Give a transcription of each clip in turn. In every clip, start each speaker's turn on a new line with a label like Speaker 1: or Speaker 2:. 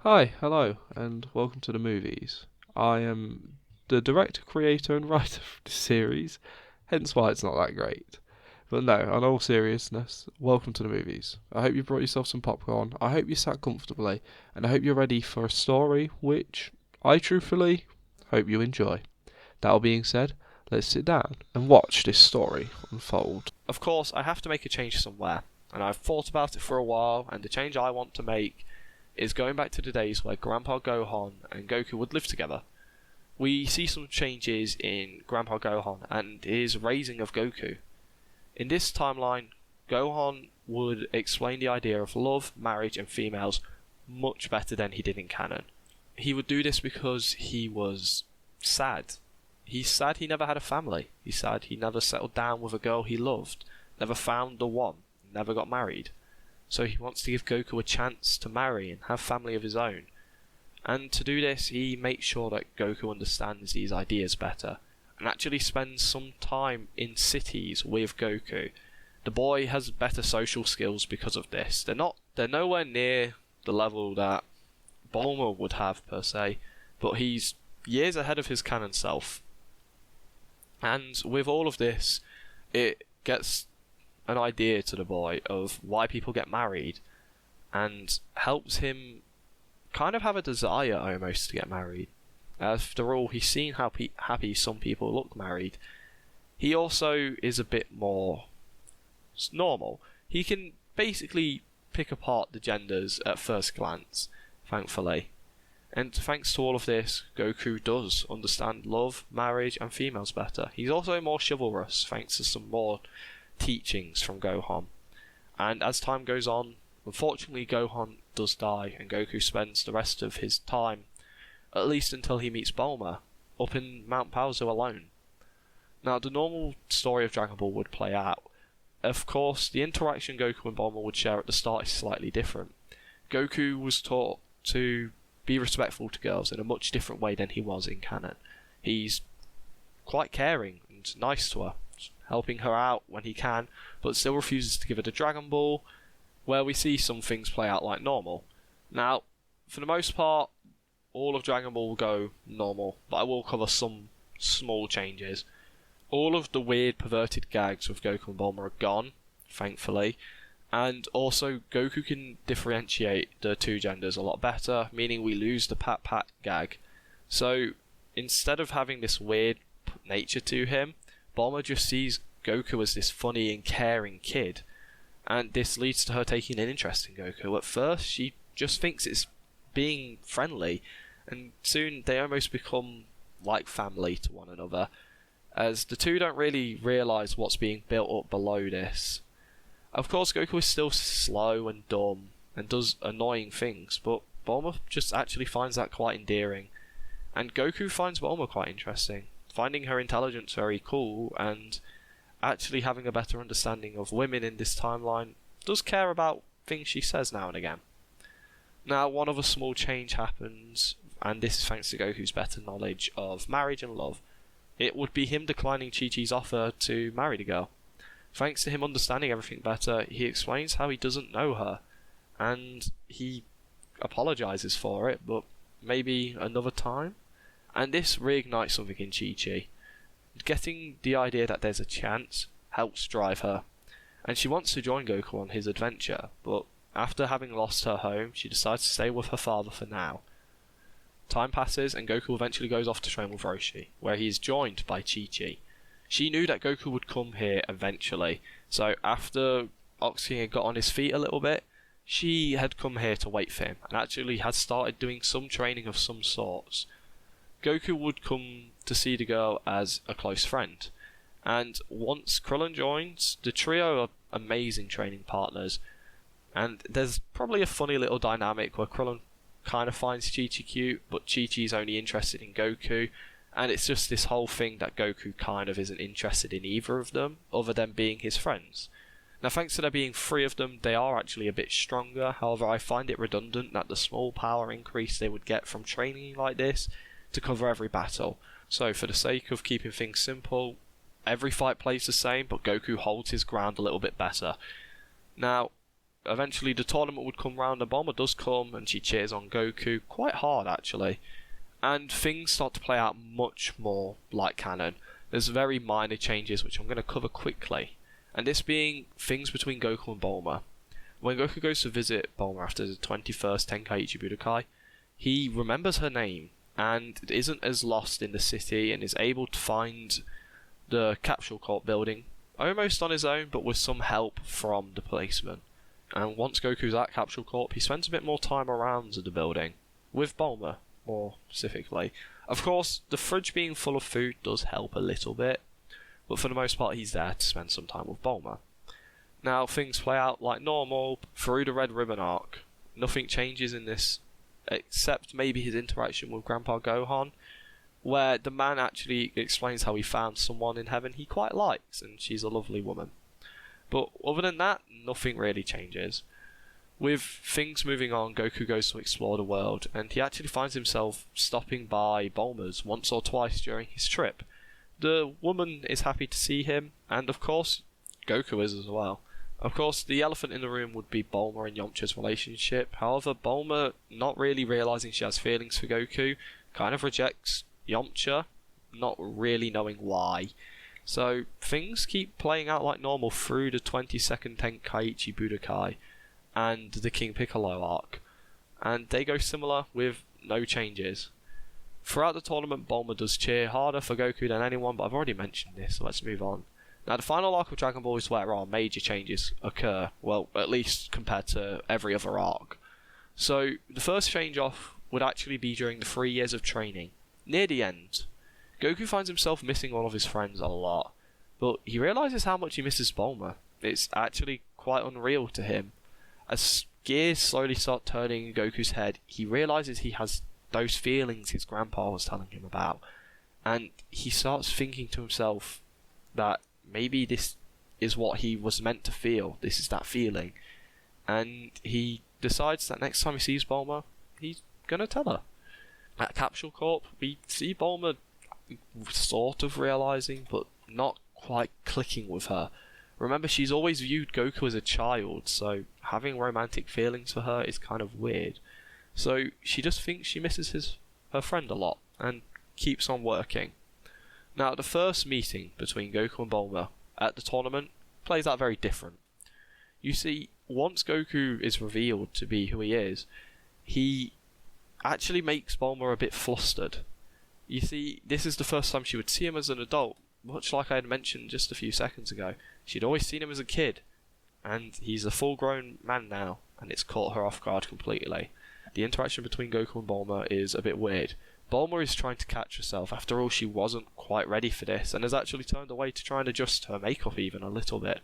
Speaker 1: Hi, hello, and welcome to the movies. I am the director, creator, and writer of the series, hence why it's not that great. But no, on all seriousness, welcome to the movies. I hope you brought yourself some popcorn, I hope you sat comfortably, and I hope you're ready for a story which I truthfully hope you enjoy. That all being said, let's sit down and watch this story unfold.
Speaker 2: Of course, I have to make a change somewhere, and I've thought about it for a while, and the change I want to make is going back to the days where Grandpa Gohan and Goku would live together. We see some changes in Grandpa Gohan and his raising of Goku. In this timeline, Gohan would explain the idea of love, marriage, and females much better than he did in canon. He would do this because he was sad. He's sad he never had a family. He's sad he never settled down with a girl he loved, never found the one, never got married. So he wants to give Goku a chance to marry and have family of his own. And to do this, he makes sure that Goku understands these ideas better, and actually spends some time in cities with Goku. The boy has better social skills because of this. They're nowhere near the level that Bulma would have per se, but he's years ahead of his canon self. And with all of this, it gets an idea to the boy of why people get married, and helps him kind of have a desire almost to get married. After all, he's seen how happy some people look married. He also is a bit more normal. He can basically pick apart the genders at first glance, thankfully. And thanks to all of this, Goku does understand love, marriage, and females better. He's also more chivalrous, thanks to some more teachings from Gohan. And as time goes on, unfortunately Gohan does die, and Goku spends the rest of his time, at least until he meets Bulma, up in Mount Paozu alone. Now, the normal story of Dragon Ball would play out. Of course, the interaction Goku and Bulma would share at the start is slightly different. Goku was taught to be respectful to girls in a much different way than he was in canon. He's quite caring and nice to her, helping her out when he can, but still refuses to give her the Dragon Ball, where we see some things play out like normal. Now, for the most part, all of Dragon Ball will go normal, but I will cover some small changes. All of the weird perverted gags with Goku and Bulma are gone, thankfully, and also Goku can differentiate the two genders a lot better, meaning we lose the pat pat gag. So instead of having this weird nature to him, Bulma just sees Goku as this funny and caring kid, and this leads to her taking an interest in Goku. At first, she just thinks it's being friendly, and soon they almost become like family to one another, as the two don't really realise what's being built up below this. Of course, Goku is still slow and dumb, and does annoying things, but Bulma just actually finds that quite endearing, and Goku finds Bulma quite interesting, finding her intelligence very cool, and actually having a better understanding of women in this timeline, does care about things she says now and again. Now, one other small change happens, and this is thanks to Goku's better knowledge of marriage and love. It would be him declining Chi-Chi's offer to marry the girl. Thanks to him understanding everything better, he explains how he doesn't know her, and he apologises for it, but maybe another time? And this reignites something in Chi-Chi. Getting the idea that there's a chance helps drive her, and she wants to join Goku on his adventure, but after having lost her home, she decides to stay with her father for now. Time passes, and Goku eventually goes off to train with Roshi, where he is joined by Chi-Chi. She knew that Goku would come here eventually, so after Oxy had got on his feet a little bit, she had come here to wait for him, and actually had started doing some training of some sorts. Goku would come to see the girl as a close friend, and once Krillin joins, the trio are amazing training partners, and there's probably a funny little dynamic where Krillin kind of finds Chi-Chi cute, but Chi-Chi's only interested in Goku, and it's just this whole thing that Goku kind of isn't interested in either of them, other than being his friends. Now, thanks to there being three of them, they are actually a bit stronger. However, I find it redundant that the small power increase they would get from training like this to cover every battle. So for the sake of keeping things simple, every fight plays the same, but Goku holds his ground a little bit better. Now, eventually the tournament would come round and Bulma does come and she cheers on Goku quite hard actually. And things start to play out much more like canon. There's very minor changes which I'm going to cover quickly. And this being things between Goku and Bulma. When Goku goes to visit Bulma after the 21st Tenkaichi Budokai, he remembers her name and isn't as lost in the city and is able to find the Capsule Corp building almost on his own, but with some help from the policeman. And once Goku's at Capsule Corp, he spends a bit more time around the building, with Bulma, more specifically. Of course, the fridge being full of food does help a little bit, but for the most part he's there to spend some time with Bulma. Now, things play out like normal through the Red Ribbon arc. Nothing changes in this, except maybe his interaction with Grandpa Gohan, where the man actually explains how he found someone in heaven he quite likes, and she's a lovely woman. But other than that, nothing really changes. With things moving on, Goku goes to explore the world, and he actually finds himself stopping by Bulma's once or twice during his trip. The woman is happy to see him, and of course, Goku is as well. Of course, the elephant in the room would be Bulma and Yamcha's relationship. However, Bulma, not really realising she has feelings for Goku, kind of rejects Yamcha, not really knowing why. So things keep playing out like normal through the 22nd Tenkaichi Budokai and the King Piccolo arc, and they go similar with no changes. Throughout the tournament, Bulma does cheer harder for Goku than anyone, but I've already mentioned this, so let's move on. Now, the final arc of Dragon Ball is where our major changes occur, well, at least compared to every other arc. So the first change off would actually be during the 3 years of training. Near the end, Goku finds himself missing all of his friends a lot, but he realises how much he misses Bulma. It's actually quite unreal to him. As gears slowly start turning in Goku's head, he realises he has those feelings his grandpa was telling him about, and he starts thinking to himself that maybe this is what he was meant to feel, this is that feeling, and he decides that next time he sees Bulma, he's gonna tell her. At Capsule Corp, we see Bulma sort of realising, but not quite clicking with her. Remember, she's always viewed Goku as a child, so having romantic feelings for her is kind of weird. So she just thinks she misses her friend a lot, and keeps on working. Now, the first meeting between Goku and Bulma at the tournament plays out very different. You see, once Goku is revealed to be who he is, he actually makes Bulma a bit flustered. You see, this is the first time she would see him as an adult, much like I had mentioned just a few seconds ago. She'd always seen him as a kid, and he's a full-grown man now, and it's caught her off guard completely. The interaction between Goku and Bulma is a bit weird. Bulma is trying to catch herself. After all, she wasn't quite ready for this, and has actually turned away to try and adjust her makeup even a little bit.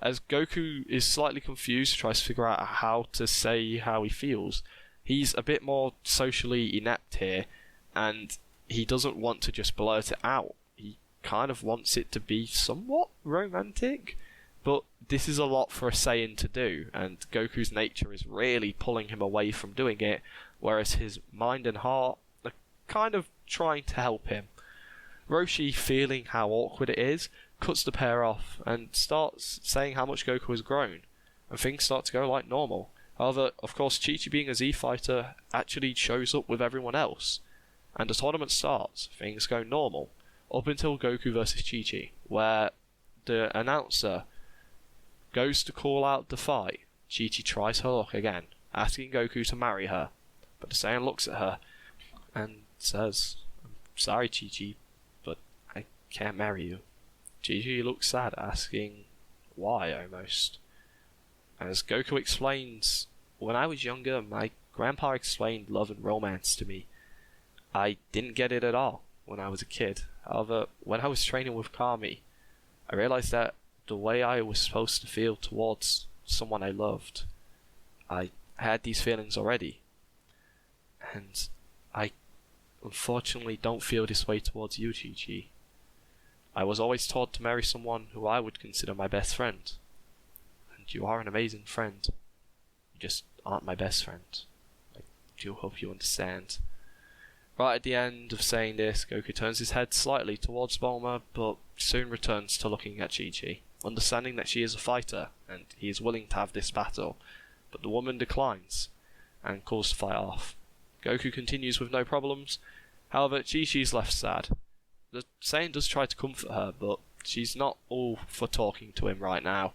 Speaker 2: As Goku is slightly confused, tries to figure out how to say how he feels. He's a bit more socially inept here, and he doesn't want to just blurt it out. He kind of wants it to be somewhat romantic, but this is a lot for a Saiyan to do, and Goku's nature is really pulling him away from doing it, whereas his mind and heart are kind of trying to help him. Roshi, feeling how awkward it is, cuts the pair off and starts saying how much Goku has grown, and things start to go like normal. However, of course, Chi-Chi, being a Z fighter, actually shows up with everyone else, and the tournament starts. Things go normal, up until Goku versus Chi-Chi, where the announcer goes to call out the fight. Chi-Chi tries her luck again, asking Goku to marry her, but the Saiyan looks at her and says, "I'm sorry, Chi-Chi, but I can't marry you." Chi-Chi looks sad, asking why almost. As Goku explains, "When I was younger, my grandpa explained love and romance to me. I didn't get it at all when I was a kid. However, when I was training with Kami, I realized that the way I was supposed to feel towards someone I loved, I had these feelings already. And I unfortunately don't feel this way towards you, Chi-Chi. I was always taught to marry someone who I would consider my best friend. And you are an amazing friend. You just aren't my best friend. I do hope you understand." Right at the end of saying this, Goku turns his head slightly towards Bulma, but soon returns to looking at Chi-Chi, understanding that she is a fighter, and he is willing to have this battle. but the woman declines and calls to fight off. Goku continues with no problems. However, Chi-Chi's left sad. The Saiyan does try to comfort her, but she's not all for talking to him right now.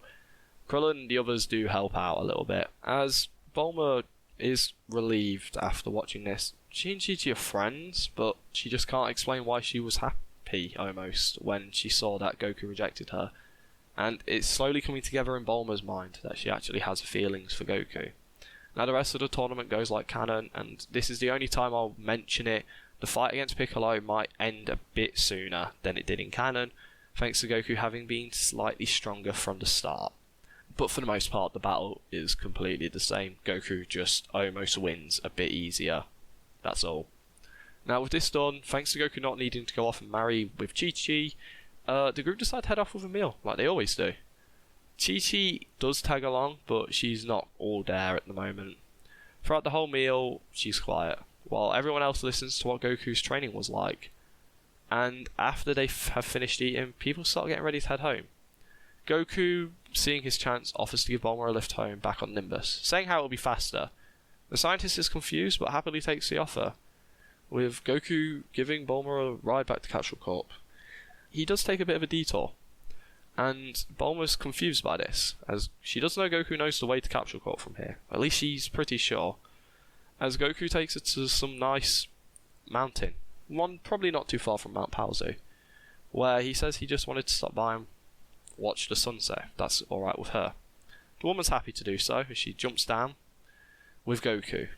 Speaker 2: Krillin and the others do help out a little bit, as Bulma is relieved after watching this. She and Chi-Chi are friends, but she just can't explain why she was happy, almost, when she saw that Goku rejected her. And it's slowly coming together in Bulma's mind that she actually has feelings for Goku. Now the rest of the tournament goes like canon, and this is the only time I'll mention it. The fight against Piccolo might end a bit sooner than it did in canon, thanks to Goku having been slightly stronger from the start. But for the most part, the battle is completely the same. Goku just almost wins a bit easier. That's all. Now with this done, thanks to Goku not needing to go off and marry with Chi-Chi, the group decide to head off with a meal, like they always do. Chi-Chi does tag along, but she's not all there at the moment. Throughout the whole meal, she's quiet, while everyone else listens to what Goku's training was like. And after they have finished eating, people start getting ready to head home. Goku, seeing his chance, offers to give Bulma a lift home back on Nimbus, saying how it will be faster. The scientist is confused, but happily takes the offer, with Goku giving Bulma a ride back to Capsule Corp. He does take a bit of a detour, and Bulma's confused by this, as she does know Goku knows the way to Capsule Corp from here. At least she's pretty sure, as Goku takes her to some nice mountain, one probably not too far from Mount Paozu, where he says he just wanted to stop by and watch the sunset. That's alright with her. The woman's happy to do so, as she jumps down with Goku.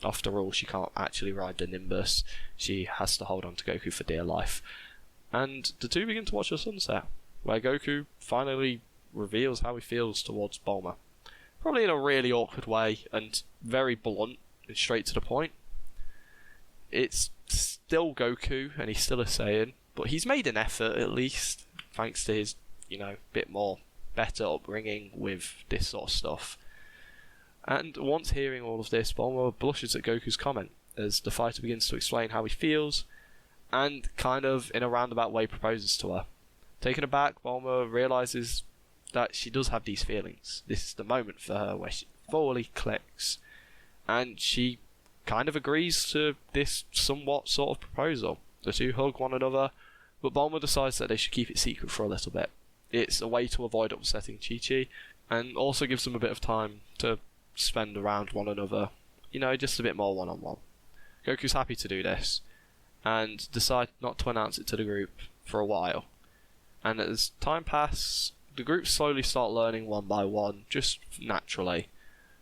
Speaker 2: After all, she can't actually ride the Nimbus, she has to hold on to Goku for dear life. And the two begin to watch the sunset, where Goku finally reveals how he feels towards Bulma. Probably in a really awkward way, and very blunt and straight to the point. It's still Goku, and he's still a Saiyan, but he's made an effort at least, thanks to his, bit more better upbringing with this sort of stuff. And once hearing all of this, Bulma blushes at Goku's comment, as the fighter begins to explain how he feels, and kind of in a roundabout way proposes to her. Taken aback, Bulma realises that she does have these feelings. This is the moment for her where she fully clicks, and she kind of agrees to this somewhat sort of proposal. The two hug one another, but Bulma decides that they should keep it secret for a little bit. It's a way to avoid upsetting Chi-Chi, and also gives them a bit of time to spend around one another, just a bit more one-on-one. Goku's happy to do this, and decide not to announce it to the group for a while. And as time passes, the group slowly start learning one by one, just naturally.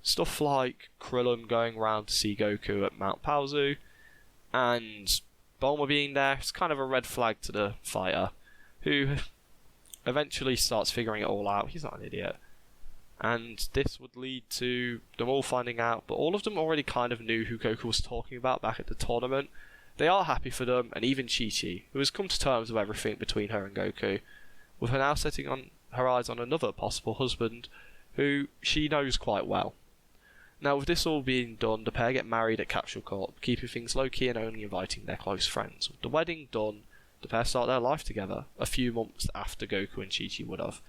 Speaker 2: Stuff like Krillin going round to see Goku at Mount Paozu, and Bulma being there is kind of a red flag to the fighter, who eventually starts figuring it all out. He's not an idiot. And this would lead to them all finding out, but all of them already kind of knew who Goku was talking about back at the tournament. They are happy for them, and even Chi-Chi, who has come to terms with everything between her and Goku, with her now setting on her eyes on another possible husband, who she knows quite well. Now with this all being done, the pair get married at Capsule Corp, keeping things low-key and only inviting their close friends. With the wedding done, the pair start their life together, a few months after Goku and Chi-Chi would have,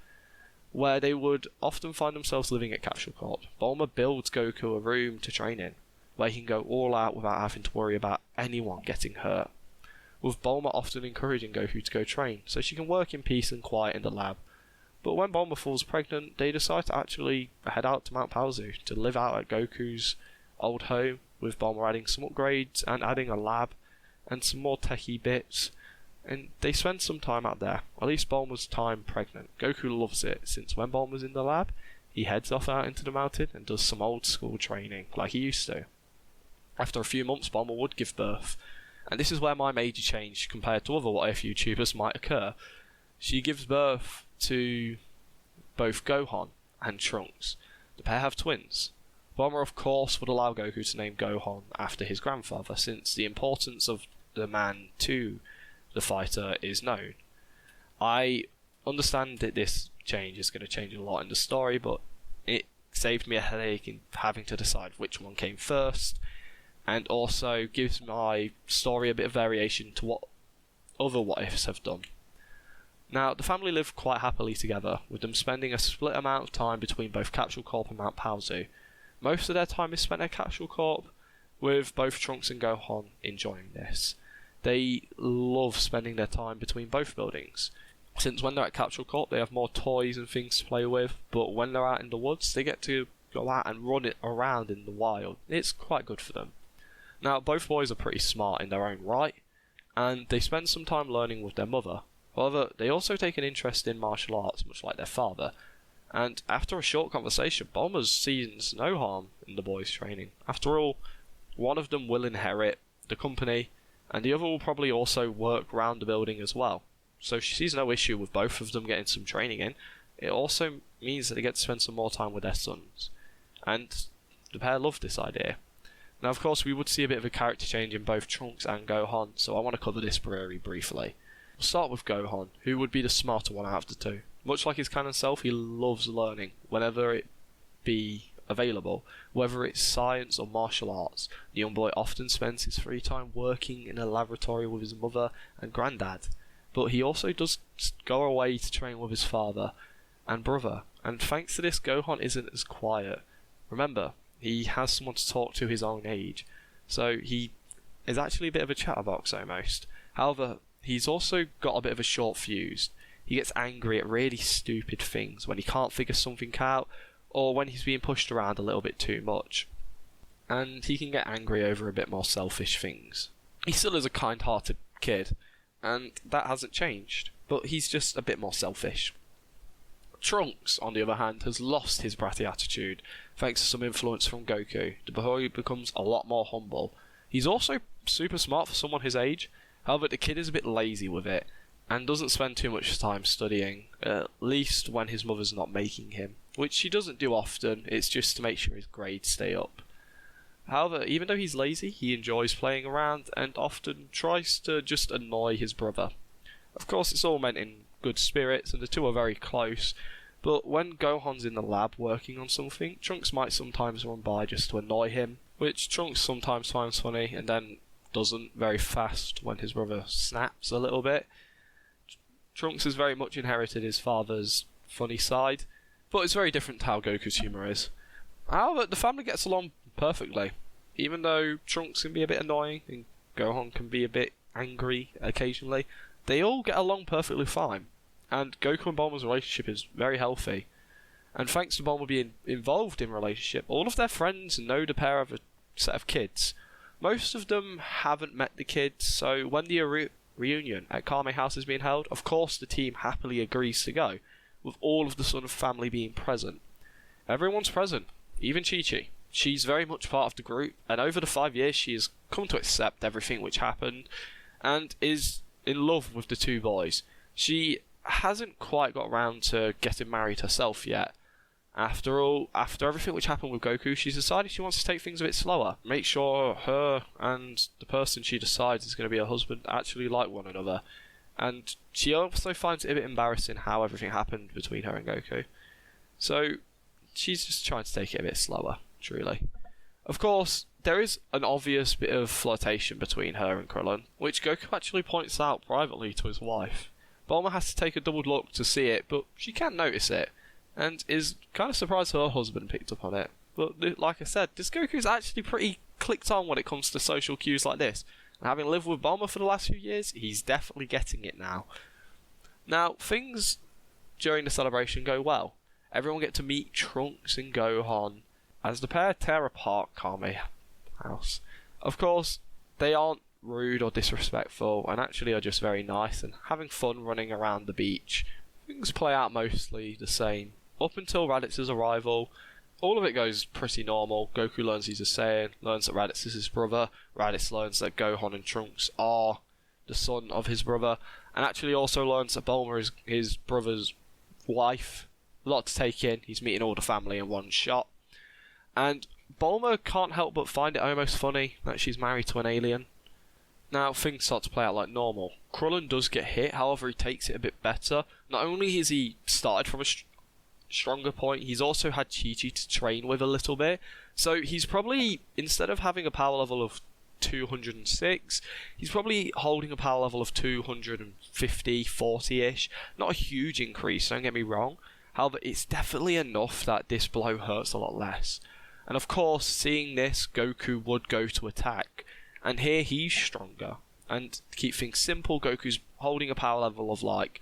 Speaker 2: where they would often find themselves living at Capsule Corp. Bulma builds Goku a room to train in, where he can go all out without having to worry about anyone getting hurt, with Bulma often encouraging Goku to go train, so she can work in peace and quiet in the lab. But when Bulma falls pregnant, they decide to actually head out to Mount Paozu to live out at Goku's old home, with Bulma adding some upgrades and adding a lab and some more techie bits, and they spend some time out there, at least Bulma's time pregnant. Goku loves it, since when Bulma's in the lab, he heads off out into the mountain and does some old school training, like he used to. After a few months, Bulma would give birth, and this is where my major change compared to other What If YouTubers might occur. She gives birth to both Gohan and Trunks. The pair have twins. Bulma, of course, would allow Goku to name Gohan after his grandfather, since the importance of the man to the fighter is known. I understand that this change is going to change a lot in the story, but it saved me a headache in having to decide which one came first, and also gives my story a bit of variation to what other What Ifs have done. Now, the family live quite happily together, with them spending a split amount of time between both Capsule Corp and Mount Paozu, Most of their time is spent at Capsule Corp, with both Trunks and Gohan enjoying this. They love spending their time between both buildings. Since when they're at Capsule Corp, they have more toys and things to play with, but when they're out in the woods, they get to go out and run it around in the wild. It's quite good for them. Now, both boys are pretty smart in their own right, and they spend some time learning with their mother. However, they also take an interest in martial arts, much like their father. And after a short conversation, Bulma sees no harm in the boys' training. After all, one of them will inherit the company, and the other will probably also work around the building as well. So she sees no issue with both of them getting some training in. It also means that they get to spend some more time with their sons. And the pair love this idea. Now, of course, we would see a bit of a character change in both Trunks and Gohan, so I want to cover this very briefly. We'll start with Gohan, who would be the smarter one out of the two. Much like his canon self, he loves learning, whenever it be available, whether it's science or martial arts. The young boy often spends his free time working in a laboratory with his mother and granddad, but he also does go away to train with his father and brother, and thanks to this, Gohan isn't as quiet. Remember, he has someone to talk to his own age, so he is actually a bit of a chatterbox almost. However, he's also got a bit of a short fuse. He gets angry at really stupid things when he can't figure something out, or when he's being pushed around a little bit too much. And he can get angry over a bit more selfish things. He still is a kind-hearted kid, and that hasn't changed, but he's just a bit more selfish. Trunks, on the other hand, has lost his bratty attitude, thanks to some influence from Goku. The boy becomes a lot more humble. He's also super smart for someone his age, however the kid is a bit lazy with it, and doesn't spend too much time studying, at least when his mother's not making him, which she doesn't do often. It's just to make sure his grades stay up. However, even though he's lazy, he enjoys playing around and often tries to just annoy his brother. Of course, it's all meant in good spirits, and the two are very close, but when Gohan's in the lab working on something, Trunks might sometimes run by just to annoy him, which Trunks sometimes finds funny and then doesn't very fast when his brother snaps a little bit. Trunks has very much inherited his father's funny side, but it's very different to how Goku's humour is. However, the family gets along perfectly, even though Trunks can be a bit annoying and Gohan can be a bit angry occasionally. They all get along perfectly fine, and Goku and Bulma's relationship is very healthy. And thanks to Bulma being involved in relationship, all of their friends know the pair have a set of kids. Most of them haven't met the kids, so when the reunion at Kame House is being held, of course the team happily agrees to go, with all of the Son of family being present. Everyone's present, even Chi-Chi. She's very much part of the group, and over the 5 years she has come to accept everything which happened, and is in love with the two boys. She hasn't quite got around to getting married herself yet. After all, after everything which happened with Goku, she's decided she wants to take things a bit slower. Make sure her and the person she decides is going to be her husband actually like one another. And she also finds it a bit embarrassing how everything happened between her and Goku. So she's just trying to take it a bit slower, truly. Of course, there is an obvious bit of flirtation between her and Krillin, which Goku actually points out privately to his wife. Bulma has to take a double look to see it, but she can notice it, and is kind of surprised her husband picked up on it. But like I said, this Goku is actually pretty clicked on when it comes to social cues like this. And having lived with Bulma for the last few years, he's definitely getting it now. Now, things during the celebration go well. Everyone get to meet Trunks and Gohan as the pair tear apart Kame House. Of course, they aren't rude or disrespectful, and actually are just very nice and having fun running around the beach. Things play out mostly the same. Up until Raditz's arrival, all of it goes pretty normal. Goku learns he's a Saiyan, learns that Raditz is his brother, Raditz learns that Gohan and Trunks are the son of his brother, and actually also learns that Bulma is his brother's wife. A lot to take in, he's meeting all the family in one shot. And Bulma can't help but find it almost funny that she's married to an alien. Now, things start to play out like normal. Krillin does get hit, however he takes it a bit better. Not only has he started from a stronger point, he's also had Chi-Chi to train with a little bit. So he's probably, instead of having a power level of 206, he's probably holding a power level of 250, 40-ish. Not a huge increase, don't get me wrong. However, it's definitely enough that this blow hurts a lot less. And of course, seeing this, Goku would go to attack. And here he's stronger. And to keep things simple, Goku's holding a power level of like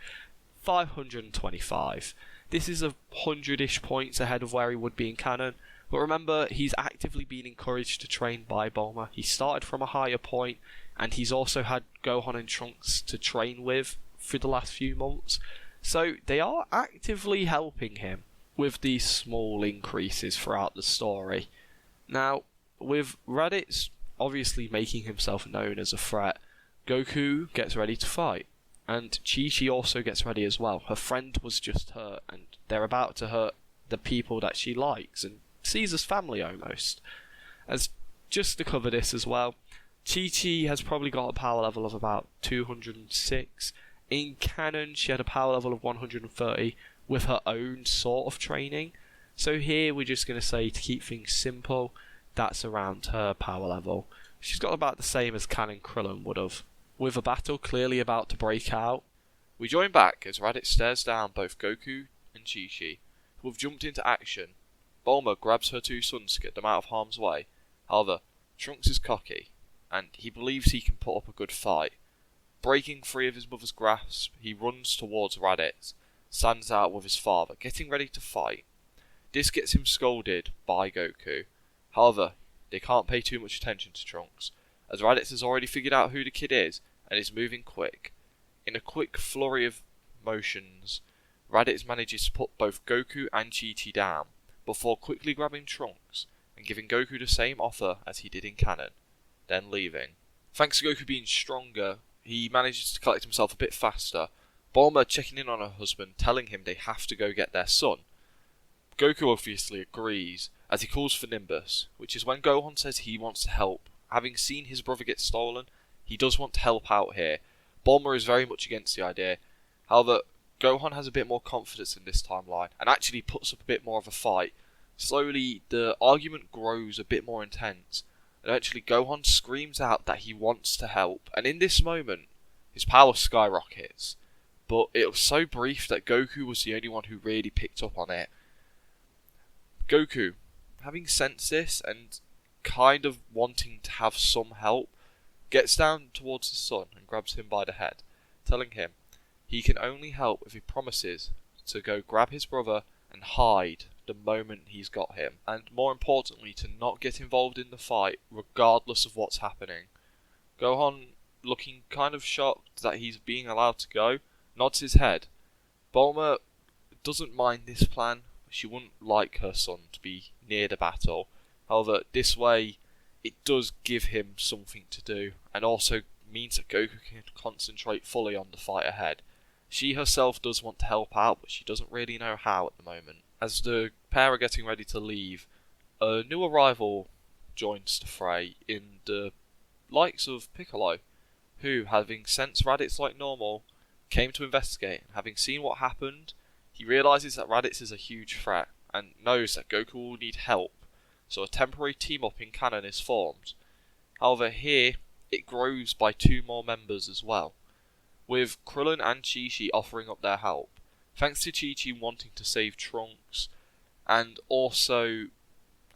Speaker 2: 525. This is 100-ish points ahead of where he would be in canon. But remember, he's actively been encouraged to train by Bulma. He started from a higher point, and he's also had Gohan and Trunks to train with for the last few months. So they are actively helping him with these small increases throughout the story. Now, with Raditz obviously making himself known as a threat, Goku gets ready to fight. And Chi-Chi also gets ready as well. Her friend was just hurt, and they're about to hurt the people that she likes and sees as family almost. As just to cover this as well, Chi-Chi has probably got a power level of about 206. In canon, she had a power level of 130 with her own sort of training. So here we're just going to say, to keep things simple, that's around her power level. She's got about the same as canon Krillin would have. With a battle clearly about to break out,
Speaker 3: we join back as Raditz stares down both Goku and Chi-Chi, who have jumped into action. Bulma grabs her two sons to get them out of harm's way. However, Trunks is cocky, and he believes he can put up a good fight. Breaking free of his mother's grasp, he runs towards Raditz, stands out with his father, getting ready to fight. This gets him scolded by Goku. However, they can't pay too much attention to Trunks, as Raditz has already figured out who the kid is, and is moving quick. In a quick flurry of motions, Raditz manages to put both Goku and Chi-Chi down, before quickly grabbing Trunks and giving Goku the same offer as he did in canon, then leaving. Thanks to Goku being stronger, he manages to collect himself a bit faster. Bulma checking in on her husband, telling him they have to go get their son. Goku obviously agrees, as he calls for Nimbus, which is when Gohan says he wants to help. Having seen his brother get stolen, he does want to help out here. Bulma is very much against the idea. However, Gohan has a bit more confidence in this timeline, and actually puts up a bit more of a fight. Slowly, the argument grows a bit more intense. Eventually, Gohan screams out that he wants to help, and in this moment, his power skyrockets. But it was so brief that Goku was the only one who really picked up on it. Goku, having sensed this and kind of wanting to have some help, gets down towards his son and grabs him by the head, telling him he can only help if he promises to go grab his brother and hide the moment he's got him, and more importantly, to not get involved in the fight regardless of what's happening. Gohan, looking kind of shocked that he's being allowed to go, nods his head. Bulma doesn't mind this plan. She wouldn't like her son to be near the battle. However, this way it does give him something to do, and also means that Goku can concentrate fully on the fight ahead. She herself does want to help out, but she doesn't really know how at the moment. As the pair are getting ready to leave, a new arrival joins the fray in the likes of Piccolo, who, having sensed Raditz like normal, came to investigate. Having seen what happened, he realises that Raditz is a huge threat, and knows that Goku will need help, so a temporary team-up in canon is formed. However, here, it grows by 2 more members as well, with Krillin and Chi-Chi offering up their help, thanks to Chi-Chi wanting to save Trunks, and also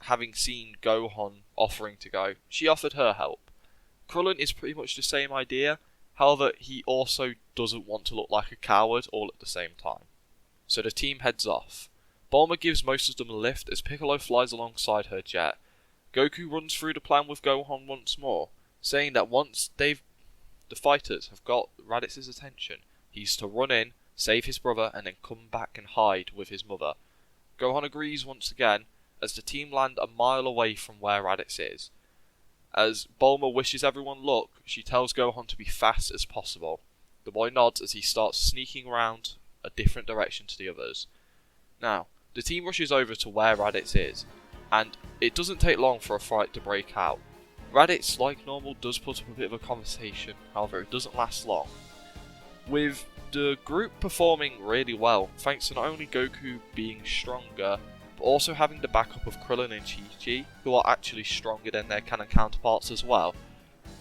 Speaker 3: having seen Gohan offering to go, she offered her help. Krillin is pretty much the same idea, however, he also doesn't want to look like a coward all at the same time. So the team heads off. Bulma gives most of them a lift as Piccolo flies alongside her jet. Goku runs through the plan with Gohan once more, saying that once the fighters have got Raditz's attention, he's to run in, save his brother, and then come back and hide with his mother. Gohan agrees once again, as the team land a mile away from where Raditz is. As Bulma wishes everyone luck, she tells Gohan to be fast as possible. The boy nods as he starts sneaking around a different direction to the others. Now, the team rushes over to where Raditz is, and it doesn't take long for a fight to break out. Raditz, like normal, does put up a bit of a conversation, however it doesn't last long, with the group performing really well, thanks to not only Goku being stronger, but also having the backup of Krillin and Chi-Chi, who are actually stronger than their canon counterparts as well.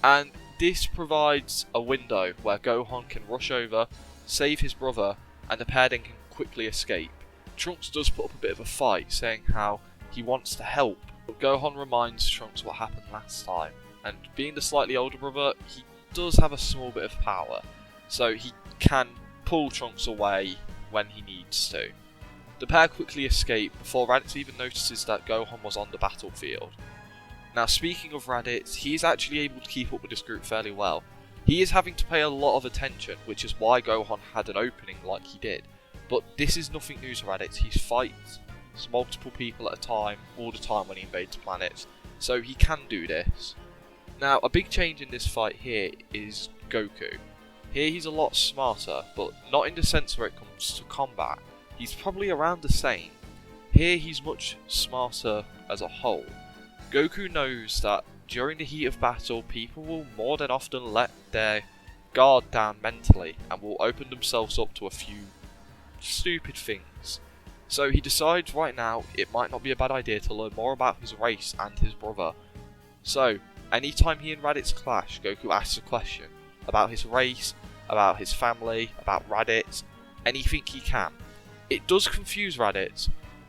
Speaker 3: And this provides a window where Gohan can rush over, save his brother, and the pair then can quickly escape. Trunks does put up a bit of a fight, saying how he wants to help, But Gohan reminds Trunks what happened last time, and being the slightly older brother, he does have a small bit of power, so he can pull Trunks away when he needs to. The pair quickly escape before Raditz even notices that Gohan was on the battlefield. Now, speaking of Raditz, he's actually able to keep up with this group fairly well. He is having to pay a lot of attention, which is why Gohan had an opening like he did. But this is nothing new to Raditz. He fights multiple people at a time, all the time when he invades planets, so he can do this. Now, a big change in this fight here is Goku. Here he's a lot smarter, but not in the sense where it comes to combat. He's probably around the same. Here he's much smarter as a whole. Goku knows that during the heat of battle, people will more than often let their guard down mentally and will open themselves up to a few stupid things. So he decides right now it might not be a bad idea to learn more about his race and his brother. So, anytime he and Raditz clash, Goku asks a question about his race, about his family, about Raditz, anything he can. It does confuse Raditz,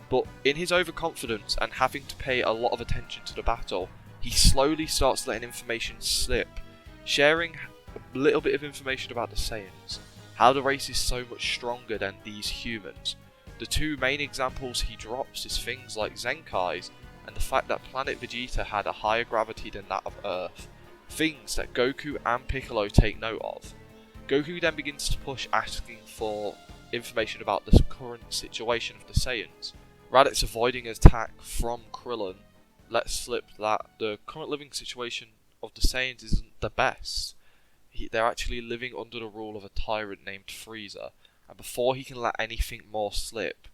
Speaker 3: but in his overconfidence and having to pay a lot of attention to the battle, he slowly starts letting information slip, sharing a little bit of information about the Saiyans, how the race is so much stronger than these humans. The two main examples he drops is things like Zenkai's and the fact that planet Vegeta had a higher gravity than that of Earth, things that Goku and Piccolo take note of. Goku then begins to push, asking for information about the current situation of the Saiyans. Raditz, avoiding an attack from Krillin, lets slip that the current living situation of the Saiyans isn't the best. They're actually living under the rule of a tyrant named Frieza, and before he can let anything more slip,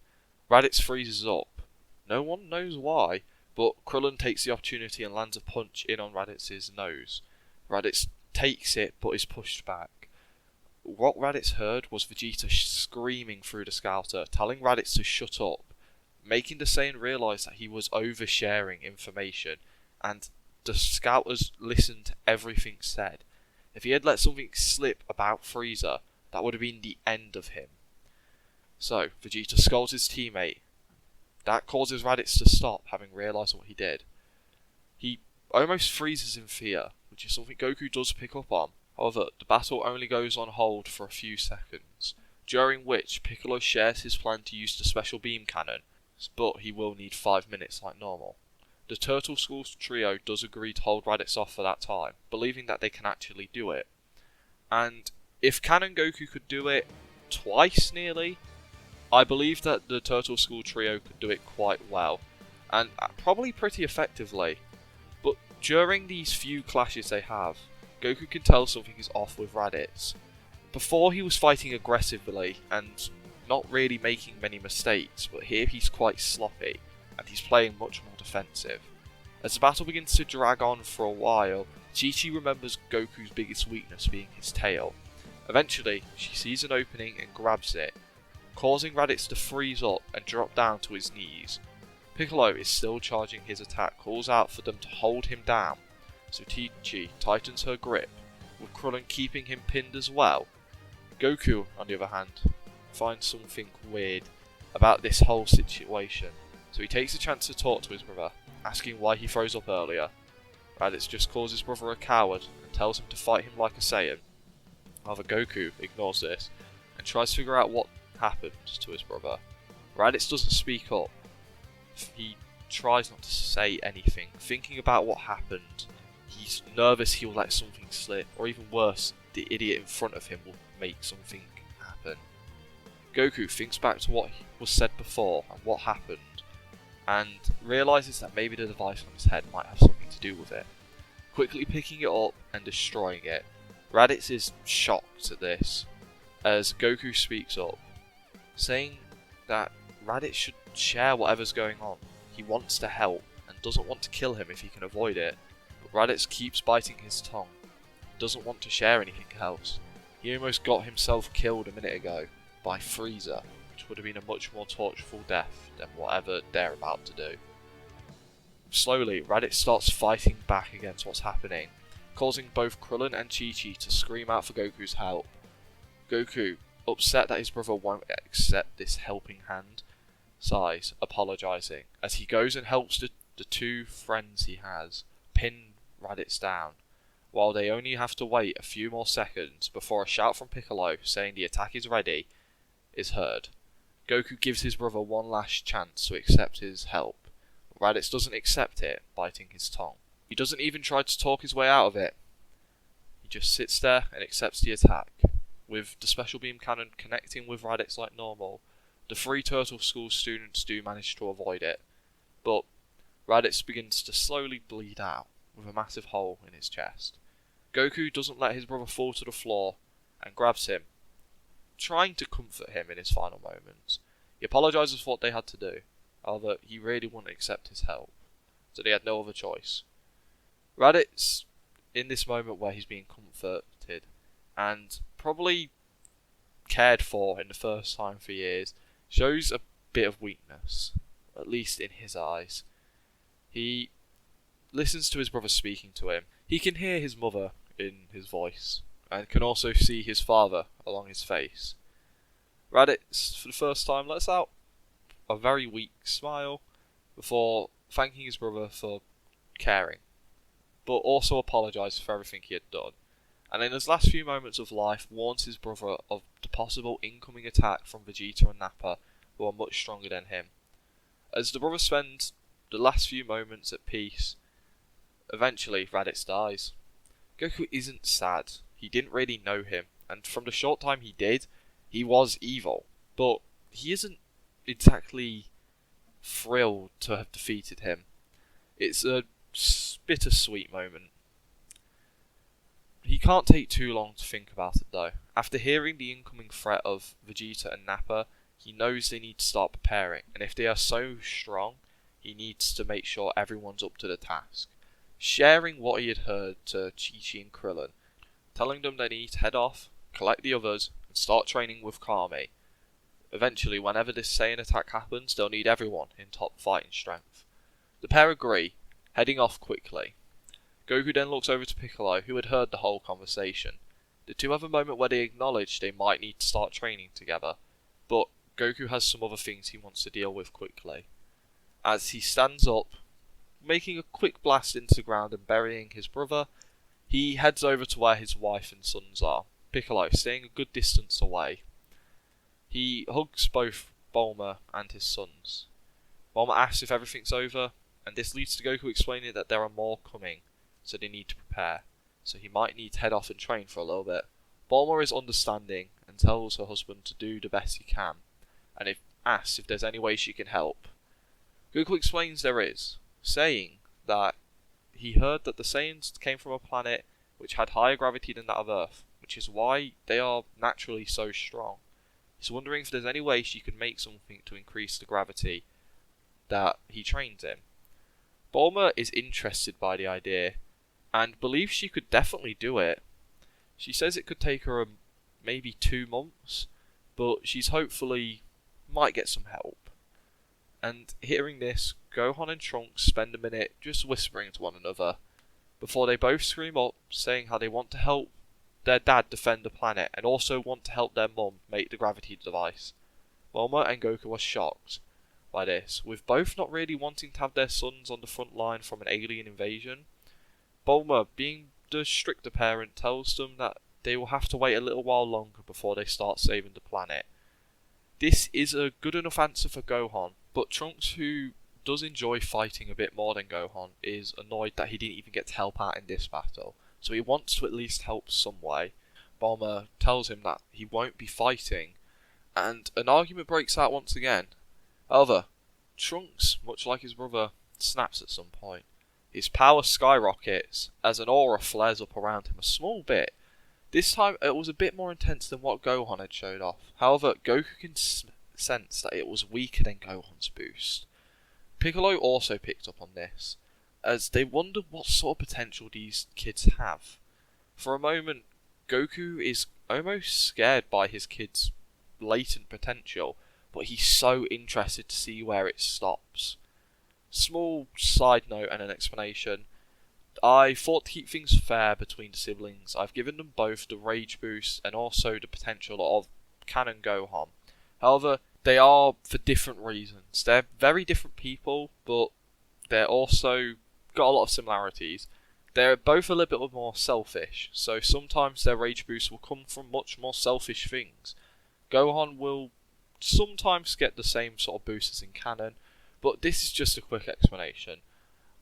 Speaker 3: Raditz freezes up. No one knows why, but Krillin takes the opportunity and lands a punch in on Raditz's nose. Raditz takes it but is pushed back. What Raditz heard was Vegeta screaming through the scouter, telling Raditz to shut up, making the Saiyan realise that he was oversharing information, and the scouters listened to everything said. If he had let something slip about Frieza, that would have been the end of him. So, Vegeta scolds his teammate. That causes Raditz to stop, having realised what he did. He almost freezes in fear, which is something Goku does pick up on. However, the battle only goes on hold for a few seconds, during which Piccolo shares his plan to use the special beam cannon, but he will need 5 minutes like normal. The Turtle School trio does agree to hold Raditz off for that time, believing that they can actually do it. And if Canon Goku could do it twice nearly, I believe that the Turtle School trio could do it quite well, and probably pretty effectively. But during these few clashes they have, Goku can tell something is off with Raditz. Before he was fighting aggressively and not really making many mistakes, but here he's quite sloppy and he's playing much more defensive. As the battle begins to drag on for a while, Chi-Chi remembers Goku's biggest weakness being his tail. Eventually, she sees an opening and grabs it, causing Raditz to freeze up and drop down to his knees. Piccolo is still charging his attack, calls out for them to hold him down, so Chi-Chi tightens her grip, with Krillin keeping him pinned as well. Goku, on the other hand, finds something weird about this whole situation, so he takes a chance to talk to his brother, asking why he froze up earlier. Raditz just calls his brother a coward and tells him to fight him like a Saiyan. However, Goku ignores this and tries to figure out what happened to his brother. Raditz doesn't speak up. He tries not to say anything, thinking about what happened. He's nervous he'll let something slip, or even worse, the idiot in front of him will make something happen. Goku thinks back to what was said before and what happened, and realises that maybe the device on his head might have something to do with it. Quickly picking it up and destroying it, Raditz is shocked at this, as Goku speaks up, saying that Raditz should share whatever's going on. He wants to help, and doesn't want to kill him if he can avoid it, but Raditz keeps biting his tongue, doesn't want to share anything else. He almost got himself killed a minute ago by Frieza, which would have been a much more tortureful death than whatever they're about to do. Slowly, Raditz starts fighting back against what's happening, causing both Krillin and Chi-Chi to scream out for Goku's help. Goku, upset that his brother won't accept this helping hand, sighs, apologising, as he goes and helps the the two friends he has pin Raditz down, while they only have to wait a few more seconds before a shout from Piccolo saying the attack is ready is heard. Goku gives his brother one last chance to accept his help. Raditz doesn't accept it, biting his tongue. He doesn't even try to talk his way out of it. He just sits there and accepts the attack. With the special beam cannon connecting with Raditz like normal, the three Turtle School students do manage to avoid it, but Raditz begins to slowly bleed out, with a massive hole in his chest. Goku doesn't let his brother fall to the floor, and grabs him, trying to comfort him in his final moments. He apologises for what they had to do, however he really wouldn't accept his help, so they had no other choice. Raditz, in this moment where he's being comforted, and probably cared for in the first time for years, shows a bit of weakness, at least in his eyes. He listens to his brother speaking to him. He can hear his mother in his voice, and can also see his father along his face. Raditz, for the first time, lets out a very weak smile before thanking his brother for caring, but also apologised for everything he had done, and in his last few moments of life warns his brother of the possible incoming attack from Vegeta and Nappa, who are much stronger than him. As the brothers spend the last few moments at peace, eventually Raditz dies. Goku isn't sad. He didn't really know him, and from the short time he did, he was evil, but he isn't exactly thrilled to have defeated him. It's a bittersweet moment. He can't take too long to think about it though. After hearing the incoming threat of Vegeta and Nappa, he knows they need to start preparing, and if they are so strong, he needs to make sure everyone's up to the task. Sharing what he had heard to Chi-Chi and Krillin, telling them they need to head off, collect the others, and start training with Kami. Eventually, whenever this Saiyan attack happens, they'll need everyone in top fighting strength. The pair agree, heading off quickly. Goku then looks over to Piccolo, who had heard the whole conversation. The two have a moment where they acknowledge they might need to start training together, but Goku has some other things he wants to deal with quickly. As he stands up, making a quick blast into the ground and burying his brother, he heads over to where his wife and sons are, Piccolo staying a good distance away. He hugs both Bulma and his sons. Bulma asks if everything's over, and this leads to Goku explaining that there are more coming, so they need to prepare, so he might need to head off and train for a little bit. Bulma is understanding and tells her husband to do the best he can, and asks if there's any way she can help. Goku explains there is, saying that he heard that the Saiyans came from a planet which had higher gravity than that of Earth, which is why they are naturally so strong. He's wondering if there's any way she could make something to increase the gravity that he trains in. Bulma is interested by the idea, and believes she could definitely do it. She says it could take her maybe 2 months, but she's hopefully might get some help. And hearing this, Gohan and Trunks spend a minute just whispering to one another, before they both scream up, saying how they want to help their dad defend the planet, and also want to help their mum make the gravity device. Bulma and Goku are shocked by this, with both not really wanting to have their sons on the front line from an alien invasion. Bulma, being the stricter parent, tells them that they will have to wait a little while longer before they start saving the planet. This is a good enough answer for Gohan, but Trunks, who does enjoy fighting a bit more than Gohan, is annoyed that he didn't even get to help out in this battle, so he wants to at least help some way. Bulma tells him that he won't be fighting, and an argument breaks out once again. However, Trunks, much like his brother, snaps at some point. His power skyrockets as an aura flares up around him a small bit. This time it was a bit more intense than what Gohan had showed off. However, Goku can sense that it was weaker than Gohan's boost. Piccolo also picked up on this, as they wondered what sort of potential these kids have. For a moment, Goku is almost scared by his kid's latent potential, but he's so interested to see where it stops. Small side note and an explanation. I thought to keep things fair between the siblings, I've given them both the rage boost and also the potential of Canon Gohan. However, they are for different reasons. They're very different people, but they're also got a lot of similarities. They're both a little bit more selfish, so sometimes their rage boosts will come from much more selfish things. Gohan will sometimes get the same sort of boost as in canon, but this is just a quick explanation.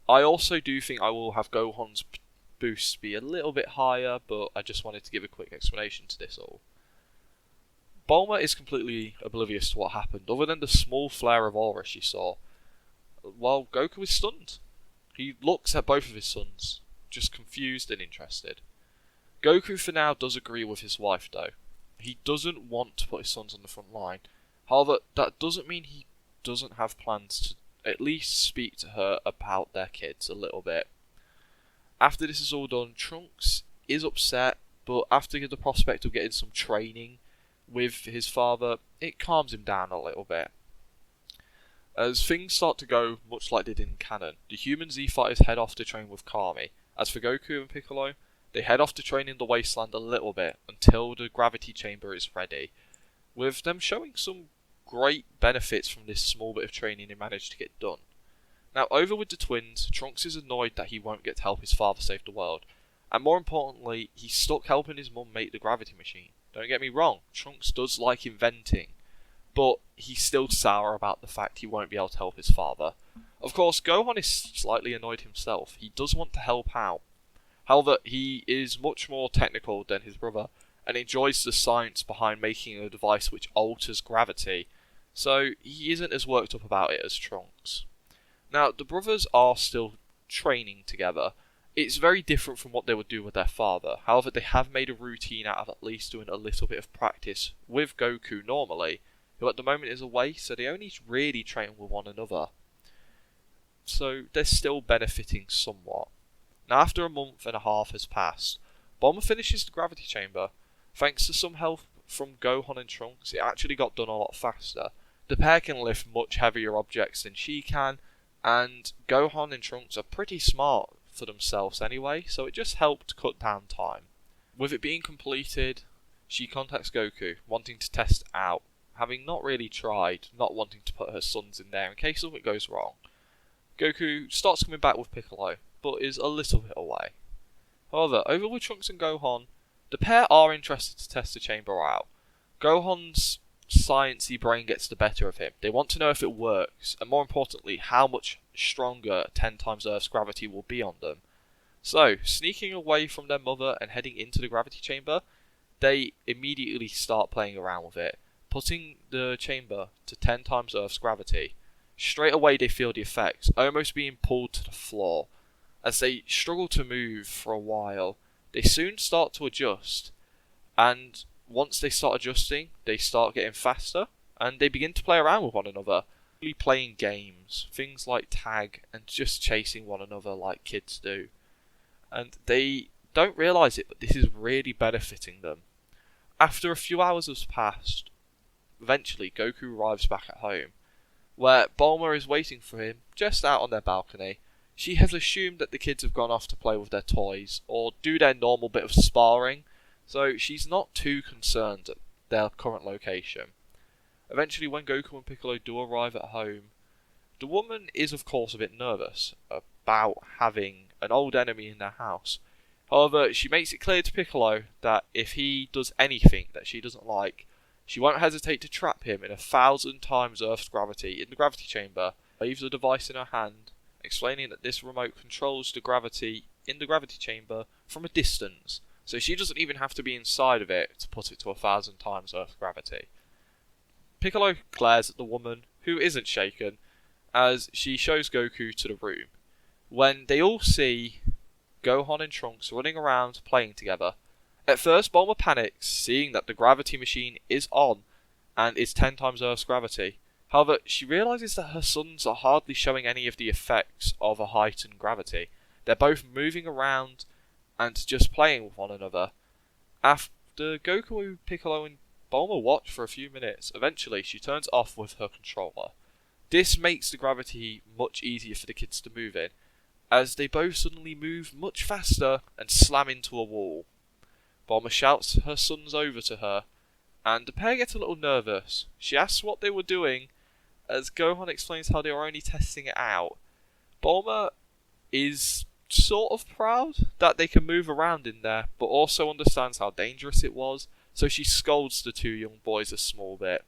Speaker 3: I also do think I will have Gohan's boosts be a little bit higher, but I just wanted to give a quick explanation to this all. Bulma is completely oblivious to what happened, other than the small flare of aura she saw, while Goku is stunned. He looks at both of his sons, just confused and interested. Goku for now does agree with his wife though. He doesn't want to put his sons on the front line. However, that doesn't mean he doesn't have plans to at least speak to her about their kids a little bit. After this is all done, Trunks is upset, but after the prospect of getting some training with his father, it calms him down a little bit. As things start to go much like they did in canon, the human Z-Fighters head off to train with Kami. As for Goku and Piccolo, they head off to train in the wasteland a little bit until the gravity chamber is ready, with them showing some great benefits from this small bit of training they managed to get done. Now over with the twins, Trunks is annoyed that he won't get to help his father save the world, and more importantly, he's stuck helping his mum make the gravity machine. Don't get me wrong, Trunks does like inventing, but he's still sour about the fact he won't be able to help his father. Of course, Gohan is slightly annoyed himself. He does want to help out. However, he is much more technical than his brother and enjoys the science behind making a device which alters gravity, so he isn't as worked up about it as Trunks. Now, the brothers are still training together. It's very different from what they would do with their father. However, they have made a routine out of at least doing a little bit of practice with Goku normally, who at the moment is away, so they only really train with one another. So they're still benefiting somewhat. Now after a month and a half has passed, Bulma finishes the gravity chamber. Thanks to some help from Gohan and Trunks, it actually got done a lot faster. The pair can lift much heavier objects than she can, and Gohan and Trunks are pretty smart for themselves anyway, so it just helped cut down time. With it being completed, she contacts Goku, wanting to test it out, having not really tried, not wanting to put her sons in there in case something goes wrong. Goku starts coming back with Piccolo, but is a little bit away. However, over with Trunks and Gohan, the pair are interested to test the chamber out. Gohan's sciencey brain gets the better of him. They want to know if it works, and more importantly, how much stronger 10 times Earth's gravity will be on them. So, sneaking away from their mother and heading into the gravity chamber, they immediately start playing around with it, putting the chamber to 10 times Earth's gravity. Straight away they feel the effects, almost being pulled to the floor. As they struggle to move for a while, they soon start to adjust, and once they start adjusting, they start getting faster, and they begin to play around with one another, playing games, things like tag, and just chasing one another like kids do. And they don't realise it, but this is really benefiting them. After a few hours has passed, eventually Goku arrives back at home, where Bulma is waiting for him just out on their balcony. She has assumed that the kids have gone off to play with their toys or do their normal bit of sparring, so she's not too concerned at their current location. Eventually, when Goku and Piccolo do arrive at home, the woman is of course a bit nervous about having an old enemy in their house. However, she makes it clear to Piccolo that if he does anything that she doesn't like, she won't hesitate to trap him in 1,000 times Earth's gravity in the gravity chamber. Waves a device in her hand, explaining that this remote controls the gravity in the gravity chamber from a distance, so she doesn't even have to be inside of it to put it to 1,000 times Earth's gravity. Piccolo glares at the woman, who isn't shaken, as she shows Goku to the room. When they all see Gohan and Trunks running around playing together, at first Bulma panics, seeing that the gravity machine is on and is 10 times Earth's gravity. However, she realises that her sons are hardly showing any of the effects of a heightened gravity. They're both moving around and just playing with one another. After Goku, Piccolo and Bulma watch for a few minutes, eventually she turns off with her controller. This makes the gravity much easier for the kids to move in, as they both suddenly move much faster and slam into a wall. Bulma shouts her sons over to her, and the pair get a little nervous. She asks what they were doing, as Gohan explains how they were only testing it out. Bulma is sort of proud that they can move around in there, but also understands how dangerous it was, so she scolds the two young boys a small bit.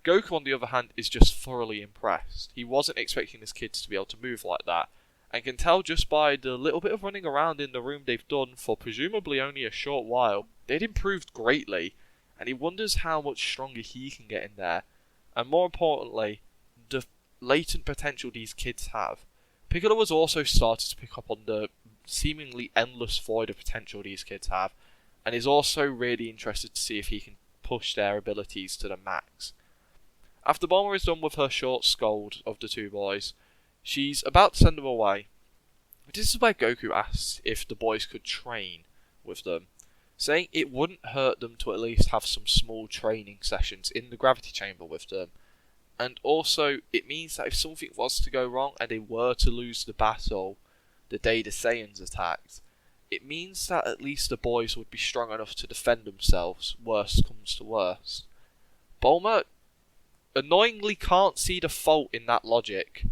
Speaker 3: Goku, on the other hand, is just thoroughly impressed. He wasn't expecting his kids to be able to move like that, and can tell just by the little bit of running around in the room they've done for presumably only a short while, they'd improved greatly, and he wonders how much stronger he can get in there, and more importantly, the latent potential these kids have. Piccolo has also started to pick up on the seemingly endless void of potential these kids have, and is also really interested to see if he can push their abilities to the max. After Bulma is done with her short scold of the two boys, she's about to send them away. This is where Goku asks if the boys could train with them, saying it wouldn't hurt them to at least have some small training sessions in the gravity chamber with them. And also, it means that if something was to go wrong and they were to lose the battle the day the Saiyans attacked, it means that at least the boys would be strong enough to defend themselves, worst comes to worst. Bulma annoyingly can't see the fault in that logic,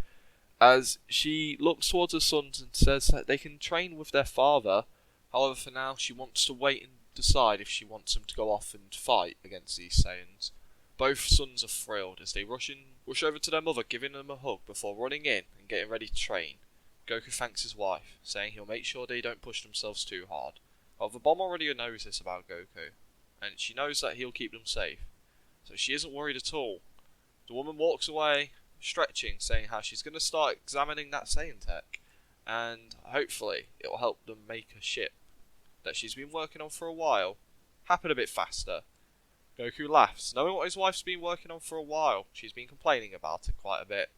Speaker 3: as she looks towards her sons and says that they can train with their father. However, for now, she wants to wait and decide if she wants them to go off and fight against these Saiyans. Both sons are thrilled as they rush over to their mother, giving them a hug before running in and getting ready to train. Goku thanks his wife, saying he'll make sure they don't push themselves too hard. However, Bulma already knows this about Goku, and she knows that he'll keep them safe, so she isn't worried at all. The woman walks away, stretching, saying how she's going to start examining that Saiyan tech, and hopefully it will help them make a ship that she's been working on for a while happen a bit faster. Goku laughs, knowing what his wife's been working on for a while. She's been complaining about it quite a bit,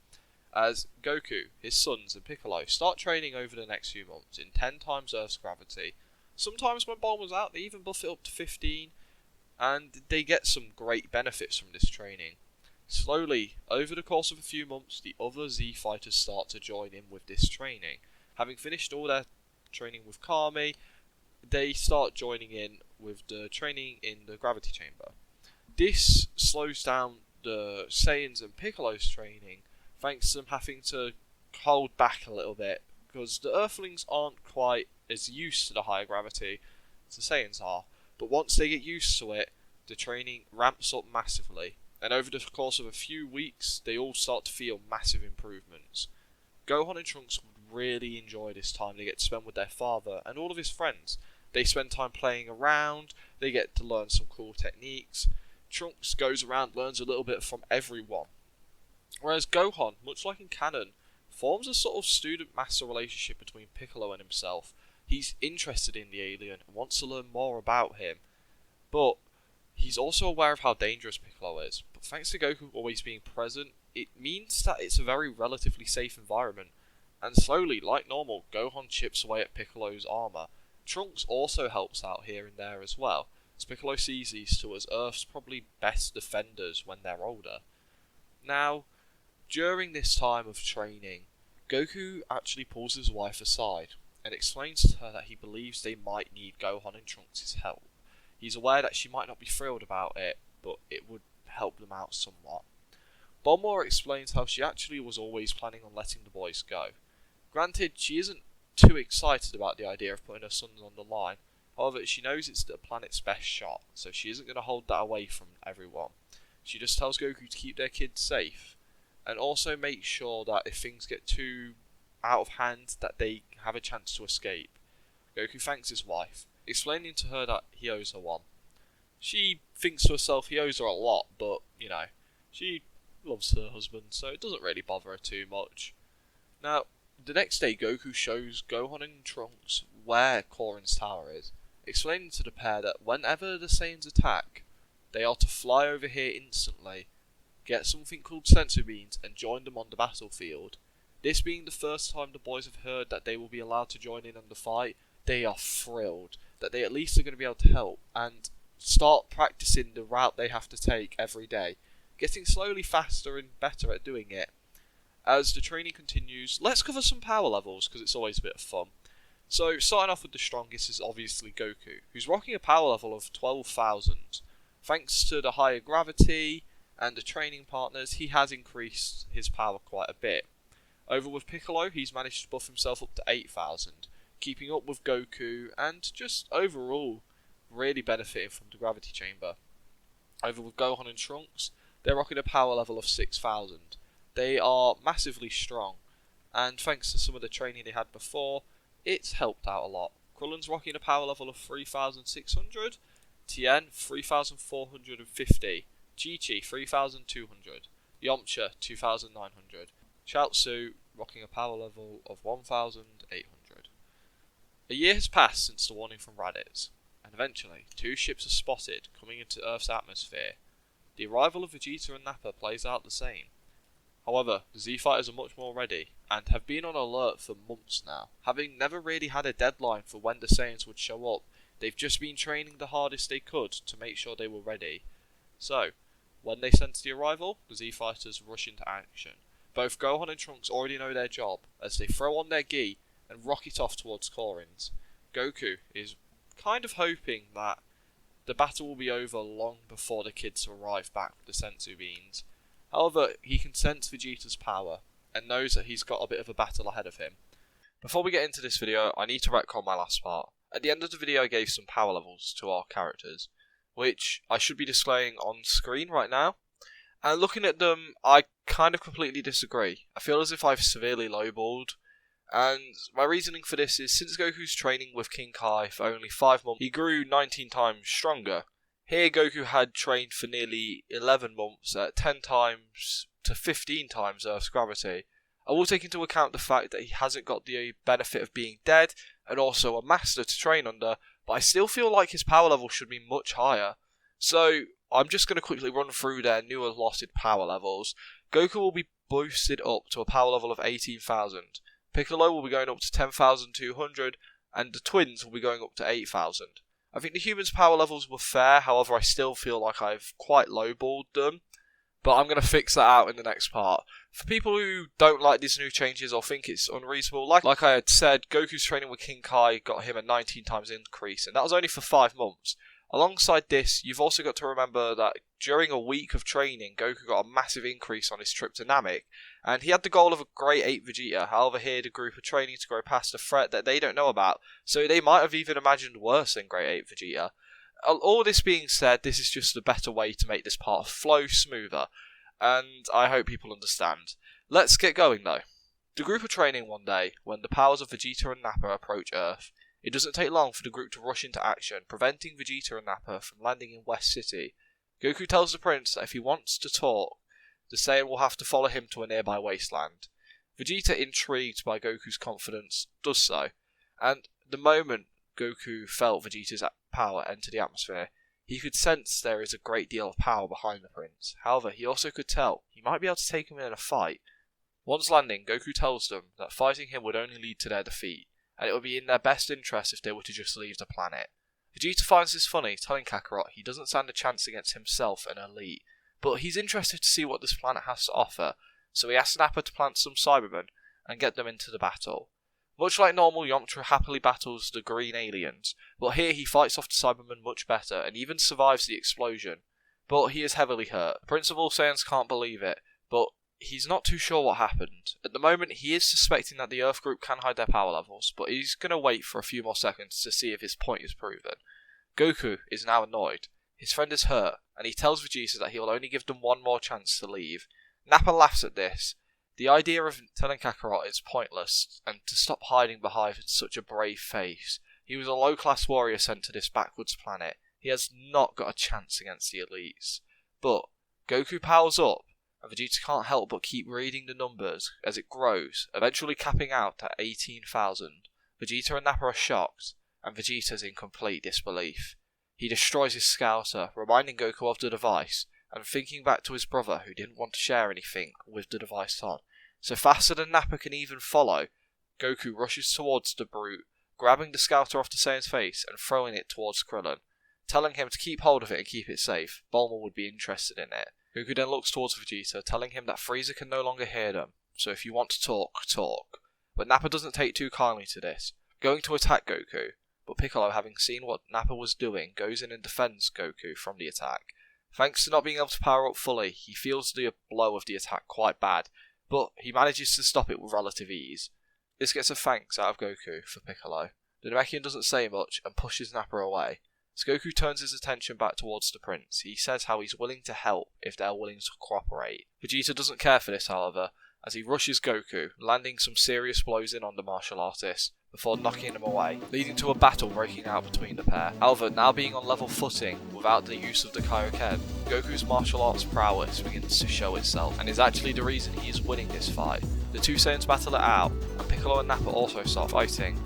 Speaker 3: as Goku, his sons, and Piccolo start training over the next few months in 10 times Earth's gravity. Sometimes when Bulma's out, they even buff it up to 15, and they get some great benefits from this training. Slowly, over the course of a few months, the other Z fighters start to join in with this training. Having finished all their training with Kami, they start joining in with the training in the gravity chamber. This slows down the Saiyans and Piccolo's training, thanks to them having to hold back a little bit, because the Earthlings aren't quite as used to the higher gravity as the Saiyans are, but once they get used to it, the training ramps up massively, and over the course of a few weeks, they all start to feel massive improvements. Gohan and Trunks would really enjoy this time they get to spend with their father and all of his friends. They spend time playing around, they get to learn some cool techniques. Trunks goes around, learns a little bit from everyone. Whereas Gohan, much like in canon, forms a sort of student-master relationship between Piccolo and himself. He's interested in the alien and wants to learn more about him, but he's also aware of how dangerous Piccolo is. But thanks to Goku always being present, it means that it's a very relatively safe environment, and slowly, like normal, Gohan chips away at Piccolo's armour. Trunks also helps out here and there as well, as Piccolo sees these two as Earth's probably best defenders when they're older. Now, during this time of training, Goku actually pulls his wife aside and explains to her that he believes they might need Gohan and Trunks' help. He's aware that she might not be thrilled about it, but it would help them out somewhat. Bulma explains how she actually was always planning on letting the boys go. Granted, she isn't too excited about the idea of putting her sons on the line. However, she knows it's the planet's best shot, so she isn't going to hold that away from everyone. She just tells Goku to keep their kids safe, and also make sure that if things get too out of hand, that they have a chance to escape. Goku thanks his wife, explaining to her that he owes her one. She thinks to herself he owes her a lot, but, she loves her husband, so it doesn't really bother her too much. Now, the next day, Goku shows Gohan and Trunks where Korin's tower is, explaining to the pair that whenever the Saiyans attack, they are to fly over here instantly, get something called sensor beams, and join them on the battlefield. This being the first time the boys have heard that they will be allowed to join in on the fight, they are thrilled that they at least are going to be able to help, and start practicing the route they have to take every day, getting slowly faster and better at doing it. As the training continues, let's cover some power levels, because it's always a bit of fun. So, starting off with the strongest is obviously Goku, who's rocking a power level of 12,000. Thanks to the higher gravity and the training partners, he has increased his power quite a bit. Over with Piccolo, he's managed to buff himself up to 8,000, keeping up with Goku and just overall really benefiting from the gravity chamber. Over with Gohan and Trunks, they're rocking a power level of 6,000. They are massively strong, and thanks to some of the training they had before, it's helped out a lot. Krillin's rocking a power level of 3,600, Tien 3,450, Chi-Chi 3,200, Yamcha 2,900, Chaozu rocking a power level of 1,800. A year has passed since the warning from Raditz, and eventually 2 ships are spotted coming into Earth's atmosphere. The arrival of Vegeta and Nappa plays out the same. However, the Z-Fighters are much more ready, and have been on alert for months now. Having never really had a deadline for when the Saiyans would show up, they've just been training the hardest they could to make sure they were ready. So, when they sense the arrival, the Z-Fighters rush into action. Both Gohan and Trunks already know their job, as they throw on their gi and rocket off towards Korin's. Goku is kind of hoping that the battle will be over long before the kids arrive back with the Senzu beans. However, he can sense Vegeta's power, and knows that he's got a bit of a battle ahead of him. Before we get into this video, I need to retcon my last part. At the end of the video I gave some power levels to our characters, which I should be displaying on screen right now. And looking at them, I kind of completely disagree. I feel as if I've severely lowballed. And my reasoning for this is, since Goku's training with King Kai for only 5 months, he grew 19 times stronger. Here Goku had trained for nearly 11 months at 10 times to 15 times Earth's gravity. I will take into account the fact that he hasn't got the benefit of being dead and also a master to train under, but I still feel like his power level should be much higher. So I'm just going to quickly run through their new allotted power levels. Goku will be boosted up to a power level of 18,000. Piccolo will be going up to 10,200, and the twins will be going up to 8,000. I think the humans' power levels were fair, however I still feel like I've quite lowballed them, but I'm going to fix that out in the next part. For people who don't like these new changes or think it's unreasonable, like I had said, Goku's training with King Kai got him a 19 times increase, and that was only for 5 months. Alongside this, you've also got to remember that during a week of training, Goku got a massive increase on his trip to Namek, and he had the goal of a Grade 8 Vegeta. However, here the group are training to grow past a threat that they don't know about, so they might have even imagined worse than Grade 8 Vegeta. All this being said, this is just a better way to make this part flow smoother, and I hope people understand. Let's get going though. The group are training one day when the powers of Vegeta and Nappa approach Earth. It doesn't take long for the group to rush into action, preventing Vegeta and Nappa from landing in West City. Goku tells the prince that if he wants to talk, the Saiyan will have to follow him to a nearby wasteland. Vegeta, intrigued by Goku's confidence, does so, and the moment Goku felt Vegeta's power enter the atmosphere, he could sense there is a great deal of power behind the prince. However, he also could tell he might be able to take him in a fight. Once landing, Goku tells them that fighting him would only lead to their defeat, and it would be in their best interest if they were to just leave the planet. Vegeta finds this funny, telling Kakarot he doesn't stand a chance against himself and Elite, but he's interested to see what this planet has to offer, so he asks Nappa to plant some Cybermen and get them into the battle. Much like normal, Yamcha happily battles the green aliens, but here he fights off the Cybermen much better and even survives the explosion, but he is heavily hurt. Prince of All Saiyans can't believe it, but he's not too sure what happened. At the moment, he is suspecting that the Earth group can hide their power levels, but he's going to wait for a few more seconds to see if his point is proven. Goku is now annoyed. His friend is hurt, and he tells Vegeta that he will only give them one more chance to leave. Nappa laughs at this. The idea of telling Kakarot is pointless, and to stop hiding behind such a brave face. He was a low-class warrior sent to this backwards planet. He has not got a chance against the elites. But Goku powers up, and Vegeta can't help but keep reading the numbers as it grows, eventually capping out at 18,000. Vegeta and Nappa are shocked, and Vegeta's in complete disbelief. He destroys his scouter, reminding Goku of the device, and thinking back to his brother who didn't want to share anything with the device on. So faster than Nappa can even follow, Goku rushes towards the brute, grabbing the scouter off the Saiyan's face and throwing it towards Krillin, telling him to keep hold of it and keep it safe. Bulma would be interested in it. Goku then looks towards Vegeta, telling him that Frieza can no longer hear them, so if you want to talk, talk. But Nappa doesn't take too kindly to this, going to attack Goku, but Piccolo, having seen what Nappa was doing, goes in and defends Goku from the attack. Thanks to not being able to power up fully, he feels the blow of the attack quite bad, but he manages to stop it with relative ease. This gets a thanks out of Goku for Piccolo. The Namekian doesn't say much and pushes Nappa away. As Goku turns his attention back towards the prince, he says how he's willing to help if they're willing to cooperate. Vegeta doesn't care for this, however, as he rushes Goku, landing some serious blows in on the martial artist before knocking him away, leading to a battle breaking out between the pair. However, now being on level footing without the use of the Kaioken, Goku's martial arts prowess begins to show itself and is actually the reason he is winning this fight. The two Saiyans battle it out, and Piccolo and Nappa also start fighting,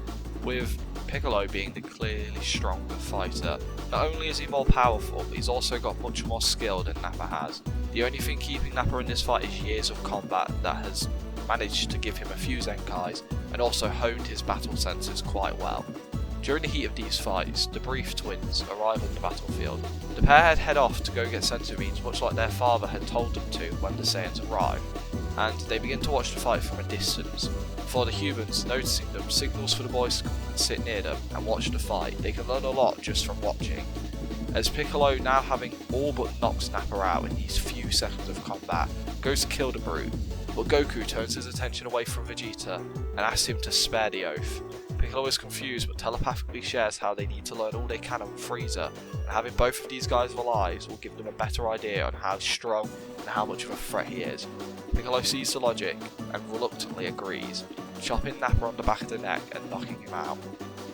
Speaker 3: with Piccolo being the clearly stronger fighter. Not only is he more powerful, but he's also got much more skill than Nappa has. The only thing keeping Nappa in this fight is years of combat that has managed to give him a few Zenkais and also honed his battle senses quite well. During the heat of these fights, the Brief twins arrive on the battlefield. The pair head off to go get senzu beans, much like their father had told them to when the Saiyans arrived, and they begin to watch the fight from a distance. Before the humans, noticing them, signals for the boys to come and sit near them and watch the fight. They can learn a lot just from watching, as Piccolo, now having all but knocked Nappa out in these few seconds of combat, goes to kill the brute, but Goku turns his attention away from Vegeta and asks him to spare the oath. Piccolo is confused but telepathically shares how they need to learn all they can on Frieza, and having both of these guys alive will give them a better idea on how strong and how much of a threat he is. Piccolo sees the logic and reluctantly agrees, chopping Nappa on the back of the neck and knocking him out.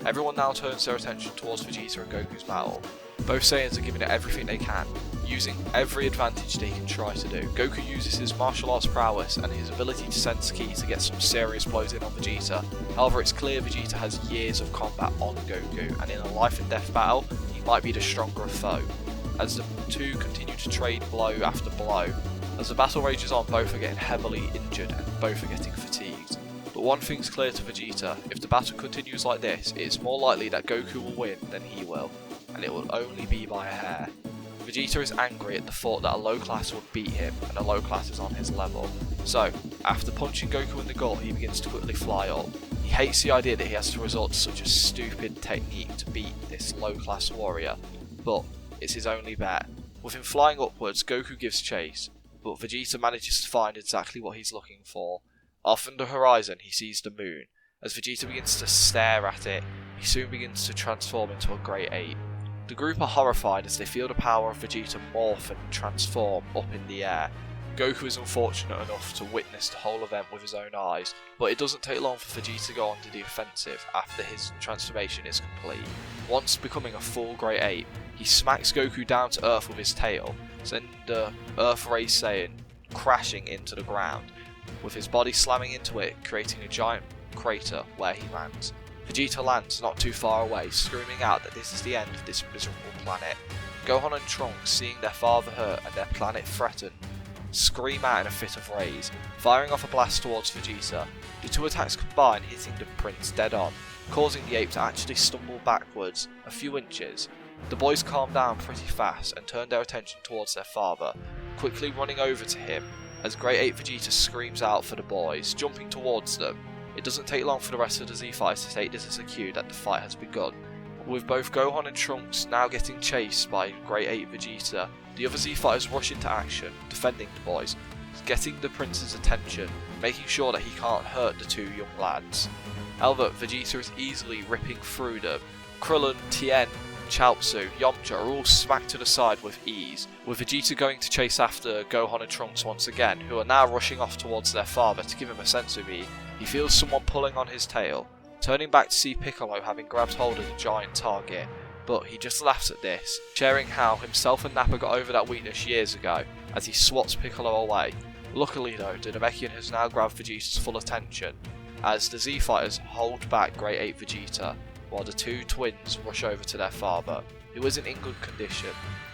Speaker 3: Everyone now turns their attention towards Vegeta and Goku's battle. Both Saiyans are giving it everything they can, using every advantage they can try to do. Goku uses his martial arts prowess and his ability to sense ki to get some serious blows in on Vegeta. However, it's clear Vegeta has years of combat on Goku, and in a life and death battle, he might be the stronger foe. As the two continue to trade blow after blow, as the battle rages on, both are getting heavily injured and both are getting fatigued. But one thing's clear to Vegeta: if the battle continues like this, it is more likely that Goku will win than he will, and it will only be by a hair. Vegeta is angry at the thought that a low class would beat him, and a low class is on his level. So, after punching Goku in the gut, he begins to quickly fly up. He hates the idea that he has to resort to such a stupid technique to beat this low class warrior, but it's his only bet. With him flying upwards, Goku gives chase, but Vegeta manages to find exactly what he's looking for. Off in the horizon, he sees the moon. As Vegeta begins to stare at it, he soon begins to transform into a Great Ape. The group are horrified as they feel the power of Vegeta morph and transform up in the air. Goku is unfortunate enough to witness the whole event with his own eyes, but it doesn't take long for Vegeta to go on to the offensive after his transformation is complete. Once becoming a full Great Ape, he smacks Goku down to earth with his tail, sending the Earth Ray Saiyan crashing into the ground, with his body slamming into it, creating a giant crater where he lands. Vegeta lands not too far away, screaming out that this is the end of this miserable planet. Gohan and Trunks, seeing their father hurt and their planet threatened, scream out in a fit of rage, firing off a blast towards Vegeta. The two attacks combine, hitting the prince dead on, causing the ape to actually stumble backwards a few inches. The boys calm down pretty fast and turn their attention towards their father, quickly running over to him as Great Ape Vegeta screams out for the boys, jumping towards them. It doesn't take long for the rest of the Z-Fighters to take this as a cue that the fight has begun. With both Gohan and Trunks now getting chased by Great Ape Vegeta, the other Z-Fighters rush into action, defending the boys, getting the prince's attention, making sure that he can't hurt the two young lads. However, Vegeta is easily ripping through them. Krillin, Tien, Chaozu, Yamcha are all smacked to the side with ease, with Vegeta going to chase after Gohan and Trunks once again, who are now rushing off towards their father to give him a senzu bean. He feels someone pulling on his tail, turning back to see Piccolo having grabbed hold of the giant target, but he just laughs at this, sharing how himself and Nappa got over that weakness years ago as he swats Piccolo away. Luckily though, the Namekian has now grabbed Vegeta's full attention, as the Z-Fighters hold back Great Ape Vegeta, while the two twins rush over to their father, who isn't in good condition.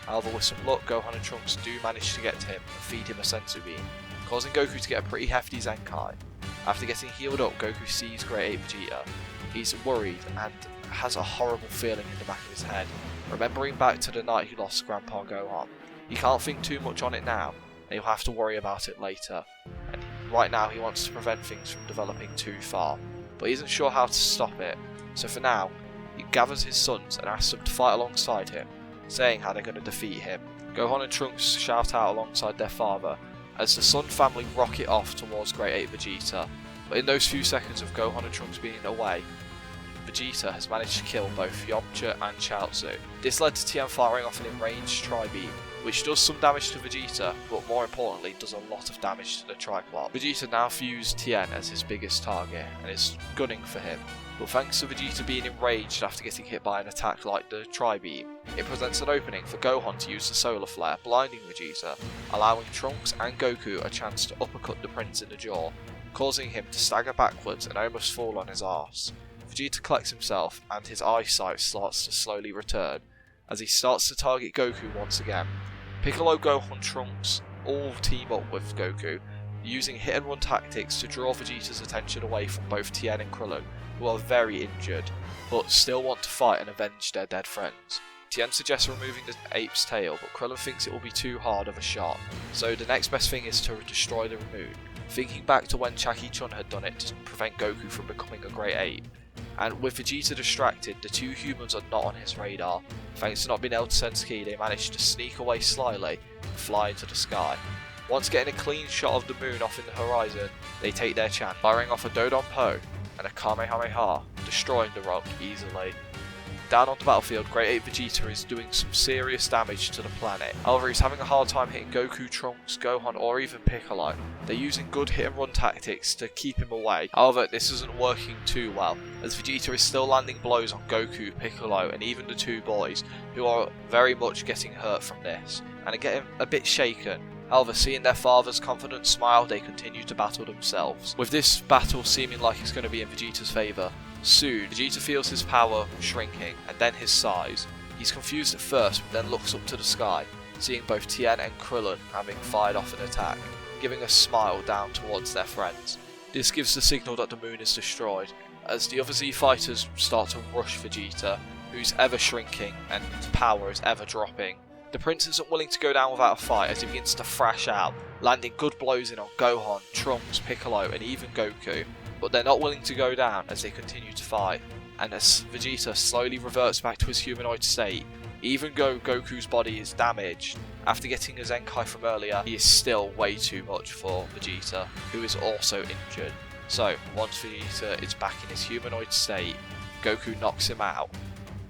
Speaker 3: However, with some luck, Gohan and Trunks do manage to get to him and feed him a senzu bean, causing Goku to get a pretty hefty Zenkai. After getting healed up, Goku sees Great Ape Vegeta. He's worried and has a horrible feeling in the back of his head, remembering back to the night he lost Grandpa Gohan. He can't think too much on it now, and he'll have to worry about it later. And right now he wants to prevent things from developing too far, but he isn't sure how to stop it. So for now, he gathers his sons and asks them to fight alongside him, saying how they're going to defeat him. Gohan and Trunks shout out alongside their father, as the Son family rocket off towards Great Ape Vegeta. But in those few seconds of Gohan and Trunks being away, Vegeta has managed to kill both Yamcha and Chaozu. This led to Tien firing off an enraged Tri-Beam, which does some damage to Vegeta, but more importantly does a lot of damage to the Triclop. Vegeta now views Tien as his biggest target and is gunning for him, but thanks to Vegeta being enraged after getting hit by an attack like the Tri-Beam, it presents an opening for Gohan to use the Solar Flare, blinding Vegeta, allowing Trunks and Goku a chance to uppercut the Prince in the jaw, causing him to stagger backwards and almost fall on his arse. Vegeta collects himself and his eyesight starts to slowly return as he starts to target Goku once again. Piccolo, Gohan, Trunks all team up with Goku, using hit and run tactics to draw Vegeta's attention away from both Tien and Krillin, who are very injured, but still want to fight and avenge their dead friends. Tien suggests removing the ape's tail, but Krillin thinks it will be too hard of a shot, so the next best thing is to destroy the moon, thinking back to when Jackie-chun had done it to prevent Goku from becoming a great ape. And with Vegeta distracted, the two humans are not on his radar. Thanks to not being able to sense ki, they manage to sneak away slyly and fly into the sky. Once getting a clean shot of the moon off in the horizon, they take their chance, firing off a Dodon Po and a Kamehameha, destroying the rock easily. Down on the battlefield, Great Ape Vegeta is doing some serious damage to the planet. However, he's having a hard time hitting Goku, Trunks, Gohan or even Piccolo. They're using good hit and run tactics to keep him away. However, this isn't working too well, as Vegeta is still landing blows on Goku, Piccolo and even the two boys, who are very much getting hurt from this, and are getting a bit shaken. However, seeing their father's confident smile, they continue to battle themselves. With this battle seeming like it's going to be in Vegeta's favour, soon, Vegeta feels his power shrinking, and then his size. He's confused at first, but then looks up to the sky, seeing both Tien and Krillin having fired off an attack, giving a smile down towards their friends. This gives the signal that the moon is destroyed, as the other Z fighters start to rush Vegeta, who's ever shrinking and his power is ever dropping. The Prince isn't willing to go down without a fight as he begins to thrash out, landing good blows in on Gohan, Trunks, Piccolo and even Goku. But they're not willing to go down as they continue to fight, and as Vegeta slowly reverts back to his humanoid state, even though Goku's body is damaged, after getting a Zenkai from earlier, he is still way too much for Vegeta, who is also injured. So, once Vegeta is back in his humanoid state, Goku knocks him out.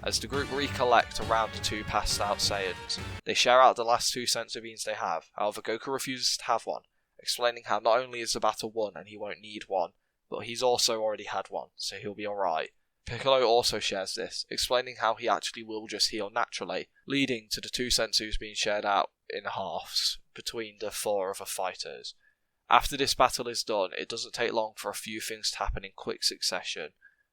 Speaker 3: As the group recollect around the two passed out Saiyans, they share out the last two senzu beans they have. However, Goku refuses to have one, explaining how not only is the battle won and he won't need one, but he's also already had one, so he'll be alright. Piccolo also shares this, explaining how he actually will just heal naturally, leading to the two senzus being shared out in halves between the four other fighters. After this battle is done, it doesn't take long for a few things to happen in quick succession.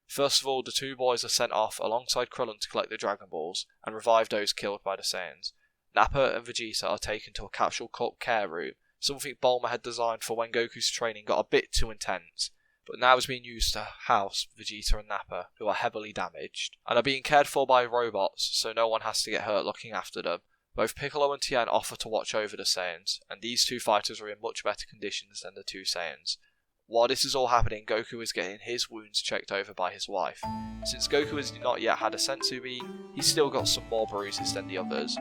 Speaker 3: First of all, the two boys are sent off alongside Krillin to collect the Dragon Balls and revive those killed by the Saiyans. Nappa and Vegeta are taken to a capsule cult care room, something Bulma had designed for when Goku's training got a bit too intense, but now is being used to house Vegeta and Nappa, who are heavily damaged, and are being cared for by robots, so no one has to get hurt looking after them. Both Piccolo and Tien offer to watch over the Saiyans, and these two fighters are in much better conditions than the two Saiyans. While this is all happening, Goku is getting his wounds checked over by his wife. Since Goku has not yet had a senzu bean, he's still got some more bruises than the others.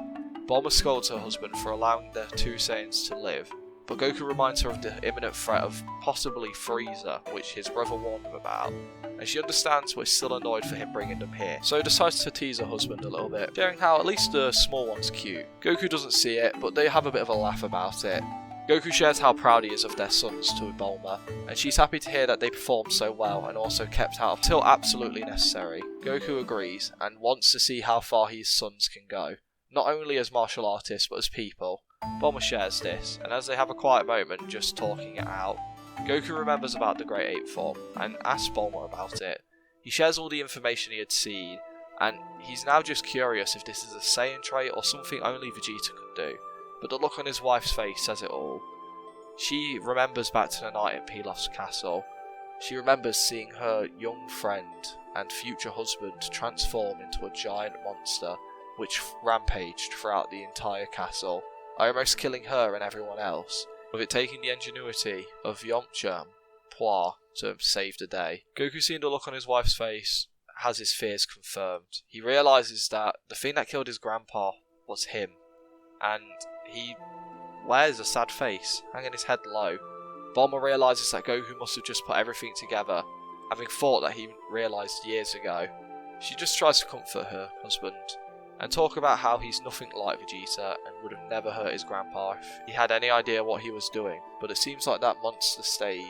Speaker 3: Bulma scolds her husband for allowing the two Saiyans to live, but Goku reminds her of the imminent threat of possibly Frieza, which his brother warned him about, and she understands but is still annoyed for him bringing them here, so decides to tease her husband a little bit, sharing how at least the small one's cute. Goku doesn't see it, but they have a bit of a laugh about it. Goku shares how proud he is of their sons to Bulma, and she's happy to hear that they performed so well and also kept out until absolutely necessary. Goku agrees and wants to see how far his sons can go, not only as martial artists but as people. Bulma shares this, and as they have a quiet moment just talking it out, Goku remembers about the Great Ape form and asks Bulma about it. He shares all the information he had seen, and he's now just curious if this is a Saiyan trait or something only Vegeta could do. But the look on his wife's face says it all. She remembers back to the night in Pilaf's castle. She remembers seeing her young friend and future husband transform into a giant monster which rampaged throughout the entire castle, almost killing her and everyone else, with it taking the ingenuity of Yamcha and Puar to save the day. Goku, seeing the look on his wife's face, has his fears confirmed. He realises that the thing that killed his grandpa was him, and he
Speaker 2: wears a sad face, hanging his head low. Bulma realises that Goku must have just put everything together, having thought that he realised years ago. She just tries to comfort her husband, and talk about how he's nothing like Vegeta and would have never hurt his grandpa if he had any idea what he was doing, but it seems like that monster state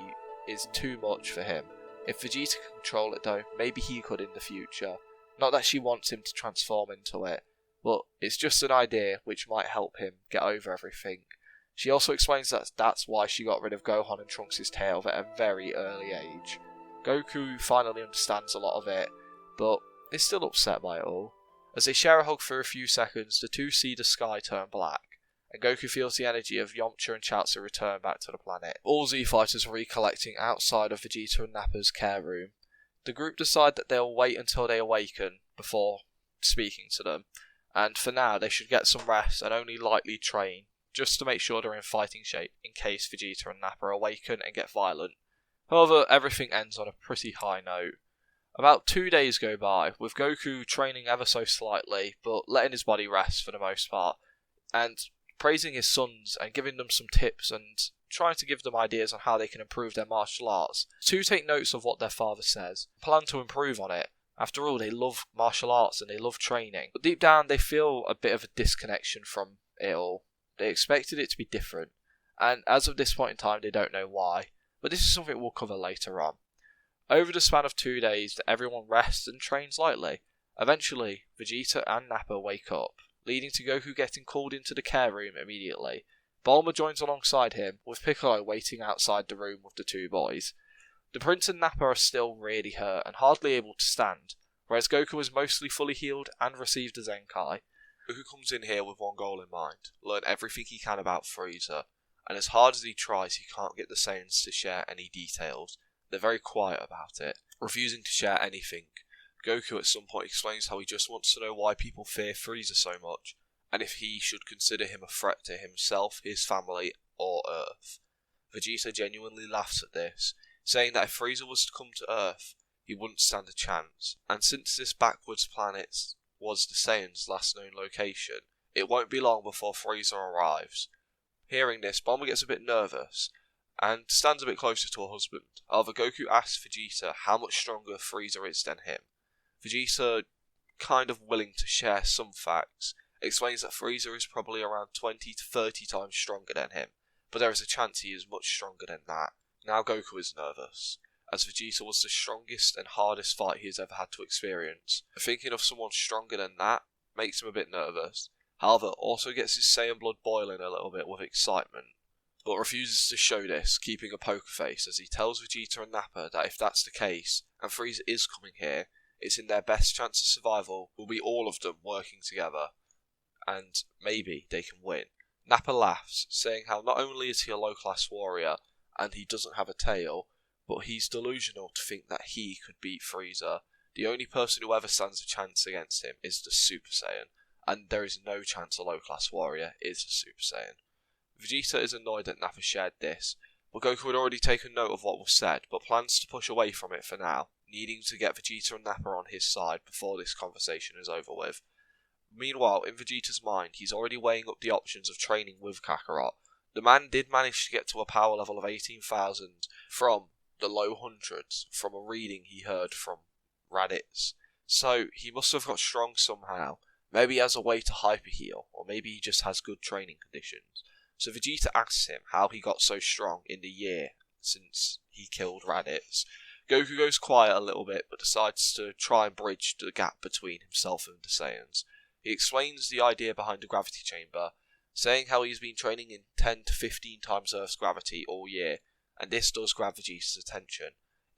Speaker 2: is too much for him. If Vegeta can control it though, maybe he could in the future. Not that she wants him to transform into it, but it's just an idea which might help him get over everything. She also explains that that's why she got rid of Gohan and Trunks' tail at a very early age. Goku finally understands a lot of it, but is still upset by it all. As they share a hug for a few seconds, the two see the sky turn black, and Goku feels the energy of Yamcha and Chaozu return back to the planet. All Z fighters are recollecting outside of Vegeta and Nappa's care room. The group decide that they'll wait until they awaken before speaking to them, and for now they should get some rest and only lightly train, just to make sure they're in fighting shape in case Vegeta and Nappa awaken and get violent. However, everything ends on a pretty high note. About 2 days go by, with Goku training ever so slightly, but letting his body rest for the most part, and praising his sons and giving them some tips and trying to give them ideas on how they can improve their martial arts. The two take notes of what their father says, plan to improve on it. After all, they love martial arts and they love training, but deep down they feel a bit of a disconnection from it all. They expected it to be different, and as of this point in time they don't know why, but this is something we'll cover later on. Over the span of 2 days, everyone rests and trains lightly. Eventually, Vegeta and Nappa wake up, leading to Goku getting called into the care room immediately. Bulma joins alongside him, with Piccolo waiting outside the room with the two boys. The Prince and Nappa are still really hurt and hardly able to stand, whereas Goku is mostly fully healed and received a Zenkai.
Speaker 3: Goku comes in here with one goal in mind: learn everything he can about Frieza, and as hard as he tries, he can't get the Saiyans to share any details. They're very quiet about it, refusing to share anything. Goku at some point explains how he just wants to know why people fear Frieza so much, and if he should consider him a threat to himself, his family, or Earth. Vegeta genuinely laughs at this, saying that if Frieza was to come to Earth, he wouldn't stand a chance, and since this backwards planet was the Saiyans' last known location, it won't be long before Frieza arrives. Hearing this, Bulma gets a bit nervous, and stands a bit closer to her husband. However, Goku asks Vegeta how much stronger Frieza is than him. Vegeta, kind of willing to share some facts, explains that Frieza is probably around 20 to 30 times stronger than him, but there is a chance he is much stronger than that. Now Goku is nervous, as Vegeta was the strongest and hardest fight he has ever had to experience. Thinking of someone stronger than that makes him a bit nervous, however also gets his Saiyan blood boiling a little bit with excitement, but refuses to show this, keeping a poker face as he tells Vegeta and Nappa that if that's the case, and Frieza is coming here, it's in their best chance of survival will be all of them working together, and maybe they can win. Nappa laughs, saying how not only is he a low-class warrior, and he doesn't have a tail, but he's delusional to think that he could beat Frieza. The only person who ever stands a chance against him is the Super Saiyan, and there is no chance a low-class warrior is a Super Saiyan. Vegeta is annoyed that Nappa shared this, but Goku had already taken note of what was said, but plans to push away from it for now, needing to get Vegeta and Nappa on his side before this conversation is over with. Meanwhile, in Vegeta's mind, he's already weighing up the options of training with Kakarot. The man did manage to get to a power level of 18,000 from the low hundreds from a reading he heard from Raditz, so he must have got strong somehow. Maybe as a way to hyper heal, or maybe he just has good training conditions. So Vegeta asks him how he got so strong in the year since he killed Raditz. Goku goes quiet a little bit, but decides to try and bridge the gap between himself and the Saiyans. He explains the idea behind the gravity chamber, saying how he's been training in 10 to 15 times Earth's gravity all year, and this does grab Vegeta's attention.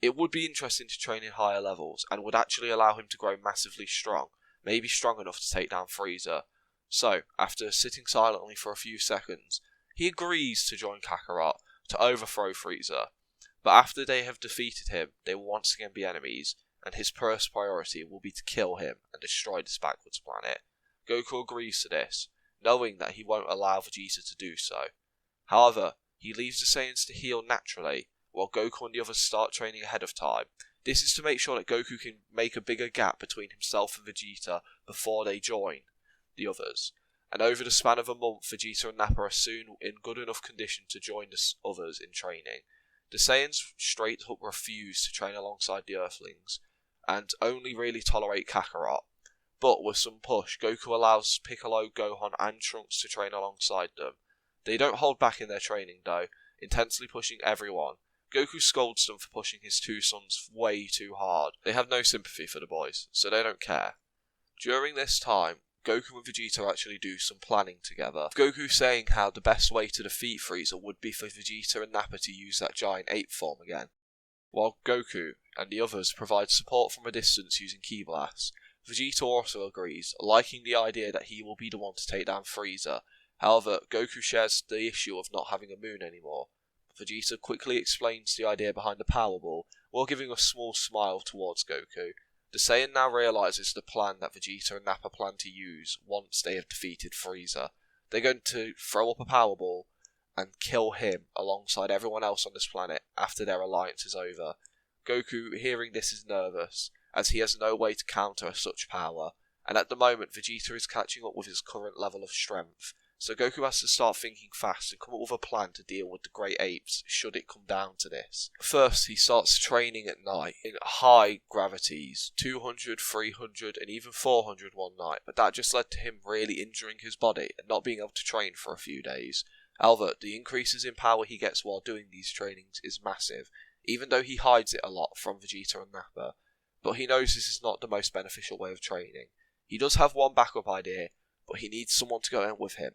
Speaker 3: It would be interesting to train in higher levels, and would actually allow him to grow massively strong, maybe strong enough to take down Frieza. So, after sitting silently for a few seconds, he agrees to join Kakarot to overthrow Frieza. But after they have defeated him, they will once again be enemies, and his first priority will be to kill him and destroy this backwards planet. Goku agrees to this, knowing that he won't allow Vegeta to do so. However, he leaves the Saiyans to heal naturally, while Goku and the others start training ahead of time. This is to make sure that Goku can make a bigger gap between himself and Vegeta before they join the others. and over the span of a month, Vegeta and Nappa are soon in good enough condition to join the others in training. The Saiyans straight up refuse to train alongside the Earthlings, and only really tolerate Kakarot. But with some push, Goku allows Piccolo, Gohan and Trunks to train alongside them. They don't hold back in their training though, intensely pushing everyone. Goku scolds them for pushing his two sons way too hard. They have no sympathy for the boys, so they don't care. During this time, Goku and Vegeta actually do some planning together. Goku saying how the best way to defeat Frieza would be for Vegeta and Nappa to use that giant ape form again, while Goku and the others provide support from a distance using Ki Blasts. Vegeta also agrees, liking the idea that he will be the one to take down Frieza. However, Goku shares the issue of not having a moon anymore. Vegeta quickly explains the idea behind the Power Ball, while giving a small smile towards Goku. The Saiyan now realises the plan that Vegeta and Nappa plan to use once they have defeated Frieza. They're going to throw up a Power Ball and kill him alongside everyone else on this planet after their alliance is over. Goku, hearing this, is nervous, as he has no way to counter such power, and at the moment Vegeta is catching up with his current level of strength, so Goku has to start thinking fast and come up with a plan to deal with the Great Apes should it come down to this. First, he starts training at night in high gravities, 200, 300 and even 400 one night, but that just led to him really injuring his body and not being able to train for a few days. However, the increases in power he gets while doing these trainings is massive, even though he hides it a lot from Vegeta and Nappa. But he knows this is not the most beneficial way of training. He does have one backup idea, but he needs someone to go in with him.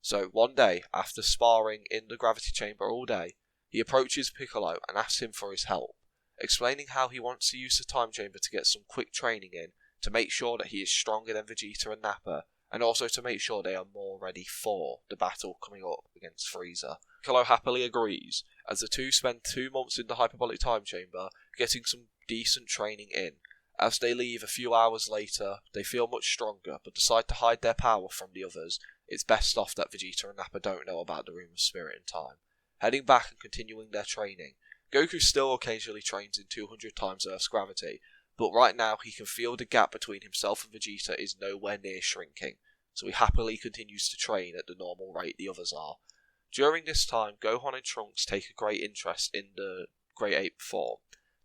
Speaker 3: So one day, after sparring in the gravity chamber all day, he approaches Piccolo and asks him for his help, explaining how he wants to use the time chamber to get some quick training in to make sure that he is stronger than Vegeta and Nappa, and also to make sure they are more ready for the battle coming up against Frieza. Piccolo happily agrees, as the two spend 2 months in the hyperbolic time chamber, getting some decent training in. As they leave a few hours later, they feel much stronger, but decide to hide their power from the others. It's best off that Vegeta and Nappa don't know about the Room of Spirit and Time. Heading back and continuing their training, Goku still occasionally trains in 200 times Earth's gravity, but right now he can feel the gap between himself and Vegeta is nowhere near shrinking, so he happily continues to train at the normal rate the others are. During this time, Gohan and Trunks take a great interest in the Great Ape form.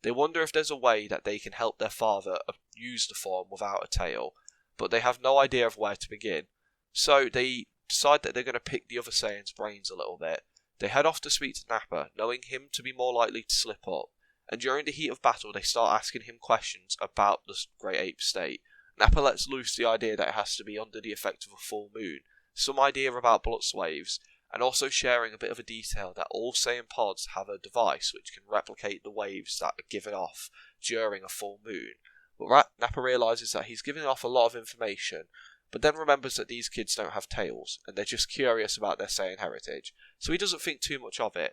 Speaker 3: They wonder if there's a way that they can help their father use the form without a tail, but they have no idea of where to begin. So they decide that they're going to pick the other Saiyans' brains a little bit. They head off to speak to Nappa, knowing him to be more likely to slip up, and during the heat of battle they start asking him questions about the Great Ape state. Nappa lets loose the idea that it has to be under the effect of a full moon, some idea about blood waves, and also sharing a bit of a detail that all Saiyan pods have a device which can replicate the waves that are given off during a full moon. But Nappa realises that he's giving off a lot of information, but then remembers that these kids don't have tails, and they're just curious about their Saiyan heritage, so he doesn't think too much of it.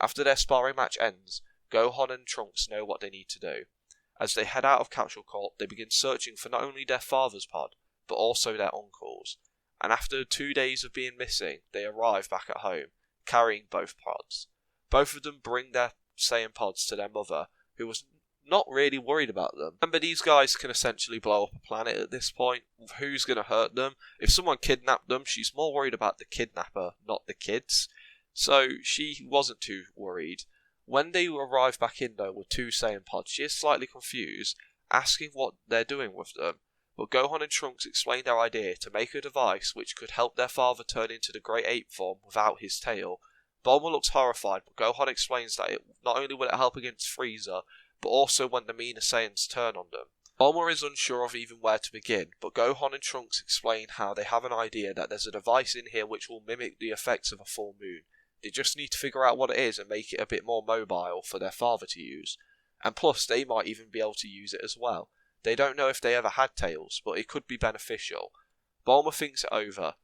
Speaker 3: After their sparring match ends, Gohan and Trunks know what they need to do. As they head out of Capsule Corp, they begin searching for not only their father's pod, but also their uncle's. And after 2 days of being missing, they arrive back at home, carrying both pods. Both of them bring their Saiyan pods to their mother, who was not really worried about them. Remember, these guys can essentially blow up a planet at this point. Who's going to hurt them? If someone kidnapped them, she's more worried about the kidnapper, not the kids. So she wasn't too worried. When they arrive back in though with 2 Saiyan pods, she is slightly confused, asking what they're doing with them. But Gohan and Trunks explain their idea to make a device which could help their father turn into the Great Ape form without his tail. Bulma looks horrified, but Gohan explains that not only will it help against Frieza, but also when the meaner Saiyans turn on them. Bulma is unsure of even where to begin, but Gohan and Trunks explain how they have an idea that there's a device in here which will mimic the effects of a full moon. They just need to figure out what it is and make it a bit more mobile for their father to use. And plus, they might even be able to use it as well. They don't know if they ever had tails, but it could be beneficial. Bulma thinks it over,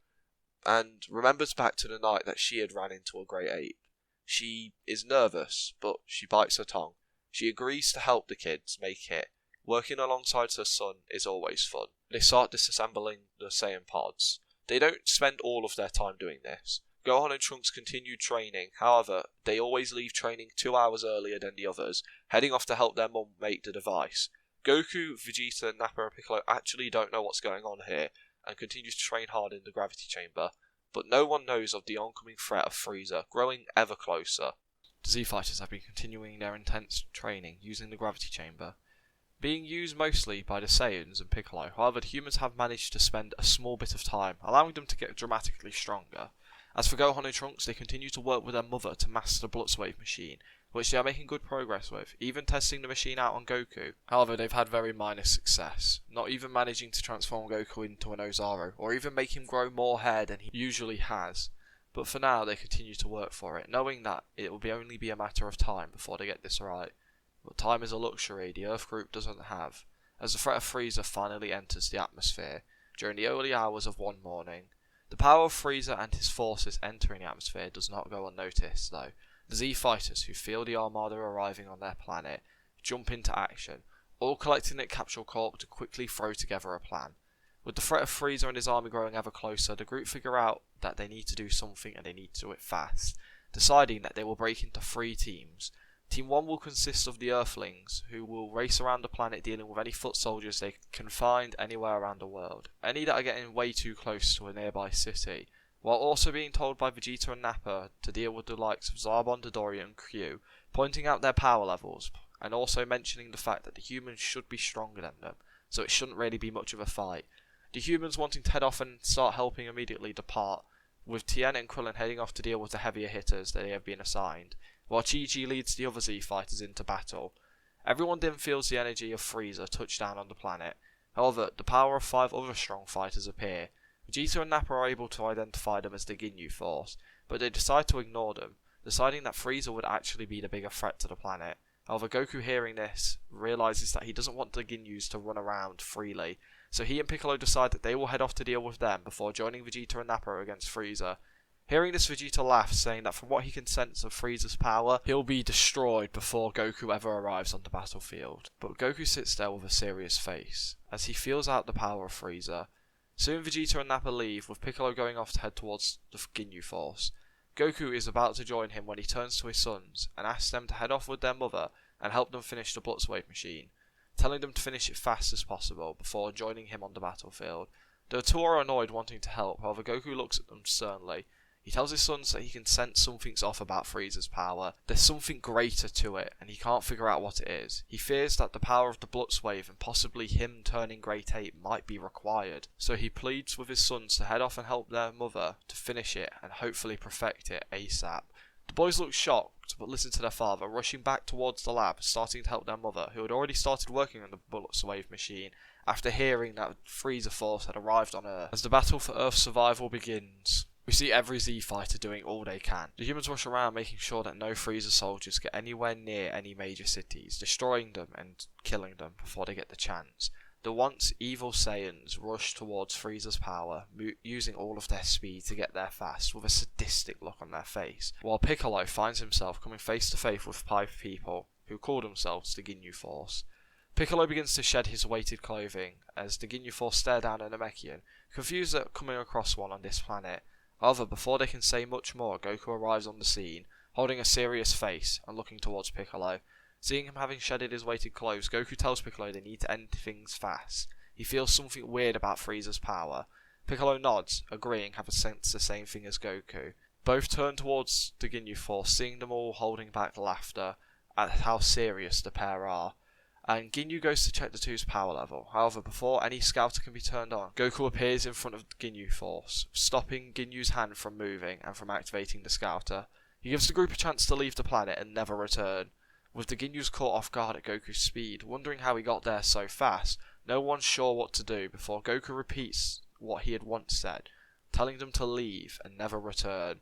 Speaker 3: and remembers back to the night that she had ran into a Great Ape. She is nervous, but she bites her tongue. She agrees to help the kids make it. Working alongside her son is always fun. They start disassembling the Saiyan pods. They don't spend all of their time doing this. Gohan and Trunks continue training, however, they always leave training 2 hours earlier than the others, heading off to help their mum make the device. Goku, Vegeta, Nappa and Piccolo actually don't know what's going on here, and continues to train hard in the gravity chamber, but no one knows of the oncoming threat of Frieza, growing ever closer. The Z-Fighters have been continuing their intense training using the gravity chamber, being used mostly by the Saiyans and Piccolo. However, the humans have managed to spend a small bit of time, allowing them to get dramatically stronger. As for Gohan and Trunks, they continue to work with their mother to master the Blutz Wave machine, which they are making good progress with, even testing the machine out on Goku. However, they've had very minor success, not even managing to transform Goku into an Ozaru, or even make him grow more hair than he usually has. But for now, they continue to work for it, knowing that it will only be a matter of time before they get this right. But time is a luxury the Earth group doesn't have, as the threat of Frieza finally enters the atmosphere during the early hours of one morning. The power of Frieza and his forces entering the atmosphere does not go unnoticed, though. The Z-Fighters, who feel the Armada arriving on their planet, jump into action, all collecting their capsule corp to quickly throw together a plan. With the threat of Frieza and his army growing ever closer, the group figure out that they need to do something and they need to do it fast, deciding that they will break into 3 teams. Team 1 will consist of the Earthlings, who will race around the planet dealing with any foot soldiers they can find anywhere around the world, any that are getting way too close to a nearby city, while also being told by Vegeta and Nappa to deal with the likes of Zarbon, Dodoria and Q, pointing out their power levels, and also mentioning the fact that the humans should be stronger than them, so it shouldn't really be much of a fight. The humans wanting to head off and start helping immediately depart, with Tien and Krillin heading off to deal with the heavier hitters that they have been assigned, while Chi-Chi leads the other Z-Fighters into battle. Everyone then feels the energy of Frieza touch down on the planet. However, the power of 5 other strong fighters appear. Vegeta and Nappa are able to identify them as the Ginyu Force, but they decide to ignore them, deciding that Frieza would actually be the bigger threat to the planet. However, Goku, hearing this, realizes that he doesn't want the Ginyus to run around freely, so he and Piccolo decide that they will head off to deal with them before joining Vegeta and Nappa against Frieza. Hearing this, Vegeta laughs, saying that from what he can sense of Frieza's power, he'll be destroyed before Goku ever arrives on the battlefield. But Goku sits there with a serious face, as he feels out the power of Frieza. Soon Vegeta and Nappa leave, with Piccolo going off to head towards the Ginyu Force. Goku is about to join him when he turns to his sons, and asks them to head off with their mother and help them finish the Blutz Wave machine, telling them to finish it fast as possible before joining him on the battlefield. The 2 are annoyed, wanting to help, however Goku looks at them sternly. He tells his sons that he can sense something's off about Frieza's power. There's something greater to it, and he can't figure out what it is. He fears that the power of the Blutz Wave and possibly him turning Great Ape might be required. So he pleads with his sons to head off and help their mother to finish it and hopefully perfect it ASAP. The boys look shocked, but listen to their father, rushing back towards the lab, starting to help their mother, who had already started working on the Blutz Wave machine after hearing that Frieza Force had arrived on Earth. As the battle for Earth's survival begins, we see every Z-Fighter doing all they can. The humans rush around, making sure that no Frieza soldiers get anywhere near any major cities, destroying them and killing them before they get the chance. The once evil Saiyans rush towards Frieza's power, using all of their speed to get there fast, with a sadistic look on their face, while Piccolo finds himself coming face to face with 5 people, who call themselves the Ginyu Force. Piccolo begins to shed his weighted clothing, as the Ginyu Force stare down a Namekian, confused at coming across one on this planet. However, before they can say much more, Goku arrives on the scene, holding a serious face and looking towards Piccolo. Seeing him having shedded his weighted clothes, Goku tells Piccolo they need to end things fast. He feels something weird about Frieza's power. Piccolo nods, agreeing, having sensed the same thing as Goku. Both turn towards the Ginyu Force, seeing them all holding back laughter at how serious the pair are. And Ginyu goes to check the 2's power level. However, before any scouter can be turned on, Goku appears in front of the Ginyu Force, stopping Ginyu's hand from moving and from activating the scouter. He gives the group a chance to leave the planet and never return. With the Ginyus caught off guard at Goku's speed, wondering how he got there so fast, no one's sure what to do before Goku repeats what he had once said, telling them to leave and never return.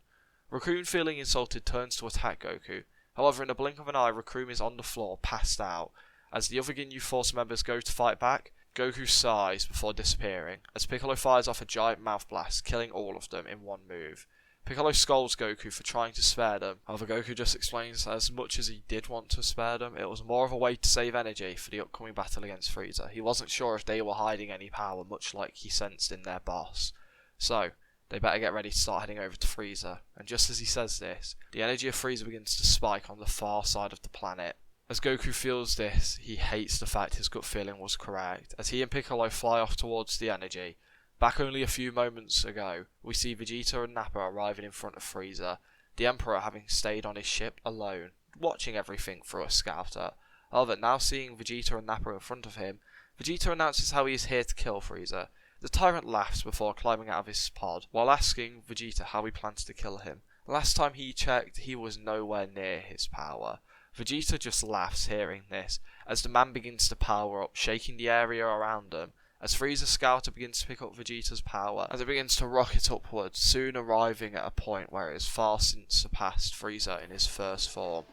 Speaker 3: Raccoon, feeling insulted, turns to attack Goku. However, in a blink of an eye, Raccoon is on the floor, passed out. As the other Ginyu Force members go to fight back, Goku sighs before disappearing, as Piccolo fires off a giant mouth blast, killing all of them in one move. Piccolo scolds Goku for trying to spare them. However, Goku just explains that as much as he did want to spare them, it was more of a way to save energy for the upcoming battle against Frieza. He wasn't sure if they were hiding any power, much like he sensed in their boss. So, they better get ready to start heading over to Frieza. And just as he says this, the energy of Frieza begins to spike on the far side of the planet. As Goku feels this, he hates the fact his gut feeling was correct, as he and Piccolo fly off towards the energy.
Speaker 2: Back only a few moments ago, we see Vegeta and Nappa arriving in front of Frieza, the Emperor having stayed on his ship alone, watching everything through a scouter. However, now seeing Vegeta and Nappa in front of him, Vegeta announces how he is here to kill Frieza. The tyrant laughs before climbing out of his pod, while asking Vegeta how he plans to kill him. Last time he checked, he was nowhere near his power. Vegeta just laughs hearing this, as the man begins to power up, shaking the area around him, as Frieza's scouter begins to pick up Vegeta's power, as it begins to rocket upwards, soon arriving at a point where it has far since surpassed Frieza in his first form.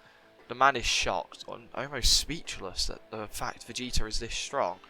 Speaker 2: The man is shocked, and almost speechless at the fact Vegeta is this strong,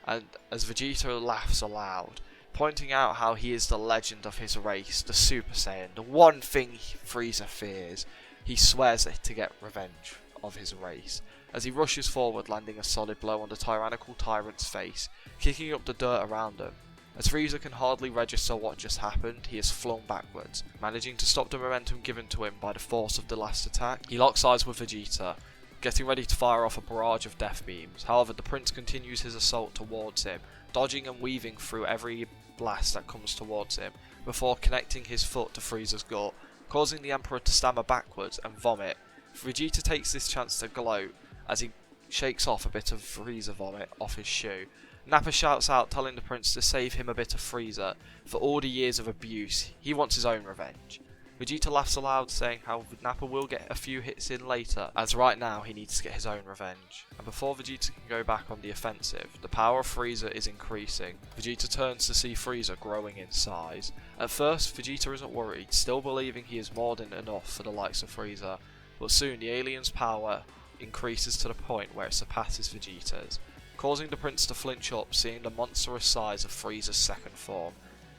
Speaker 2: and as Vegeta laughs aloud, pointing out how he is the legend of his race, the Super Saiyan, the one thing Frieza fears, he swears it to get revenge of his race, as he rushes forward, landing a solid blow on the tyrannical tyrant's face, kicking up the dirt around him. As Frieza can hardly register what just happened, he is flung backwards, managing to stop the momentum given to him by the force of the last attack. He locks eyes with Vegeta, getting ready to fire off a barrage of death beams. However, the prince continues his assault towards him, dodging and weaving through every blast that comes towards him, before connecting his foot to Frieza's gut, causing the Emperor to stammer backwards and vomit. Vegeta takes this chance to gloat as he shakes off a bit of Frieza vomit off his shoe. Nappa shouts out, telling the prince to save him a bit of Frieza. For all the years of abuse, he wants his own revenge. Vegeta laughs aloud, saying how Nappa will get a few hits in later, as right now he needs to get his own revenge. And before Vegeta can go back on the offensive, the power of Frieza is increasing. Vegeta turns to see Frieza growing in size. At first, Vegeta isn't worried, still believing he is more than enough for the likes of Frieza. But soon the alien's power increases to the point where it surpasses Vegeta's, causing the prince to flinch up, seeing the monstrous size of Frieza's second form.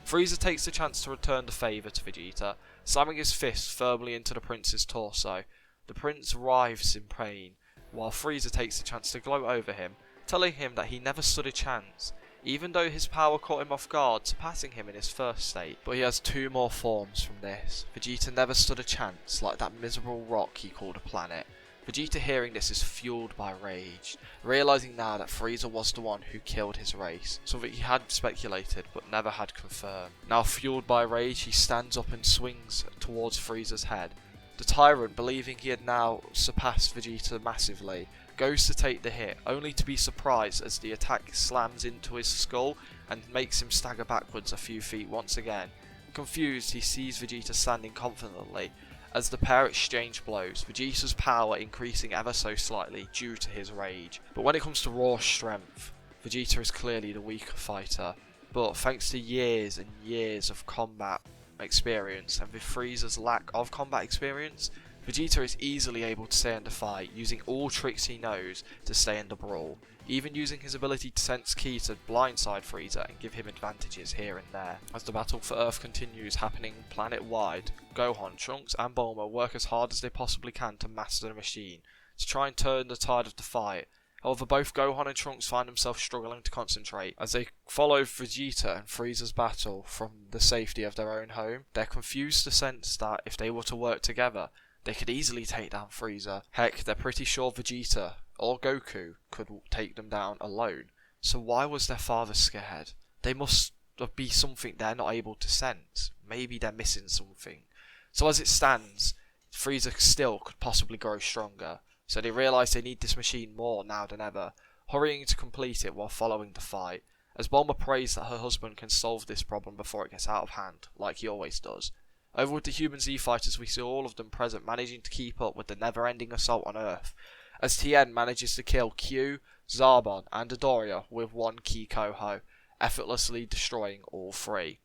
Speaker 2: Frieza takes the chance to return the favour to Vegeta, slamming his fist firmly into the prince's torso. The prince writhes in pain, while Frieza takes the chance to gloat over him, telling him that he never stood a chance, even though his power caught him off guard, surpassing him in his first state. But he has two more forms from this. Vegeta never stood a chance, like that miserable rock he called a planet. Vegeta hearing this is fueled by rage, realising now that Frieza was the one who killed his race, something he had speculated but never had confirmed. Now fueled by rage, he stands up and swings towards Frieza's head. The tyrant, believing he had now surpassed Vegeta massively, goes to take the hit, only to be surprised as the attack slams into his skull and makes him stagger backwards a few feet once again. Confused, he sees Vegeta standing confidently. As the pair exchange blows, Vegeta's power increasing ever so slightly due to his rage. But when it comes to raw strength, Vegeta is clearly the weaker fighter. But thanks to years and years of combat experience, and with Frieza's lack of combat experience, Vegeta is easily able to stay under fight, using all tricks he knows to stay in the brawl, even using his ability to sense ki to blindside Frieza and give him advantages here and there. As the battle for Earth continues happening planet-wide, Gohan, Trunks and Bulma work as hard as they possibly can to master the machine, to try and turn the tide of the fight. However, both Gohan and Trunks find themselves struggling to concentrate. As they follow Vegeta and Frieza's battle from the safety of their own home, they're confused to sense that if they were to work together, they could easily take down Frieza. Heck, they're pretty sure Vegeta or Goku could take them down alone. So why was their father scared? They must be something they're not able to sense. Maybe they're missing something. So as it stands, Frieza still could possibly grow stronger. So they realise they need this machine more now than ever, hurrying to complete it while following the fight. As Bulma prays that her husband can solve this problem before it gets out of hand, like he always does. Over with the human Z fighters, we see all of them present, managing to keep up with the never-ending assault on Earth, as Tien manages to kill Q, Zarbon and Dodoria with one Ki Koho, effortlessly destroying all three.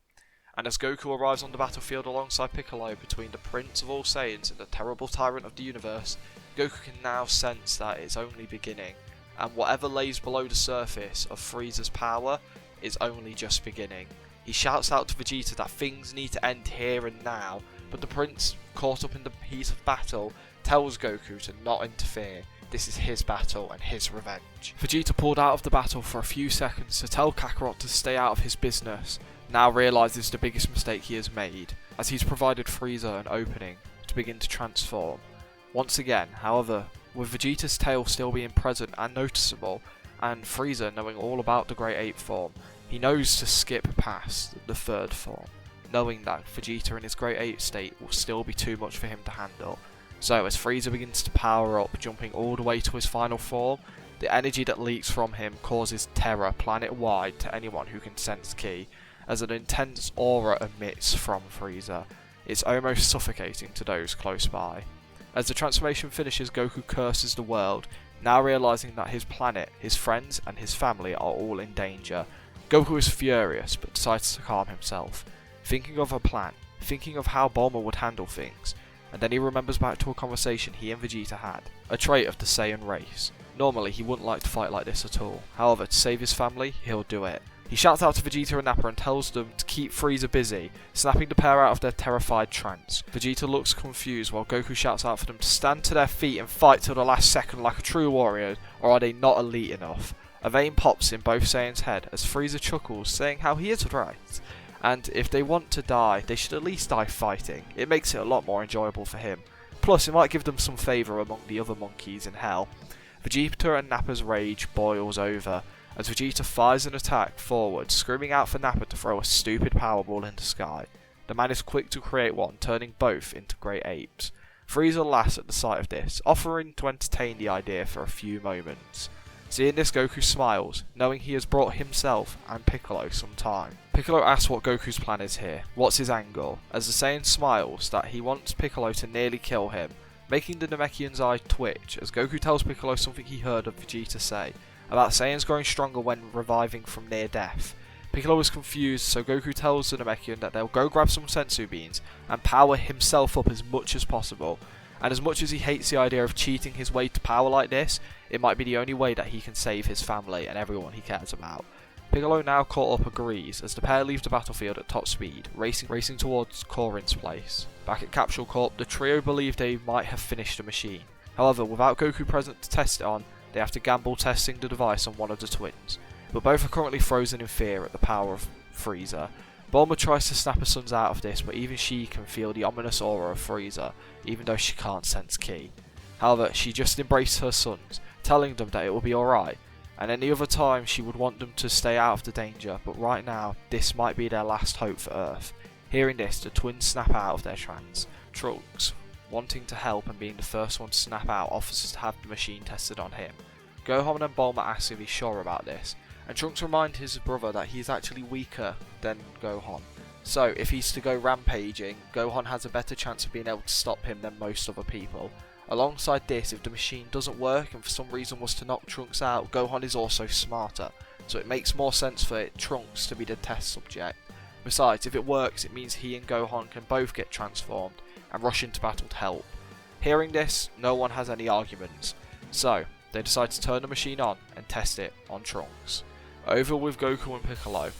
Speaker 2: And as Goku arrives on the battlefield alongside Piccolo between the Prince of all Saiyans and the terrible tyrant of the universe, Goku can now sense that it's only beginning, and whatever lays below the surface of Frieza's power is only just beginning. He shouts out to Vegeta that things need to end here and now, but the Prince, caught up in the heat of battle, tells Goku to not interfere. This is his battle and his revenge. Vegeta pulled out of the battle for a few seconds to tell Kakarot to stay out of his business, now realises the biggest mistake he has made, as he's provided Frieza an opening to begin to transform. Once again, however, with Vegeta's tail still being present and noticeable, and Frieza knowing all about the Great Ape form, He knows to skip past the third form, knowing that Vegeta in his Great Ape state will still be too much for him to handle. So as Frieza begins to power up, jumping all the way to his final form, the energy that leaks from him causes terror planet-wide to anyone who can sense ki, as an intense aura emits from Frieza. It's almost suffocating to those close by. As the transformation finishes, Goku curses the world, now realising that his planet, his friends and his family are all in danger. Goku is furious, but decides to calm himself, thinking of a plan, thinking of how Bulma would handle things, and then he remembers back to a conversation he and Vegeta had, a trait of the Saiyan race. Normally he wouldn't like to fight like this at all, however to save his family, he'll do it. He shouts out to Vegeta and Nappa and tells them to keep Frieza busy, snapping the pair out of their terrified trance. Vegeta looks confused while Goku shouts out for them to stand to their feet and fight till the last second like a true warrior, or are they not elite enough? A vein pops in both Saiyans' head as Frieza chuckles, saying how he is right, and if they want to die, they should at least die fighting. It makes it a lot more enjoyable for him. Plus, it might give them some favour among the other monkeys in hell. Vegeta and Nappa's rage boils over, as Vegeta fires an attack forward, screaming out for Nappa to throw a stupid powerball in the sky. The man is quick to create one, turning both into great apes. Frieza laughs at the sight of this, offering to entertain the idea for a few moments. Seeing this, Goku smiles, knowing he has brought himself and Piccolo some time. Piccolo asks what Goku's plan is here, what's his angle, as the Saiyan smiles that he wants Piccolo to nearly kill him, making the Namekian's eye twitch as Goku tells Piccolo something he heard of Vegeta say, about Saiyans growing stronger when reviving from near death. Piccolo is confused, so Goku tells the Namekian that they'll go grab some sensu beans and power himself up as much as possible. And as much as he hates the idea of cheating his way to power like this, it might be the only way that he can save his family and everyone he cares about. Piccolo, now caught up, agrees as the pair leave the battlefield at top speed, racing towards Korin's place. Back at Capsule Corp, the trio believe they might have finished the machine. However, without Goku present to test it on, they have to gamble testing the device on one of the twins. But both are currently frozen in fear at the power of Frieza. Bulma tries to snap her sons out of this, but even she can feel the ominous aura of Frieza, even though she can't sense ki. However, she just embraces her sons, telling them that it will be alright, and any other time she would want them to stay out of the danger, but right now, this might be their last hope for Earth. Hearing this, the twins snap out of their trance. Trunks, wanting to help and being the first one to snap out, offers to have the machine tested on him. Gohan and Bulma ask if he's sure about this, and Trunks reminds his brother that he is actually weaker than Gohan. So, if he's to go rampaging, Gohan has a better chance of being able to stop him than most other people. Alongside this, if the machine doesn't work and for some reason was to knock Trunks out, Gohan is also smarter, so it makes more sense for Trunks to be the test subject. Besides, if it works, it means he and Gohan can both get transformed and rush into battle to help. Hearing this, no one has any arguments, so they decide to turn the machine on and test it on Trunks. Over with Goku and Piccolo,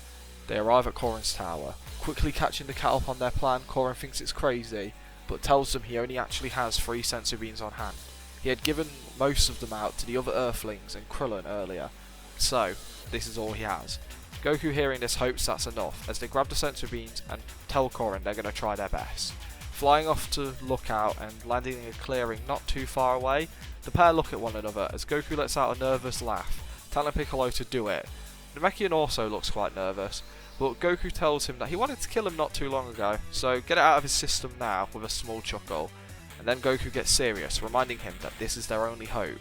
Speaker 2: they arrive at Korin's tower. Quickly catching the cat up on their plan, Korin thinks it's crazy, but tells them he only actually has 3 sensu beans on hand. He had given most of them out to the other Earthlings and Krillin earlier, so this is all he has. Goku, hearing this, hopes that's enough, as they grab the sensu beans and tell Korin they're going to try their best. Flying off to look out and landing in a clearing not too far away, the pair look at one another as Goku lets out a nervous laugh, telling Piccolo to do it. Namekian also looks quite nervous, but Goku tells him that he wanted to kill him not too long ago, so get it out of his system now with a small chuckle. And then Goku gets serious, reminding him that this is their only hope.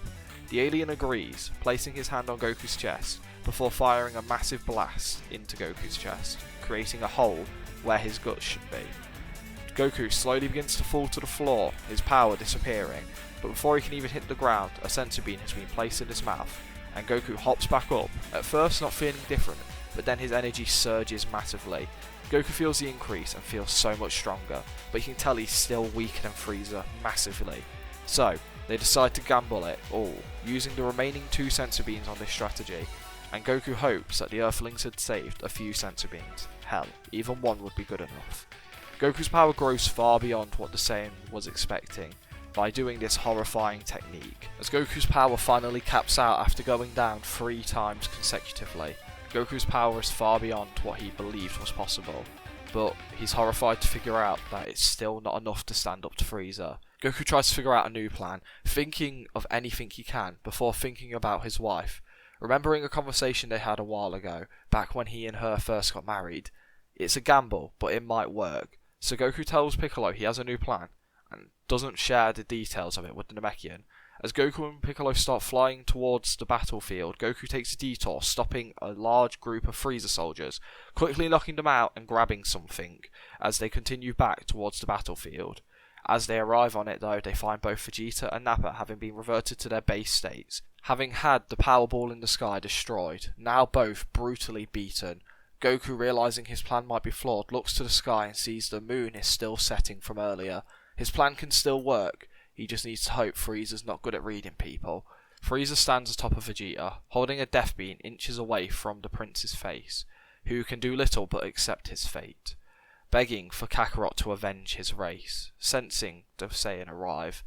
Speaker 2: The alien agrees, placing his hand on Goku's chest, before firing a massive blast into Goku's chest, creating a hole where his guts should be. Goku slowly begins to fall to the floor, his power disappearing, but before he can even hit the ground, a sensu bean has been placed in his mouth, and Goku hops back up, at first not feeling different, but then his energy surges massively. Goku feels the increase and feels so much stronger, but you can tell he's still weaker than Frieza massively. So, they decide to gamble it all, using the remaining 2 sensu beans on this strategy, and Goku hopes that the Earthlings had saved a few sensu beans. Hell, even one would be good enough. Goku's power grows far beyond what the Saiyan was expecting, by doing this horrifying technique, as Goku's power finally caps out after going down 3 times consecutively. Goku's power is far beyond what he believed was possible, but he's horrified to figure out that it's still not enough to stand up to Frieza. Goku tries to figure out a new plan, thinking of anything he can before thinking about his wife, Remembering a conversation they had a while ago, back when he and her first got married, it's a gamble, but it might work. So Goku tells Piccolo he has a new plan, and doesn't share the details of it with the Namekian. As Goku and Piccolo start flying towards the battlefield, Goku takes a detour, stopping a large group of Frieza soldiers, quickly knocking them out and grabbing something as they continue back towards the battlefield. As they arrive on it though, they find both Vegeta and Nappa having been reverted to their base states, having had the Power Ball in the sky destroyed, now both brutally beaten. Goku, realizing his plan might be flawed, looks to the sky and sees the moon is still setting from earlier. His plan can still work, he just needs to hope Frieza's not good at reading people. Frieza stands atop of Vegeta, holding a death beam inches away from the prince's face, who can do little but accept his fate, begging for Kakarot to avenge his race. Sensing the Saiyan arrive,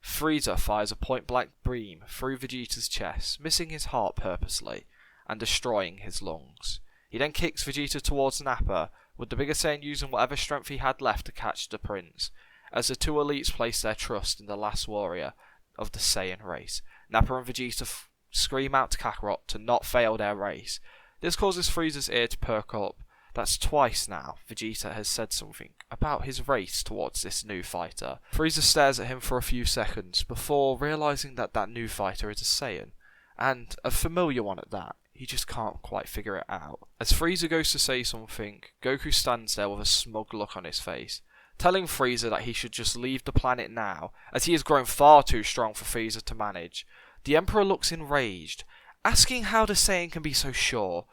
Speaker 2: Frieza fires a point-blank beam through Vegeta's chest, missing his heart purposely, and destroying his lungs. He then kicks Vegeta towards Nappa, with the bigger Saiyan using whatever strength he had left to catch the prince. As the two elites place their trust in the last warrior of the Saiyan race, Nappa and Vegeta scream out to Kakarot to not fail their race. This causes Frieza's ear to perk up. That's twice now Vegeta has said something about his race towards this new fighter. Frieza stares at him for a few seconds before realising that that new fighter is a Saiyan, and a familiar one at that. He just can't quite figure it out. As Frieza goes to say something, Goku stands there with a smug look on his face, telling Frieza that he should just leave the planet now, as he has grown far too strong for Frieza to manage. The Emperor looks enraged, asking how the Saiyan can be so sure,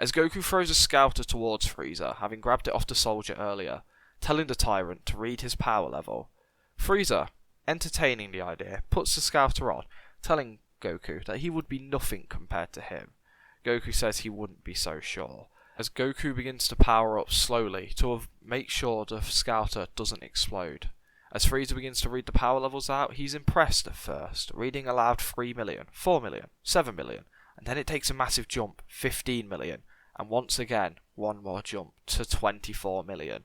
Speaker 2: as Goku throws a scouter towards Frieza, having grabbed it off the soldier earlier, telling the tyrant to read his power level. Frieza, entertaining the idea, puts the scouter on, telling Goku that he would be nothing compared to him. Goku says he wouldn't be so sure, as Goku begins to power up slowly to make sure the scouter doesn't explode. As Frieza begins to read the power levels out, he's impressed at first, reading aloud 3 million, 4 million, 7 million, and then it takes a massive jump, 15 million, and once again, one more jump to 24 million.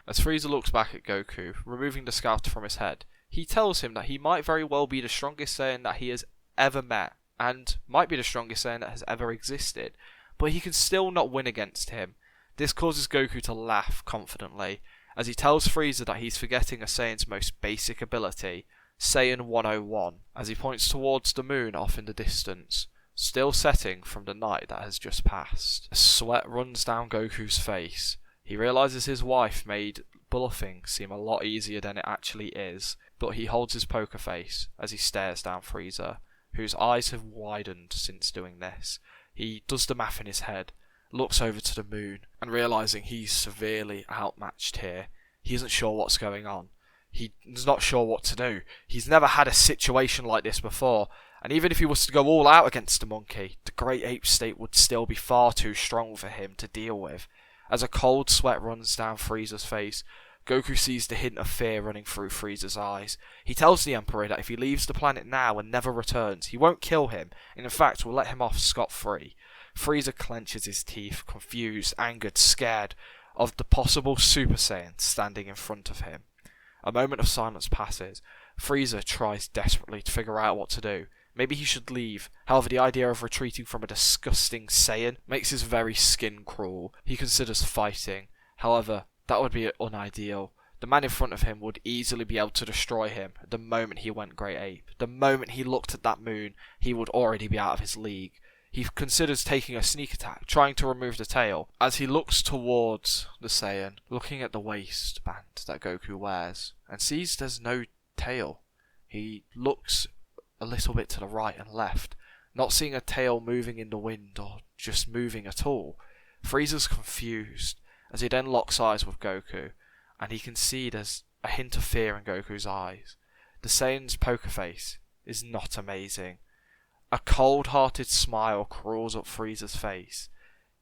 Speaker 2: As Frieza looks back at Goku, removing the scouter from his head, he tells him that he might very well be the strongest Saiyan that he has ever met, and might be the strongest Saiyan that has ever existed, but he can still not win against him. This causes Goku to laugh confidently, as he tells Frieza that he's forgetting a Saiyan's most basic ability, Saiyan 101, as he points towards the moon off in the distance, still setting from the night that has just passed. A sweat runs down Goku's face. He realises his wife made bluffing seem a lot easier than it actually is, but he holds his poker face as he stares down Frieza, whose eyes have widened since doing this. He does the math in his head, looks over to the moon, and realising he's severely outmatched here, he isn't sure what's going on. He's not sure what to do. He's never had a situation like this before, and even if he was to go all out against the monkey, the Great Ape state would still be far too strong for him to deal with. As a cold sweat runs down Frieza's face, Goku sees the hint of fear running through Frieza's eyes. He tells the Emperor that if he leaves the planet now and never returns, he won't kill him, and in fact will let him off scot-free. Frieza clenches his teeth, confused, angered, scared of the possible Super Saiyan standing in front of him. A moment of silence passes. Frieza tries desperately to figure out what to do. Maybe he should leave. However, the idea of retreating from a disgusting Saiyan makes his very skin crawl. He considers fighting. However, that would be unideal. The man in front of him would easily be able to destroy him the moment he went Great Ape. The moment he looked at that moon, he would already be out of his league. He considers taking a sneak attack, trying to remove the tail. As he looks towards the Saiyan, looking at the waistband that Goku wears, and sees there's no tail, he looks a little bit to the right and left, not seeing a tail moving in the wind or just moving at all. Frieza's confused, as he then locks eyes with Goku, and he can see there's a hint of fear in Goku's eyes. The Saiyan's poker face is not amazing. A cold-hearted smile crawls up Frieza's face.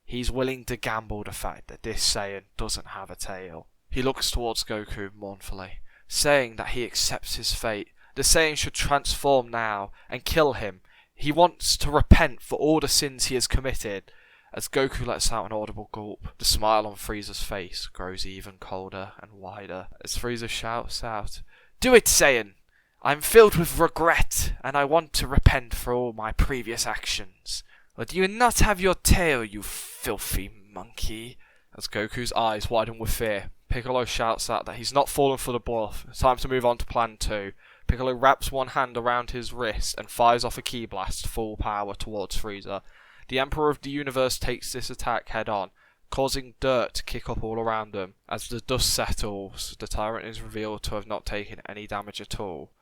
Speaker 2: He's willing to gamble the fact that this Saiyan doesn't have a tail. He looks towards Goku mournfully, saying that he accepts his fate. The Saiyan should transform now and kill him. He wants to repent for all the sins he has committed. As Goku lets out an audible gulp, the smile on Frieza's face grows even colder and wider. As Frieza shouts out, "Do it, Saiyan! I'm filled with regret, and I want to repent for all my previous actions." Or do you not have your tail, you filthy monkey? As Goku's eyes widen with fear, Piccolo shouts out that he's not fallen for the bluff. It's time to move on to plan 2. Piccolo wraps one hand around his wrist and fires off a ki blast full power towards Frieza. The Emperor of the Universe takes this attack head on, causing dirt to kick up all around them. As the dust settles, the tyrant is revealed to have not taken any damage at all,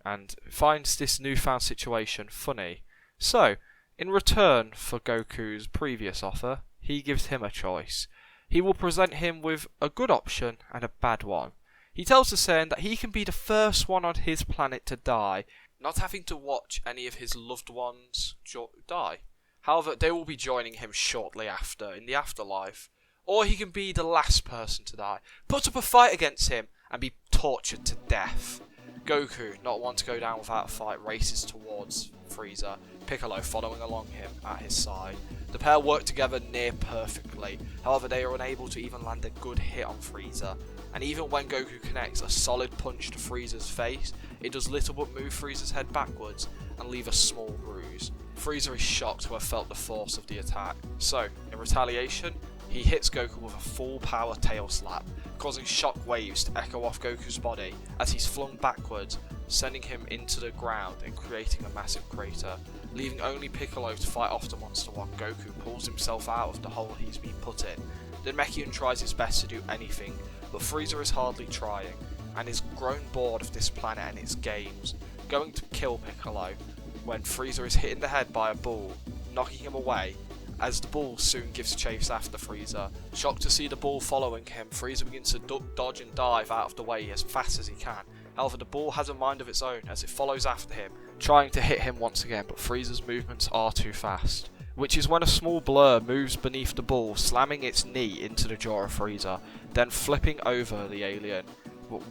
Speaker 2: and finds this newfound situation funny. So, in return for Goku's previous offer, he gives him a choice. He will present him with a good option and a bad one. He tells the Saiyan that he can be the first one on his planet to die, not having to watch any of his loved ones die. However, they will be joining him shortly after, in the afterlife. Or he can be the last person to die, put up a fight against him, and be tortured to death. Goku, not one to go down without a fight, races towards Frieza, Piccolo following along him at his side. The pair work together near perfectly, however they are unable to even land a good hit on Frieza, and even when Goku connects a solid punch to Frieza's face, it does little but move Frieza's head backwards and leave a small bruise. Frieza is shocked to have felt the force of the attack, so, in retaliation, he hits Goku with a full power tail slap, causing shock waves to echo off Goku's body as he's flung backwards, sending him into the ground and creating a massive crater, leaving only Piccolo to fight off the monster while Goku pulls himself out of the hole he's been put in. The Namekian tries his best to do anything, but Frieza is hardly trying, and is grown bored of this planet and its games, going to kill Piccolo when Frieza is hit in the head by a ball, knocking him away. As the ball soon gives chase after Frieza. Shocked to see the ball following him, Frieza begins to duck, dodge and dive out of the way as fast as he can. However, the ball has a mind of its own as it follows after him, trying to hit him once again, but Frieza's movements are too fast. Which is when a small blur moves beneath the ball, slamming its knee into the jaw of Frieza, then flipping over the alien.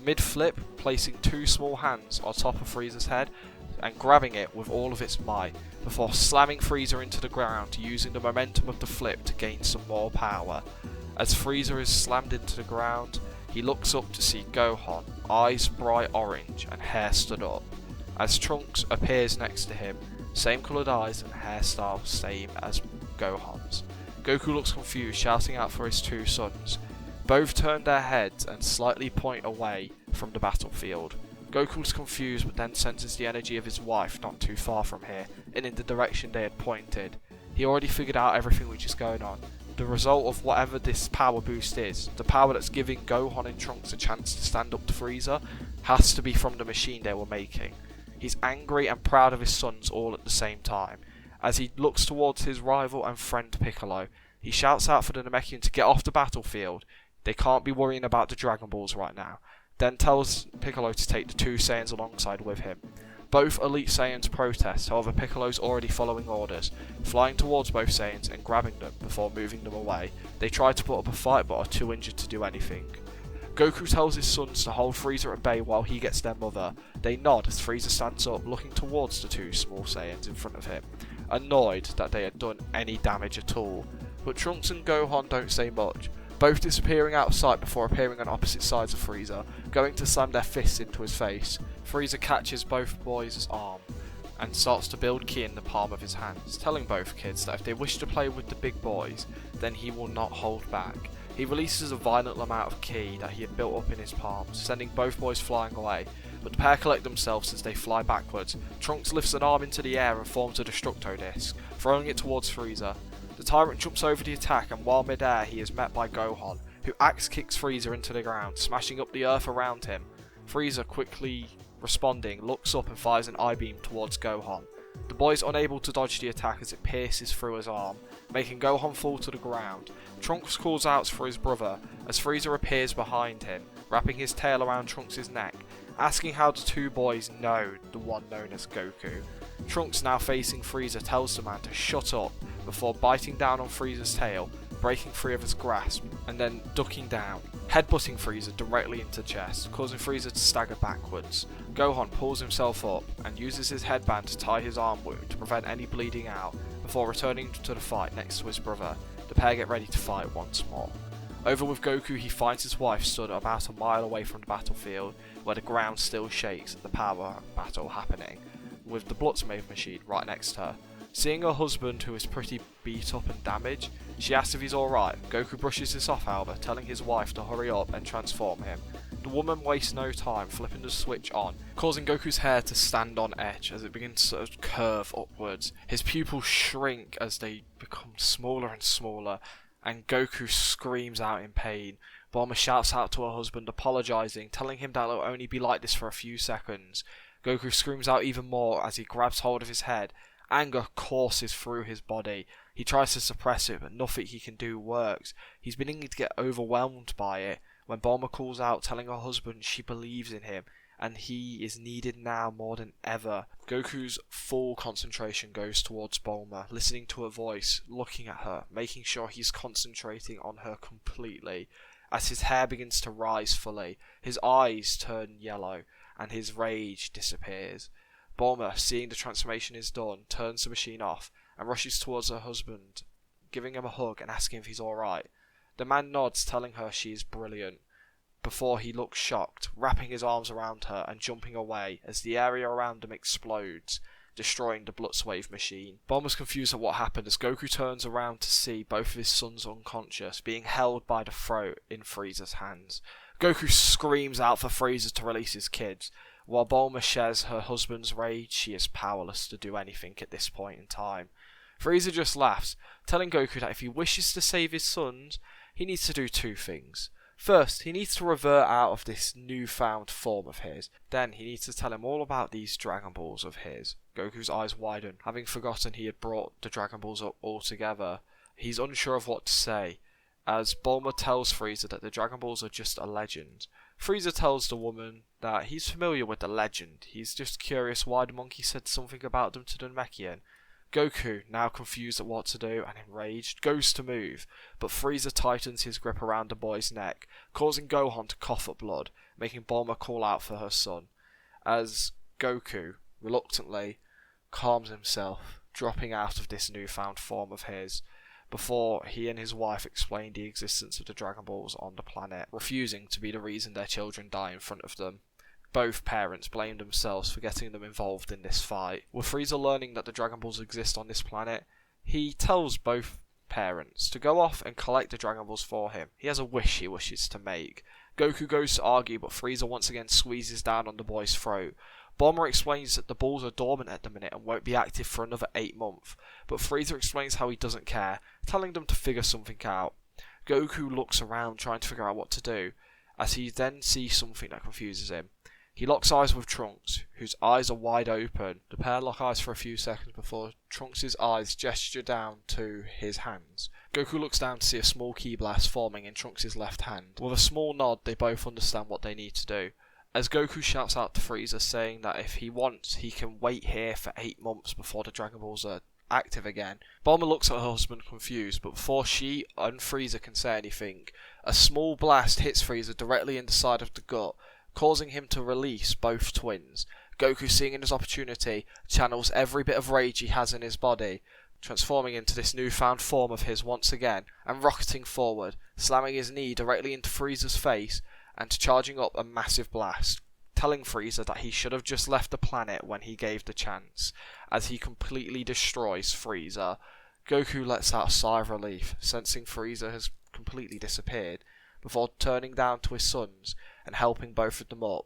Speaker 2: Mid-flip, placing 2 small hands on top of Frieza's head, and grabbing it with all of its might, before slamming Frieza into the ground, using the momentum of the flip to gain some more power. As Frieza is slammed into the ground, he looks up to see Gohan, eyes bright orange and hair stood up. As Trunks appears next to him, same coloured eyes and hairstyle same as Gohan's. Goku looks confused, shouting out for his 2 sons. Both turn their heads and slightly point away from the battlefield. Goku's confused but then senses the energy of his wife not too far from here and in the direction they had pointed. He already figured out everything which is going on. The result of whatever this power boost is, the power that's giving Gohan and Trunks a chance to stand up to Frieza, has to be from the machine they were making. He's angry and proud of his sons all at the same time. As he looks towards his rival and friend Piccolo, he shouts out for the Namekian to get off the battlefield. They can't be worrying about the Dragon Balls right now. Then tells Piccolo to take the 2 Saiyans alongside with him. Both Elite Saiyans protest, however Piccolo's already following orders, flying towards both Saiyans and grabbing them before moving them away. They try to put up a fight but are too injured to do anything. Goku tells his sons to hold Frieza at bay while he gets their mother. They nod as Frieza stands up, looking towards the 2 small Saiyans in front of him, annoyed that they had done any damage at all. But Trunks and Gohan don't say much, both disappearing out of sight before appearing on opposite sides of Frieza, going to slam their fists into his face. Frieza catches both boys' arm and starts to build ki in the palm of his hands, telling both kids that if they wish to play with the big boys, then he will not hold back. He releases a violent amount of ki that he had built up in his palms, sending both boys flying away, but the pair collect themselves as they fly backwards. Trunks lifts an arm into the air and forms a Destructo Disc, throwing it towards Frieza. The tyrant jumps over the attack, and while mid-air he is met by Gohan, who axe kicks Frieza into the ground, smashing up the earth around him. Frieza, quickly responding, looks up and fires an I-beam towards Gohan. The boy is unable to dodge the attack as it pierces through his arm, making Gohan fall to the ground. Trunks calls out for his brother as Frieza appears behind him, wrapping his tail around Trunks' neck, asking how the 2 boys know the one known as Goku. Trunks, now facing Frieza, tells the man to shut up before biting down on Frieza's tail, breaking free of his grasp, and then ducking down, headbutting Frieza directly into the chest, causing Frieza to stagger backwards. Gohan pulls himself up and uses his headband to tie his arm wound to prevent any bleeding out before returning to the fight next to his brother. The pair get ready to fight once more. Over with Goku, he finds his wife stood about a mile away from the battlefield, where the ground still shakes at the power battle happening, with the Bloodstone machine right next to her. Seeing her husband, who is pretty beat up and damaged, she asks if he's alright. Goku brushes this off, however, telling his wife to hurry up and transform him. The woman wastes no time, flipping the switch on, causing Goku's hair to stand on edge as it begins to curve upwards. His pupils shrink as they become smaller and smaller, and Goku screams out in pain. Bulma shouts out to her husband, apologising, telling him that it'll only be like this for a few seconds. Goku screams out even more as he grabs hold of his head. Anger courses through his body. He tries to suppress it, but nothing he can do works. He's beginning to get overwhelmed by it when Bulma calls out, telling her husband she believes in him and he is needed now more than ever. Goku's full concentration goes towards Bulma, listening to her voice, looking at her, making sure he's concentrating on her completely. As his hair begins to rise fully, his eyes turn yellow and his rage disappears. Bulma, seeing the transformation is done, turns the machine off and rushes towards her husband, giving him a hug and asking if he's alright. The man nods, telling her she is brilliant, before he looks shocked, wrapping his arms around her and jumping away as the area around him explodes, destroying the Blitzwave machine. Bulma's confused at what happened as Goku turns around to see both of his sons unconscious, being held by the throat in Frieza's hands. Goku screams out for Frieza to release his kids. While Bulma shares her husband's rage, she is powerless to do anything at this point in time. Frieza just laughs, telling Goku that if he wishes to save his sons, he needs to do two things. First, he needs to revert out of this newfound form of his. Then he needs to tell him all about these Dragon Balls of his. Goku's eyes widen, having forgotten he had brought the Dragon Balls up altogether. He's unsure of what to say, as Bulma tells Frieza that the Dragon Balls are just a legend. Frieza tells the woman that he's familiar with the legend. He's just curious why the monkey said something about them to the Namekian. Goku, now confused at what to do and enraged, goes to move, but Frieza tightens his grip around the boy's neck, causing Gohan to cough up blood, making Bulma call out for her son, as Goku, reluctantly, calms himself, dropping out of this newfound form of his, before he and his wife explain the existence of the Dragon Balls on the planet, refusing to be the reason their children die in front of them. Both parents blame themselves for getting them involved in this fight. With Frieza learning that the Dragon Balls exist on this planet, he tells both parents to go off and collect the Dragon Balls for him. He has a wish he wishes to make. Goku goes to argue, but Frieza once again squeezes down on the boy's throat. Bulma explains that the balls are dormant at the minute and won't be active for another 8 months, but Frieza explains how he doesn't care, telling them to figure something out. Goku looks around trying to figure out what to do, as he then sees something that confuses him. He locks eyes with Trunks, whose eyes are wide open. The pair lock eyes for a few seconds before Trunks' eyes gesture down to his hands. Goku looks down to see a small ki blast forming in Trunks' left hand. With a small nod, they both understand what they need to do, as Goku shouts out to Frieza, saying that if he wants, he can wait here for 8 months before the Dragon Balls are active again. Bulma looks at her husband confused, but before she and Frieza can say anything, a small blast hits Frieza directly in the side of the gut, causing him to release both twins. Goku, seeing his opportunity, channels every bit of rage he has in his body, transforming into this newfound form of his once again, and rocketing forward, slamming his knee directly into Frieza's face, and charging up a massive blast, telling Frieza that he should have just left the planet when he gave the chance, as he completely destroys Frieza. Goku lets out a sigh of relief, sensing Frieza has completely disappeared, before turning down to his sons and helping both of them up.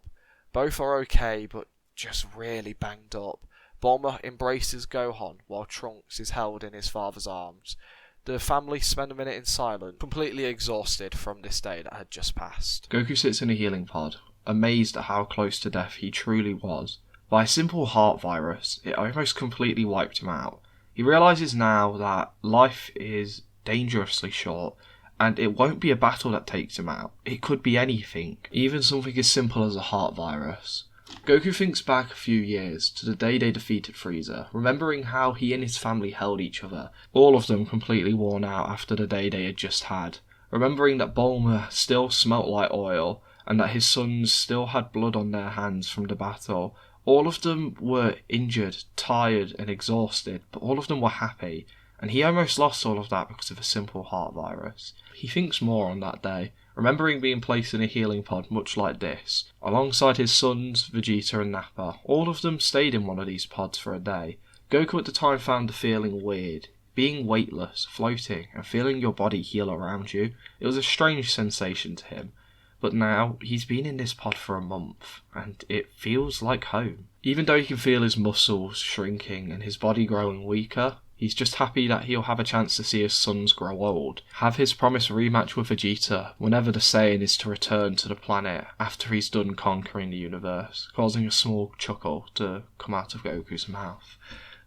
Speaker 2: Both are okay, but just really banged up. Bulma embraces Gohan while Trunks is held in his father's arms. The family spend a minute in silence, completely exhausted from this day that had just passed.
Speaker 1: Goku sits in a healing pod, amazed at how close to death he truly was. By a simple heart virus, it almost completely wiped him out. He realises now that life is dangerously short, and it won't be a battle that takes him out. It could be anything, even something as simple as a heart virus. Goku thinks back a few years to the day they defeated Frieza, remembering how he and his family held each other, all of them completely worn out after the day they had just had, remembering that Bulma still smelt like oil, and that his sons still had blood on their hands from the battle. All of them were injured, tired and exhausted, but all of them were happy, and he almost lost all of that because of a simple heart virus. He thinks more on that day, remembering being placed in a healing pod much like this, alongside his sons, Vegeta and Nappa. All of them stayed in one of these pods for a day. Goku at the time found the feeling weird. Being weightless, floating, and feeling your body heal around you, it was a strange sensation to him. But now, he's been in this pod for a month, and it feels like home. Even though he can feel his muscles shrinking and his body growing weaker, he's just happy that he'll have a chance to see his sons grow old, have his promised rematch with Vegeta whenever the Saiyan is to return to the planet after he's done conquering the universe, causing a small chuckle to come out of Goku's mouth.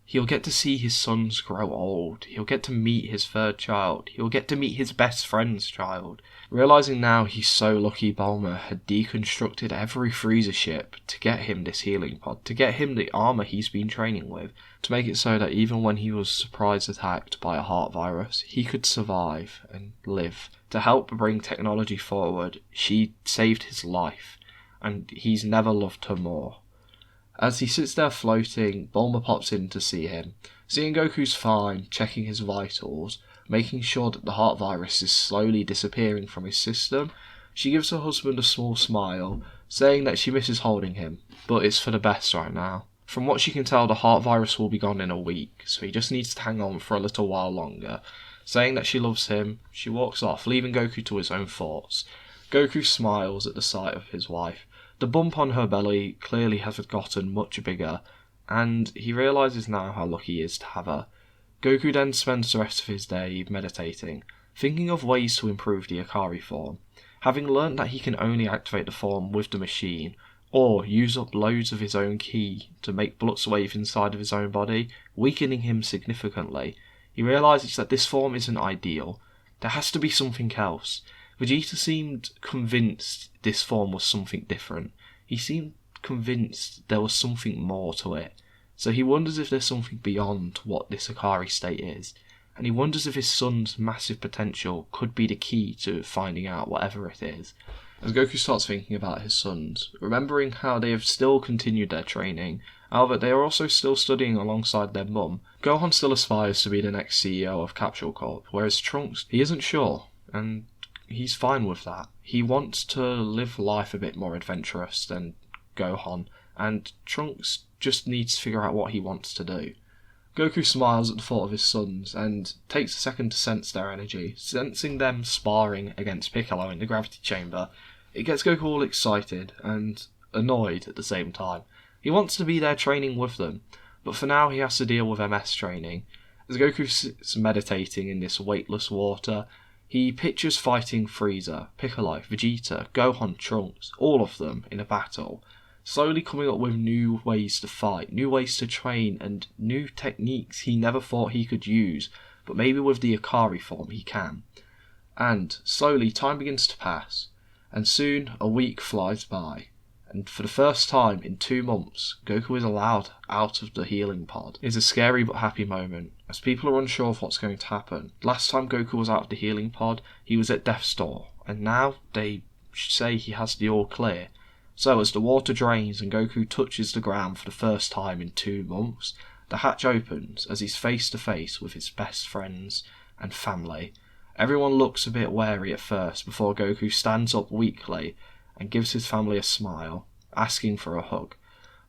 Speaker 1: He'll get to see his sons grow old, he'll get to meet his third child, he'll get to meet his best friend's child. Realising now he's so lucky Bulma had deconstructed every Frieza ship to get him this healing pod, to get him the armour he's been training with, to make it so that even when he was surprise attacked by a heart virus, he could survive and live. To help bring technology forward, she saved his life, and he's never loved her more. As he sits there floating, Bulma pops in to see him. Seeing Goku's fine, checking his vitals, making sure that the heart virus is slowly disappearing from his system, she gives her husband a small smile, saying that she misses holding him, but it's for the best right now. From what she can tell, the heart virus will be gone in a week, so he just needs to hang on for a little while longer. Saying that she loves him, she walks off, leaving Goku to his own thoughts. Goku smiles at the sight of his wife. The bump on her belly clearly has gotten much bigger, and he realises now how lucky he is to have her. Goku then spends the rest of his day meditating, thinking of ways to improve the Akari form. Having learnt that he can only activate the form with the machine, or use up loads of his own ki to make bullets wave inside of his own body, weakening him significantly, he realises that this form isn't ideal. There has to be something else. Vegeta seemed convinced this form was something different. He seemed convinced there was something more to it. So he wonders if there's something beyond what this Akari state is. And he wonders if his son's massive potential could be the key to finding out whatever it is. As Goku starts thinking about his sons, remembering how they have still continued their training, however they are also still studying alongside their mum, Gohan still aspires to be the next CEO of Capsule Corp, whereas Trunks, he isn't sure, and he's fine with that. He wants to live life a bit more adventurous than Gohan, and Trunks just needs to figure out what he wants to do. Goku smiles at the thought of his sons, and takes a second to sense their energy. Sensing them sparring against Piccolo in the gravity chamber, it gets Goku all excited and annoyed at the same time. He wants to be there training with them, but for now he has to deal with MS training. As Goku sits meditating in this weightless water, he pictures fighting Frieza, Piccolo, Vegeta, Gohan, Trunks, all of them in a battle, slowly coming up with new ways to fight, new ways to train, and new techniques he never thought he could use, but maybe with the Akari form he can. And slowly time begins to pass, and soon a week flies by, and for the first time in 2 months, Goku is allowed out of the healing pod. It's a scary but happy moment, as people are unsure of what's going to happen. Last time Goku was out of the healing pod, he was at death's door, and now they say he has the all clear. So as the water drains and Goku touches the ground for the first time in 2 months, the hatch opens as he's face to face with his best friends and family. Everyone looks a bit wary at first before Goku stands up weakly and gives his family a smile, asking for a hug.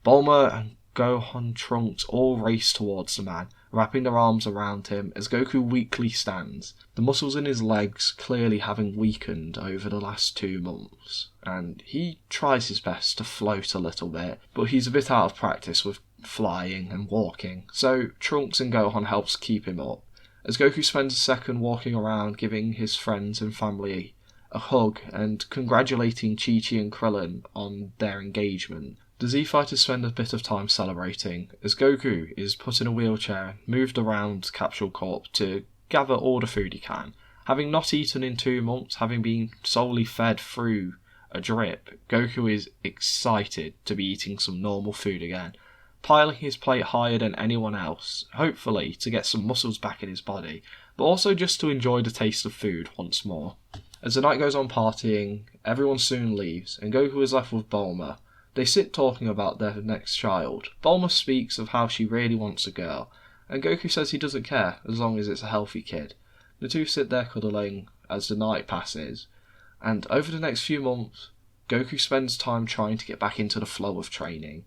Speaker 1: Bulma and Gohan, Trunks all race towards the man, wrapping their arms around him as Goku weakly stands, the muscles in his legs clearly having weakened over the last 2 months, and he tries his best to float a little bit, but he's a bit out of practice with flying and walking, so Trunks and Gohan helps keep him up. As Goku spends a second walking around giving his friends and family a hug and congratulating Chi-Chi and Krillin on their engagement, the Z-Fighters spend a bit of time celebrating, as Goku is put in a wheelchair and moved around Capsule Corp to gather all the food he can. Having not eaten in 2 months, having been solely fed through a drip, Goku is excited to be eating some normal food again, piling his plate higher than anyone else, hopefully to get some muscles back in his body, but also just to enjoy the taste of food once more. As the night goes on partying, everyone soon leaves, and Goku is left with Bulma. They sit talking about their next child. Bulma speaks of how she really wants a girl, and Goku says he doesn't care as long as it's a healthy kid. The two sit there cuddling as the night passes, and over the next few months, Goku spends time trying to get back into the flow of training.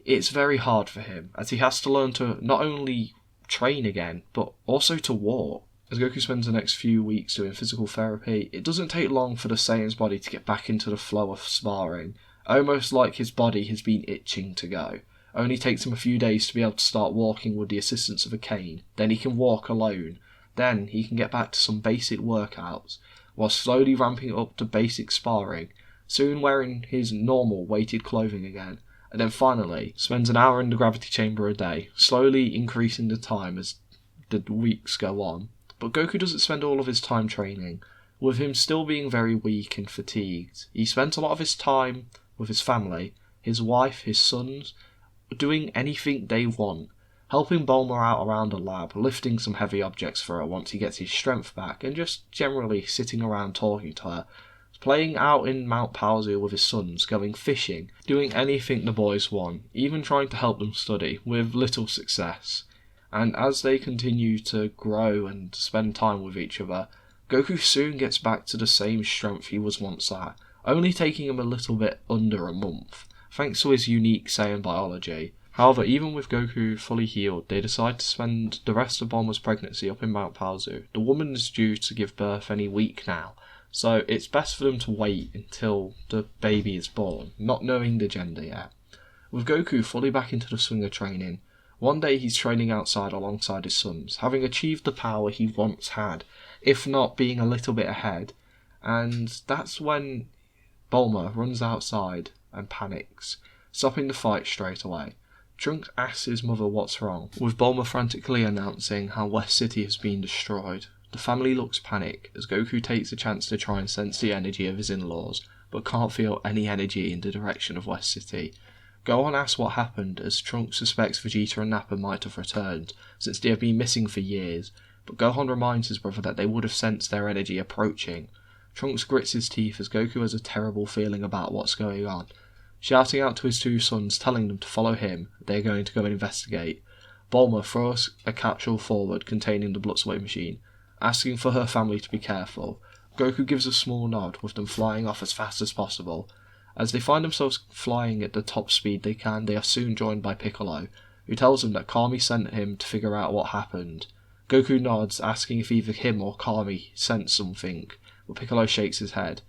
Speaker 1: it's very hard for him, as he has to learn to not only train again, but also to walk. As Goku spends the next few weeks doing physical therapy, it doesn't take long for the Saiyan's body to get back into the flow of sparring, almost like his body has been itching to go. Only takes him a few days to be able to start walking with the assistance of a cane, then he can walk alone, then he can get back to some basic workouts, while slowly ramping up to basic sparring, soon wearing his normal weighted clothing again, and then finally spends an hour in the gravity chamber a day, slowly increasing the time as the weeks go on. But Goku doesn't spend all of his time training, with him still being very weak and fatigued. He spent a lot of his time with his family, his wife, his sons, doing anything they want, helping Bulma out around the lab, lifting some heavy objects for her once he gets his strength back, and just generally sitting around talking to her, playing out in Mount Paozu with his sons, going fishing, doing anything the boys want, even trying to help them study, with little success. And as they continue to grow and spend time with each other, Goku soon gets back to the same strength he was once at, only taking him a little bit under a month, thanks to his unique Saiyan biology. However, even with Goku fully healed, they decide to spend the rest of Bulma's pregnancy up in Mount Paozu. The woman is due to give birth any week now, so it's best for them to wait until the baby is born, not knowing the gender yet. With Goku fully back into the swing of training, one day he's training outside alongside his sons, having achieved the power he once had, if not being a little bit ahead, and that's when Bulma runs outside and panics, stopping the fight straight away. Trunks asks his mother what's wrong, with Bulma frantically announcing how West City has been destroyed. The family looks panicked as Goku takes a chance to try and sense the energy of his in-laws, but can't feel any energy in the direction of West City. Gohan asks what happened, as Trunks suspects Vegeta and Nappa might have returned, since they have been missing for years, but Gohan reminds his brother that they would have sensed their energy approaching. Trunks grits his teeth as Goku has a terrible feeling about what's going on, shouting out to his two sons, telling them to follow him. They are going to go and investigate. Bulma throws a capsule forward containing the blood sway machine, asking for her family to be careful. Goku gives a small nod, with them flying off as fast as possible. As they find themselves flying at the top speed they can, they are soon joined by Piccolo, who tells them that Kami sent him to figure out what happened. Goku nods, asking if either him or Kami sent something, but Piccolo shakes his head.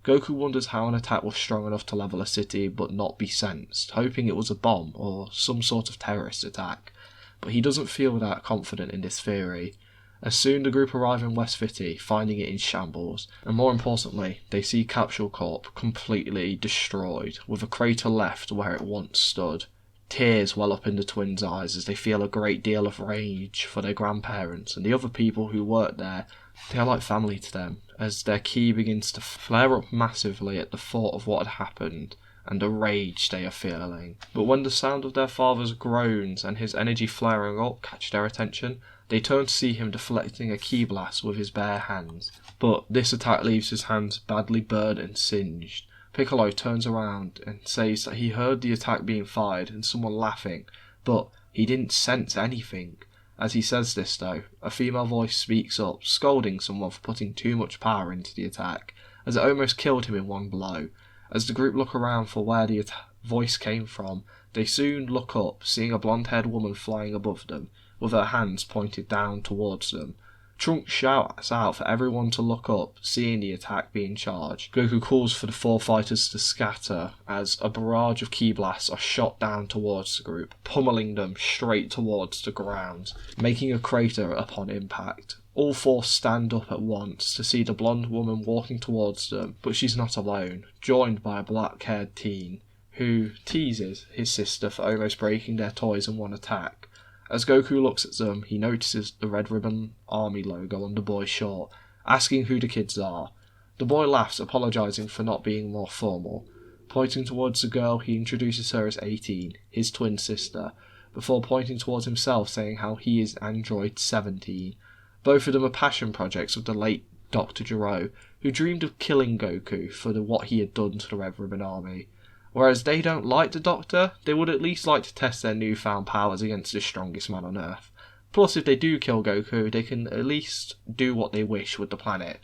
Speaker 1: Goku wonders how an attack was strong enough to level a city but not be sensed, hoping it was a bomb or some sort of terrorist attack, but he doesn't feel that confident in this theory. As soon the group arrive in West City, finding it in shambles, and more importantly, they see Capsule Corp completely destroyed, with a crater left where it once stood. Tears well up in the twins' eyes as they feel a great deal of rage for their grandparents and the other people who work there. They are like family to them, as their ki begins to flare up massively at the thought of what had happened, and the rage they are feeling. But when the sound of their father's groans and his energy flaring up catch their attention, they turn to see him deflecting a ki blast with his bare hands. But this attack leaves his hands badly burned and singed. Piccolo turns around and says that he heard the attack being fired and someone laughing, but he didn't sense anything. As he says this though, a female voice speaks up, scolding someone for putting too much power into the attack, as it almost killed him in one blow. As the group look around for where the voice came from, they soon look up, seeing a blonde-haired woman flying above them, with her hands pointed down towards them. Trunks shouts out for everyone to look up, seeing the attack being charged. Goku calls for the four fighters to scatter, as a barrage of ki blasts are shot down towards the group, pummeling them straight towards the ground, making a crater upon impact. All four stand up at once to see the blonde woman walking towards them, but she's not alone, joined by a black-haired teen, who teases his sister for almost breaking their toys in one attack. As Goku looks at them, he notices the Red Ribbon Army logo on the boy's shirt, asking who the kids are. The boy laughs, apologising for not being more formal. Pointing towards the girl, he introduces her as 18, his twin sister, before pointing towards himself, saying how he is Android 17. Both of them are passion projects of the late Dr. Gero, who dreamed of killing Goku for what he had done to the Red Ribbon Army. Whereas they don't like the Doctor, they would at least like to test their newfound powers against the strongest man on Earth. Plus, if they do kill Goku, they can at least do what they wish with the planet.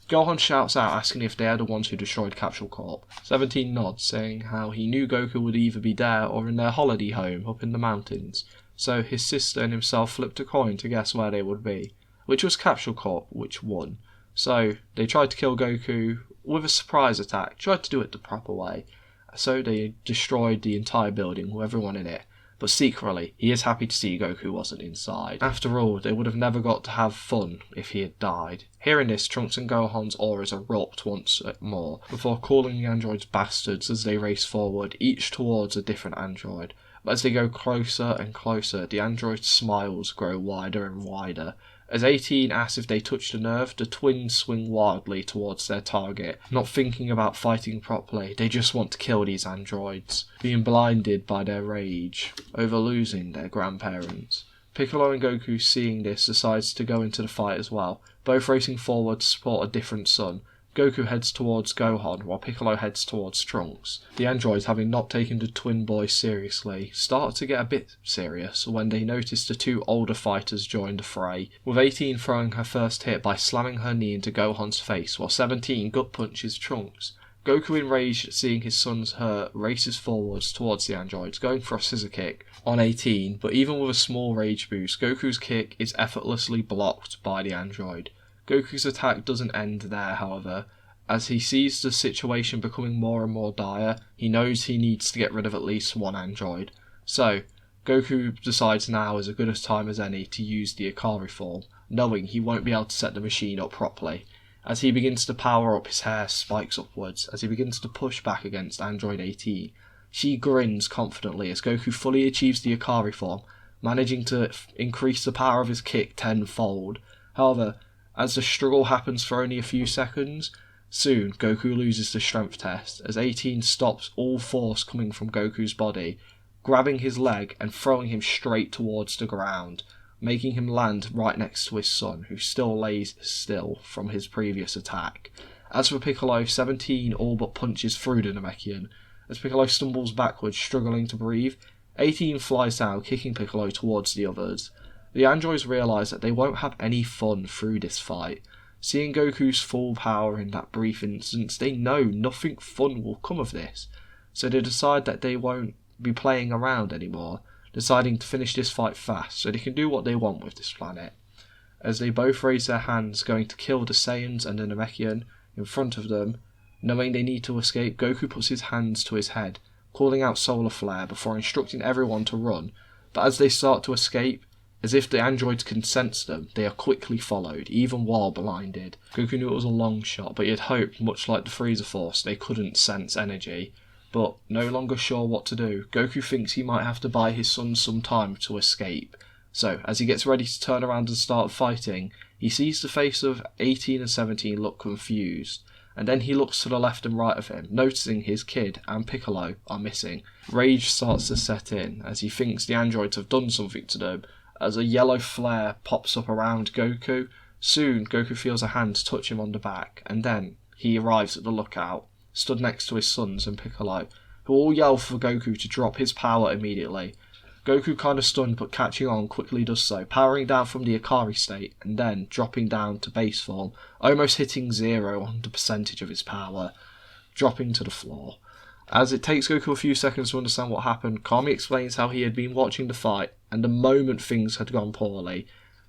Speaker 1: Gohan shouts out asking if they are the ones who destroyed Capsule Corp. 17 nods, saying how he knew Goku would either be there or in their holiday home up in the mountains, so his sister and himself flipped a coin to guess where they would be, which was Capsule Corp, which won. So they tried to kill Goku with a surprise attack, tried to do it the proper way, so they destroyed the entire building with everyone in it. But secretly, he is happy to see Goku wasn't inside. After all, they would have never got to have fun if he had died. Hearing this, Trunks and Gohan's auras erupt once more, before calling the androids bastards as they race forward, each towards a different android. But as they go closer and closer, the androids' smiles grow wider and wider. As 18 asks if they touched a nerve, the twins swing wildly towards their target, not thinking about fighting properly. They just want to kill these androids, being blinded by their rage over losing their grandparents. Piccolo and Goku, seeing this, decides to go into the fight as well, both racing forward to support a different son. Goku heads towards Gohan, while Piccolo heads towards Trunks. The androids, having not taken the twin boys seriously, start to get a bit serious when they notice the two older fighters join the fray, with 18 throwing her first hit by slamming her knee into Gohan's face, while 17 gut punches Trunks. Goku, enraged at seeing his sons hurt, races forwards towards the androids, going for a scissor kick on 18, but even with a small rage boost, Goku's kick is effortlessly blocked by the android. Goku's attack doesn't end there, however. As he sees the situation becoming more and more dire, he knows he needs to get rid of at least one android. So, Goku decides now is as good a time as any to use the Ikari form, knowing he won't be able to set the machine up properly. As he begins to power up, his hair spikes upwards. As he begins to push back against Android 18, she grins confidently as Goku fully achieves the Ikari form, managing to increase the power of his kick tenfold. However, as the struggle happens for only a few seconds, soon Goku loses the strength test as 18 stops all force coming from Goku's body, grabbing his leg and throwing him straight towards the ground, making him land right next to his son, who still lays still from his previous attack. As for Piccolo, 17 all but punches through the Namekian. As Piccolo stumbles backwards, struggling to breathe, 18 flies down, kicking Piccolo towards the others. The androids realise that they won't have any fun through this fight. Seeing Goku's full power in that brief instance, they know nothing fun will come of this, so they decide that they won't be playing around anymore, deciding to finish this fight fast so they can do what they want with this planet. As they both raise their hands, going to kill the Saiyans and the Namekian in front of them, knowing they need to escape, Goku puts his hands to his head, calling out Solar Flare before instructing everyone to run, but as they start to escape, as if the androids can sense them, they are quickly followed, even while blinded. Goku knew it was a long shot, but he had hoped, much like the Frieza Force, they couldn't sense energy. But, no longer sure what to do, Goku thinks he might have to buy his son some time to escape. So, as he gets ready to turn around and start fighting, he sees the face of 18 and 17 look confused, and then he looks to the left and right of him, noticing his kid and Piccolo are missing. Rage starts to set in, as he thinks the androids have done something to them, as a yellow flare pops up around Goku. Soon, Goku feels a hand touch him on the back, and then he arrives at the lookout, stood next to his sons and Piccolo, who all yell for Goku to drop his power immediately. Goku, kind of stunned but catching on, quickly does so, powering down from the Ikari state, and then dropping down to base form, almost hitting 0 on the percentage of his power, dropping to the floor. As it takes Goku a few seconds to understand what happened, Kami explains how he had been watching the fight, and the moment things had gone poorly,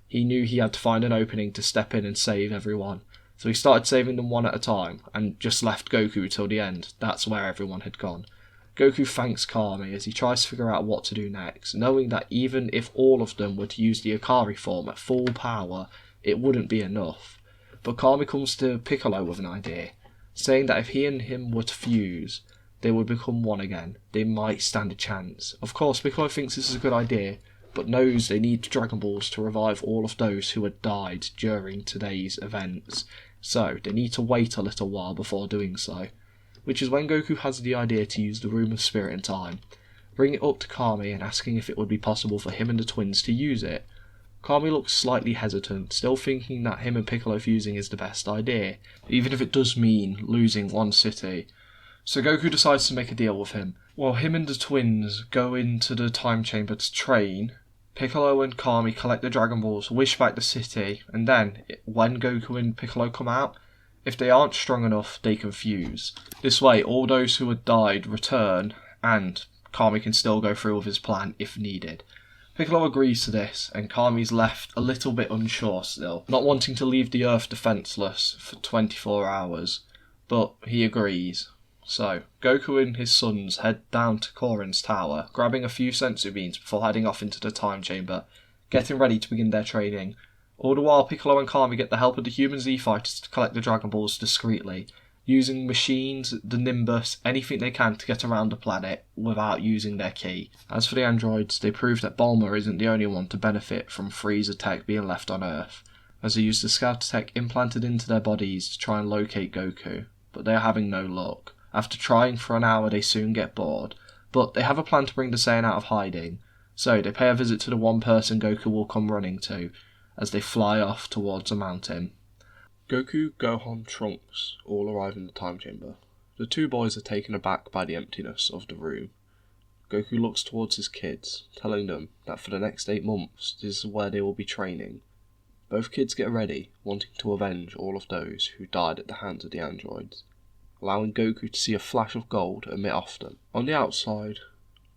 Speaker 1: he knew he had to find an opening to step in and save everyone. So he started saving them one at a time, and just left Goku till the end. That's where everyone had gone. Goku thanks Kami as he tries to figure out what to do next, knowing that even if all of them were to use the Ikari form at full power, it wouldn't be enough. But Kami comes to Piccolo with an idea, saying that if he and him were to fuse, they would become one again. They might stand a chance. Of course, Piccolo thinks this is a good idea, but knows they need Dragon Balls to revive all of those who had died during today's events, so they need to wait a little while before doing so. Which is when Goku has the idea to use the Room of Spirit and Time, bring it up to Kami and asking if it would be possible for him and the twins to use it. Kami looks slightly hesitant, still thinking that him and Piccolo fusing is the best idea, even if it does mean losing one city. So Goku decides to make a deal with him. While him and the twins go into the time chamber to train, Piccolo and Kami collect the Dragon Balls, wish back the city, and then, when Goku and Piccolo come out,
Speaker 4: If they aren't strong enough, they can fuse. This way, all those who had died return, and Kami can still go through with his plan if needed. Piccolo agrees to this, and Kami's left a little bit unsure still, not wanting to leave the Earth defenceless for 24 hours, but he agrees. So, Goku and his sons head down to Korin's tower, grabbing a few senzu beans before heading off into the time chamber, getting ready to begin their training. All the while, Piccolo and Kami get the help of the human Z-Fighters to collect the Dragon Balls discreetly, using machines, the Nimbus, anything they can to get around the planet without using their ki. As for the androids, they prove that Bulma isn't the only one to benefit from Frieza tech being left on Earth, as they use the Scout tech implanted into their bodies to try and locate Goku, but they are having no luck. After trying for an hour, they soon get bored, but they have a plan to bring the Saiyan out of hiding, so they pay a visit to the one person Goku will come running to, as they fly off towards a mountain. Goku, Gohan, Trunks all arrive in the time chamber. The two boys are taken aback by the emptiness of the room. Goku looks towards his kids, telling them that for the next 8 months this is where they will be training. Both kids get ready, wanting to avenge all of those who died at the hands of the androids, allowing Goku to see a flash of gold emit off them. On the outside,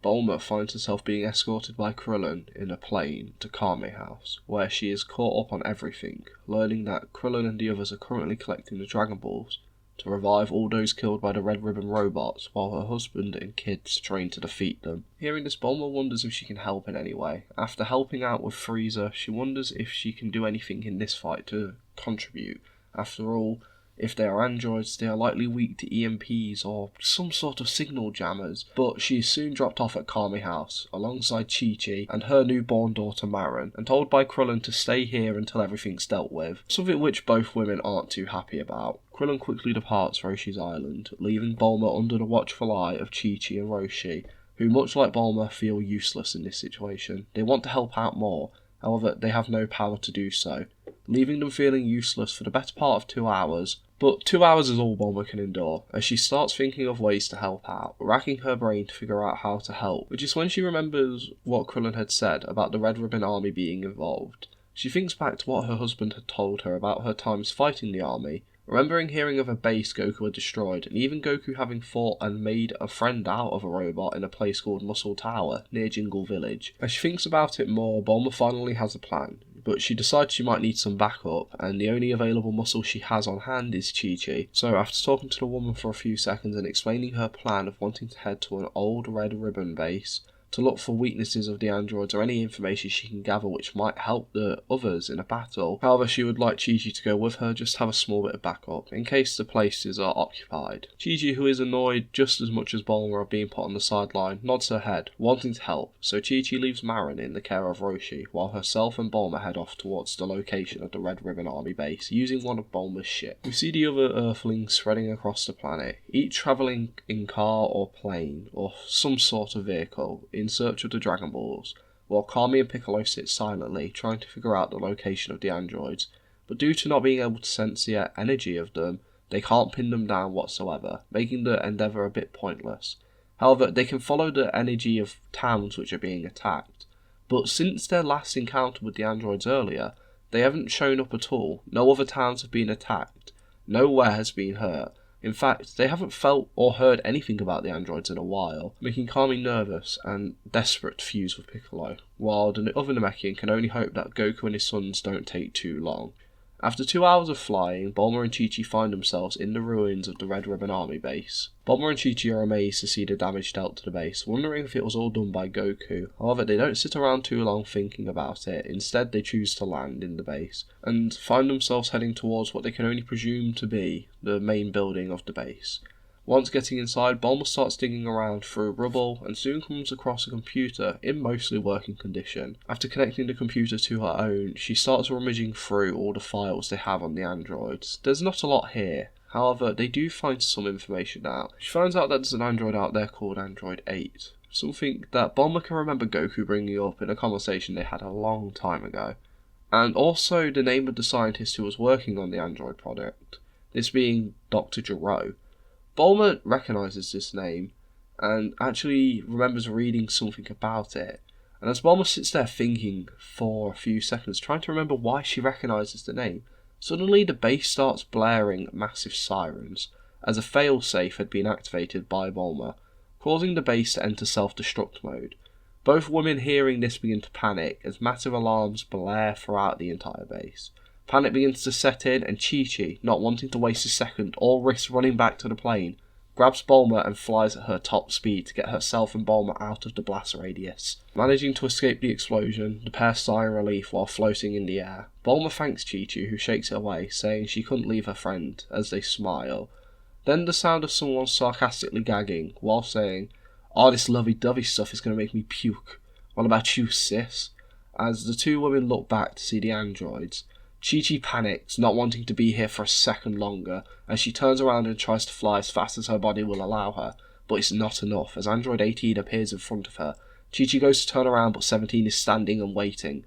Speaker 4: Bulma finds herself being escorted by Krillin in a plane to Kame House, where she is caught up on everything, learning that Krillin and the others are currently collecting the Dragon Balls to revive all those killed by the Red Ribbon robots, while her husband and kids train to defeat them. Hearing this, Bulma wonders if she can help in any way. After helping out with Frieza, she wonders if she can do anything in this fight to contribute. After all, if they are androids, they are likely weak to EMPs or some sort of signal jammers, but she is soon dropped off at Kami House, alongside Chi-Chi and her newborn daughter Marin, and told by Krillin to stay here until everything's dealt with, something which both women aren't too happy about. Krillin quickly departs Roshi's island, leaving Bulma under the watchful eye of Chi-Chi and Roshi, who, much like Bulma, feel useless in this situation. They want to help out more, however, they have no power to do so, leaving them feeling useless for the better part of 2 hours. But 2 hours is all Bulma can endure, as she starts thinking of ways to help out, racking her brain to figure out how to help, which is when she remembers what Krillin had said about the Red Ribbon Army being involved. She thinks back to what her husband had told her about her times fighting the army, remembering hearing of a base Goku had destroyed, and even Goku having fought and made a friend out of a robot in a place called Muscle Tower, near Jingle Village. As she thinks about it more, Bulma finally has a plan, but she decides she might need some backup, and the only available muscle she has on hand is Chi-Chi. So after talking to the woman for a few seconds and explaining her plan of wanting to head to an old Red Ribbon base to look for weaknesses of the androids or any information she can gather which might help the others in a battle. However, she would like Chi-Chi to go with her just to have a small bit of backup, in case the places are occupied. Chi-Chi, who is annoyed just as much as Bulma of being put on the sideline, nods her head, wanting to help, so Chi-Chi leaves Marin in the care of Roshi, while herself and Bulma head off towards the location of the Red Ribbon Army base, using one of Bulma's ships. We see the other Earthlings spreading across the planet, each travelling in car or plane, or some sort of vehicle, in search of the Dragon Balls, while Kami and Piccolo sit silently, trying to figure out the location of the androids, but due to not being able to sense the energy of them, they can't pin them down whatsoever, making the endeavour a bit pointless. However, they can follow the energy of towns which are being attacked, but since their last encounter with the androids earlier, they haven't shown up at all. No other towns have been attacked, nowhere has been hurt. In fact, they haven't felt or heard anything about the androids in a while, making Kami nervous and desperate to fuse with Piccolo, while the other Namekian can only hope that Goku and his sons don't take too long. After 2 hours of flying, Bulma and Chi-Chi find themselves in the ruins of the Red Ribbon Army base. Bulma and Chi-Chi are amazed to see the damage dealt to the base, wondering if it was all done by Goku. However, they don't sit around too long thinking about it. Instead, they choose to land in the base, and find themselves heading towards what they can only presume to be the main building of the base. Once getting inside, Bulma starts digging around through rubble and soon comes across a computer in mostly working condition. After connecting the computer to her own, she starts rummaging through all the files they have on the androids. There's not a lot here, however they do find some information out. She finds out that there's an android out there called Android 8, something that Bulma can remember Goku bringing up in a conversation they had a long time ago, and also the name of the scientist who was working on the android product, this being Dr. Gero. Bulma recognises this name, and actually remembers reading something about it, and as Bulma sits there thinking for a few seconds, trying to remember why she recognises the name, Suddenly the base starts blaring massive sirens, as a failsafe had been activated by Bulma, causing the base to enter self-destruct mode. Both women hearing this begin to panic as massive alarms blare throughout the entire base. Panic begins to set in, and Chi-Chi, not wanting to waste a second or risk running back to the plane, grabs Bulma and flies at her top speed to get herself and Bulma out of the blast radius. Managing to escape the explosion, the pair sigh in relief while floating in the air. Bulma thanks Chi-Chi, who shakes it away, saying she couldn't leave her friend, as they smile. Then the sound of someone sarcastically gagging, while saying, "Oh, this lovey-dovey stuff is going to make me puke. What about you, sis?" As the two women look back to see the androids, Chi-Chi panics, not wanting to be here for a second longer, as she turns around and tries to fly as fast as her body will allow her, but it's not enough. As Android 18 appears in front of her, Chi-Chi goes to turn around, but 17 is standing and waiting.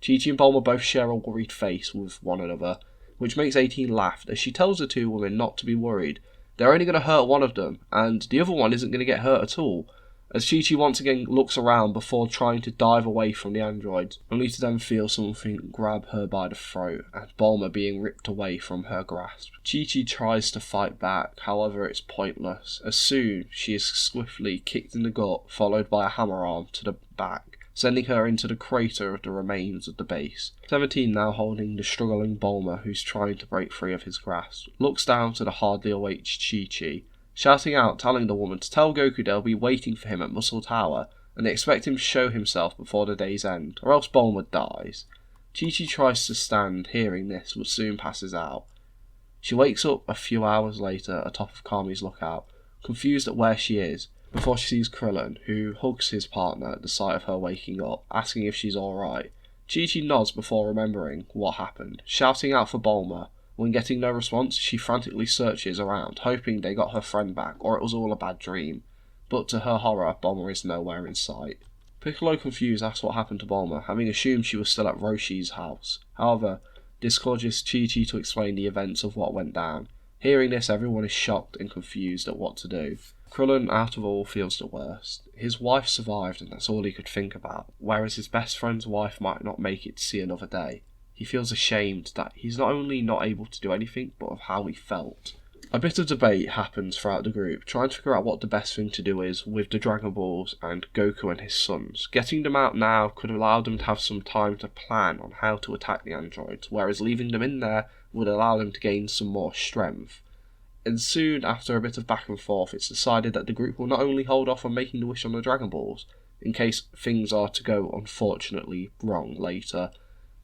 Speaker 4: Chi-Chi and Bulma both share a worried face with one another, which makes 18 laugh as she tells the two women not to be worried. They're only going to hurt one of them, and the other one isn't going to get hurt at all, as Chi-Chi once again looks around before trying to dive away from the androids, only to then feel something grab her by the throat, and Bulma being ripped away from her grasp. Chi-Chi tries to fight back, however it's pointless, as soon she is swiftly kicked in the gut, followed by a hammer arm to the back, sending her into the crater of the remains of the base. 17, now holding the struggling Bulma, who's trying to break free of his grasp, looks down to the hardly awake Chi-Chi, shouting out, telling the woman to tell Goku they'll be waiting for him at Muscle Tower, and they expect him to show himself before the day's end, or else Bulma dies. Chi-Chi tries to stand, hearing this, but soon passes out. She wakes up a few hours later atop of Kami's lookout, confused at where she is, before she sees Krillin, who hugs his partner at the sight of her waking up, asking if she's alright. Chi-Chi nods before remembering what happened, shouting out for Bulma. When getting no response, she frantically searches around, hoping they got her friend back, or it was all a bad dream. But to her horror, Bulma is nowhere in sight. Piccolo, confused, asks what happened to Bulma, having assumed she was still at Roshi's house. However, this causes Chi-Chi to explain the events of what went down. Hearing this, everyone is shocked and confused at what to do. Krillin, out of all, feels the worst. His wife survived, and that's all he could think about, whereas his best friend's wife might not make it to see another day. He feels ashamed that he's not only not able to do anything, but of how he felt. A bit of debate happens throughout the group, trying to figure out what the best thing to do is with the Dragon Balls and Goku and his sons. Getting them out now could allow them to have some time to plan on how to attack the androids, whereas leaving them in there would allow them to gain some more strength. And soon, after a bit of back and forth, it's decided that the group will not only hold off on making the wish on the Dragon Balls, in case things are to go unfortunately wrong later.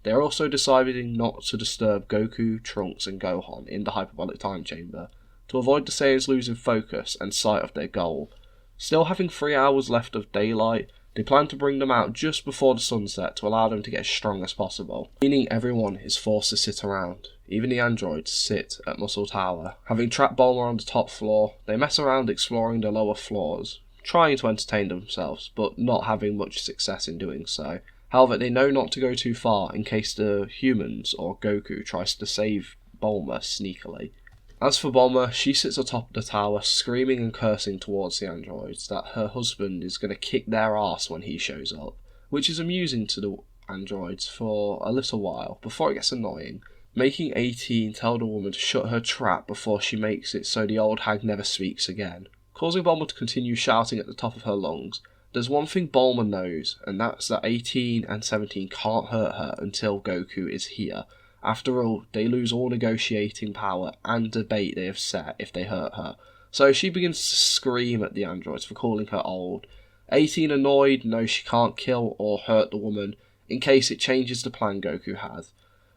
Speaker 4: They are also deciding not to disturb Goku, Trunks and Gohan in the hyperbolic time chamber, to avoid the Saiyans losing focus and sight of their goal. Still having 3 hours left of daylight, they plan to bring them out just before the sunset to allow them to get as strong as possible, meaning everyone is forced to sit around. Even the androids sit at Muscle Tower. Having trapped Bulma on the top floor, they mess around exploring the lower floors, trying to entertain themselves, but not having much success in doing so. However, they know not to go too far in case the humans or Goku tries to save Bulma sneakily. As for Bulma, she sits atop the tower screaming and cursing towards the androids that her husband is going to kick their ass when he shows up, which is amusing to the androids for a little while before it gets annoying, making 18 tell the woman to shut her trap before she makes it so the old hag never speaks again, causing Bulma to continue shouting at the top of her lungs. There's one thing Bulma knows, and that's that 18 and 17 can't hurt her until Goku is here. After all, they lose all negotiating power and debate they have set if they hurt her. So she begins to scream at the androids for calling her old. 18, annoyed, knows she can't kill or hurt the woman in case it changes the plan Goku has.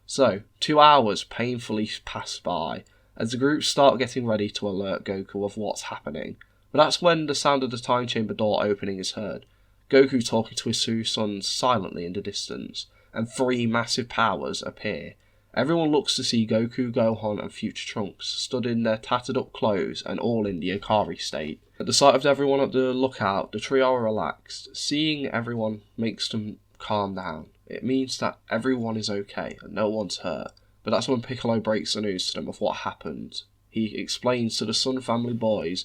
Speaker 4: So, 2 hours painfully pass by as the group start getting ready to alert Goku of what's happening. But that's when the sound of the time chamber door opening is heard. Goku talking to his two sons silently in the distance, and 3 massive powers appear. Everyone looks to see Goku, Gohan and future Trunks, stood in their tattered up clothes and all in the Ikari state. At the sight of everyone at the lookout, the trio are relaxed. Seeing everyone makes them calm down. It means that everyone is okay and no one's hurt. But that's when Piccolo breaks the news to them of what happened. He explains to the Sun family boys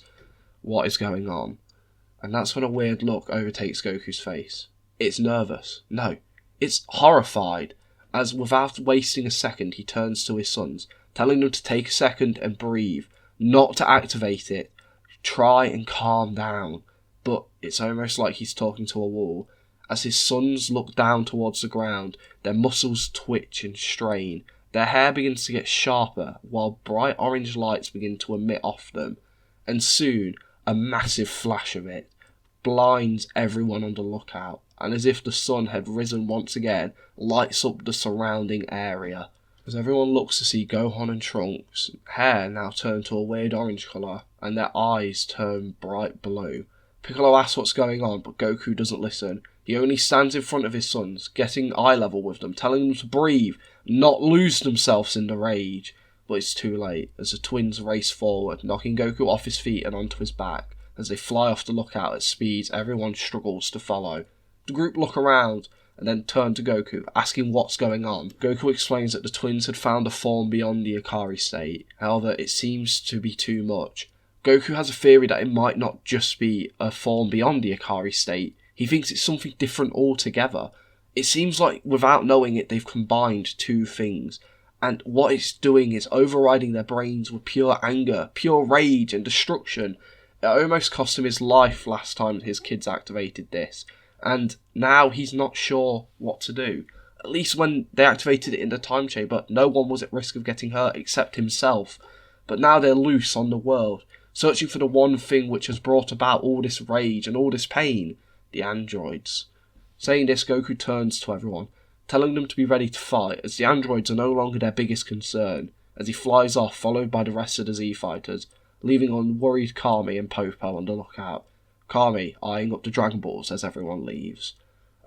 Speaker 4: what is going on, and that's when a weird look overtakes Goku's face. It's nervous. No, it's horrified. as without wasting a second he turns to his sons, telling them to take a second and breathe, not to activate it, try and calm down. But it's almost like he's talking to a wall. As his sons look down towards the ground, their muscles twitch and strain. Their hair begins to get sharper, while bright orange lights begin to emit off them. And soon, a massive flash of it blinds everyone on the lookout, and as if the sun had risen once again, lights up the surrounding area. As everyone looks to see Gohan and Trunks' hair now turn to a weird orange colour, and their eyes turn bright blue. Piccolo asks what's going on, but Goku doesn't listen. He only stands in front of his sons, getting eye level with them, telling them to breathe, not lose themselves in the rage. But it's too late, as the twins race forward, knocking Goku off his feet and onto his back. As they fly off the lookout at speeds everyone struggles to follow. The group look around, and then turn to Goku, asking what's going on. Goku explains that the twins had found a form beyond the Ikari state, however it seems to be too much. Goku has a theory that it might not just be a form beyond the Ikari state. He thinks it's something different altogether. It seems like without knowing it they've combined two things, and what it's doing is overriding their brains with pure anger, pure rage and destruction. It almost cost him his life last time his kids activated this, and now he's not sure what to do. At least when they activated it in the time chamber, no one was at risk of getting hurt except himself. But now they're loose on the world, searching for the one thing which has brought about all this rage and all this pain, the androids. Saying this, Goku turns to everyone, telling them to be ready to fight, as the androids are no longer their biggest concern, as he flies off followed by the rest of the Z-Fighters, leaving on worried Kami and Popo on the lookout. Kami eyeing up the Dragon Balls as everyone leaves.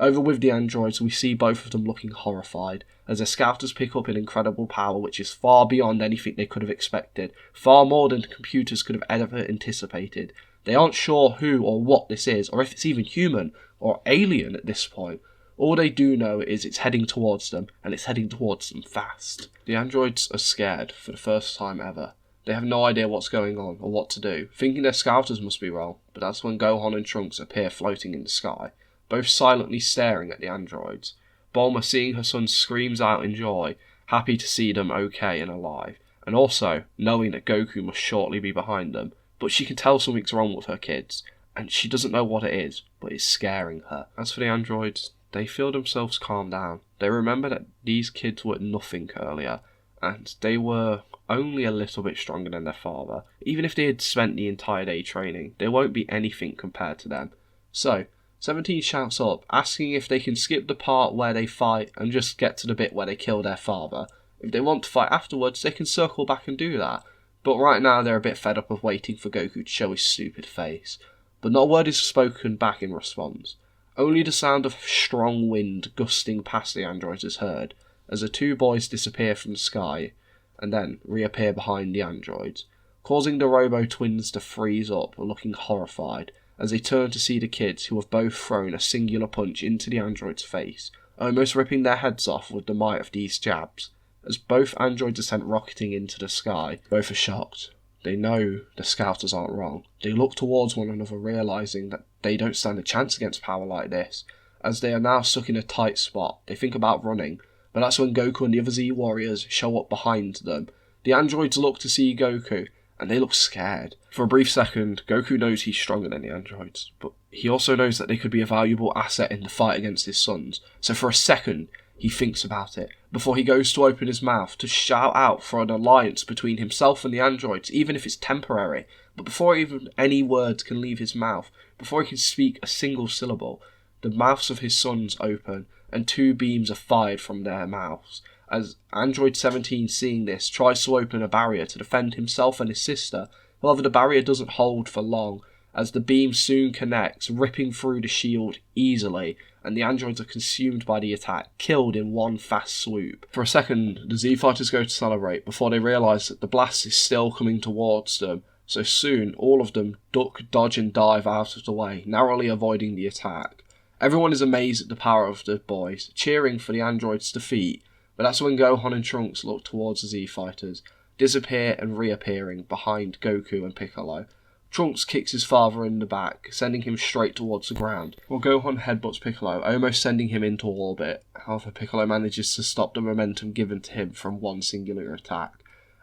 Speaker 4: Over with the androids, we see both of them looking horrified, as their scouters pick up an incredible power which is far beyond anything they could have expected, far more than the computers could have ever anticipated. They aren't sure who or what this is, or if it's even human, or alien at this point. All they do know is it's heading towards them, and it's heading towards them fast. The androids are scared for the first time ever. They have no idea what's going on, or what to do, thinking their scouters must be wrong, but that's when Gohan and Trunks appear floating in the sky, both silently staring at the androids. Bulma, seeing her son, screams out in joy, happy to see them okay and alive, and also knowing that Goku must shortly be behind them, but she can tell something's wrong with her kids, and she doesn't know what it is, but it's scaring her. As for the androids, they feel themselves calm down. They remember that these kids were nothing earlier, and they were only a little bit stronger than their father. Even if they had spent the entire day training, they won't be anything compared to them. So, 17 shouts up, asking if they can skip the part where they fight and just get to the bit where they kill their father. If they want to fight afterwards, they can circle back and do that. But right now they're a bit fed up of waiting for Goku to show his stupid face. But not a word is spoken back in response. Only the sound of strong wind gusting past the androids is heard, as the two boys disappear from the sky, and then reappear behind the androids, causing the Robo-twins to freeze up, looking horrified, as they turn to see the kids who have both thrown a singular punch into the android's face, almost ripping their heads off with the might of these jabs. As both androids are sent rocketing into the sky, both are shocked. They know the scouters aren't wrong. They look towards one another, realising that they don't stand a chance against power like this. As they are now stuck in a tight spot, they think about running, but that's when Goku and the other Z warriors show up behind them. The androids look to see Goku, and they look scared. For a brief second, Goku knows he's stronger than the androids, but he also knows that they could be a valuable asset in the fight against his sons. So for a second, he thinks about it, before he goes to open his mouth to shout out for an alliance between himself and the androids, even if it's temporary. But before even any words can leave his mouth, before he can speak a single syllable, the mouths of his sons open, and two beams are fired from their mouths. As Android 17, seeing this, tries to open a barrier to defend himself and his sister. However, the barrier doesn't hold for long, as the beam soon connects, ripping through the shield easily, and the androids are consumed by the attack, killed in one fast swoop. For a second, the Z-Fighters go to celebrate, before they realise that the blast is still coming towards them, so soon all of them duck, dodge and dive out of the way, narrowly avoiding the attack. Everyone is amazed at the power of the boys, cheering for the androids' defeat, but that's when Gohan and Trunks look towards the Z-Fighters, disappear and reappearing behind Goku and Piccolo. Trunks kicks his father in the back, sending him straight towards the ground, while Gohan headbutts Piccolo, almost sending him into orbit. However, Piccolo manages to stop the momentum given to him from one singular attack.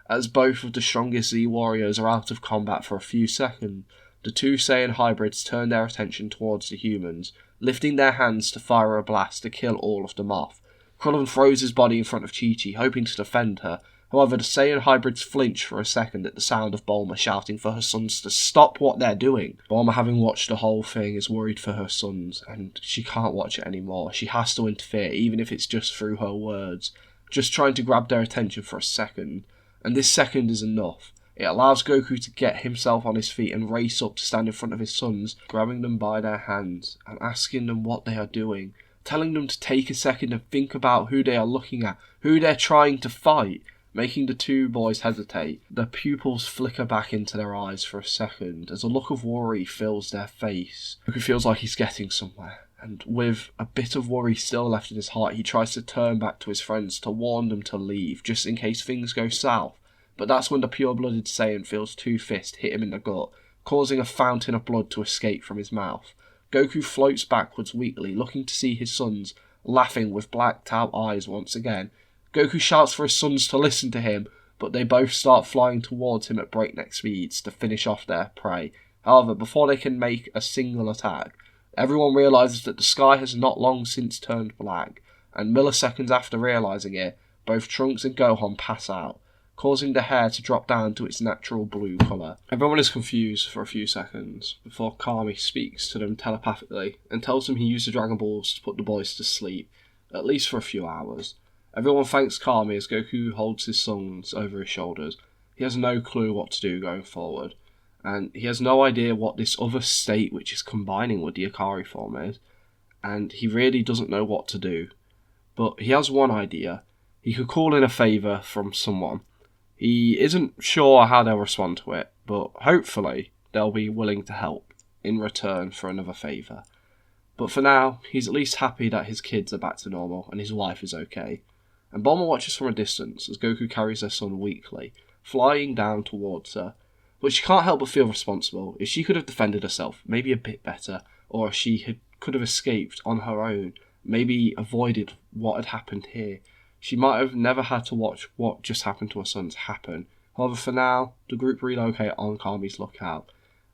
Speaker 4: As both of the strongest Z warriors are out of combat for a few seconds, the two Saiyan hybrids turn their attention towards the humans, lifting their hands to fire a blast to kill all of them off. Krillin throws his body in front of Chi-Chi, hoping to defend her. However, the Saiyan hybrids flinch for a second at the sound of Bulma shouting for her sons to stop what they're doing. Bulma, having watched the whole thing, is worried for her sons, and she can't watch it anymore. She has to interfere, even if it's just through her words, just trying to grab their attention for a second. And this second is enough. It allows Goku to get himself on his feet and race up to stand in front of his sons, grabbing them by their hands and asking them what they are doing, telling them to take a second and think about who they are looking at, who they're trying to fight, making the two boys hesitate. Their pupils flicker back into their eyes for a second as a look of worry fills their face. Goku feels like he's getting somewhere, and with a bit of worry still left in his heart, he tries to turn back to his friends to warn them to leave, just in case things go south. But that's when the pure-blooded Saiyan feels two fists hit him in the gut, causing a fountain of blood to escape from his mouth. Goku floats backwards weakly, looking to see his sons, laughing with blacked-out eyes once again. Goku shouts for his sons to listen to him, but they both start flying towards him at breakneck speeds to finish off their prey. However, before they can make a single attack, everyone realises that the sky has not long since turned black, and milliseconds after realising it, both Trunks and Gohan pass out, causing the hair to drop down to its natural blue colour. Everyone is confused for a few seconds before Kami speaks to them telepathically and tells them he used the Dragon Balls to put the boys to sleep, at least for a few hours. Everyone thanks Kami as Goku holds his sons over his shoulders. He has no clue what to do going forward, and he has no idea what this other state which is combining with the Akari form is, and he really doesn't know what to do. But he has one idea. He could call in a favour from someone. He isn't sure how they'll respond to it, but hopefully they'll be willing to help in return for another favour. But for now, he's at least happy that his kids are back to normal and his wife is okay. And Bulma watches from a distance as Goku carries her son weakly, flying down towards her. But she can't help but feel responsible. If she could have defended herself, maybe a bit better, or if she could have escaped on her own, maybe avoided what had happened here, she might have never had to watch what just happened to her sons happen. However, for now, the group relocate on Kami's lookout,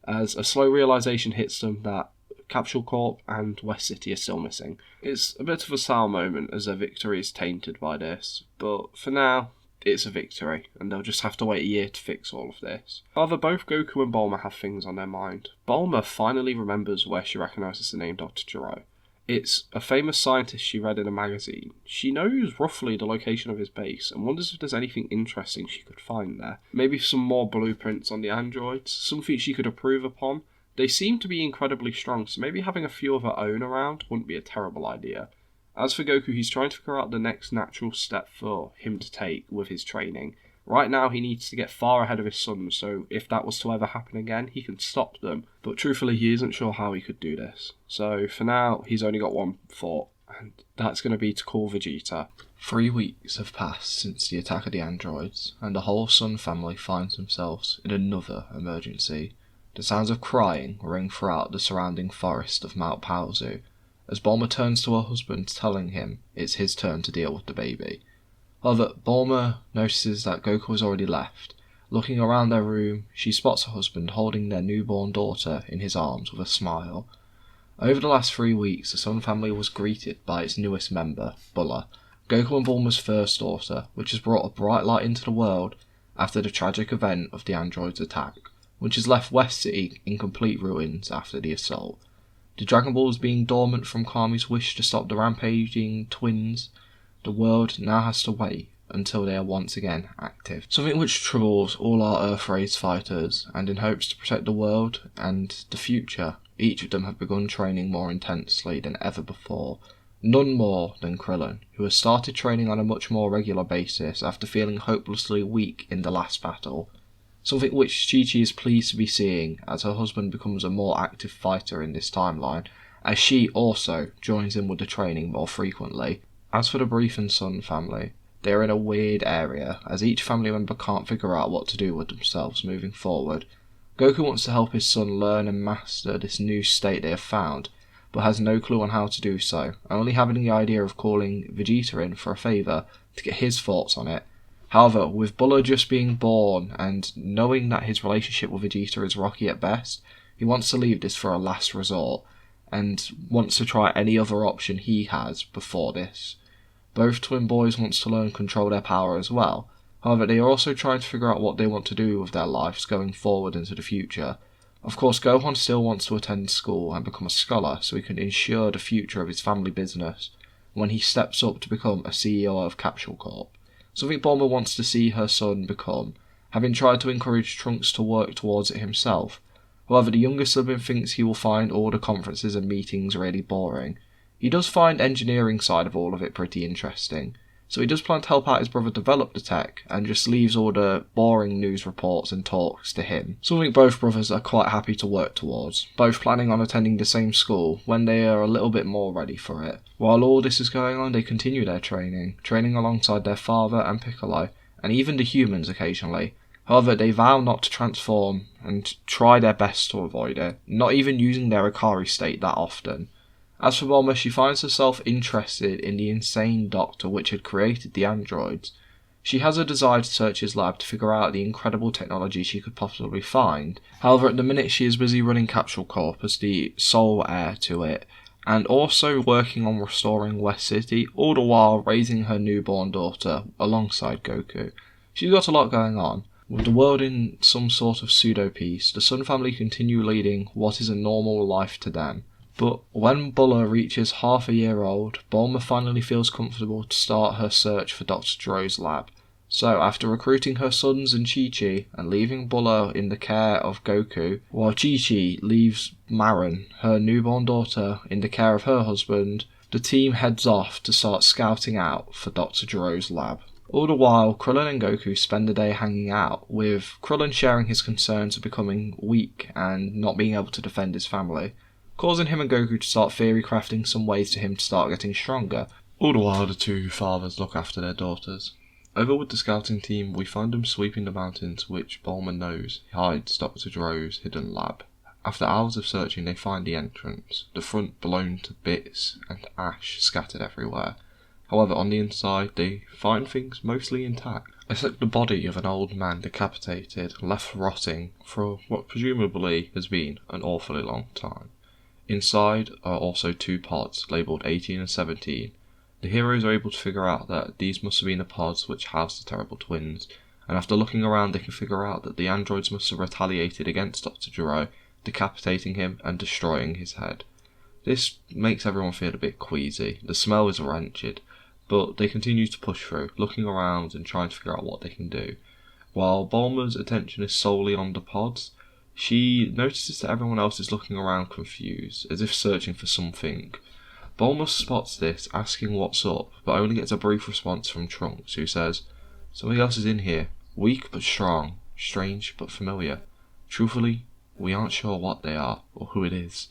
Speaker 4: as a slow realisation hits them that Capsule Corp and West City are still missing. It's a bit of a sour moment as their victory is tainted by this, but for now, it's a victory, and they'll just have to wait a year to fix all of this. However, both Goku and Bulma have things on their mind. Bulma finally remembers where she recognises the name Dr. Gero. It's a famous scientist she read in a magazine. She knows roughly the location of his base and wonders if there's anything interesting she could find there. Maybe some more blueprints on the androids, something she could improve upon. They seem to be incredibly strong, so maybe having a few of her own around wouldn't be a terrible idea. As for Goku, he's trying to figure out the next natural step for him to take with his training. Right now, he needs to get far ahead of his sons, so if that was to ever happen again, he can stop them. But truthfully, he isn't sure how he could do this. So for now, he's only got one thought, and that's going to be to call Vegeta. 3 weeks have passed since the attack of the androids, and the whole Son family finds themselves in another emergency. The sounds of crying ring throughout the surrounding forest of Mount Paozu, as Bulma turns to her husband telling him it's his turn to deal with the baby. However, Bulma notices that Goku has already left. Looking around their room, she spots her husband holding their newborn daughter in his arms with a smile. Over the last 3 weeks, the Son family was greeted by its newest member, Bulla, Goku and Bulma's first daughter, which has brought a bright light into the world after the tragic event of the androids' attack, which has left West City in complete ruins after the assault. The Dragon Balls being dormant from Kami's wish to stop the rampaging twins, the world now has to wait until they are once again active. Something which troubles all our Earth-raised fighters, and in hopes to protect the world and the future, each of them have begun training more intensely than ever before. None more than Krillin, who has started training on a much more regular basis after feeling hopelessly weak in the last battle. Something which Chi-Chi is pleased to be seeing as her husband becomes a more active fighter in this timeline, as she also joins in with the training more frequently. As for the Brief and Son family, they are in a weird area, as each family member can't figure out what to do with themselves moving forward. Goku wants to help his son learn and master this new state they have found, but has no clue on how to do so, only having the idea of calling Vegeta in for a favour to get his thoughts on it. However, with Bulma just being born and knowing that his relationship with Vegeta is rocky at best, he wants to leave this for a last resort, and wants to try any other option he has before this. Both twin boys want to learn control their power as well. However, they are also trying to figure out what they want to do with their lives going forward into the future. Of course, Gohan still wants to attend school and become a scholar so he can ensure the future of his family business when he steps up to become a CEO of Capsule Corp. Something Bulma wants to see her son become, having tried to encourage Trunks to work towards it himself. However, the younger sibling thinks he will find all the conferences and meetings really boring. He does find engineering side of all of it pretty interesting, so he does plan to help out his brother develop the tech, and just leaves all the boring news reports and talks to him. Something both brothers are quite happy to work towards, both planning on attending the same school when they are a little bit more ready for it. While all this is going on, they continue their training alongside their father and Piccolo, and even the humans occasionally. However, they vow not to transform and try their best to avoid it, not even using their Ikari state that often. As for Bulma, she finds herself interested in the insane doctor which had created the androids. She has a desire to search his lab to figure out the incredible technology she could possibly find. However, at the minute she is busy running Capsule Corp as the sole heir to it, and also working on restoring West City, all the while raising her newborn daughter alongside Goku. She's got a lot going on. With the world in some sort of pseudo-peace, the Sun family continue leading what is a normal life to them. But when Bulma reaches half a year old, Bulma finally feels comfortable to start her search for Dr. Gero's lab. So, after recruiting her sons and Chi-Chi, and leaving Bulma in the care of Goku, while Chi-Chi leaves Marin, her newborn daughter, in the care of her husband, the team heads off to start scouting out for Dr. Gero's lab. All the while, Krillin and Goku spend the day hanging out, with Krillin sharing his concerns of becoming weak and not being able to defend his family, causing him and Goku to start theory crafting some ways to him to start getting stronger. All the while, the two fathers look after their daughters. Over with the scouting team, we find them sweeping the mountains which Bulma knows hides Dr. Gero's hidden lab. After hours of searching, they find the entrance, the front blown to bits and ash scattered everywhere. However, on the inside, they find things mostly intact, except the body of an old man decapitated, left rotting for what presumably has been an awfully long time. Inside are also two pods, labelled 18 and 17. The heroes are able to figure out that these must have been the pods which housed the terrible twins, and after looking around they can figure out that the androids must have retaliated against Dr. Gero, decapitating him and destroying his head. This makes everyone feel a bit queasy. The smell is wretched, but they continue to push through, looking around and trying to figure out what they can do. While Bulma's attention is solely on the pods, she notices that everyone else is looking around confused, as if searching for something. Bulma spots this, asking what's up, but only gets a brief response from Trunks, who says, "Something else is in here, weak but strong, strange but familiar. Truthfully, we aren't sure what they are, or who it is."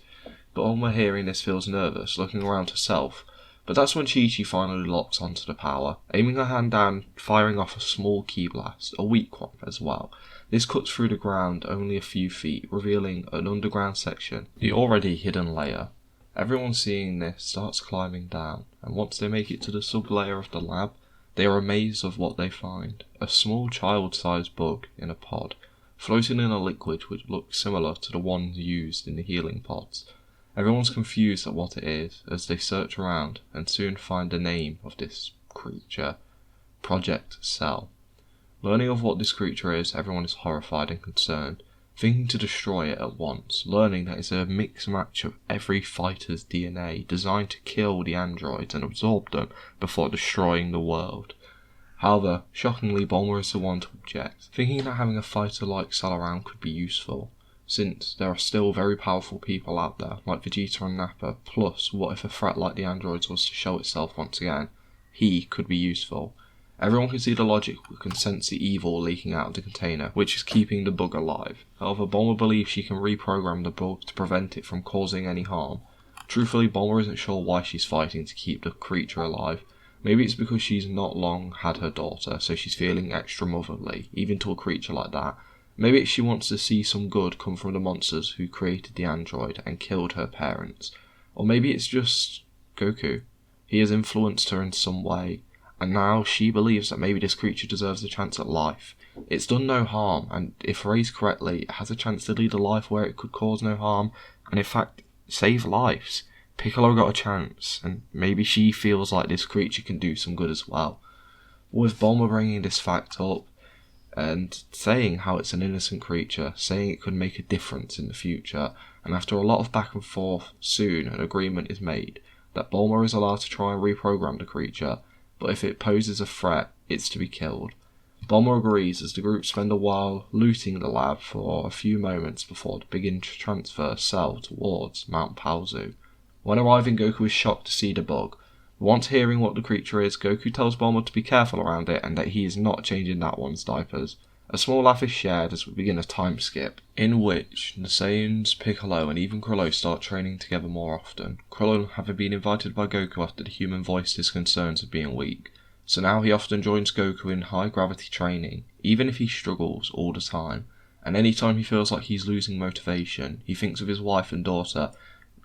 Speaker 4: But Bulma, hearing this, feels nervous, looking around herself. But that's when Chi-Chi finally locks onto the power, aiming her hand down, firing off a small ki blast, a weak one as well. This cuts through the ground only a few feet, revealing an underground section, the already hidden layer. Everyone seeing this starts climbing down, and once they make it to the sub-layer of the lab, they are amazed of what they find. A small child-sized bug in a pod, floating in a liquid which looks similar to the ones used in the healing pods. Everyone's confused at what it is, as they search around and soon find the name of this creature, Project Cell. Learning of what this creature is, everyone is horrified and concerned, thinking to destroy it at once, learning that it's a mixed match of every fighter's DNA designed to kill the androids and absorb them before destroying the world. However, shockingly, Bulma is the one to object, thinking that having a fighter like Cell around could be useful, since there are still very powerful people out there, like Vegeta and Nappa, plus what if a threat like the androids was to show itself once again? He could be useful. Everyone can see the logic, but can sense the evil leaking out of the container, which is keeping the bug alive. However, Bulma believes she can reprogram the bug to prevent it from causing any harm. Truthfully, Bulma isn't sure why she's fighting to keep the creature alive. Maybe it's because she's not long had her daughter, so she's feeling extra motherly, even to a creature like that. Maybe she wants to see some good come from the monsters who created the android and killed her parents. Or maybe it's just Goku. He has influenced her in some way, and now she believes that maybe this creature deserves a chance at life. It's done no harm, and if raised correctly, it has a chance to lead a life where it could cause no harm, and in fact, save lives. Piccolo got a chance, and maybe she feels like this creature can do some good as well. With Bulma bringing this fact up, and saying how it's an innocent creature, saying it could make a difference in the future, and after a lot of back and forth, soon an agreement is made that Bulma is allowed to try and reprogram the creature, but if it poses a threat, it's to be killed. Bulma agrees as the group spend a while looting the lab for a few moments before they begin to transfer Cell towards Mount Paozu. When arriving, Goku is shocked to see the bug. Once hearing what the creature is, Goku tells Bulma to be careful around it and that he is not changing that one's diapers. A small laugh is shared as we begin a time skip, in which the Saiyans, Piccolo and even Krillin start training together more often. Krillin having been invited by Goku after the human voiced his concerns of being weak, so now he often joins Goku in high gravity training, even if he struggles all the time, and any time he feels like he's losing motivation, he thinks of his wife and daughter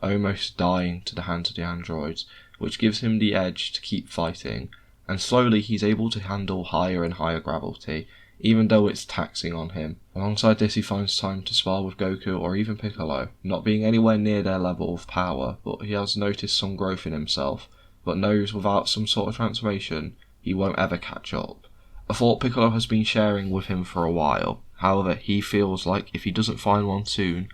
Speaker 4: almost dying to the hands of the androids, which gives him the edge to keep fighting, and slowly he's able to handle higher and higher gravity, even though it's taxing on him. Alongside this, he finds time to spar with Goku or even Piccolo, not being anywhere near their level of power, but he has noticed some growth in himself, but knows without some sort of transformation, he won't ever catch up. A thought Piccolo has been sharing with him for a while. However, he feels like if he doesn't find one soon,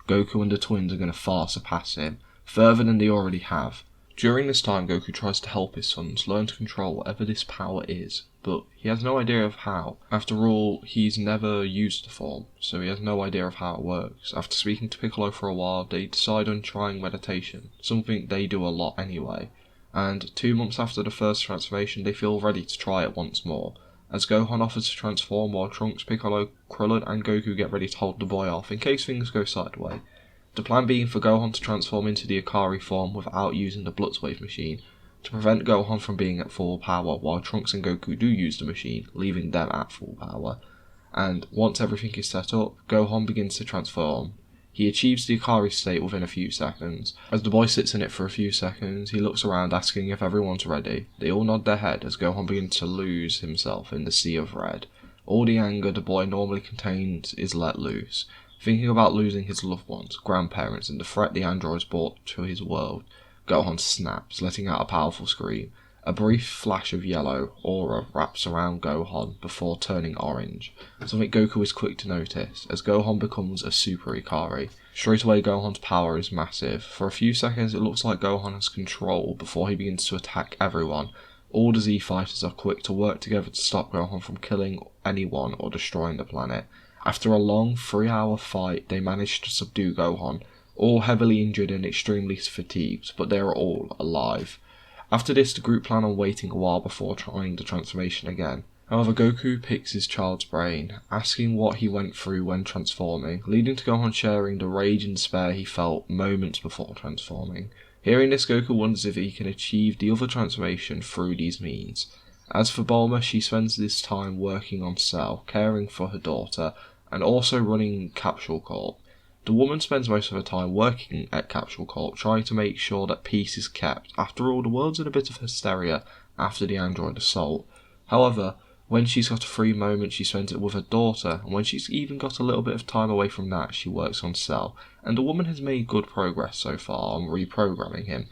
Speaker 4: Goku and the twins are going to far surpass him, further than they already have. During this time, Goku tries to help his sons learn to control whatever this power is, but he has no idea of how. After all, he's never used the form, so he has no idea of how it works. After speaking to Piccolo for a while, they decide on trying meditation, something they do a lot anyway, and 2 months after the first transformation, they feel ready to try it once more, as Gohan offers to transform while Trunks, Piccolo, Krillin and Goku get ready to hold the boy off in case things go sideways. The plan being for Gohan to transform into the Ikari form without using the Blitzwave machine, to prevent Gohan from being at full power while Trunks and Goku do use the machine, leaving them at full power. And once everything is set up, Gohan begins to transform. He achieves the Ikari state within a few seconds. As the boy sits in it for a few seconds, he looks around asking if everyone's ready. They all nod their head as Gohan begins to lose himself in the sea of red. All the anger the boy normally contains is let loose. Thinking about losing his loved ones, grandparents, and the threat the androids brought to his world, Gohan snaps, letting out a powerful scream. A brief flash of yellow aura wraps around Gohan before turning orange, something Goku is quick to notice, as Gohan becomes a Super Ikari. Straight away, Gohan's power is massive. For a few seconds it looks like Gohan has control before he begins to attack everyone. All the Z fighters are quick to work together to stop Gohan from killing anyone or destroying the planet. After a long 3-hour fight, they manage to subdue Gohan, all heavily injured and extremely fatigued, but they are all alive. After this, the group plan on waiting a while before trying the transformation again. However, Goku picks his child's brain, asking what he went through when transforming, leading to Gohan sharing the rage and despair he felt moments before transforming. Hearing this, Goku wonders if he can achieve the other transformation through these means. As for Bulma, she spends this time working on Cell, caring for her daughter, and also running Capsule Corp. The woman spends most of her time working at Capsule Corp, trying to make sure that peace is kept. After all, the world's in a bit of hysteria after the android assault. However, when she's got a free moment, she spends it with her daughter, and when she's even got a little bit of time away from that, she works on Cell. And the woman has made good progress so far on reprogramming him.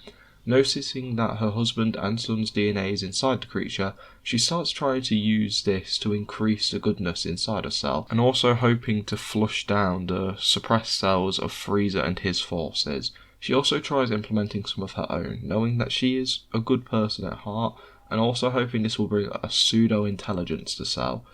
Speaker 4: Noticing that her husband and son's DNA is inside the creature, she starts trying to use this to increase the goodness inside her Cell, and also hoping to flush down the suppressed cells of Frieza and his forces. She also tries implementing some of her own, knowing that she is a good person at heart, and also hoping this will bring a pseudo-intelligence to Cell.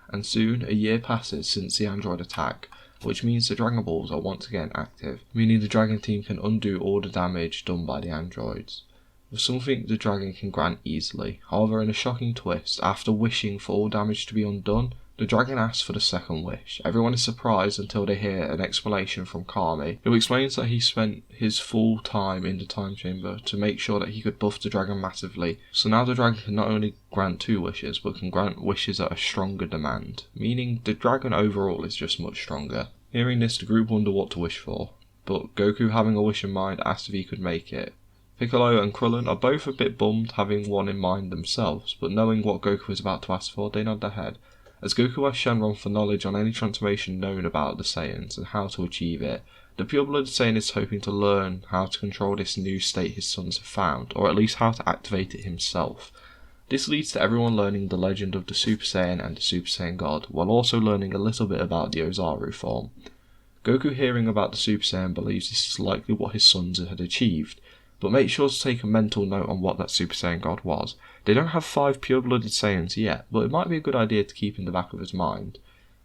Speaker 4: And soon, a year passes since the android attack, which means the Dragon Balls are once again active, meaning the Dragon Team can undo all the damage done by the androids. With something the Dragon can grant easily. However, in a shocking twist, after wishing for all damage to be undone, The dragon asks for the second wish. Everyone is surprised until they hear an explanation from Kami, who explains that he spent his full time in the time chamber to make sure that he could buff the dragon massively. So now the dragon can not only grant 2 wishes, but can grant wishes at a stronger demand, meaning the dragon overall is just much stronger. Hearing this, the group wonder what to wish for, but Goku, having a wish in mind, asked if he could make it. Piccolo and Krillin are both a bit bummed having one in mind themselves, but knowing what Goku is about to ask for, they nod their head. As Goku asks Shenron for knowledge on any transformation known about the Saiyans and how to achieve it, the pure-blooded Saiyan is hoping to learn how to control this new state his sons have found, or at least how to activate it himself. This leads to everyone learning the legend of the Super Saiyan and the Super Saiyan God, while also learning a little bit about the Ozaru form. Goku, hearing about the Super Saiyan, believes this is likely what his sons had achieved, but make sure to take a mental note on what that Super Saiyan God was. They don't have 5 pure-blooded Saiyans yet, but it might be a good idea to keep in the back of his mind.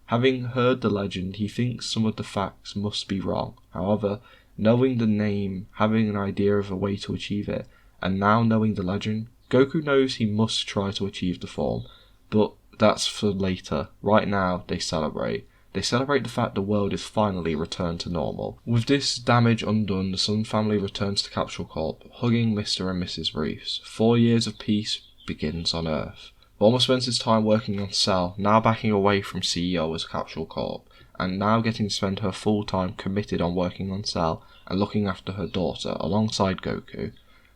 Speaker 4: Having heard the legend, he thinks some of the facts must be wrong. However, knowing the name, having an idea of a way to achieve it, and now knowing the legend, Goku knows he must try to achieve the form, but that's for later. Right now, they celebrate. They celebrate the fact the world is finally returned to normal. With this damage undone, the Sun family returns to Capsule Corp, hugging Mr. and Mrs. Reefs. 4 years of peace begins on Earth. Bulma spends his time working on Cell, now backing away from CEO as Capsule Corp, and now getting to spend her full time committed on working on Cell and looking after her daughter, alongside Goku.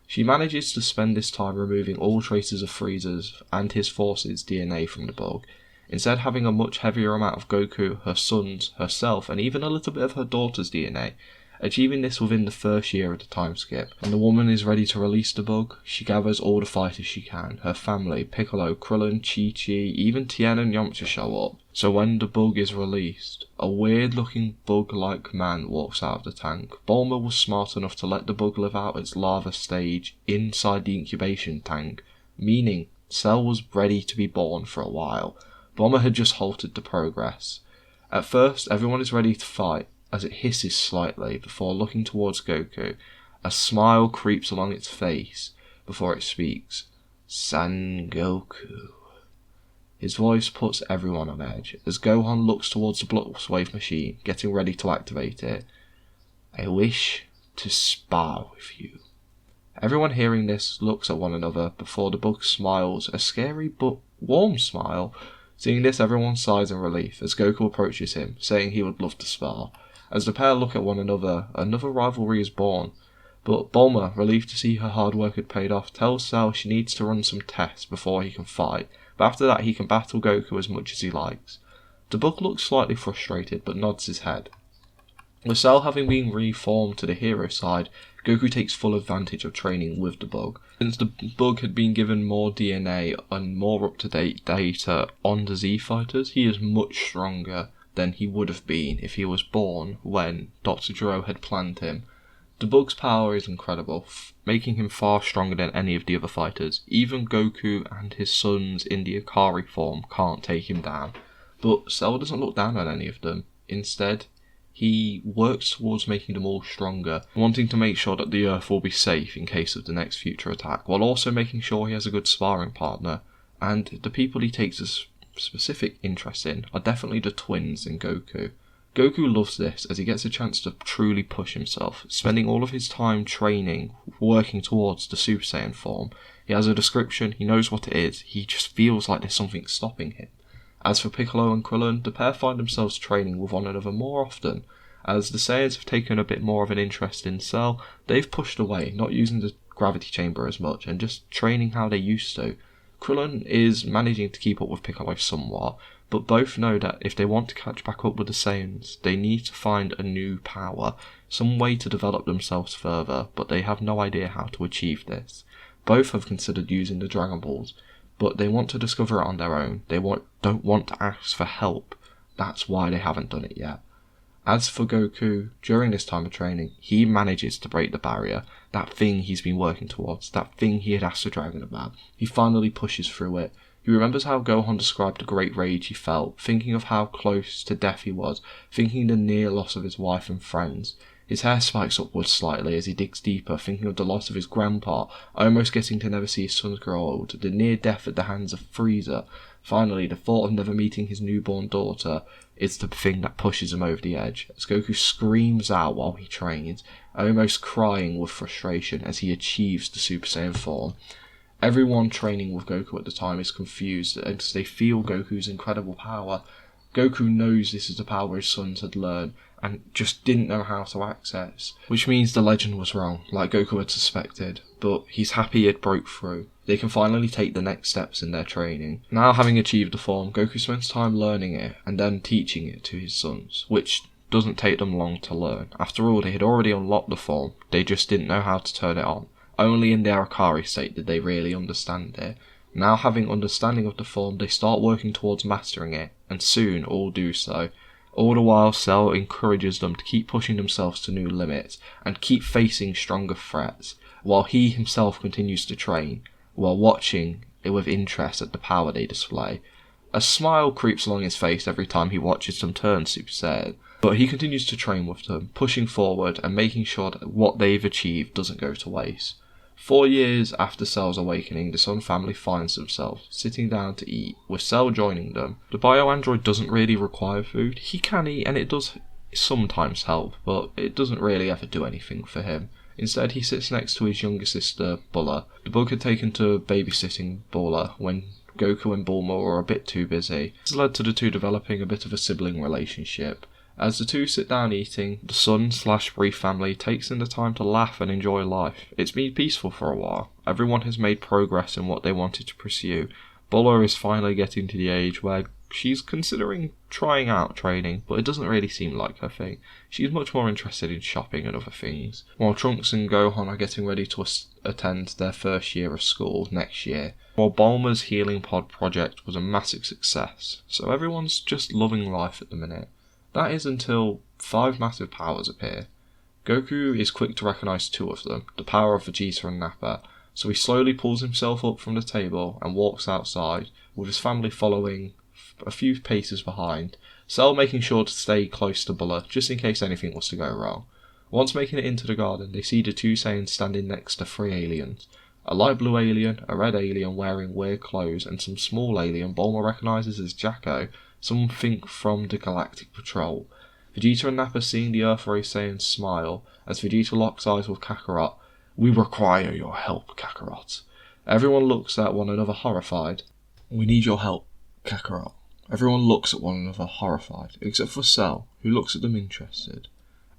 Speaker 4: She manages to spend this time removing all traces of Frieza's and his force's DNA from the bug, instead having a much heavier amount of Goku, her sons, herself, and even a little bit of her daughter's DNA, achieving this within the first year of the time skip. When the woman is ready to release the bug, she gathers all the fighters she can, her family, Piccolo, Krillin, Chi-Chi, even Tien and Yamcha show up. So when the bug is released, a weird looking bug-like man walks out of the tank. Bulma was smart enough to let the bug live out its larva stage inside the incubation tank, meaning Cell was ready to be born for a while. Bulma had just halted the progress. At first, everyone is ready to fight, as it hisses slightly before looking towards Goku. A smile creeps along its face before it speaks. Son Goku. His voice puts everyone on edge, as Gohan looks towards the Blutz Wave machine, getting ready to activate it. I wish to spar with you. Everyone hearing this looks at one another before the bug smiles, a scary but warm smile. Seeing this, everyone sighs in relief as Goku approaches him, saying he would love to spar. As the pair look at one another, another rivalry is born. But Bulma, relieved to see her hard work had paid off, tells Cell she needs to run some tests before he can fight, but after that he can battle Goku as much as he likes. The bug looks slightly frustrated, but nods his head. With Cell having been reformed to the hero side, Goku takes full advantage of training with the bug. Since the bug had been given more DNA and more up-to-date data on the Z fighters, he is much stronger than he would have been if he was born when Dr. Gero had planned him. The bug's power is incredible, making him far stronger than any of the other fighters. Even Goku and his sons in the Akari form can't take him down. But Cell doesn't look down on any of them. Instead, he works towards making them all stronger, wanting to make sure that the Earth will be safe in case of the next future attack, while also making sure he has a good sparring partner. And the people he takes a specific interest in are definitely the twins and Goku. Goku loves this as he gets a chance to truly push himself, spending all of his time training, working towards the Super Saiyan form. He has a description, he knows what it is, he just feels like there's something stopping him. As for Piccolo and Krillin, the pair find themselves training with one another more often. As the Saiyans have taken a bit more of an interest in Cell, they've pushed away, not using the gravity chamber as much, and just training how they used to. Krillin is managing to keep up with Piccolo somewhat, but both know that if they want to catch back up with the Saiyans, they need to find a new power, some way to develop themselves further, but they have no idea how to achieve this. Both have considered using the Dragon Balls, but they want to discover it on their own. They don't want to ask for help. That's why they haven't done it yet. As for Goku, during this time of training, he manages to break the barrier, that thing he's been working towards, that thing he had asked the dragon about. He finally pushes through it. He remembers how Gohan described the great rage he felt, thinking of how close to death he was, thinking the near loss of his wife and friends. His hair spikes upwards slightly as he digs deeper, thinking of the loss of his grandpa, almost getting to never see his sons grow old, the near death at the hands of Frieza. Finally, the thought of never meeting his newborn daughter is the thing that pushes him over the edge, as Goku screams out while he trains, almost crying with frustration as he achieves the Super Saiyan form. Everyone training with Goku at the time is confused as they feel Goku's incredible power. Goku knows this is the power his sons had learned and just didn't know how to access, which means the legend was wrong, like Goku had suspected, but he's happy it broke through. They can finally take the next steps in their training. Now having achieved the form, Goku spends time learning it and then teaching it to his sons, which doesn't take them long to learn. After all, they had already unlocked the form, they just didn't know how to turn it on. Only in the Arakari state did they really understand it. Now having understanding of the form, they start working towards mastering it, and soon all do so. All the while, Cell encourages them to keep pushing themselves to new limits, and keep facing stronger threats, while he himself continues to train, while watching with interest at the power they display. A smile creeps along his face every time he watches them turn Super Saiyan, but he continues to train with them, pushing forward and making sure that what they've achieved doesn't go to waste. 4 years after Cell's awakening, the Son family finds themselves sitting down to eat, with Cell joining them. The bio-android doesn't really require food. He can eat, and it does sometimes help, but it doesn't really ever do anything for him. Instead, he sits next to his younger sister, Bulla. The bug had taken to babysitting Bulla when Goku and Bulma were a bit too busy. This led to the two developing a bit of a sibling relationship. As the two sit down eating, the Son/Brief family takes in the time to laugh and enjoy life. It's been peaceful for a while. Everyone has made progress in what they wanted to pursue. Bulla is finally getting to the age where she's considering trying out training, but it doesn't really seem like her thing. She's much more interested in shopping and other things. While Trunks and Gohan are getting ready to attend their first year of school next year. While Bulma's healing pod project was a massive success, so everyone's just loving life at the minute. That is until 5 massive powers appear. Goku is quick to recognise 2 of them, the power of Vegeta and Nappa, so he slowly pulls himself up from the table and walks outside, with his family following a few paces behind, Cell making sure to stay close to Bulla just in case anything was to go wrong. Once making it into the garden, they see the 2 Saiyans standing next to 3 aliens. A light blue alien, a red alien wearing weird clothes, and some small alien Bulma recognises as Jacko, something from the Galactic Patrol. Vegeta and Nappa, seeing the Earth Ray Saiyans, smile as Vegeta locks eyes with Kakarot. "We require your help, Kakarot." Everyone looks at one another horrified. "We need your help, Kakarot." Everyone looks at one another horrified, except for Cell, who looks at them interested.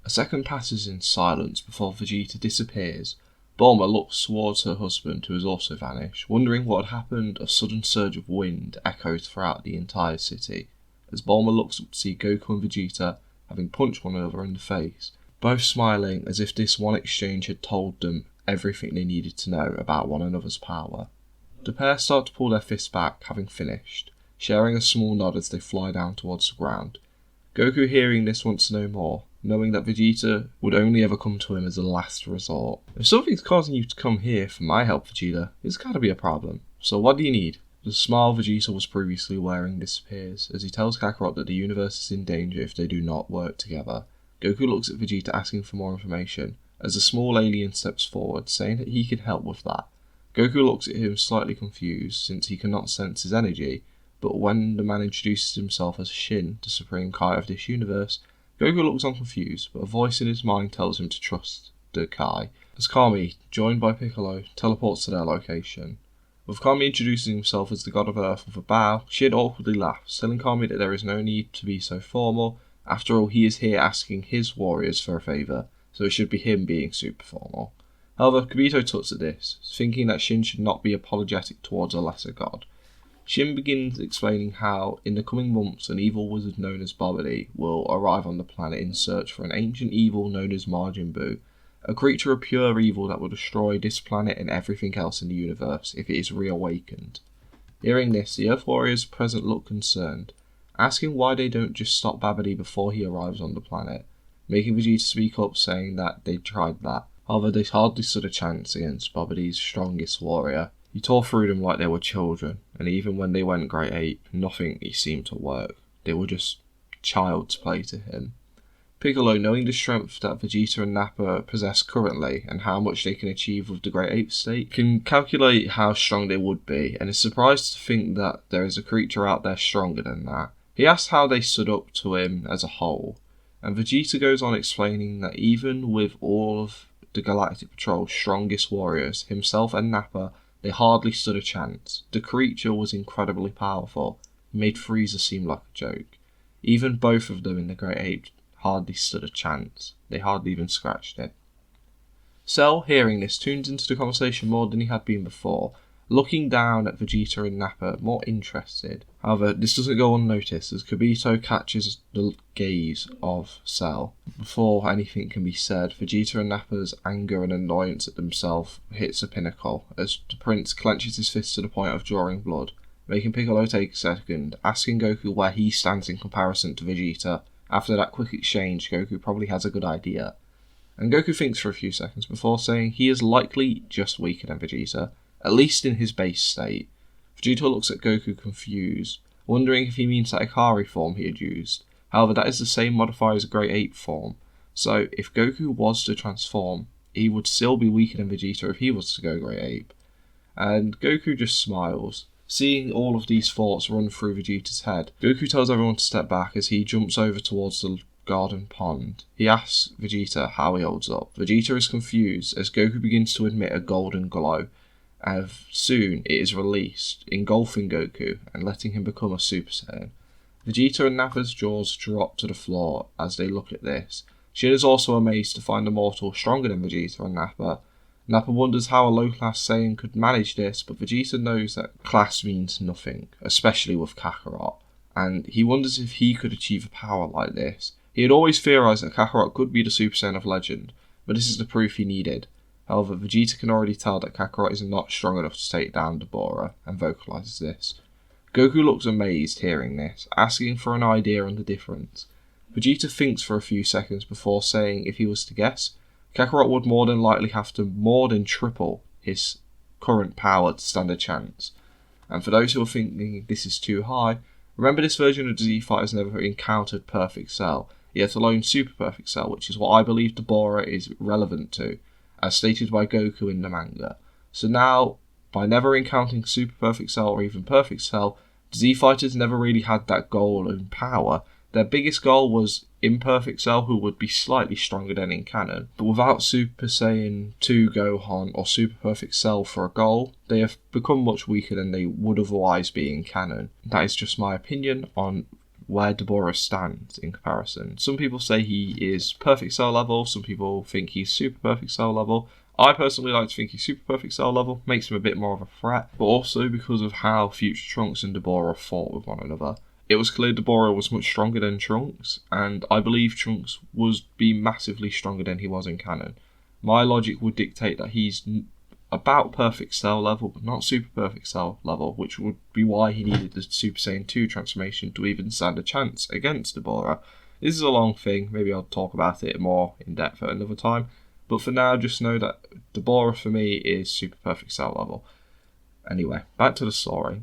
Speaker 4: A second passes in silence before Vegeta disappears. Bulma looks towards her husband, who has also vanished. Wondering what had happened, a sudden surge of wind echoes throughout the entire city, as Bulma looks up to see Goku and Vegeta having punched one another in the face, both smiling as if this one exchange had told them everything they needed to know about one another's power. The pair start to pull their fists back, having finished, sharing a small nod as they fly down towards the ground. Goku, hearing this, wants to know more, knowing that Vegeta would only ever come to him as a last resort. "If something's causing you to come here for my help, Vegeta, it's gotta be a problem. So what do you need?" The smile Vegeta was previously wearing disappears, as he tells Kakarot that the universe is in danger if they do not work together. Goku looks at Vegeta asking for more information, as a small alien steps forward, saying that he can help with that. Goku looks at him slightly confused, since he cannot sense his energy, but when the man introduces himself as Shin, the Supreme Kai of this universe, Goku looks on confused, but a voice in his mind tells him to trust the Kai, as Kami, joined by Piccolo, teleports to their location. With Kami introducing himself as the God of Earth with a bow, Shin awkwardly laughs, telling Kami that there is no need to be so formal. After all, he is here asking his warriors for a favour, so it should be him being super formal. However, Kibito tuts at this, thinking that Shin should not be apologetic towards a lesser god. Shin begins explaining how, in the coming months, an evil wizard known as Babidi will arrive on the planet in search for an ancient evil known as Majin Buu, a creature of pure evil that will destroy this planet and everything else in the universe if it is reawakened. Hearing this, the Earth Warriors present look concerned, asking why they don't just stop Babidi before he arrives on the planet, making Vegeta speak up saying that they tried that. However, they hardly stood a chance against Babidi's strongest warrior. He tore through them like they were children, and even when they went Great Ape, nothing seemed to work. They were just child's play to him. Piccolo, knowing the strength that Vegeta and Nappa possess currently and how much they can achieve with the Great Ape state, can calculate how strong they would be, and is surprised to think that there is a creature out there stronger than that. He asks how they stood up to him as a whole, and Vegeta goes on explaining that even with all of the Galactic Patrol's strongest warriors, himself and Nappa, they hardly stood a chance. The creature was incredibly powerful. It made Frieza seem like a joke. Even both of them in the Great Ape hardly stood a chance. They hardly even scratched it. Cell, hearing this, tunes into the conversation more than he had been before, looking down at Vegeta and Nappa, more interested. However, this doesn't go unnoticed as Kibito catches the gaze of Cell. Before anything can be said, Vegeta and Nappa's anger and annoyance at themselves hits a pinnacle as the prince clenches his fist to the point of drawing blood, making Piccolo take a second, asking Goku where he stands in comparison to Vegeta. After that quick exchange, Goku probably has a good idea. And Goku thinks for a few seconds before saying he is likely just weaker than Vegeta, at least in his base state. Vegeta looks at Goku confused, wondering if he means that Ikari form he had used. However, that is the same modifier as a Great Ape form, so if Goku was to transform, he would still be weaker than Vegeta if he was to go Great Ape. And Goku just smiles. Seeing all of these thoughts run through Vegeta's head, Goku tells everyone to step back as he jumps over towards the garden pond. He asks Vegeta how he holds up. Vegeta is confused as Goku begins to emit a golden glow, and soon it is released, engulfing Goku and letting him become a Super Saiyan. Vegeta and Nappa's jaws drop to the floor as they look at this. Shin is also amazed to find a mortal stronger than Vegeta and Nappa. Nappa wonders how a low-class Saiyan could manage this, but Vegeta knows that class means nothing, especially with Kakarot, and he wonders if he could achieve a power like this. He had always theorized that Kakarot could be the Super Saiyan of legend, but this is the proof he needed. However, Vegeta can already tell that Kakarot is not strong enough to take down Dabura, and vocalizes this. Goku looks amazed hearing this, asking for an idea on the difference. Vegeta thinks for a few seconds before saying if he was to guess, Kakarot would more than likely have to more than triple his current power to stand a chance. And for those who are thinking this is too high, remember this version of the Z-Fighter has never encountered Perfect Cell, yet alone Super Perfect Cell, which is what I believe Dabura is relevant to, as stated by Goku in the manga. So now, by never encountering Super Perfect Cell or even Perfect Cell, the Z-Fighters never really had that goal and power. Their biggest goal was Imperfect Cell, who would be slightly stronger than in canon, but without Super Saiyan 2 Gohan or Super Perfect Cell for a goal, they have become much weaker than they would otherwise be in canon. That is just my opinion on where Dabura stands in comparison. Some people say he is Perfect Cell level, some people think he's Super Perfect Cell level. I personally like to think he's Super Perfect Cell level, makes him a bit more of a threat, but also because of how Future Trunks and Dabura fought with one another. It was clear Dabura was much stronger than Trunks, and I believe Trunks would be massively stronger than he was in canon. My logic would dictate that he's about Perfect Cell level, but not Super Perfect Cell level, which would be why he needed the Super Saiyan 2 transformation to even stand a chance against Dabura. This is a long thing, maybe I'll talk about it more in depth at another time, but for now just know that Dabura for me is Super Perfect Cell level. Anyway, back to the story.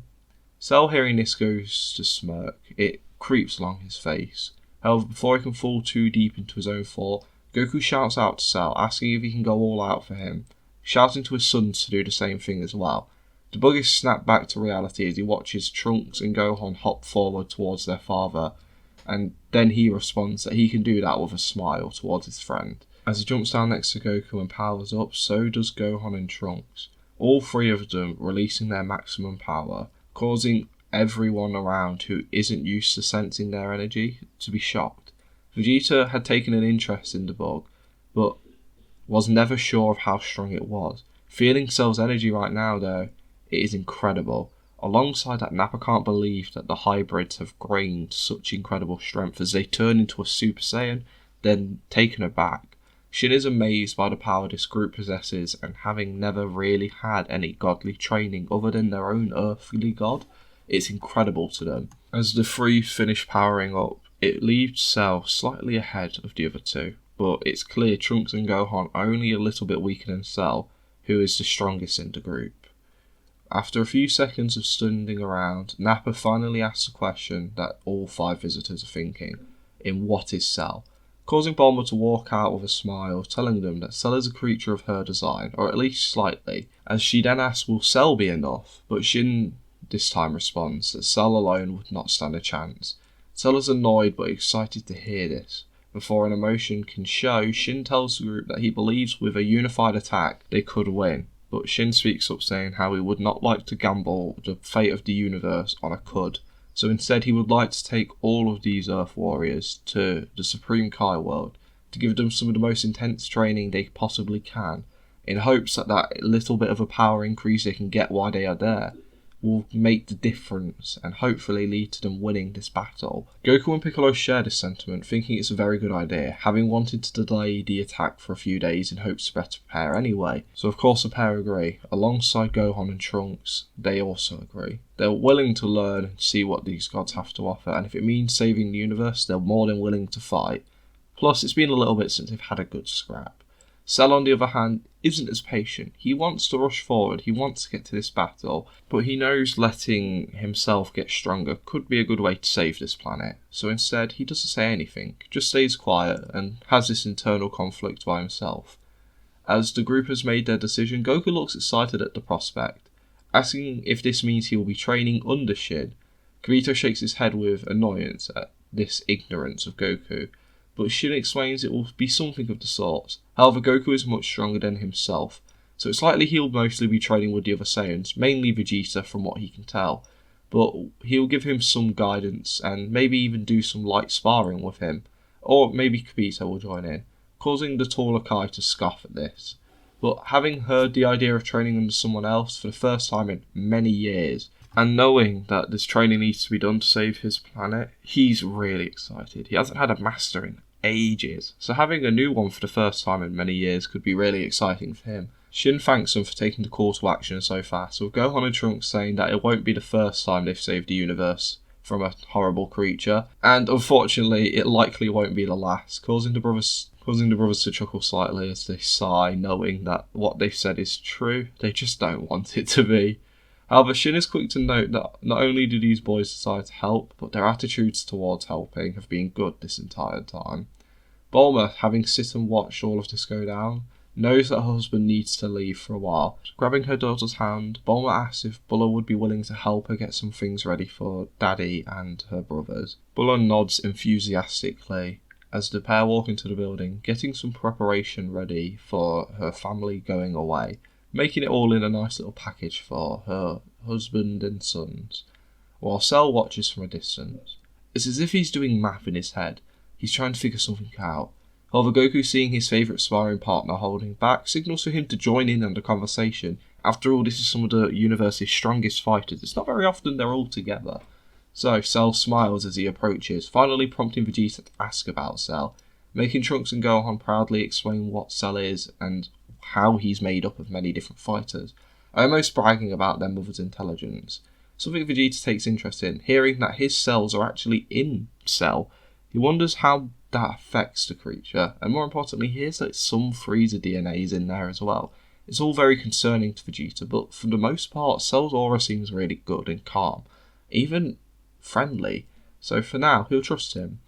Speaker 4: Cell hearing this goes to smirk. It creeps along his face. However, before he can fall too deep into his own thought, Goku shouts out to Cell, asking if he can go all out for him, shouting to his sons to do the same thing as well. The bug is snapped back to reality as he watches Trunks and Gohan hop forward towards their father, and then he responds that he can do that with a smile towards his friend. As he jumps down next to Goku and powers up, so does Gohan and Trunks, all three of them releasing their maximum power, causing everyone around who isn't used to sensing their energy to be shocked. Vegeta had taken an interest in the bug, but was never sure of how strong it was. Feeling Cell's energy right now though, it is incredible. Alongside that, Nappa can't believe that the hybrids have gained such incredible strength as they turn into a Super Saiyan, then taken aback. Shin is amazed by the power this group possesses, and having never really had any godly training other than their own earthly god, it's incredible to them. As the three finish powering up, it leaves Cell slightly ahead of the other two, but it's clear Trunks and Gohan are only a little bit weaker than Cell, who is the strongest in the group. After a few seconds of standing around, Nappa finally asks a question that all five visitors are thinking. In what is Cell? causing Bulma to walk out with a smile, telling them that Cell is a creature of her design, or at least slightly, as she then asks will Cell be enough, but Shin this time responds that Cell alone would not stand a chance. Cell is annoyed but excited to hear this. Before an emotion can show, Shin tells the group that he believes with a unified attack they could win, but Shin speaks up saying how he would not like to gamble the fate of the universe on a could, so instead he would like to take all of these Earth warriors to the Supreme Kai world to give them some of the most intense training they possibly can, in hopes that that little bit of a power increase they can get while they are there will make the difference and hopefully lead to them winning this battle. Goku and Piccolo share this sentiment, thinking it's a very good idea, having wanted to delay the attack for a few days in hopes to better prepare anyway. So of course the pair agree. Alongside Gohan and Trunks, they also agree. They're willing to learn and see what these gods have to offer, and if it means saving the universe, they're more than willing to fight. Plus, it's been a little bit since they've had a good scrap. Cell, on the other hand, isn't as patient. He wants to rush forward, he wants to get to this battle, but he knows letting himself get stronger could be a good way to save this planet. So instead, he doesn't say anything, just stays quiet and has this internal conflict by himself. As the group has made their decision, Goku looks excited at the prospect, asking if this means he will be training under Shin. Kirito shakes his head with annoyance at this ignorance of Goku, but Shin explains it will be something of the sort. However, Goku is much stronger than himself, so it's likely he'll mostly be training with the other Saiyans, mainly Vegeta from what he can tell, but he'll give him some guidance and maybe even do some light sparring with him, or maybe Kirito will join in, causing the taller Kai to scoff at this. But having heard the idea of training under someone else for the first time in many years, and knowing that this training needs to be done to save his planet, he's really excited. He hasn't had a master in ages, so having a new one for the first time in many years could be really exciting for him. Shin thanks them for taking the call to action so fast, with Gohan and Trunks saying that it won't be the first time they've saved the universe from a horrible creature, and unfortunately it likely won't be the last, causing the brothers to chuckle slightly as they sigh, knowing that what they've said is true, they just don't want it to be. However, Shin is quick to note that not only do these boys decide to help, but their attitudes towards helping have been good this entire time. Bulma, having sit and watched all of this go down, knows that her husband needs to leave for a while. Grabbing her daughter's hand, Bulma asks if Bulla would be willing to help her get some things ready for Daddy and her brothers. Bulla nods enthusiastically as the pair walk into the building, getting some preparation ready for her family going away, making it all in a nice little package for her husband and sons, while Cell watches from a distance. It's as if he's doing math in his head. He's trying to figure something out. However, Goku, seeing his favourite sparring partner holding back, signals for him to join in on the conversation. After all, this is some of the universe's strongest fighters. It's not very often they're all together. So, Cell smiles as he approaches, finally prompting Vegeta to ask about Cell, making Trunks and Gohan proudly explain what Cell is and how he's made up of many different fighters, almost bragging about their mother's intelligence. Something Vegeta takes interest in, hearing that his cells are actually in Cell. He wonders how that affects the creature, and more importantly, hears that some Frieza DNA is in there as well. It's all very concerning to Vegeta, but for the most part, Cell's aura seems really good and calm, even friendly, so for now, he'll trust him.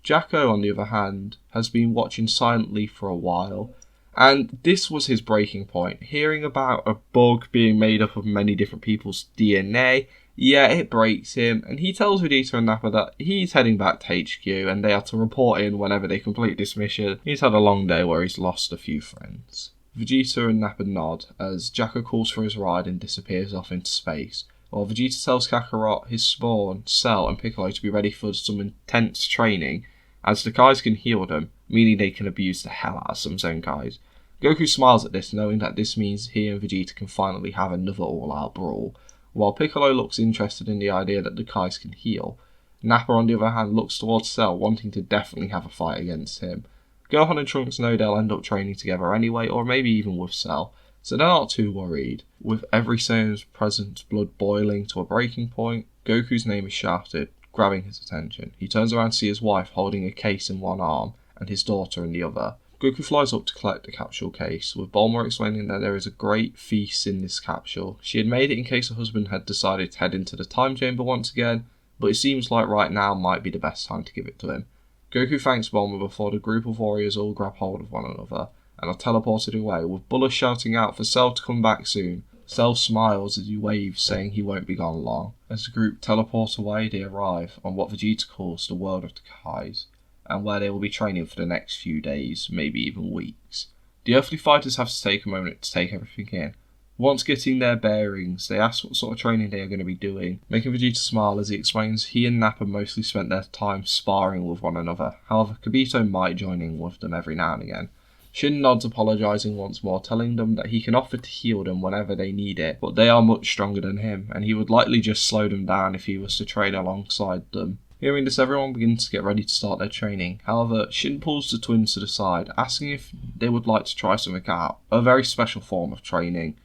Speaker 4: Jacko, on the other hand, has been watching silently for a while, and this was his breaking point. Hearing about a bug being made up of many different people's DNA, yeah, it breaks him, and he tells Vegeta and Nappa that he's heading back to HQ and they are to report in whenever they complete this mission. He's had a long day where he's lost a few friends. Vegeta and Nappa nod as Jacko calls for his ride and disappears off into space, while Vegeta tells Kakarot, his spawn, Cell and Piccolo to be ready for some intense training, as the Kais can heal them, meaning they can abuse the hell out of some Zenkais. Goku smiles at this, knowing that this means he and Vegeta can finally have another all-out brawl, while Piccolo looks interested in the idea that the Kais can heal. Nappa, on the other hand, looks towards Cell, wanting to definitely have a fight against him. Gohan and Trunks know they'll end up training together anyway, or maybe even with Cell, so they're not too worried. With every Saiyan's present blood boiling to a breaking point, Goku's name is shouted, grabbing his attention. He turns around to see his wife holding a case in one arm, and his daughter in the other. Goku flies up to collect the capsule case, with Bulma explaining that there is a great feast in this capsule. She had made it in case her husband had decided to head into the time chamber once again, but it seems like right now might be the best time to give it to him. Goku thanks Bulma before the group of warriors all grab hold of one another and are teleported away, with Bulma shouting out for Cell to come back soon. Cell smiles as he waves, saying he won't be gone long. As the group teleport away, they arrive on what Vegeta calls the world of the Kais, and where they will be training for the next few days, maybe even weeks. The earthly fighters have to take a moment to take everything in. Once getting their bearings, they ask what sort of training they are going to be doing, making Vegeta smile as he explains he and Nappa mostly spent their time sparring with one another. However, Kibito might join in with them every now and again. Shin nods, apologising once more, telling them that he can offer to heal them whenever they need it, but they are much stronger than him, and he would likely just slow them down if he was to train alongside them. Hearing this, everyone begins to get ready to start their training. However, Shin pulls the twins to the side, asking if they would like to try something out, a very special form of training.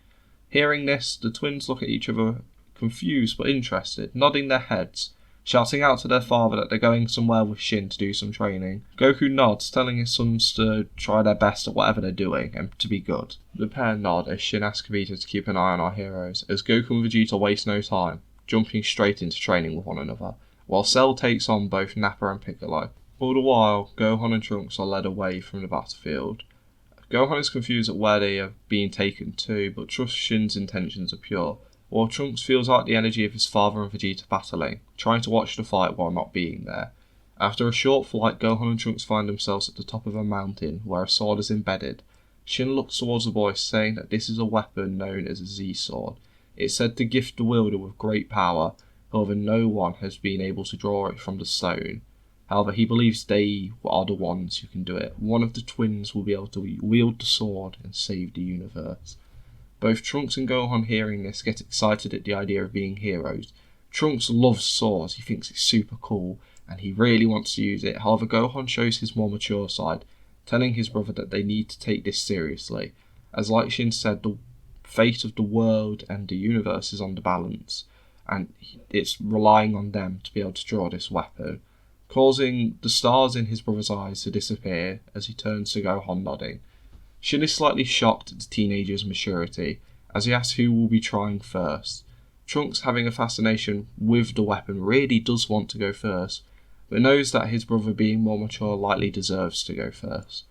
Speaker 4: Hearing this, the twins look at each other, confused but interested, nodding their heads, shouting out to their father that they're going somewhere with Shin to do some training. Goku nods, telling his sons to try their best at whatever they're doing, and to be good. The pair nod as Shin asks Kibito to keep an eye on our heroes, as Goku and Vegeta waste no time, jumping straight into training with one another, while Cell takes on both Nappa and Piccolo. All the while, Gohan and Trunks are led away from the battlefield. Gohan is confused at where they are being taken to, but trusts Shin's intentions are pure, while Trunks feels like the energy of his father and Vegeta battling, trying to watch the fight while not being there. After a short flight, Gohan and Trunks find themselves at the top of a mountain where a sword is embedded. Shin looks towards the boy, saying that this is a weapon known as a Z-sword. It's said to gift the wielder with great power, however no one has been able to draw it from the stone. However, he believes they are the ones who can do it. One of the twins will be able to wield the sword and save the universe. Both Trunks and Gohan, hearing this, get excited at the idea of being heroes. Trunks loves swords, he thinks it's super cool, and he really wants to use it. However, Gohan shows his more mature side, telling his brother that they need to take this seriously, as like Shin said, the fate of the world and the universe is on the balance, and it's relying on them to be able to draw this weapon, causing the stars in his brother's eyes to disappear as he turns to Gohan, nodding. Shin is slightly shocked at the teenager's maturity, as he asks who will be trying first. Trunks, having a fascination with the weapon, really does want to go first, but knows that his brother, being more mature, likely deserves to go first.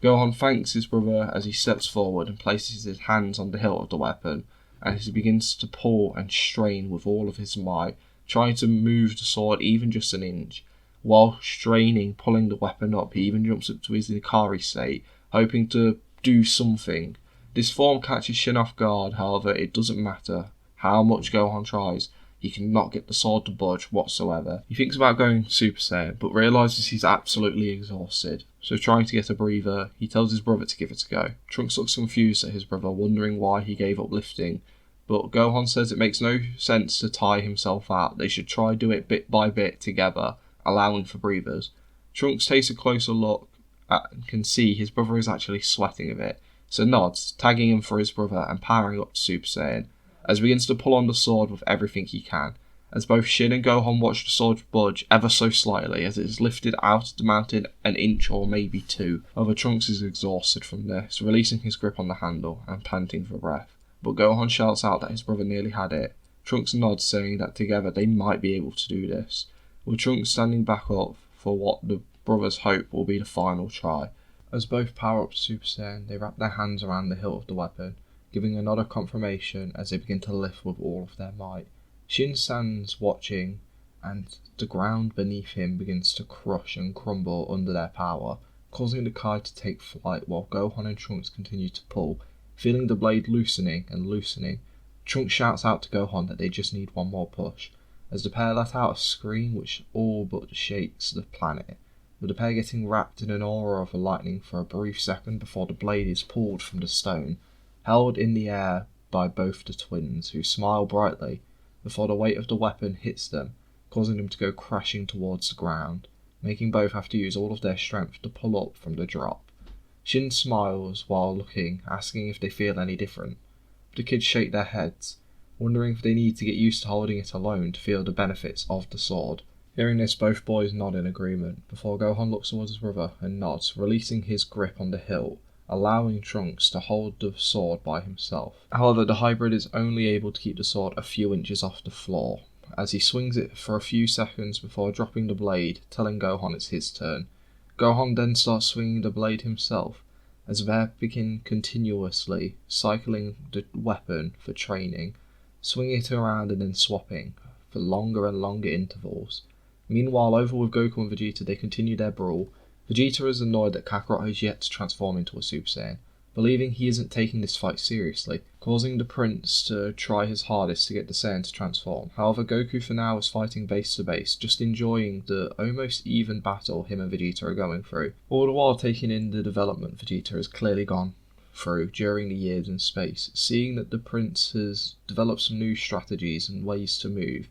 Speaker 4: Gohan thanks his brother as he steps forward and places his hands on the hilt of the weapon, and he begins to pull and strain with all of his might, trying to move the sword even just an inch. While straining, pulling the weapon up, he even jumps up to his Ikari state, hoping to do something. This form catches Shin off guard, however it doesn't matter how much Gohan tries, he cannot get the sword to budge whatsoever. He thinks about going Super Saiyan, but realises he's absolutely exhausted. So trying to get a breather, he tells his brother to give it a go. Trunks looks confused at his brother, wondering why he gave up lifting, but Gohan says it makes no sense to tire himself out, they should try do it bit by bit together, allowing for breathers. Trunks takes a closer look and can see his brother is actually sweating a bit, so nods, tagging him for his brother and powering up to Super Saiyan, as he begins to pull on the sword with everything he can, as both Shin and Gohan watch the sword budge ever so slightly as it is lifted out of the mountain an inch or maybe two. However, Trunks is exhausted from this, releasing his grip on the handle and panting for breath, but Gohan shouts out that his brother nearly had it. Trunks nods, saying that together they might be able to do this, with Trunks standing back up for what the brothers hope will be the final try. As both power up to Super Saiyan, they wrap their hands around the hilt of the weapon, giving another confirmation as they begin to lift with all of their might. Shin stands watching, and the ground beneath him begins to crush and crumble under their power, causing the Kai to take flight while Gohan and Trunks continue to pull, feeling the blade loosening and loosening. Trunks shouts out to Gohan that they just need one more push, as the pair let out a scream which all but shakes the planet, with the pair getting wrapped in an aura of lightning for a brief second before the blade is pulled from the stone, held in the air by both the twins, who smile brightly before the weight of the weapon hits them, causing them to go crashing towards the ground, making both have to use all of their strength to pull up from the drop. Shin smiles while looking, asking if they feel any different, but the kids shake their heads, wondering if they need to get used to holding it alone to feel the benefits of the sword. Hearing this, both boys nod in agreement, before Gohan looks towards his brother and nods, releasing his grip on the hilt, allowing Trunks to hold the sword by himself. However, the hybrid is only able to keep the sword a few inches off the floor, as he swings it for a few seconds before dropping the blade, telling Gohan it's his turn. Gohan then starts swinging the blade himself, as they begin continuously cycling the weapon for training, swinging it around and then swapping for longer and longer intervals. Meanwhile, over with Goku and Vegeta, they continue their brawl. Vegeta is annoyed that Kakarot has yet to transform into a Super Saiyan, believing he isn't taking this fight seriously, causing the Prince to try his hardest to get the Saiyan to transform. However, Goku for now is fighting base to base, just enjoying the almost even battle him and Vegeta are going through, all the while taking in the development Vegeta has clearly gone through during the years in space, seeing that the Prince has developed some new strategies and ways to move,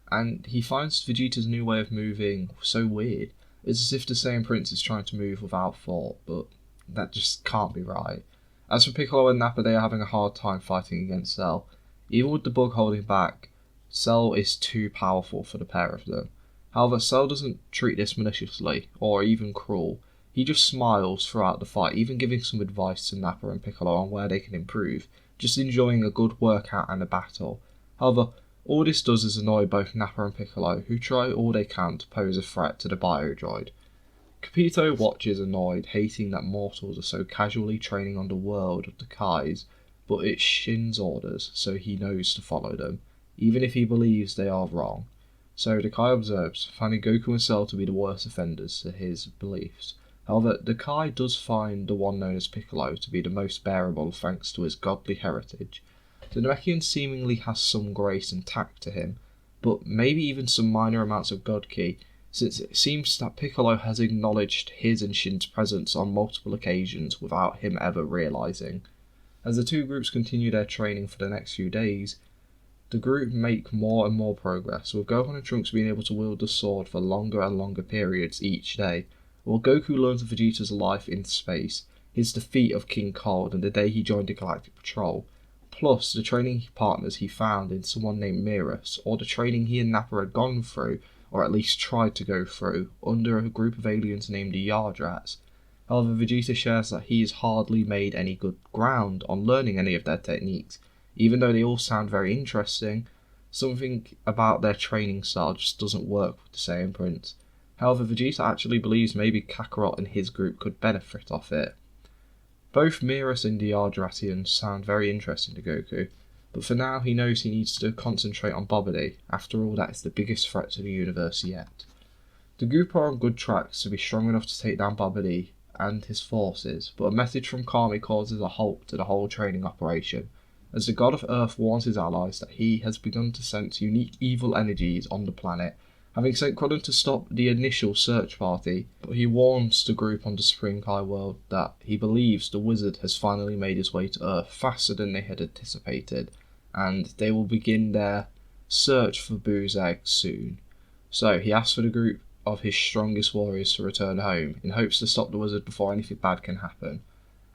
Speaker 4: and he finds Vegeta's new way of moving so weird. It's as if the Saiyan Prince is trying to move without thought, but that just can't be right. As for Piccolo and Nappa, they are having a hard time fighting against Cell. Even with the bug holding back, Cell is too powerful for the pair of them. However, Cell doesn't treat this maliciously, or even cruel. He just smiles throughout the fight, even giving some advice to Nappa and Piccolo on where they can improve, just enjoying a good workout and a battle. However, all this does is annoy both Nappa and Piccolo, who try all they can to pose a threat to the Biodroid. Capito watches annoyed, hating that mortals are so casually training on the world of the Kais, but it's Shin's orders, so he knows to follow them, even if he believes they are wrong. So the Kai observes, finding Goku and Cell to be the worst offenders to his beliefs. However, the Kai does find the one known as Piccolo to be the most bearable thanks to his godly heritage. The Namekian seemingly has some grace and tact to him, but maybe even some minor amounts of God Ki, since it seems that Piccolo has acknowledged his and Shin's presence on multiple occasions without him ever realising. As the two groups continue their training for the next few days, the group make more and more progress, with Gohan and Trunks being able to wield the sword for longer and longer periods each day, while Goku learns of Vegeta's life in space, his defeat of King Cold and the day he joined the Galactic Patrol, plus the training partners he found in someone named Mirus, or the training he and Nappa had gone through, or at least tried to go through, under a group of aliens named the Yardrats. However, Vegeta shares that he has hardly made any good ground on learning any of their techniques. Even though they all sound very interesting, something about their training style just doesn't work with the Saiyan Prince. However, Vegeta actually believes maybe Kakarot and his group could benefit off it. Both Mirus and the Yardratians sound very interesting to Goku, but for now he knows he needs to concentrate on Bobbidi. After all, that is the biggest threat to the universe yet. The group are on good tracks to be strong enough to take down Bobbidi and his forces, but a message from Kami causes a halt to the whole training operation, as the god of Earth warns his allies that he has begun to sense unique evil energies on the planet, having sent Krillin to stop the initial search party, but he warns the group on the Spring Kai world that he believes the wizard has finally made his way to Earth faster than they had anticipated, and they will begin their search for Boo's egg soon. So he asks for the group of his strongest warriors to return home, in hopes to stop the wizard before anything bad can happen.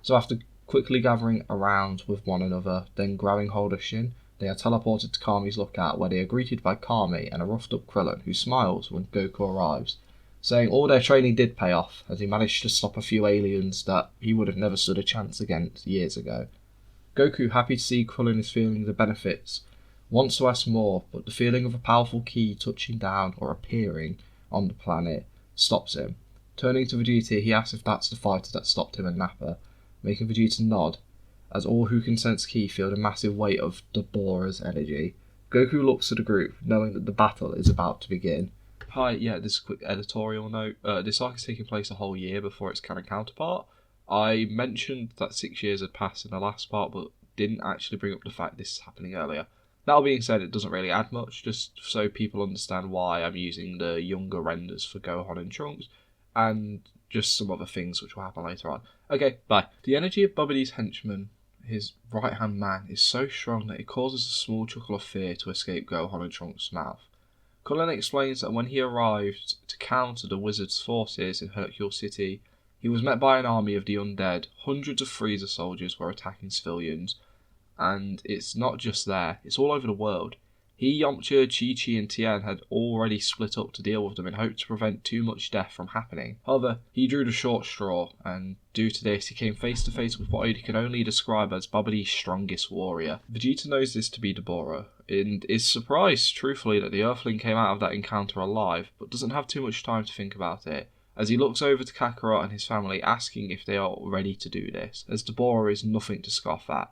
Speaker 4: So after quickly gathering around with one another, then grabbing hold of Shin, they are teleported to Kami's lookout, where they are greeted by Kami and a roughed up Krillin, who smiles when Goku arrives, saying all their training did pay off, as he managed to stop a few aliens that he would have never stood a chance against years ago. Goku, happy to see Krillin is feeling the benefits, wants to ask more, but the feeling of a powerful ki touching down or appearing on the planet stops him. Turning to Vegeta, he asks if that's the fighter that stopped him and Nappa, making Vegeta nod, as all who can sense ki feel the massive weight of the Bora's energy. Goku looks at the group, knowing that the battle is about to begin. Hi, yeah, this is a quick editorial note. This arc is taking place a whole year before its canon counterpart. I mentioned that 6 years had passed in the last part, but didn't actually bring up the fact this is happening earlier. That all being said, it doesn't really add much, just so people understand why I'm using the younger renders for Gohan and Trunks, and just some other things which will happen later on. Okay, bye. The energy of Bobbidi's henchman, his right-hand man, is so strong that it causes a small chuckle of fear to escape Gohan and Trunks' mouth. Cullen explains that when he arrived to counter the wizard's forces in Hercule City, he was met by an army of the undead. Hundreds of Frieza soldiers were attacking civilians, and it's not just there, it's all over the world. He, Yamcha, Chi-Chi and Tien had already split up to deal with them in hope to prevent too much death from happening. However, he drew the short straw, and due to this he came face to face with what he can only describe as Babbidi's strongest warrior. Vegeta knows this to be Dabura, and is surprised, truthfully, that the Earthling came out of that encounter alive, but doesn't have too much time to think about it, as he looks over to Kakarot and his family, asking if they are ready to do this, as Dabura is nothing to scoff at.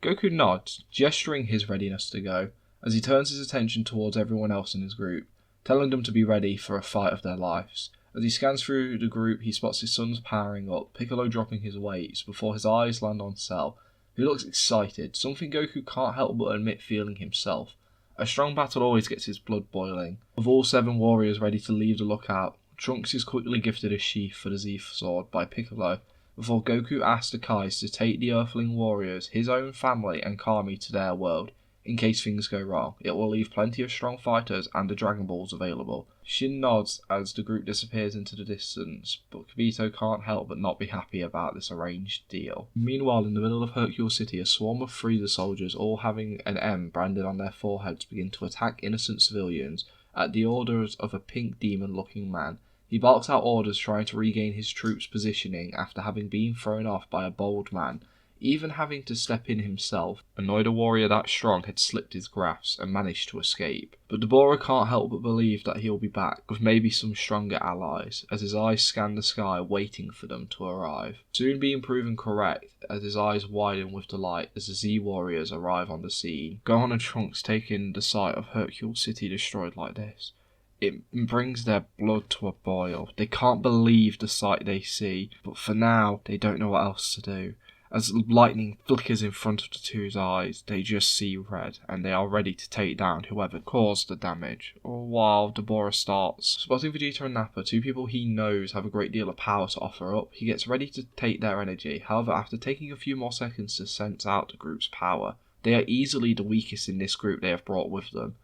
Speaker 4: Goku nods, gesturing his readiness to go, as he turns his attention towards everyone else in his group, telling them to be ready for a fight of their lives. As he scans through the group, he spots his sons powering up, Piccolo dropping his weights before his eyes land on Cell, who looks excited, something Goku can't help but admit feeling himself. A strong battle always gets his blood boiling. Of all 7 warriors ready to leave the lookout, Trunks is quickly gifted a sheath for the Z sword by Piccolo, before Goku asks the Kais to take the Earthling warriors, his own family and Kami to their world. In case things go wrong, it will leave plenty of strong fighters and the Dragon Balls available. Shin nods as the group disappears into the distance, but Kibito can't help but not be happy about this arranged deal. Meanwhile, in the middle of Hercule City, a swarm of Frieza soldiers, all having an M branded on their foreheads, begin to attack innocent civilians at the orders of a pink demon-looking man. He barks out orders trying to regain his troops' positioning after having been thrown off by a bold man, even having to step in himself. Annoyed a warrior that strong had slipped his grasp and managed to escape. But Dabura can't help but believe that he'll be back, with maybe some stronger allies, as his eyes scan the sky waiting for them to arrive. Soon being proven correct, as his eyes widen with delight as the Z warriors arrive on the scene. Gohan and Trunks taking the sight of Hercule City destroyed like this, it brings their blood to a boil. They can't believe the sight they see, but for now, they don't know what else to do. As lightning flickers in front of the two's eyes, they just see red, and they are ready to take down whoever caused the damage. While Dabura starts spotting Vegeta and Nappa, 2 people he knows have a great deal of power to offer up, he gets ready to take their energy. However, after taking a few more seconds to sense out the group's power, they are easily the weakest in this group they have brought with them.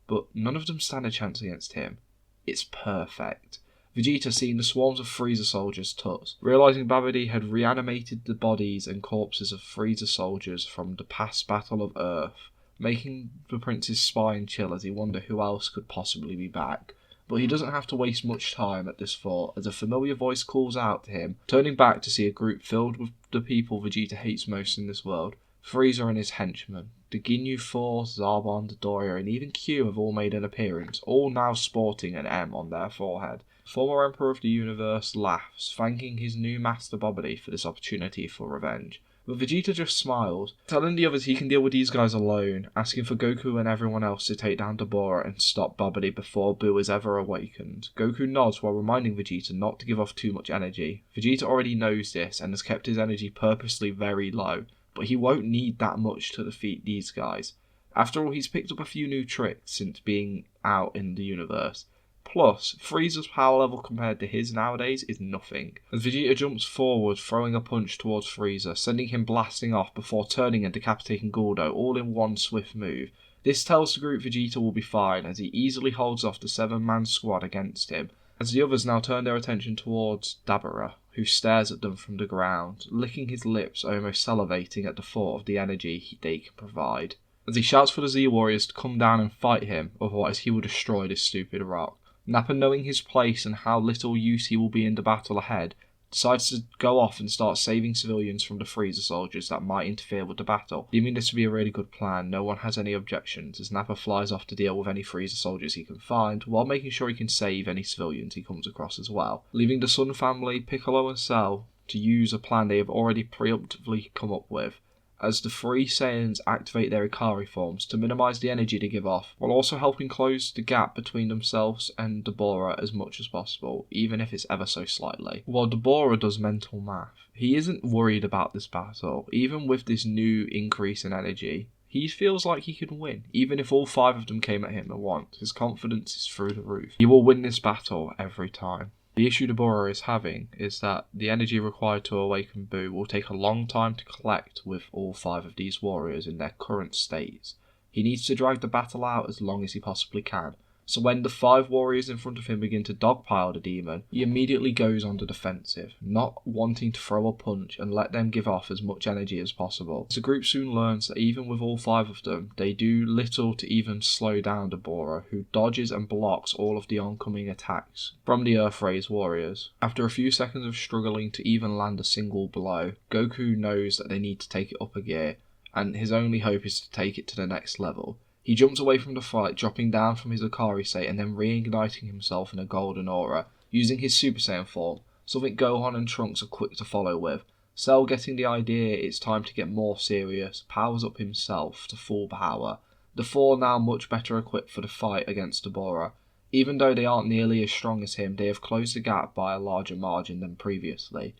Speaker 4: But none of them stand a chance against him. It's perfect. Vegeta, seeing the swarms of Frieza soldiers tuts, realising Babidi had reanimated the bodies and corpses of Frieza soldiers from the past Battle of Earth, making the prince's spine chill as he wondered who else could possibly be back. But he doesn't have to waste much time at this thought, as a familiar voice calls out to him, turning back to see a group filled with the people Vegeta hates most in this world. Frieza and his henchmen. The Ginyu Force, Zarbon, Dodoria, and even Q have all made an appearance, all now sporting an M on their forehead. The former Emperor of the Universe laughs, thanking his new master Babidi for this opportunity for revenge. But Vegeta just smiles, telling the others he can deal with these guys alone, asking for Goku and everyone else to take down Dabura and stop Babidi before Buu is ever awakened. Goku nods while reminding Vegeta not to give off too much energy. Vegeta already knows this and has kept his energy purposely very low, but he won't need that much to defeat these guys. After all, he's picked up a few new tricks since being out in the universe. Plus, Frieza's power level compared to his nowadays is nothing, as Vegeta jumps forward, throwing a punch towards Frieza, sending him blasting off before turning and decapitating Gordo all in one swift move. This tells the group Vegeta will be fine, as he easily holds off the 7-man squad against him, as the others now turn their attention towards Dabura, who stares at them from the ground, licking his lips, almost salivating at the thought of the energy they can provide. As he shouts for the Z Warriors to come down and fight him, otherwise he will destroy this stupid rock. Nappa, knowing his place and how little use he will be in the battle ahead, decides to go off and start saving civilians from the Frieza soldiers that might interfere with the battle. Deeming this to be a really good plan, no one has any objections, as Nappa flies off to deal with any Frieza soldiers he can find, while making sure he can save any civilians he comes across as well, leaving the Son family, Piccolo and Cell, to use a plan they have already preemptively come up with, as the 3 Saiyans activate their Ikari forms to minimise the energy they give off, while also helping close the gap between themselves and Dabura as much as possible, even if it's ever so slightly. While Dabura does mental math, he isn't worried about this battle. Even with this new increase in energy, he feels like he can win. Even if all 5 of them came at him at once, his confidence is through the roof. He will win this battle every time. The issue Dabura is having is that the energy required to awaken Buu will take a long time to collect with all 5 of these warriors in their current states. He needs to drag the battle out as long as he possibly can, so when the 5 warriors in front of him begin to dogpile the demon, he immediately goes on the defensive, not wanting to throw a punch and let them give off as much energy as possible. The group soon learns that even with all 5 of them, they do little to even slow down Dabura, who dodges and blocks all of the oncoming attacks from the Earth-Rays warriors. After a few seconds of struggling to even land a single blow, Goku knows that they need to take it up a gear, and his only hope is to take it to the next level. He jumps away from the fight, dropping down from his Ikari state and then reigniting himself in a golden aura, using his Super Saiyan form, something Gohan and Trunks are quick to follow with. Cell, getting the idea it's time to get more serious, powers up himself to full power. The four now much better equipped for the fight against Dabura. Even though they aren't nearly as strong as him, they have closed the gap by a larger margin than previously.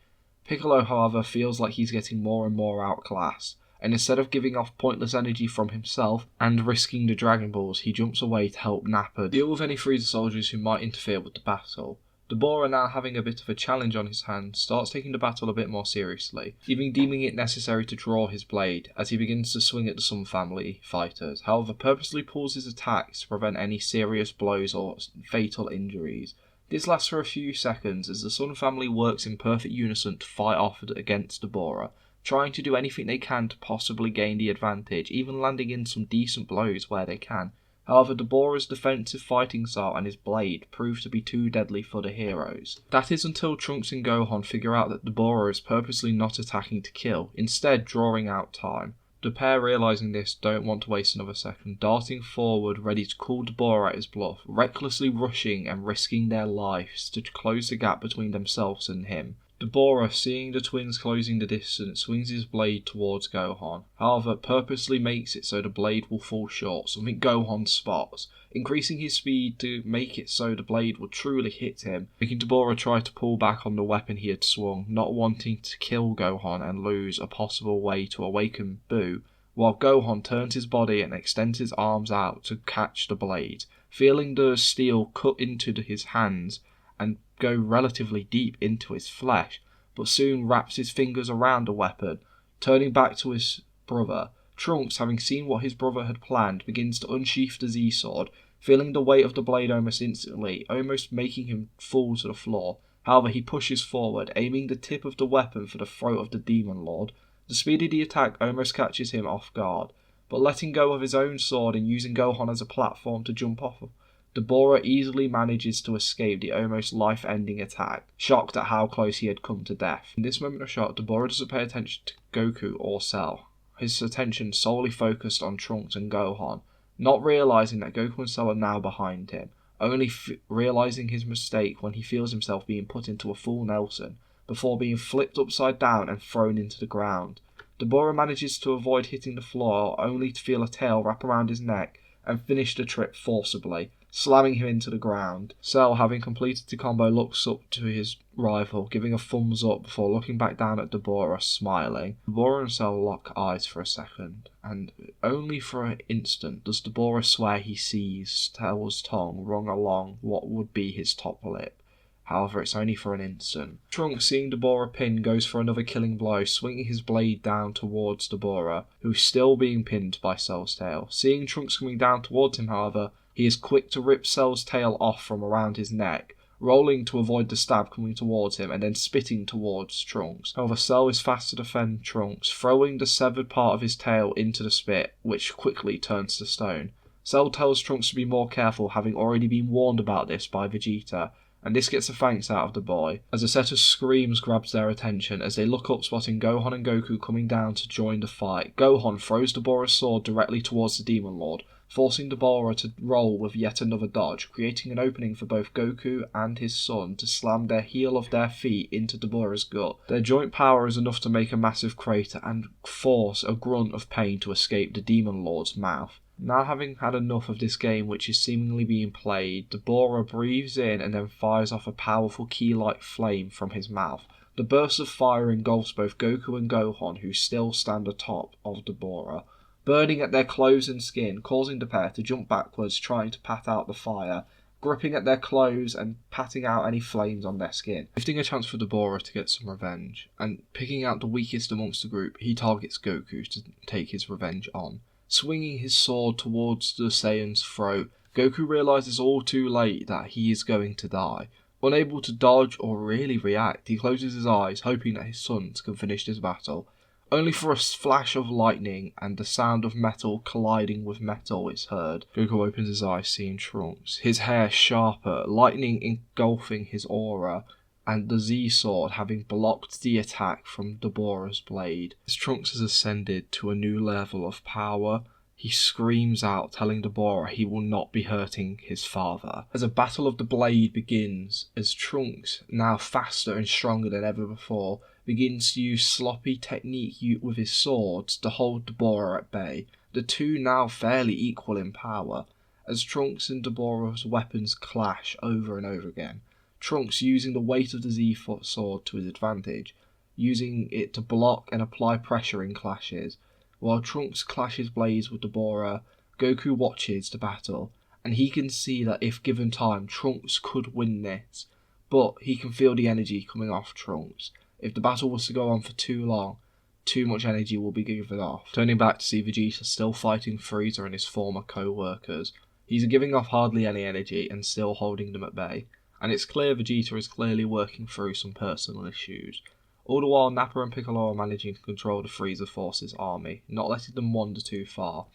Speaker 4: Piccolo, however, feels like he's getting more and more outclassed, and instead of giving off pointless energy from himself and risking the Dragon Balls, he jumps away to help Nappa deal with any Frieza soldiers who might interfere with the battle. Dabura, now having a bit of a challenge on his hands, starts taking the battle a bit more seriously, even deeming it necessary to draw his blade as he begins to swing at the Sun family fighters, however purposely pulls his attacks to prevent any serious blows or fatal injuries. This lasts for a few seconds as the Sun family works in perfect unison to fight off against Dabura, trying to do anything they can to possibly gain the advantage, even landing in some decent blows where they can. However, Dabura's defensive fighting style and his blade prove to be too deadly for the heroes. That is until Trunks and Gohan figure out that Dabura is purposely not attacking to kill, instead drawing out time. The pair, realising this, don't want to waste another second, darting forward ready to call Dabura at his bluff, recklessly rushing and risking their lives to close the gap between themselves and him. Dabura, seeing the twins closing the distance, swings his blade towards Gohan. However, purposely makes it so the blade will fall short, something Gohan spots, increasing his speed to make it so the blade will truly hit him, making Dabura try to pull back on the weapon he had swung, not wanting to kill Gohan and lose a possible way to awaken Buu, while Gohan turns his body and extends his arms out to catch the blade, feeling the steel cut into his hands and go relatively deep into his flesh, but soon wraps his fingers around the weapon. Turning back to his brother, Trunks, having seen what his brother had planned, begins to unsheath the Z-sword, feeling the weight of the blade almost instantly, almost making him fall to the floor. However, he pushes forward, aiming the tip of the weapon for the throat of the Demon Lord. The speed of the attack almost catches him off guard, but letting go of his own sword and using Gohan as a platform to jump off of, Dabura easily manages to escape the almost life-ending attack, shocked at how close he had come to death. In this moment of shock, Dabura doesn't pay attention to Goku or Cell, his attention solely focused on Trunks and Gohan, not realising that Goku and Cell are now behind him, only realising his mistake when he feels himself being put into a full Nelson, before being flipped upside down and thrown into the ground. Dabura manages to avoid hitting the floor, only to feel a tail wrap around his neck and finish the trip forcibly, slamming him into the ground. Cell, having completed the combo, looks up to his rival, giving a thumbs up before looking back down at Dabura, smiling. Dabura and Cell lock eyes for a second, and only for an instant does Dabura swear he sees Cell's tongue run along what would be his top lip. However, it's only for an instant. Trunks, seeing Dabura pinned, goes for another killing blow, swinging his blade down towards Dabura, who's still being pinned by Cell's tail. Seeing Trunks coming down towards him, however, he is quick to rip Cell's tail off from around his neck, rolling to avoid the stab coming towards him and then spitting towards Trunks. However, Cell is fast to defend Trunks, throwing the severed part of his tail into the spit, which quickly turns to stone. Cell tells Trunks to be more careful, having already been warned about this by Vegeta, and this gets a thanks out of the boy, as a set of screams grabs their attention as they look up, spotting Gohan and Goku coming down to join the fight. Gohan throws Dabura's sword directly towards the Demon Lord, forcing Dabura to roll with yet another dodge, creating an opening for both Goku and his son to slam their heel of their feet into Dabura's gut. Their joint power is enough to make a massive crater and force a grunt of pain to escape the Demon Lord's mouth. Now, having had enough of this game which is seemingly being played, Dabura breathes in and then fires off a powerful key-like flame from his mouth. The burst of fire engulfs both Goku and Gohan, who still stand atop of Dabura, burning at their clothes and skin, causing the pair to jump backwards, trying to pat out the fire, gripping at their clothes and patting out any flames on their skin. Gifting a chance for Dabura to get some revenge, and picking out the weakest amongst the group, he targets Goku to take his revenge on. Swinging his sword towards the Saiyan's throat, Goku realises all too late that he is going to die. Unable to dodge or really react, he closes his eyes, hoping that his sons can finish this battle. Only for a flash of lightning and the sound of metal colliding with metal is heard. Goku opens his eyes, seeing Trunks, his hair sharper, lightning engulfing his aura, and the Z-sword having blocked the attack from Dabura's blade. As Trunks has ascended to a new level of power, he screams out, telling Deborah he will not be hurting his father. As a battle of the blade begins, as Trunks, now faster and stronger than ever before, begins to use sloppy technique with his swords to hold Deborah at bay, the two now fairly equal in power, as Trunks and Deborah's weapons clash over and over again. Trunks using the weight of the Z-Foot sword to his advantage, using it to block and apply pressure in clashes. While Trunks clashes blades with Deborah, Goku watches the battle, and he can see that if given time, Trunks could win this, but he can feel the energy coming off Trunks. If the battle was to go on for too long, too much energy will be given off. Turning back to see Vegeta still fighting Frieza and his former co-workers, he's giving off hardly any energy and still holding them at bay, and it's clear Vegeta is clearly working through some personal issues. All the while, Nappa and Piccolo are managing to control the Frieza Force's army, not letting them wander too far.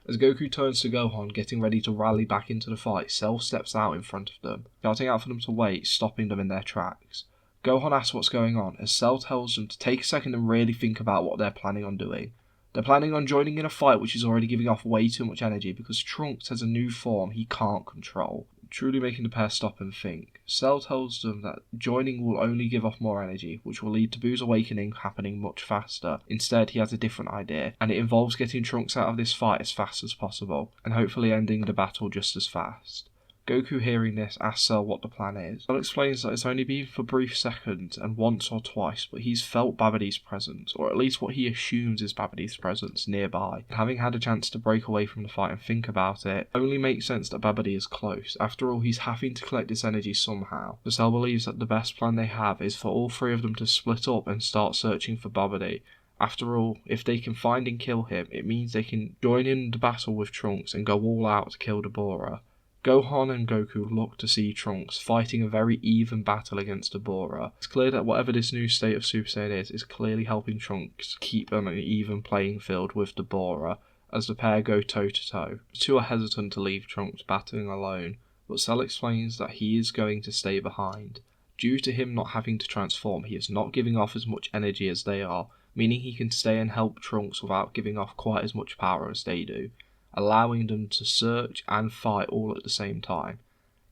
Speaker 4: As Goku turns to Gohan, getting ready to rally back into the fight, Cell steps out in front of them, shouting out for them to wait, stopping them in their tracks. Gohan asks what's going on, as Cell tells them to take a second and really think about what they're planning on doing. They're planning on joining in a fight which is already giving off way too much energy because Trunks has a new form he can't control, truly making the pair stop and think. Cell tells them that joining will only give off more energy, which will lead to Boo's awakening happening much faster. Instead, he has a different idea, and it involves getting Trunks out of this fight as fast as possible, and hopefully ending the battle just as fast. Goku, hearing this, asks Cell what the plan is. Cell explains that it's only been for brief seconds and once or twice, but he's felt Babidi's presence, or at least what he assumes is Babidi's presence, nearby. Having had a chance to break away from the fight and think about it, only makes sense that Babidi is close. After all, he's having to collect this energy somehow. So Cell believes that the best plan they have is for all three of them to split up and start searching for Babidi. After all, if they can find and kill him, it means they can join in the battle with Trunks and go all out to kill Deborah. Gohan and Goku look to see Trunks fighting a very even battle against Deborah. It's clear that whatever this new state of Super Saiyan is clearly helping Trunks keep on an even playing field with Deborah as the pair go toe-to-toe. The two are hesitant to leave Trunks battling alone, but Cell explains that he is going to stay behind. Due to him not having to transform, he is not giving off as much energy as they are, meaning he can stay and help Trunks without giving off quite as much power as they do, allowing them to search and fight all at the same time.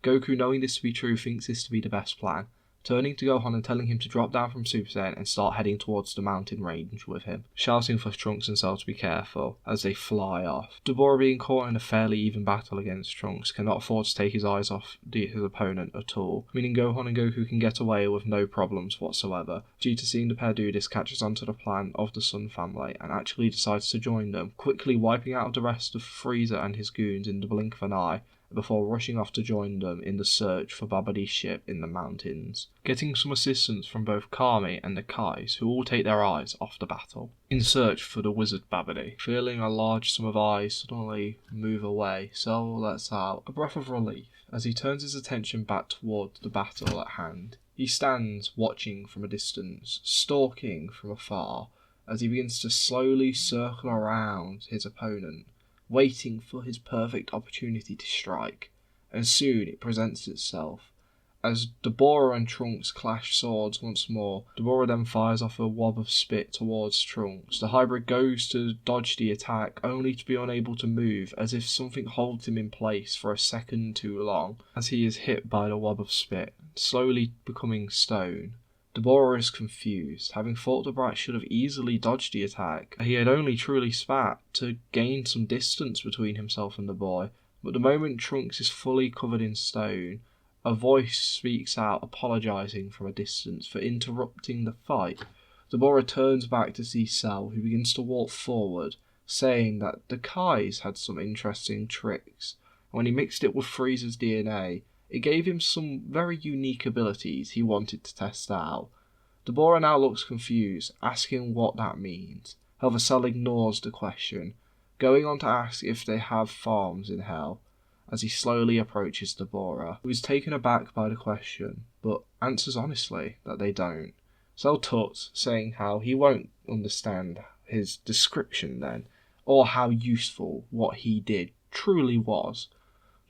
Speaker 4: Goku, knowing this to be true, thinks this to be the best plan, turning to Gohan and telling him to drop down from Super Saiyan and start heading towards the mountain range with him, shouting for Trunks and Cell to be careful as they fly off. Deborah, being caught in a fairly even battle against Trunks, cannot afford to take his eyes off his opponent at all, meaning Gohan and Goku can get away with no problems whatsoever. Vegeta, seeing the pair do this, catches onto the plan of the Sun family and actually decides to join them, quickly wiping out the rest of Frieza and his goons in the blink of an eye, before rushing off to join them in the search for Babidi's ship in the mountains, getting some assistance from both Kami and the Kais, who all take their eyes off the battle, in search for the wizard Babidi. Feeling a large sum of eyes suddenly move away, Cell lets out a breath of relief as he turns his attention back toward the battle at hand. He stands watching from a distance, stalking from afar, as he begins to slowly circle around his opponent, waiting for his perfect opportunity to strike, and soon it presents itself. As Deborah and Trunks clash swords once more, Deborah then fires off a wob of spit towards Trunks. The hybrid goes to dodge the attack, only to be unable to move, as if something holds him in place for a second too long, as he is hit by the wob of spit, slowly becoming stone. Deborah is confused, having thought the brat should have easily dodged the attack. He had only truly spat to gain some distance between himself and the boy, but the moment Trunks is fully covered in stone, a voice speaks out apologising from a distance for interrupting the fight. Deborah turns back to see Cell, who begins to walk forward, saying that the Kais had some interesting tricks, and when he mixed it with Frieza's DNA, it gave him some very unique abilities he wanted to test out. Deborah now looks confused, asking what that means. However, Cell ignores the question, going on to ask if they have farms in Hell, as he slowly approaches Deborah, who is taken aback by the question, but answers honestly that they don't. Cell tuts, saying how he won't understand his description then, or how useful what he did truly was.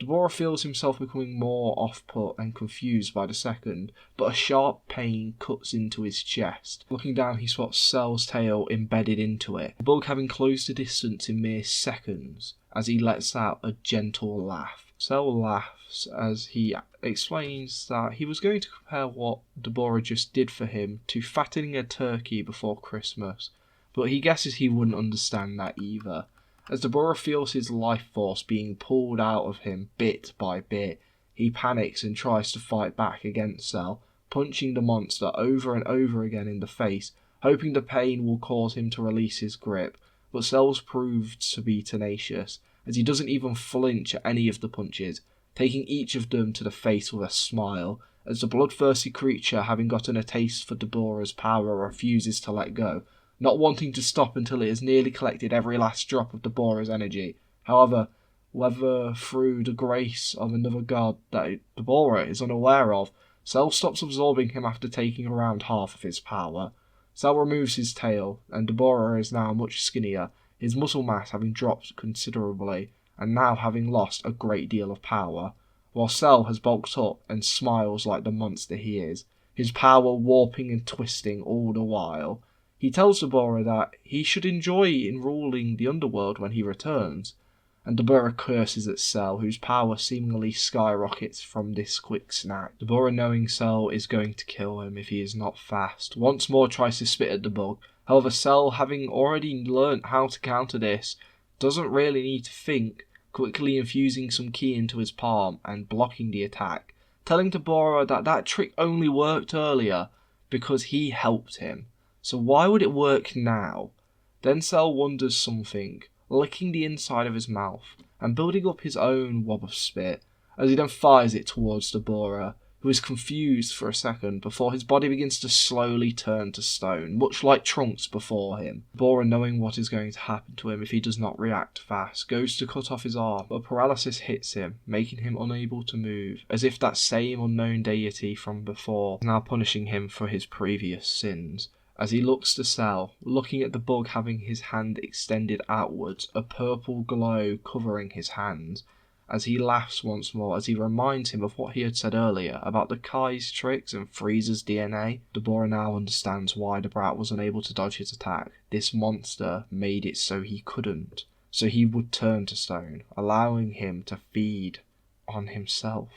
Speaker 4: Deborah feels himself becoming more off-put and confused by the second, but a sharp pain cuts into his chest. Looking down, he spots Cell's tail embedded into it, the bug having closed the distance in mere seconds, as he lets out a gentle laugh. Cell laughs as he explains that he was going to compare what Deborah just did for him to fattening a turkey before Christmas, but he guesses he wouldn't understand that either. As Deborah feels his life force being pulled out of him bit by bit, he panics and tries to fight back against Cell, punching the monster over and over again in the face, hoping the pain will cause him to release his grip, but Cell's proved to be tenacious, as he doesn't even flinch at any of the punches, taking each of them to the face with a smile, as the bloodthirsty creature, having gotten a taste for Deborah's power, refuses to let go, not wanting to stop until it has nearly collected every last drop of Deborah's energy. However, whether through the grace of another god that Deborah is unaware of, Cell stops absorbing him after taking around half of his power. Cell removes his tail, and Deborah is now much skinnier, his muscle mass having dropped considerably, and now having lost a great deal of power, while Cell has bulked up and smiles like the monster he is, his power warping and twisting all the while. He tells Deborah that he should enjoy ruling the underworld when he returns, and Deborah curses at Cell, whose power seemingly skyrockets from this quick snack. Deborah, knowing Cell is going to kill him if he is not fast, once more tries to spit at the bug. However, Cell, having already learnt how to counter this, doesn't really need to think, quickly infusing some ki into his palm and blocking the attack, telling Deborah that that trick only worked earlier because he helped him. So why would it work now? Then Cell wonders something, licking the inside of his mouth and building up his own wob of spit, as he then fires it towards Deborah, who is confused for a second before his body begins to slowly turn to stone, much like Trunks before him. Deborah, knowing what is going to happen to him if he does not react fast, goes to cut off his arm, but paralysis hits him, making him unable to move, as if that same unknown deity from before is now punishing him for his previous sins. As he looks to Cell, looking at the bug having his hand extended outwards, a purple glow covering his hands, as he laughs once more as he reminds him of what he had said earlier about the Kai's tricks and Frieza's DNA. Deborah now understands why the brat was unable to dodge his attack. This monster made it so he couldn't, so he would turn to stone, allowing him to feed on himself.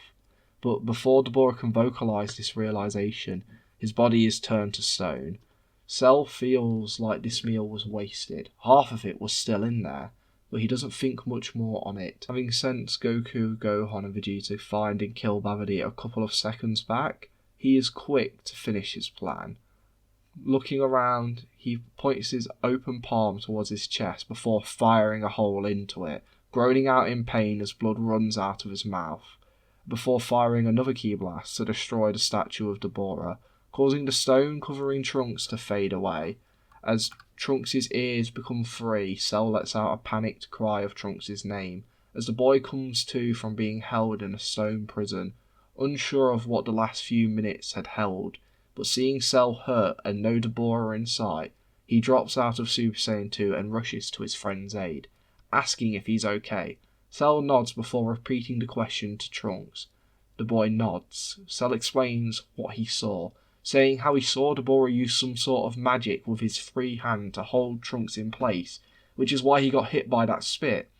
Speaker 4: But before Deborah can vocalize this realization, his body is turned to stone. Cell feels like this meal was wasted. Half of it was still in there, but he doesn't think much more on it. Having sent Goku, Gohan and Vegeta find and kill Babidi a couple of seconds back, he is quick to finish his plan. Looking around, he points his open palm towards his chest before firing a hole into it, groaning out in pain as blood runs out of his mouth, before firing another ki blast to destroy the statue of Deborah, causing the stone covering Trunks to fade away. As Trunks' ears become free, Cell lets out a panicked cry of Trunks' name, as the boy comes to from being held in a stone prison, unsure of what the last few minutes had held, but seeing Cell hurt and no Deborah in sight, he drops out of Super Saiyan 2 and rushes to his friend's aid, asking if he's okay. Cell nods before repeating the question to Trunks. The boy nods. Cell explains what he saw, saying how he saw Deborah use some sort of magic with his free hand to hold Trunks in place, which is why he got hit by that spit.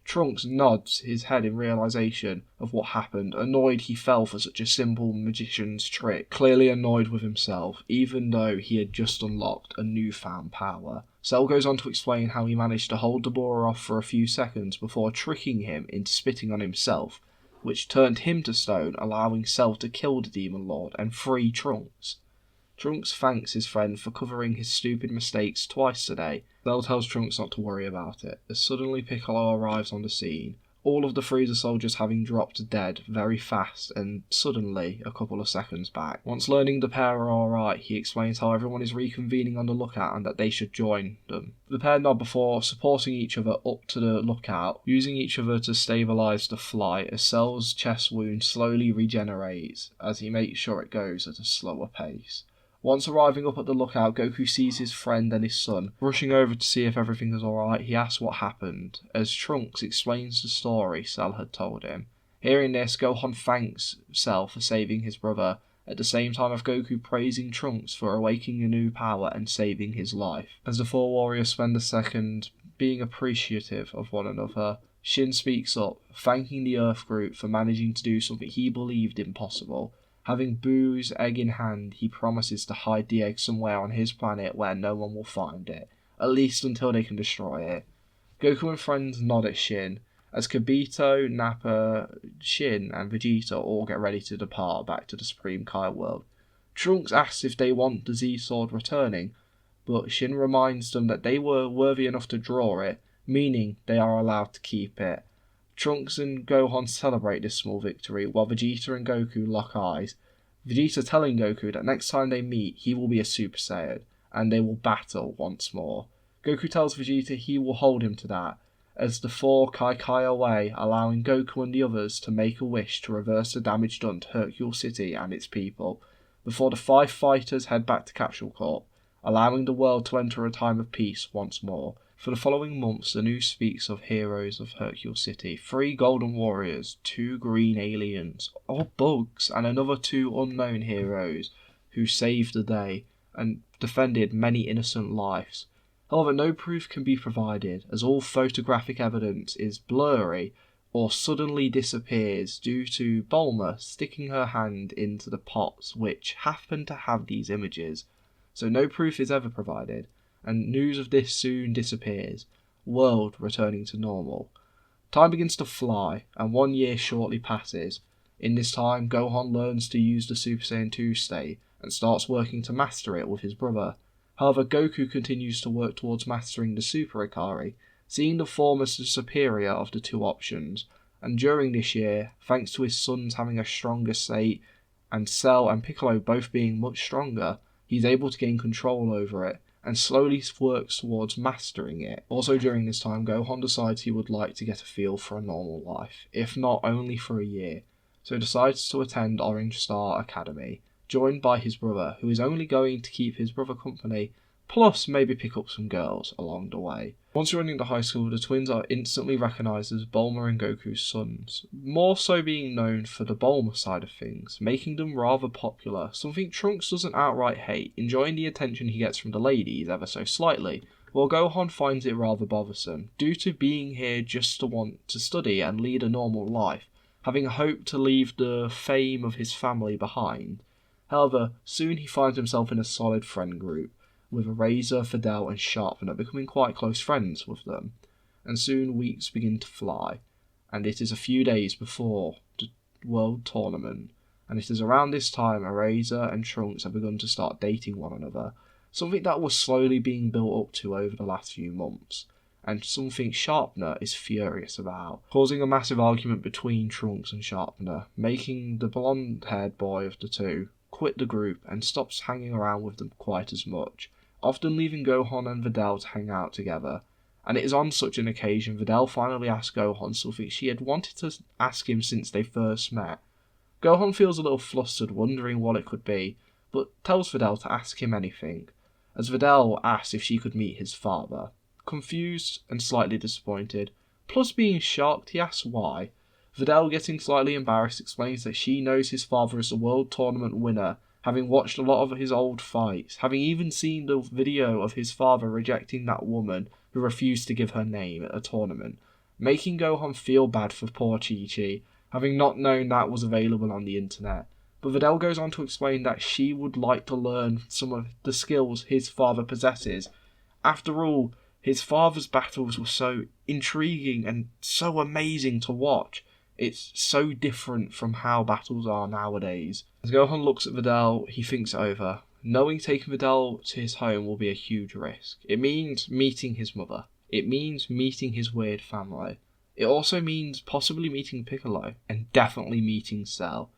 Speaker 4: Trunks nods his head in realization of what happened, annoyed he fell for such a simple magician's trick, clearly annoyed with himself, even though he had just unlocked a newfound power. Cell goes on to explain how he managed to hold Deborah off for a few seconds before tricking him into spitting on himself, which turned him to stone, allowing Cell to kill the Demon Lord and free Trunks. Trunks thanks his friend for covering his stupid mistakes twice today. Cell tells Trunks not to worry about it, as suddenly Piccolo arrives on the scene, all of the Frieza soldiers having dropped dead very fast and suddenly a couple of seconds back. Once learning the pair are alright, he explains how everyone is reconvening on the lookout and that they should join them. The pair nod before supporting each other up to the lookout, using each other to stabilise the flight as Cell's chest wound slowly regenerates as he makes sure it goes at a slower pace. Once arriving up at the lookout, Goku sees his friend and his son. Rushing over to see if everything is alright, he asks what happened, as Trunks explains the story Cell had told him. Hearing this, Gohan thanks Cell for saving his brother, at the same time of Goku praising Trunks for awakening a new power and saving his life. As the four warriors spend a second being appreciative of one another, Shin speaks up, thanking the Earth group for managing to do something he believed impossible. Having Boo's egg in hand, he promises to hide the egg somewhere on his planet where no one will find it, at least until they can destroy it. Goku and friends nod at Shin, as Kibito, Nappa, Shin and Vegeta all get ready to depart back to the Supreme Kai world. Trunks asks if they want the Z-Sword returning, but Shin reminds them that they were worthy enough to draw it, meaning they are allowed to keep it. Trunks and Gohan celebrate this small victory, while Vegeta and Goku lock eyes, Vegeta telling Goku that next time they meet he will be a Super Saiyan, and they will battle once more. Goku tells Vegeta he will hold him to that, as the four Kai away, allowing Goku and the others to make a wish to reverse the damage done to Hercule City and its people, before the 5 fighters head back to Capsule Corp, allowing the world to enter a time of peace once more. For the following months, the news speaks of heroes of Hercule City, 3 golden warriors, 2 green aliens, or bugs, and another 2 unknown heroes who saved the day and defended many innocent lives. However, no proof can be provided, as all photographic evidence is blurry or suddenly disappears due to Bulma sticking her hand into the pots which happen to have these images. So no proof is ever provided, and news of this soon disappears, world returning to normal. Time begins to fly, and 1 year shortly passes. In this time, Gohan learns to use the Super Saiyan 2 state, and starts working to master it with his brother. However, Goku continues to work towards mastering the Super Ikari, seeing the former as the superior of the 2 options, and during this year, thanks to his sons having a stronger state, and Cell and Piccolo both being much stronger, he's able to gain control over it, and slowly works towards mastering it. Also during this time, Gohan decides he would like to get a feel for a normal life, if not only for a year, so decides to attend Orange Star Academy, joined by his brother, who is only going to keep his brother company, plus maybe pick up some girls along the way. Once joining the high school, the twins are instantly recognised as Bulma and Goku's sons, more so being known for the Bulma side of things, making them rather popular, something Trunks doesn't outright hate, enjoying the attention he gets from the ladies ever so slightly, while Gohan finds it rather bothersome, due to being here just to want to study and lead a normal life, having hoped to leave the fame of his family behind. However, soon he finds himself in a solid friend group, with Razor, Fidel and Sharpener becoming quite close friends with them, and soon weeks begin to fly, and it is a few days before the World Tournament, and it is around this time Razor and Trunks have begun to start dating one another, something that was slowly being built up to over the last few months, and something Sharpener is furious about, causing a massive argument between Trunks and Sharpener, making the blonde-haired boy of the two quit the group and stops hanging around with them quite as much, often leaving Gohan and Videl to hang out together. And it is on such an occasion Videl finally asks Gohan something she had wanted to ask him since they first met. Gohan feels a little flustered, wondering what it could be, but tells Videl to ask him anything, as Videl asks if she could meet his father. Confused and slightly disappointed, plus being shocked, he asks why. Videl, getting slightly embarrassed, explains that she knows his father is a world tournament winner, having watched a lot of his old fights, having even seen the video of his father rejecting that woman who refused to give her name at a tournament, making Gohan feel bad for poor Chi-Chi, having not known that was available on the internet. But Videl goes on to explain that she would like to learn some of the skills his father possesses. After all, his father's battles were so intriguing and so amazing to watch. It's so different from how battles are nowadays. As Gohan looks at Videl, he thinks it over. Knowing taking Videl to his home will be a huge risk. It means meeting his mother. It means meeting his weird family. It also means possibly meeting Piccolo, and definitely meeting Cell.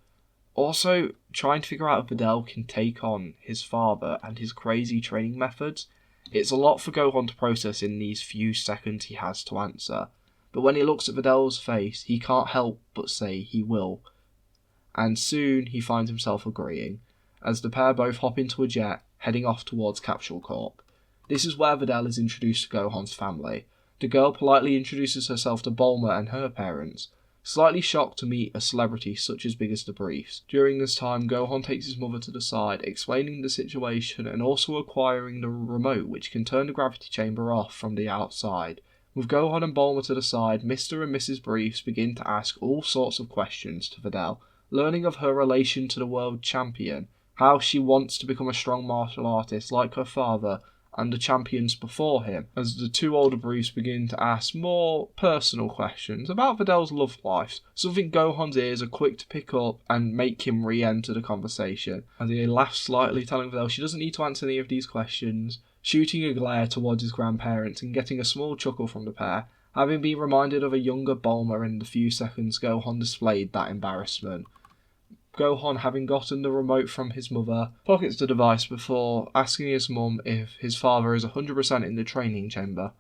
Speaker 4: Also, trying to figure out if Videl can take on his father and his crazy training methods. It's a lot for Gohan to process in these few seconds he has to answer. But when he looks at Videl's face, he can't help but say he will. And soon he finds himself agreeing, as the pair both hop into a jet, heading off towards Capsule Corp. This is where Videl is introduced to Gohan's family. The girl politely introduces herself to Bulma and her parents. slightly shocked to meet a celebrity such as big as the Briefs. During this time, Gohan takes his mother to the side, explaining the situation and also acquiring the remote which can turn the gravity chamber off from the outside. With Gohan and Bulma to the side, Mr. and Mrs. Briefs begin to ask all sorts of questions to Videl, learning of her relation to the world champion, how she wants to become a strong martial artist like her father and the champions before him, as the two older Briefs begin to ask more personal questions about Videl's love life, something Gohan's ears are quick to pick up and make him re-enter the conversation, as he laughs slightly, telling Videl she doesn't need to answer any of these questions, shooting a glare towards his grandparents and getting a small chuckle from the pair, having been reminded of a younger Bulma in the few seconds Gohan displayed that embarrassment. Gohan, having gotten the remote from his mother, pockets the device before asking his mum if his father is 100% in the training chamber.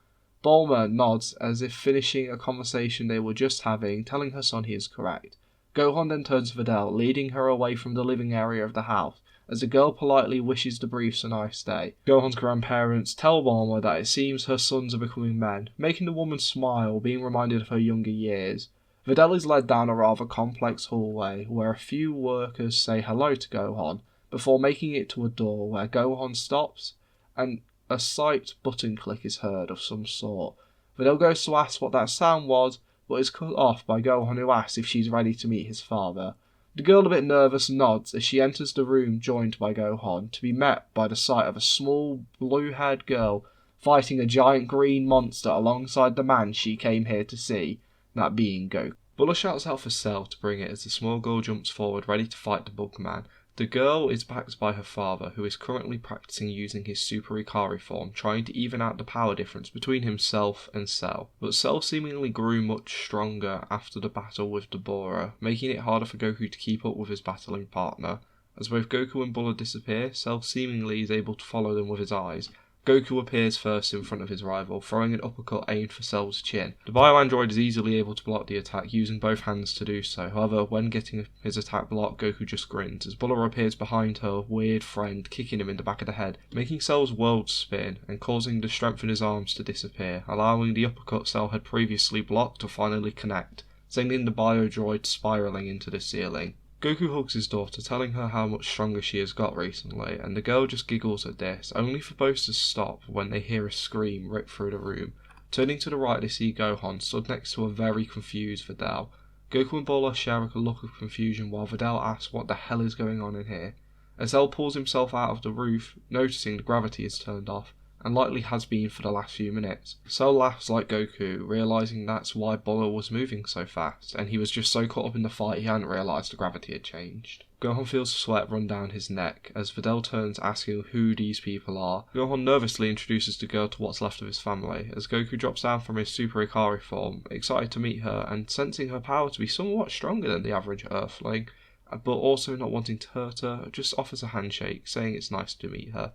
Speaker 4: Bulma nods as if finishing a conversation they were just having, telling her son he is correct. Gohan then turns to Videl, leading her away from the living area of the house, as the girl politely wishes the Briefs a nice day. Gohan's grandparents tell Bulma that it seems her sons are becoming men, making the woman smile, being reminded of her younger years. Videl is led down a rather complex hallway where a few workers say hello to Gohan before making it to a door where Gohan stops and a site button click is heard of some sort. Videl goes to ask what that sound was, but is cut off by Gohan, who asks if she's ready to meet his father. The girl, a bit nervous, nods as she enters the room joined by Gohan, to be met by the sight of a small blue-haired girl fighting a giant green monster alongside the man she came here to see, that being Goku.
Speaker 1: Buller shouts out for Cell to bring it as the small girl jumps forward ready to fight the Bug Man. The girl is backed by her father, who is currently practicing using his Super Ikari form, trying to even out the power difference between himself and Cell. But Cell seemingly grew much stronger after the battle with Dabura, making it harder for Goku to keep up with his battling partner. As both Goku and Buller disappear, Cell seemingly is able to follow them with his eyes. Goku appears first in front of his rival, throwing an uppercut aimed for Cell's chin. The bio-android is easily able to block the attack, using both hands to do so. However, when getting his attack blocked, Goku just grins, as Buller appears behind her weird friend, kicking him in the back of the head, making Cell's world spin and causing the strength in his arms to disappear, allowing the uppercut Cell had previously blocked to finally connect, sending the bio-droid spiralling into the ceiling. Goku hugs his daughter, telling her how much stronger she has got recently, and the girl just giggles at this, only for both to stop when they hear a scream rip through the room. Turning to the right, they see Gohan stood next to a very confused Videl. Goku and Buller share a look of confusion while Videl asks what the hell is going on in here. As Cell pulls himself out of the roof, noticing the gravity is turned off, and likely has been for the last few minutes. Cell laughs like Goku, realising that's why Buller was moving so fast, and he was just so caught up in the fight he hadn't realised the gravity had changed. Gohan feels sweat run down his neck as Videl turns asking who these people are. Gohan nervously introduces the girl to what's left of his family, as Goku drops down from his Super Ikari form, excited to meet her and sensing her power to be somewhat stronger than the average Earthling, but also not wanting to hurt her, just offers a handshake, saying it's nice to meet her.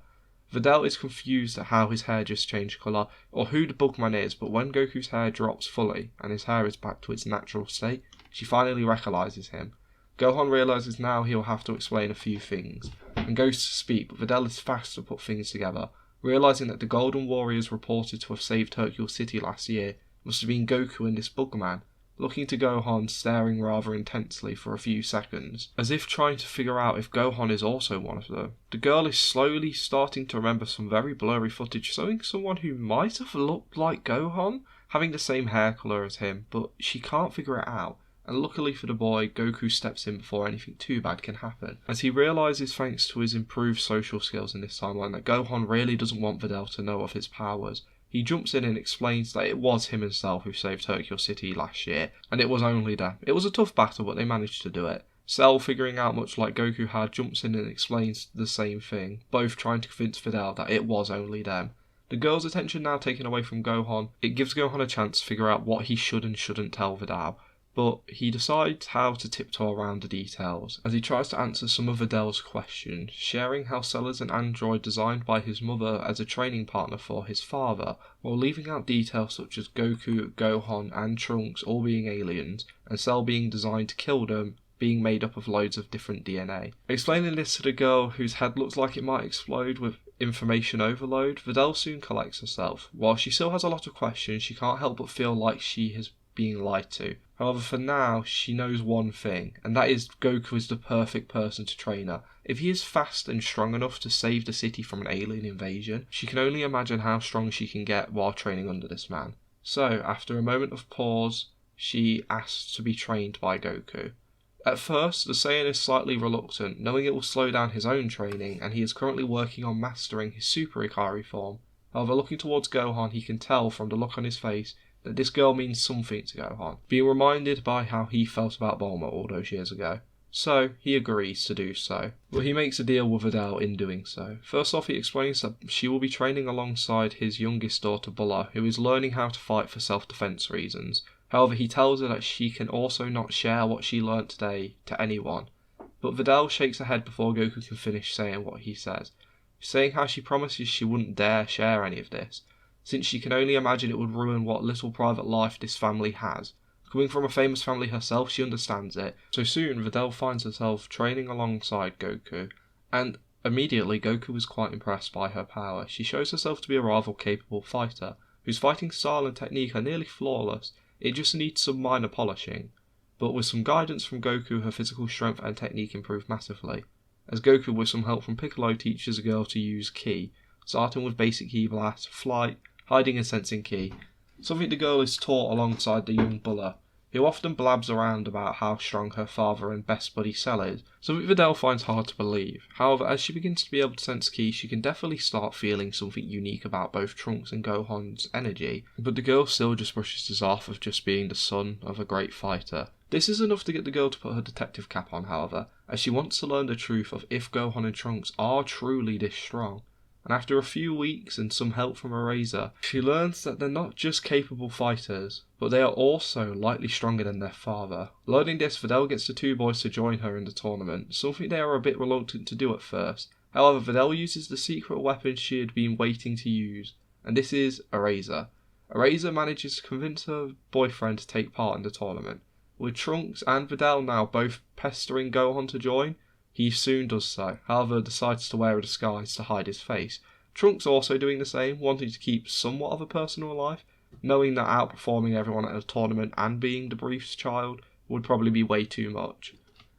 Speaker 1: Videl is confused at how his hair just changed colour, or who the Bugman is, but when Goku's hair drops fully, and his hair is back to its natural state, she finally recognises him. Gohan realises now he'll have to explain a few things, and goes to speak, but Videl is fast to put things together, realising that the Golden Warriors reported to have saved Hercule City last year must have been Goku and this Bugman, looking to Gohan, staring rather intensely for a few seconds, as if trying to figure out if Gohan is also one of them. The girl is slowly starting to remember some very blurry footage showing someone who might have looked like Gohan, having the same hair colour as him, but she can't figure it out. And luckily for the boy, Goku steps in before anything too bad can happen, as he realises thanks to his improved social skills in this timeline that Gohan really doesn't want Videl to know of his powers. He jumps in and explains that it was him himself who saved Hercule City last year, and it was only them. It was a tough battle, but they managed to do it. Cell, figuring out much like Goku had, jumps in and explains the same thing, both trying to convince Videl that it was only them. The girl's attention now taken away from Gohan, it gives Gohan a chance to figure out what he should and shouldn't tell Videl, but he decides how to tiptoe around the details, as he tries to answer some of Videl's questions, sharing how Cell is an android designed by his mother as a training partner for his father, while leaving out details such as Goku, Gohan and Trunks all being aliens, and Cell being designed to kill them, being made up of loads of different DNA. Explaining this to the girl whose head looks like it might explode with information overload, Videl soon collects herself. While she still has a lot of questions, she can't help but feel like she has
Speaker 4: being lied to. However, for now, she knows one thing, and that is Goku is the perfect person to train her. If he is fast and strong enough to save the city from an alien invasion, she can only imagine how strong she can get while training under this man. So, after a moment of pause, she asks to be trained by Goku. At first, the Saiyan is slightly reluctant, knowing it will slow down his own training, and he is currently working on mastering his Super Ikari form. However, looking towards Gohan, he can tell from the look on his face that this girl means something to Gohan, being reminded by how he felt about Bulma all those years ago. So, he agrees to do so, but he makes a deal with Videl in doing so. First off, he explains that she will be training alongside his youngest daughter Bulla, who is learning how to fight for self-defense reasons. However, he tells her that she can also not share what she learnt today to anyone. But Videl shakes her head before Goku can finish saying what he says, saying how she promises she wouldn't dare share any of this, since she can only imagine it would ruin what little private life this family has. Coming from a famous family herself, she understands it. So soon, Videl finds herself training alongside Goku, and immediately Goku is quite impressed by her power. She shows herself to be a rather capable fighter, whose fighting style and technique are nearly flawless. It just needs some minor polishing. But with some guidance from Goku, her physical strength and technique improve massively, as Goku, with some help from Piccolo, teaches the girl to use Ki, starting with basic Ki blast, flight, hiding and sensing Ki, something the girl is taught alongside the young Bulla, who often blabs around about how strong her father and best buddy Cell is, something Videl finds hard to believe. However, as she begins to be able to sense Ki, she can definitely start feeling something unique about both Trunks and Gohan's energy, but the girl still just brushes this off of just being the son of a great fighter. This is enough to get the girl to put her detective cap on, however, as she wants to learn the truth of if Gohan and Trunks are truly this strong. And after a few weeks and some help from Erasure, she learns that they're not just capable fighters, but they are also lightly stronger than their father. Learning this, Videl gets the two boys to join her in the tournament, something they are a bit reluctant to do at first. However, Videl uses the secret weapon she had been waiting to use, and this is Erasure. Erasure manages to convince her boyfriend to take part in the tournament. With Trunks and Videl now both pestering Gohan to join, he soon does so, however decides to wear a disguise to hide his face. Trunks also doing the same, wanting to keep somewhat of a personal life, knowing that outperforming everyone at a tournament and being the brief's child would probably be way too much.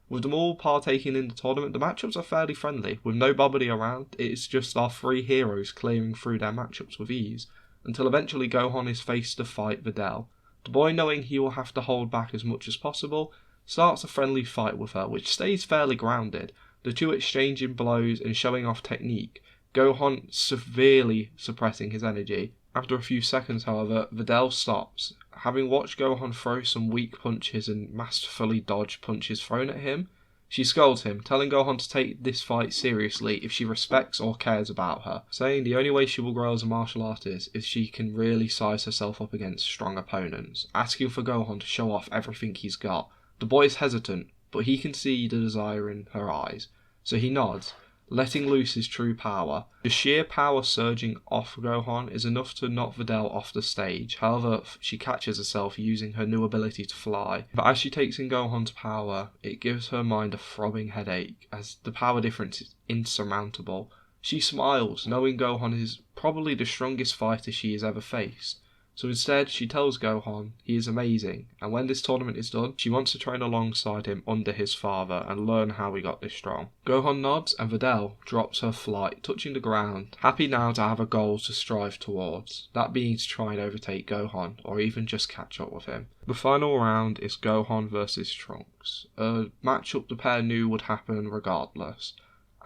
Speaker 4: With them all partaking in the tournament, the matchups are fairly friendly, with no Bobbity around. It's just our three heroes clearing through their matchups with ease, until eventually Gohan is faced to fight Videl. The boy, knowing he will have to hold back as much as possible, starts a friendly fight with her, which stays fairly grounded, the two exchanging blows and showing off technique, Gohan severely suppressing his energy. After a few seconds, however, Videl stops. Having watched Gohan throw some weak punches and masterfully dodge punches thrown at him, she scolds him, telling Gohan to take this fight seriously if she respects or cares about her, saying the only way she will grow as a martial artist is she can really size herself up against strong opponents, asking for Gohan to show off everything he's got. The boy is hesitant, but he can see the desire in her eyes, so he nods, letting loose his true power. The sheer power surging off Gohan is enough to knock Videl off the stage. However, she catches herself using her new ability to fly. But as she takes in Gohan's power, it gives her mind a throbbing headache, as the power difference is insurmountable. She smiles, knowing Gohan is probably the strongest fighter she has ever faced. So instead, she tells Gohan he is amazing, and when this tournament is done, she wants to train alongside him under his father and learn how he got this strong. Gohan nods and Videl drops her flight, touching the ground, happy now to have a goal to strive towards, that being to try and overtake Gohan, or even just catch up with him. The final round is Gohan versus Trunks, a matchup the pair knew would happen regardless,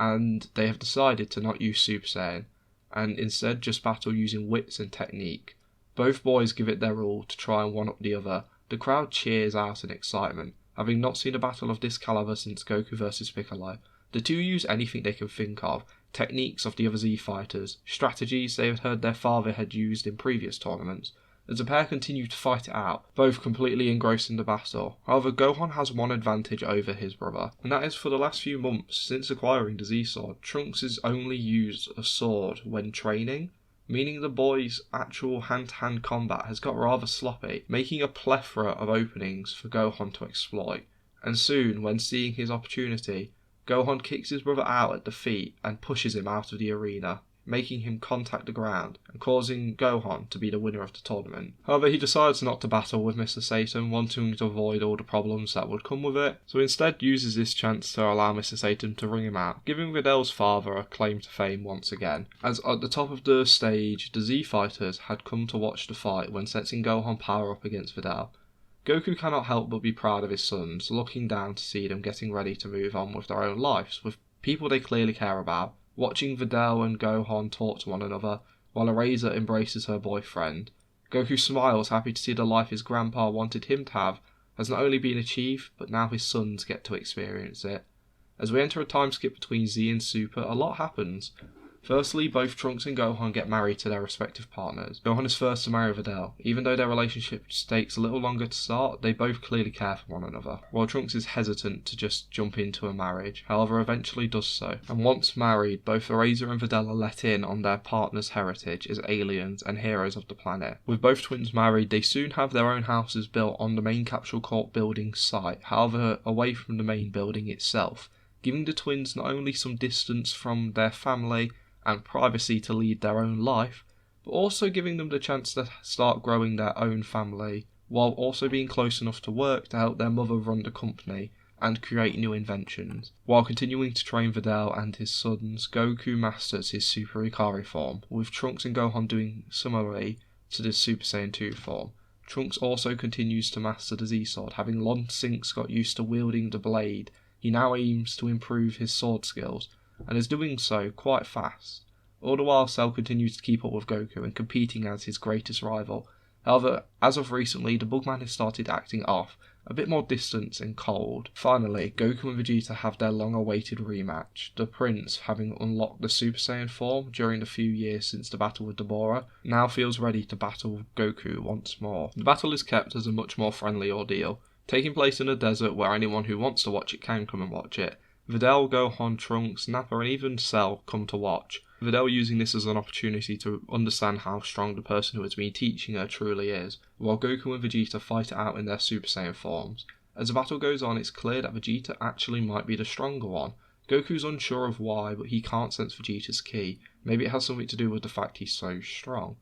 Speaker 4: and they have decided to not use Super Saiyan, and instead just battle using wits and technique. Both boys give it their all to try and one-up the other. The crowd cheers out in excitement, having not seen a battle of this caliber since Goku vs Piccolo. The two use anything they can think of, techniques of the other Z fighters, strategies they had heard their father had used in previous tournaments, as the pair continue to fight it out, both completely engrossed in the battle. However, Gohan has one advantage over his brother, and that is for the last few months since acquiring the Z-Sword, Trunks has only used a sword when training, meaning the boy's actual hand-to-hand combat has got rather sloppy, making a plethora of openings for Gohan to exploit. And soon, when seeing his opportunity, Gohan kicks his brother out at the feet and pushes him out of the arena. making him contact the ground and causing Gohan to be the winner of the tournament. However, he decides not to battle with Mr. Satan, wanting to avoid all the problems that would come with it, so instead uses this chance to allow Mr. Satan to ring him out, giving Vidal's father a claim to fame once again. As at the top of the stage, the Z Fighters had come to watch the fight when sensing Gohan power up against Vidal. Goku cannot help but be proud of his sons, looking down to see them getting ready to move on with their own lives, with people they clearly care about, watching Vidal and Gohan talk to one another, while Erasa embraces her boyfriend. Goku smiles, happy to see the life his grandpa wanted him to have has not only been achieved, but now his sons get to experience it. As we enter a time skip between Z and Super, a lot happens. Firstly, both Trunks and Gohan get married to their respective partners. Gohan is first to marry Videl. Even though their relationship takes a little longer to start, they both clearly care for one another, while Trunks is hesitant to just jump into a marriage, however eventually does so. And once married, both Erasa and Videl are let in on their partner's heritage as aliens and heroes of the planet. With both twins married, they soon have their own houses built on the main Capsule Corp building site, however away from the main building itself, giving the twins not only some distance from their family and privacy to lead their own life, but also giving them the chance to start growing their own family, while also being close enough to work to help their mother run the company and create new inventions. While continuing to train Videl and his sons, Goku masters his Super Ikari form, with Trunks and Gohan doing similarly to the Super Saiyan 2 form. Trunks also continues to master the Z-Sword, having long since got used to wielding the blade. He now aims to improve his sword skills, and is doing so quite fast. All the while, Cell continues to keep up with Goku and competing as his greatest rival. However, as of recently, the Bugman has started acting off, a bit more distant and cold. Finally, Goku and Vegeta have their long-awaited rematch. The Prince, having unlocked the Super Saiyan form during the few years since the battle with Dabura, now feels ready to battle Goku once more. The battle is kept as a much more friendly ordeal, taking place in a desert where anyone who wants to watch it can come and watch it. Videl, Gohan, Trunks, Nappa and even Cell come to watch. Videl using this as an opportunity to understand how strong the person who has been teaching her truly is, while Goku and Vegeta fight it out in their Super Saiyan forms. As the battle goes on, it's clear that Vegeta actually might be the stronger one. Goku's unsure of why, but he can't sense Vegeta's ki. Maybe it has something to do with the fact he's so strong.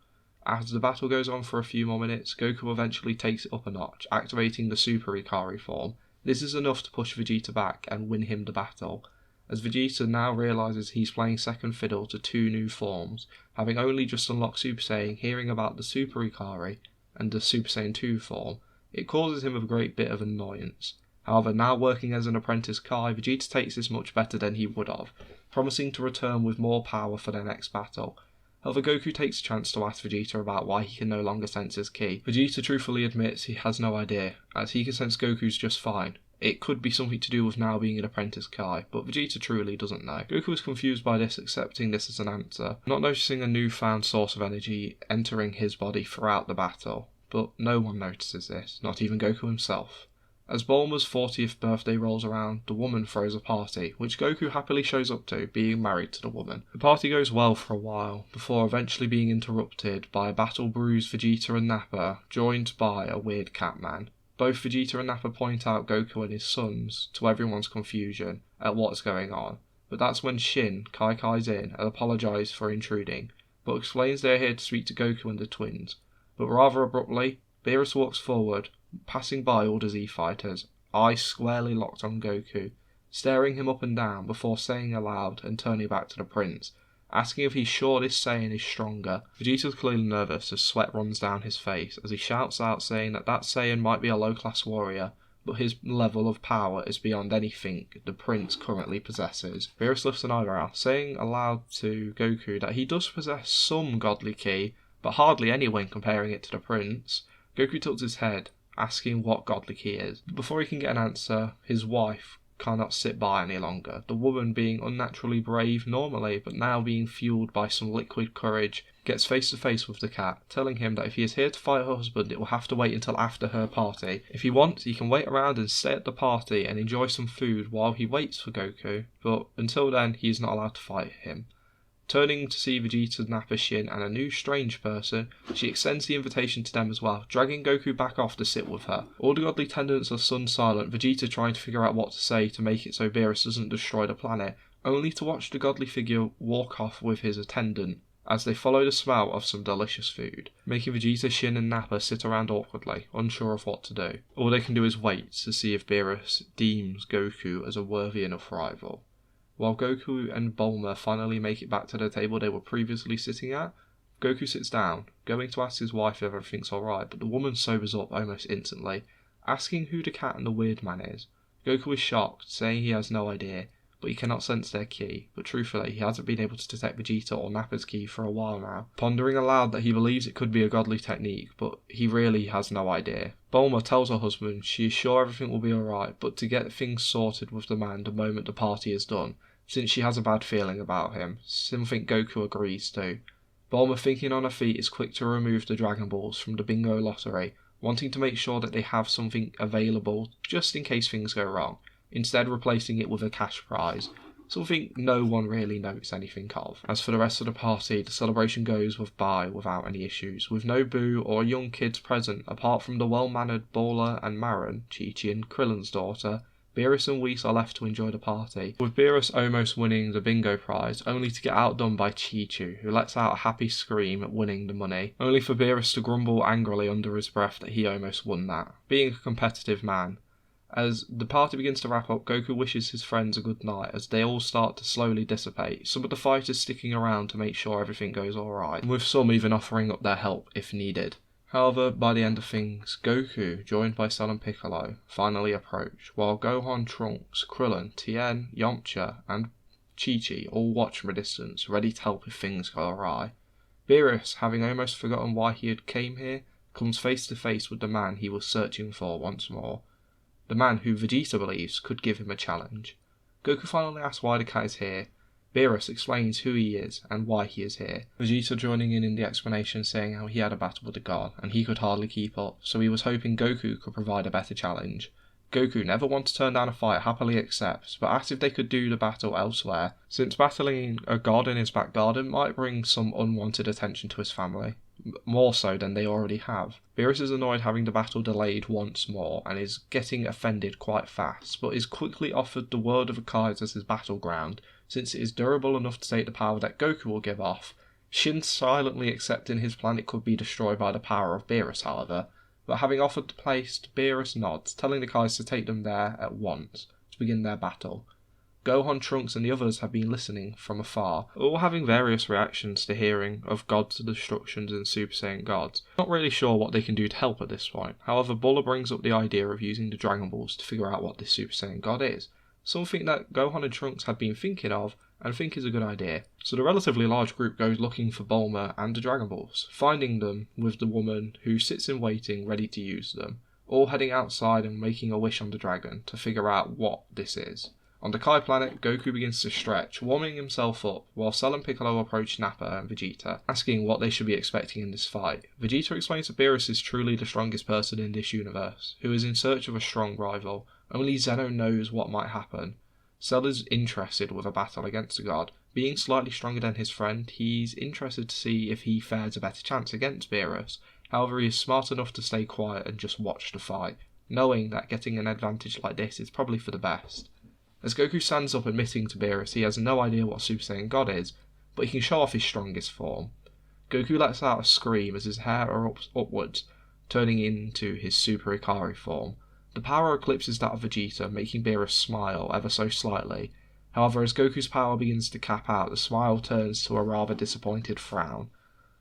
Speaker 4: As the battle goes on for a few more minutes, Goku eventually takes it up a notch, activating the Super Ikari form. This is enough to push Vegeta back and win him the battle, as Vegeta now realises he's playing second fiddle to two new forms, having only just unlocked Super Saiyan, hearing about the Super Ikari and the Super Saiyan 2 form. It causes him a great bit of annoyance. However, now working as an apprentice Kai, Vegeta takes this much better than he would have, promising to return with more power for their next battle. However, Goku takes a chance to ask Vegeta about why he can no longer sense his ki. Vegeta truthfully admits he has no idea, as he can sense Goku's just fine. It could be something to do with now being an apprentice Kai, but Vegeta truly doesn't know. Goku is confused by this, accepting this as an answer, not noticing a newfound source of energy entering his body throughout the battle. But no one notices this, not even Goku himself. As Bulma's 40th birthday rolls around, the woman throws a party, which Goku happily shows up to, being married to the woman. The party goes well for a while, before eventually being interrupted by a battle-bruised Vegeta and Nappa, joined by a weird Catman. Both Vegeta and Nappa point out Goku and his sons, to everyone's confusion, at what's going on. But that's when Shin Kai's in and apologises for intruding, but explains they are here to speak to Goku and the twins. But rather abruptly, Beerus walks forward, passing by all the Z Fighters, eyes squarely locked on Goku, staring him up and down before saying aloud and turning back to the Prince, asking if he's sure this Saiyan is stronger. Vegeta's clearly nervous as sweat runs down his face as he shouts out saying that Saiyan might be a low-class warrior, but his level of power is beyond anything the Prince currently possesses. Beerus lifts an eyebrow, saying aloud to Goku that he does possess some godly ki, but hardly any when comparing it to the Prince. Goku tilts his head, asking what godly ki is. Before he can get an answer, his wife cannot sit by any longer, the woman being unnaturally brave normally, but now being fueled by some liquid courage, gets face to face with the cat, telling him that if he is here to fight her husband, it will have to wait until after her party. If he wants, he can wait around and stay at the party and enjoy some food while he waits for Goku, but until then, he is not allowed to fight him. Turning to see Vegeta, Nappa, Shin, and a new strange person, she extends the invitation to them as well, dragging Goku back off to sit with her. All the godly tenants are stunned silent, Vegeta trying to figure out what to say to make it so Beerus doesn't destroy the planet, only to watch the godly figure walk off with his attendant as they follow the smell of some delicious food, making Vegeta, Shin and Nappa sit around awkwardly, unsure of what to do. All they can do is wait to see if Beerus deems Goku as a worthy enough rival. While Goku and Bulma finally make it back to the table they were previously sitting at, Goku sits down, going to ask his wife if everything's alright, but the woman sobers up almost instantly, asking who the cat and the weird man is. Goku is shocked, saying he has no idea, but he cannot sense their ki, but truthfully he hasn't been able to detect Vegeta or Nappa's ki for a while now, pondering aloud that he believes it could be a godly technique, but he really has no idea. Bulma tells her husband she is sure everything will be alright, but to get things sorted with the man the moment the party is done, since she has a bad feeling about him, something Goku agrees to. Bulma, thinking on her feet, is quick to remove the Dragon Balls from the bingo lottery, wanting to make sure that they have something available just in case things go wrong, instead replacing it with a cash prize, something no one really notes anything of. As for the rest of the party, the celebration goes by without any issues, with no Boo or young kids present apart from the well-mannered Bawler and Marin, Chi-Chi and Krillin's daughter. Beerus and Whis are left to enjoy the party, with Beerus almost winning the bingo prize, only to get outdone by Chi-Chu, who lets out a happy scream at winning the money, only for Beerus to grumble angrily under his breath that he almost won that, being a competitive man. As the party begins to wrap up, Goku wishes his friends a good night as they all start to slowly dissipate, some of the fighters sticking around to make sure everything goes alright, with some even offering up their help if needed. However, by the end of things, Goku, joined by Cell and Piccolo, finally approach, while Gohan, Trunks, Krillin, Tien, Yamcha, and Chi-Chi all watch from a distance, ready to help if things go awry. Beerus, having almost forgotten why he had came here, comes face to face with the man he was searching for once more. The man who Vegeta believes could give him a challenge. Goku finally asks why the cat is here. Beerus explains who he is and why he is here, Vegeta joining in the explanation, saying how he had a battle with the god and he could hardly keep up, so he was hoping Goku could provide a better challenge. Goku, never want to turn down a fight, happily accepts, but asks if they could do the battle elsewhere, since battling a god in his back garden might bring some unwanted attention to his family, more so than they already have. Beerus is annoyed having the battle delayed once more, and is getting offended quite fast, but is quickly offered the world of Akai's as his battleground, since it is durable enough to take the power that Goku will give off. Shin silently accepting his planet could be destroyed by the power of Beerus, however, but having offered the place, Beerus nods, telling the Kais to take them there at once, to begin their battle. Gohan, Trunks and the others have been listening from afar, all having various reactions to hearing of gods' destructions and Super Saiyan gods. Not really sure what they can do to help at this point. However, Buller brings up the idea of using the Dragon Balls to figure out what this Super Saiyan god is, something that Gohan and Trunks had been thinking of and think is a good idea. So the relatively large group goes looking for Bulma and the Dragon Balls, finding them with the woman who sits in waiting ready to use them, all heading outside and making a wish on the dragon to figure out what this is. On the Kai planet, Goku begins to stretch, warming himself up, while Cell and Piccolo approach Nappa and Vegeta, asking what they should be expecting in this fight. Vegeta explains that Beerus is truly the strongest person in this universe, who is in search of a strong rival. Only Zeno knows what might happen. Cell is interested with a battle against the god. Being slightly stronger than his friend, he's interested to see if he fares a better chance against Beerus. However, he is smart enough to stay quiet and just watch the fight, knowing that getting an advantage like this is probably for the best. As Goku stands up admitting to Beerus he has no idea what Super Saiyan God is, but he can show off his strongest form. Goku lets out a scream as his hair erupts upwards, turning into his Super Ikari form. The power eclipses that of Vegeta, making Beerus smile ever so slightly. However, as Goku's power begins to cap out, the smile turns to a rather disappointed frown.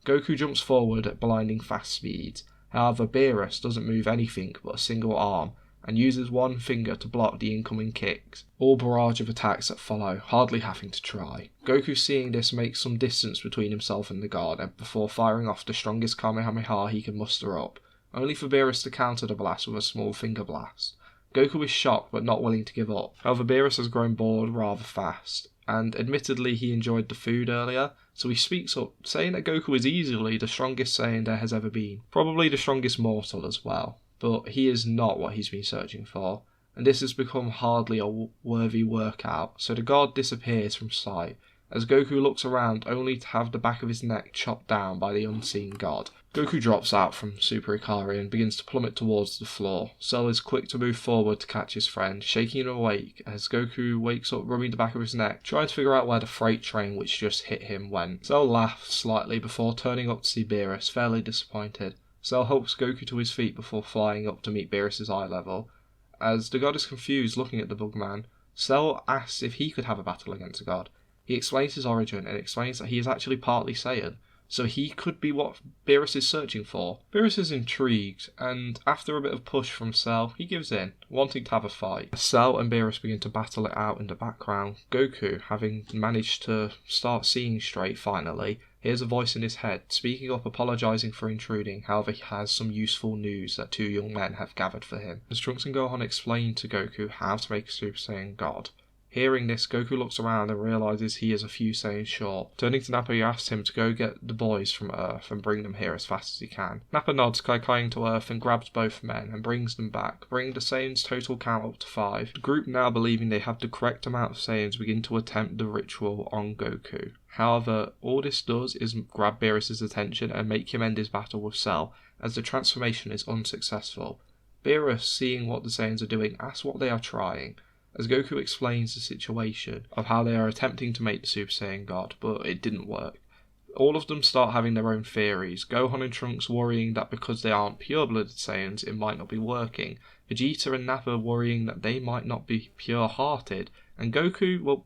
Speaker 4: Goku jumps forward at blinding fast speeds. However, Beerus doesn't move anything but a single arm, and uses one finger to block the incoming kicks, all barrage of attacks that follow, hardly having to try. Goku, seeing this, makes some distance between himself and the god before firing off the strongest Kamehameha he can muster up, only for Beerus to counter the blast with a small finger blast. Goku is shocked but not willing to give up. However, Beerus has grown bored rather fast, and admittedly he enjoyed the food earlier, so he speaks up, saying that Goku is easily the strongest Saiyan there has ever been, probably the strongest mortal as well. But he is not what he's been searching for, and this has become hardly a worthy workout, so the god disappears from sight, as Goku looks around only to have the back of his neck chopped down by the unseen god. Goku drops out from Super Ikari and begins to plummet towards the floor. Cell is quick to move forward to catch his friend, shaking him awake as Goku wakes up rubbing the back of his neck, trying to figure out where the freight train which just hit him went. Cell laughs slightly before turning up to see Beerus, fairly disappointed. Cell helps Goku to his feet before flying up to meet Beerus' eye level. As the god is confused looking at the Bugman, Cell asks if he could have a battle against a god. He explains his origin and explains that he is actually partly Saiyan, so he could be what Beerus is searching for. Beerus is intrigued, and after a bit of push from Cell, he gives in, wanting to have a fight. As Cell and Beerus begin to battle it out in the background, Goku, having managed to start seeing straight finally, hears a voice in his head, speaking up, apologising for intruding. However, he has some useful news that two young men have gathered for him. As Trunks and Gohan explain to Goku how to make a Super Saiyan God. Hearing this, Goku looks around and realises he is a few Saiyans short. Turning to Nappa, he asks him to go get the boys from Earth and bring them here as fast as he can. Nappa nods, Kaikaiing to Earth and grabs both men and brings them back, bringing the Saiyans' total count up to 5. The group, now believing they have the correct amount of Saiyans, begin to attempt the ritual on Goku. However, all this does is grab Beerus' attention and make him end his battle with Cell, as the transformation is unsuccessful. Beerus, seeing what the Saiyans are doing, asks what they are trying, as Goku explains the situation of how they are attempting to make the Super Saiyan God, but it didn't work. All of them start having their own theories, Gohan and Trunks worrying that because they aren't pure-blooded Saiyans it might not be working, Vegeta and Nappa worrying that they might not be pure-hearted, and Goku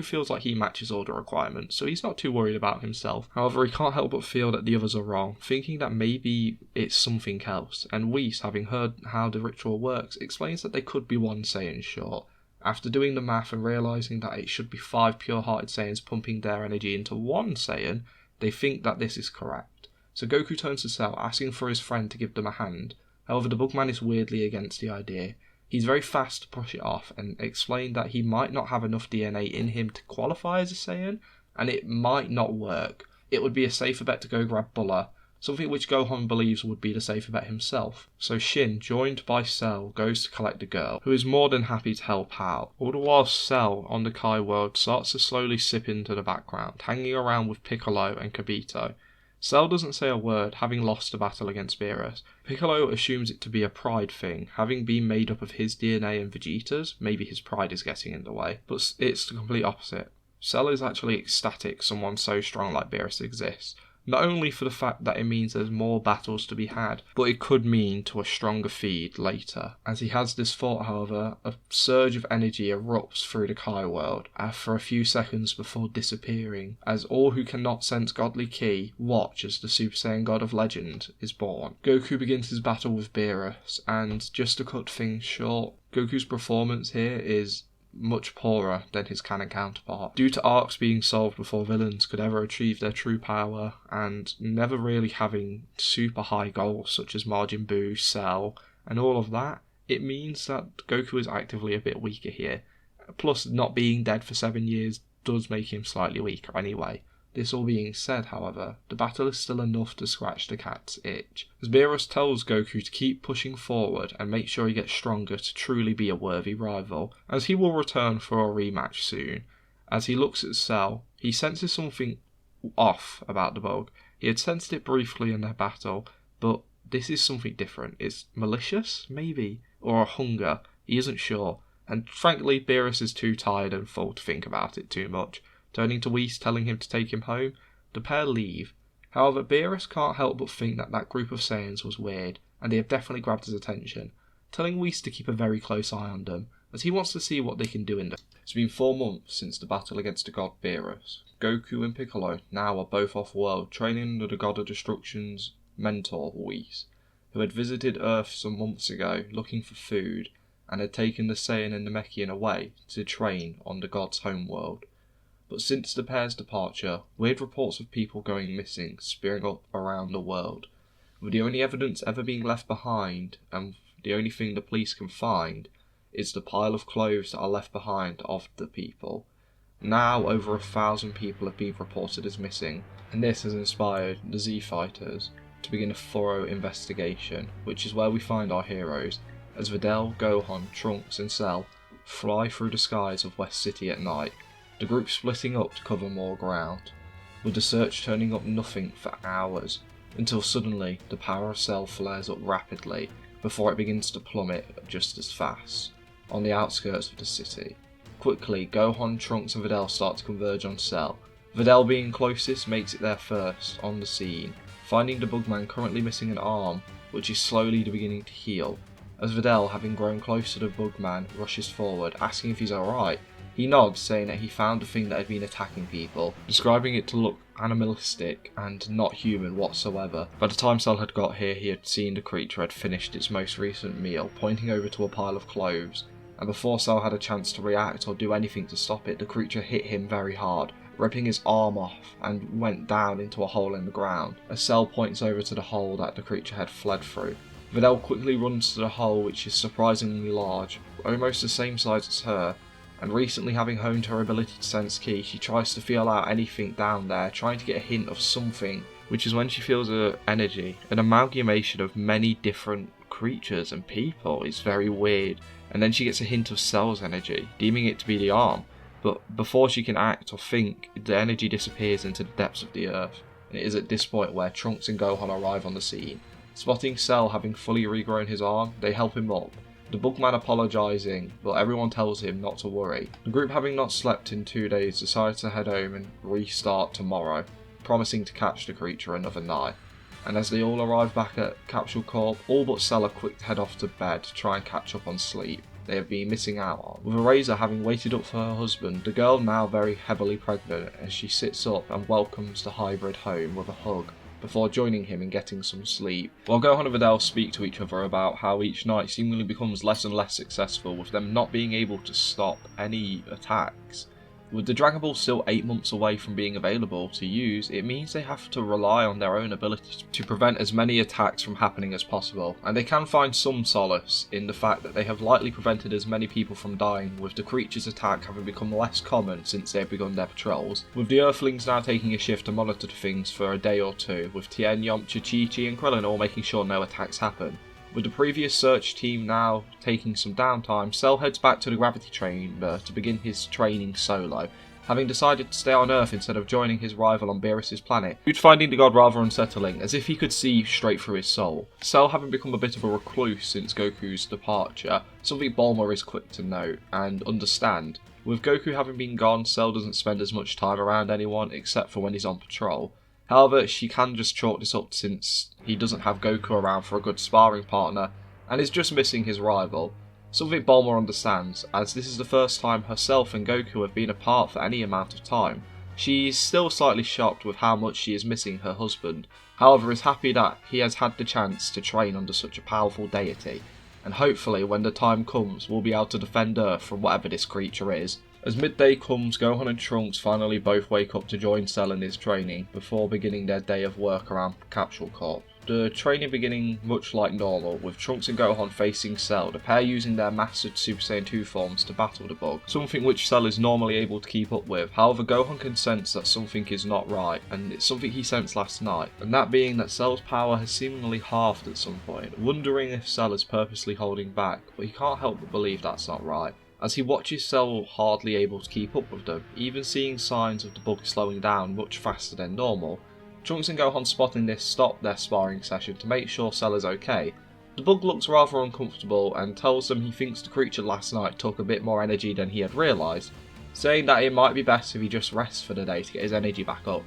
Speaker 4: feels like he matches all the requirements, so he's not too worried about himself. However, he can't help but feel that the others are wrong, thinking that maybe it's something else, and Whis, having heard how the ritual works, explains that they could be one Saiyan short. After doing the math and realising that it should be 5 pure-hearted Saiyans pumping their energy into one Saiyan, they think that this is correct. So Goku turns to Cell, asking for his friend to give them a hand. However, the Bugman is weirdly against the idea. He's very fast to push it off and explain that he might not have enough DNA in him to qualify as a Saiyan, and it might not work. It would be a safer bet to go grab Bulla, something which Gohan believes would be the safer bet himself. So Shin, joined by Cell, goes to collect the girl, who is more than happy to help out. All the while Cell, on the Kai world, starts to slowly slip into the background, hanging around with Piccolo and Kibito. Cell doesn't say a word, having lost the battle against Beerus. Piccolo assumes it to be a pride thing, having been made up of his DNA and Vegeta's. Maybe his pride is getting in the way, but it's the complete opposite. Cell is actually ecstatic someone so strong like Beerus exists. Not only for the fact that it means there's more battles to be had, but it could mean to a stronger feed later. As he has this thought, however, a surge of energy erupts through the Kai world for a few seconds before disappearing, as all who cannot sense godly ki watch as the Super Saiyan God of Legend is born. Goku begins his battle with Beerus, and just to cut things short, Goku's performance here is much poorer than his canon counterpart, due to arcs being solved before villains could ever achieve their true power, and never really having super high goals such as Majin Buu, Cell, and all of that. It means that Goku is actively a bit weaker here, plus not being dead for 7 years does make him slightly weaker anyway. This all being said, however, the battle is still enough to scratch the cat's itch, as Beerus tells Goku to keep pushing forward and make sure he gets stronger to truly be a worthy rival, as he will return for a rematch soon. As he looks at Cell, he senses something off about the bug. He had sensed it briefly in their battle, but this is something different. It's malicious, maybe, or a hunger, he isn't sure, and frankly Beerus is too tired and full to think about it too much. Turning to Whis, telling him to take him home, the pair leave. However, Beerus can't help but think that that group of Saiyans was weird, and they have definitely grabbed his attention, telling Whis to keep a very close eye on them, as he wants to see what they can do in them. It's been 4 months since the battle against the god Beerus. Goku and Piccolo now are both off-world, training under the god of destruction's mentor, Whis, who had visited Earth some months ago looking for food, and had taken the Saiyan and Namekian away to train on the god's homeworld. But since the pair's departure, weird reports of people going missing spearing up around the world, with the only evidence ever being left behind, and the only thing the police can find, is the pile of clothes that are left behind of the people. Now over 1,000 people have been reported as missing, and this has inspired the Z Fighters to begin a thorough investigation, which is where we find our heroes, as Videl, Gohan, Trunks and Cell fly through the skies of West City at night, the group splitting up to cover more ground, with the search turning up nothing for hours. until suddenly the power of Cell flares up rapidly before it begins to plummet just as fast, on the outskirts of the city. Quickly, Gohan, Trunks and Videl start to converge on Cell. Videl being closest makes it there first on the scene, finding the Bugman currently missing an arm, which is slowly beginning to heal. As Videl, having grown close to the Bugman, rushes forward, asking if he's alright, he nods, saying that he found the thing that had been attacking people, describing it to look animalistic and not human whatsoever. By the time Cell had got here, he had seen the creature had finished its most recent meal, pointing over to a pile of clothes, and before Cell had a chance to react or do anything to stop it, the creature hit him very hard, ripping his arm off and went down into a hole in the ground. As Cell points over to the hole that the creature had fled through, Videl quickly runs to the hole, which is surprisingly large, almost the same size as her, and recently having honed her ability to sense ki, she tries to feel out anything down there, trying to get a hint of something, which is when she feels her energy, an amalgamation of many different creatures and people. It's very weird, and then she gets a hint of Cell's energy, deeming it to be the arm, but before she can act or think, the energy disappears into the depths of the earth, and it is at this point where Trunks and Gohan arrive on the scene. Spotting Cell having fully regrown his arm, they help him up, the Bugman apologising, but everyone tells him not to worry. The group, having not slept in 2 days, decide to head home and restart tomorrow, promising to catch the creature another night. And as they all arrive back at Capsule Corp, all but Cell are quick to head off to bed to try and catch up on sleep they have been missing out on. With Erasa having waited up for her husband, the girl now very heavily pregnant, as she sits up and welcomes the hybrid home with a hug, before joining him and getting some sleep. While Gohan and Videl speak to each other about how each night seemingly becomes less and less successful, with them not being able to stop any attacks. With the Dragon Ball still 8 months away from being available to use, it means they have to rely on their own ability to prevent as many attacks from happening as possible, and they can find some solace in the fact that they have likely prevented as many people from dying, with the creature's attack having become less common since they have begun their patrols, with the Earthlings now taking a shift to monitor things for a day or two, with Tien, Yamcha, Chi-Chi and Krillin all making sure no attacks happen. With the previous search team now taking some downtime, Cell heads back to the gravity chamber to begin his training solo, having decided to stay on Earth instead of joining his rival on Beerus' planet, who's finding the god rather unsettling, as if he could see straight through his soul. Cell having become a bit of a recluse since Goku's departure, something Bulma is quick to note and understand. With Goku having been gone, Cell doesn't spend as much time around anyone except for when he's on patrol. However, she can just chalk this up since he doesn't have Goku around for a good sparring partner and is just missing his rival. Something Bulma understands, as this is the first time herself and Goku have been apart for any amount of time. She is still slightly shocked with how much she is missing her husband, however is happy that he has had the chance to train under such a powerful deity, and hopefully when the time comes we'll be able to defend Earth from whatever this creature is. As midday comes, Gohan and Trunks finally both wake up to join Cell in his training, before beginning their day of work around Capsule Corp. The training beginning much like normal, with Trunks and Gohan facing Cell, the pair using their mastered Super Saiyan 2 forms to battle the bug, something which Cell is normally able to keep up with. However, Gohan can sense that something is not right, and it's something he sensed last night, and that being that Cell's power has seemingly halved at some point, wondering if Cell is purposely holding back, but he can't help but believe that's not right. As he watches Cell hardly able to keep up with them, even seeing signs of the bug slowing down much faster than normal, Trunks and Gohan, spotting this, stop their sparring session to make sure Cell is okay. The bug looks rather uncomfortable and tells them he thinks the creature last night took a bit more energy than he had realised, saying that it might be best if he just rests for the day to get his energy back up.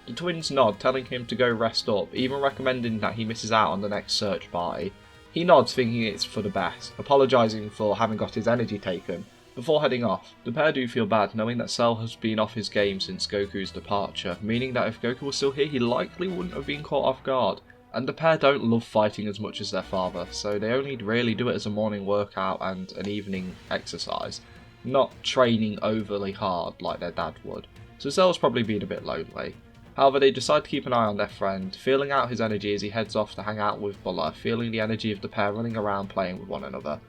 Speaker 4: The twins nod, telling him to go rest up, even recommending that he misses out on the next search party. He nods, thinking it's for the best, apologising for having got his energy taken, before heading off. The pair do feel bad, knowing that Cell has been off his game since Goku's departure, meaning that if Goku was still here he likely wouldn't have been caught off guard. And the pair don't love fighting as much as their father, so they only really do it as a morning workout and an evening exercise, not training overly hard like their dad would. So Cell's probably been a bit lonely. However, they decide to keep an eye on their friend, feeling out his energy as he heads off to hang out with Bulla, feeling the energy of the pair running around playing with one another.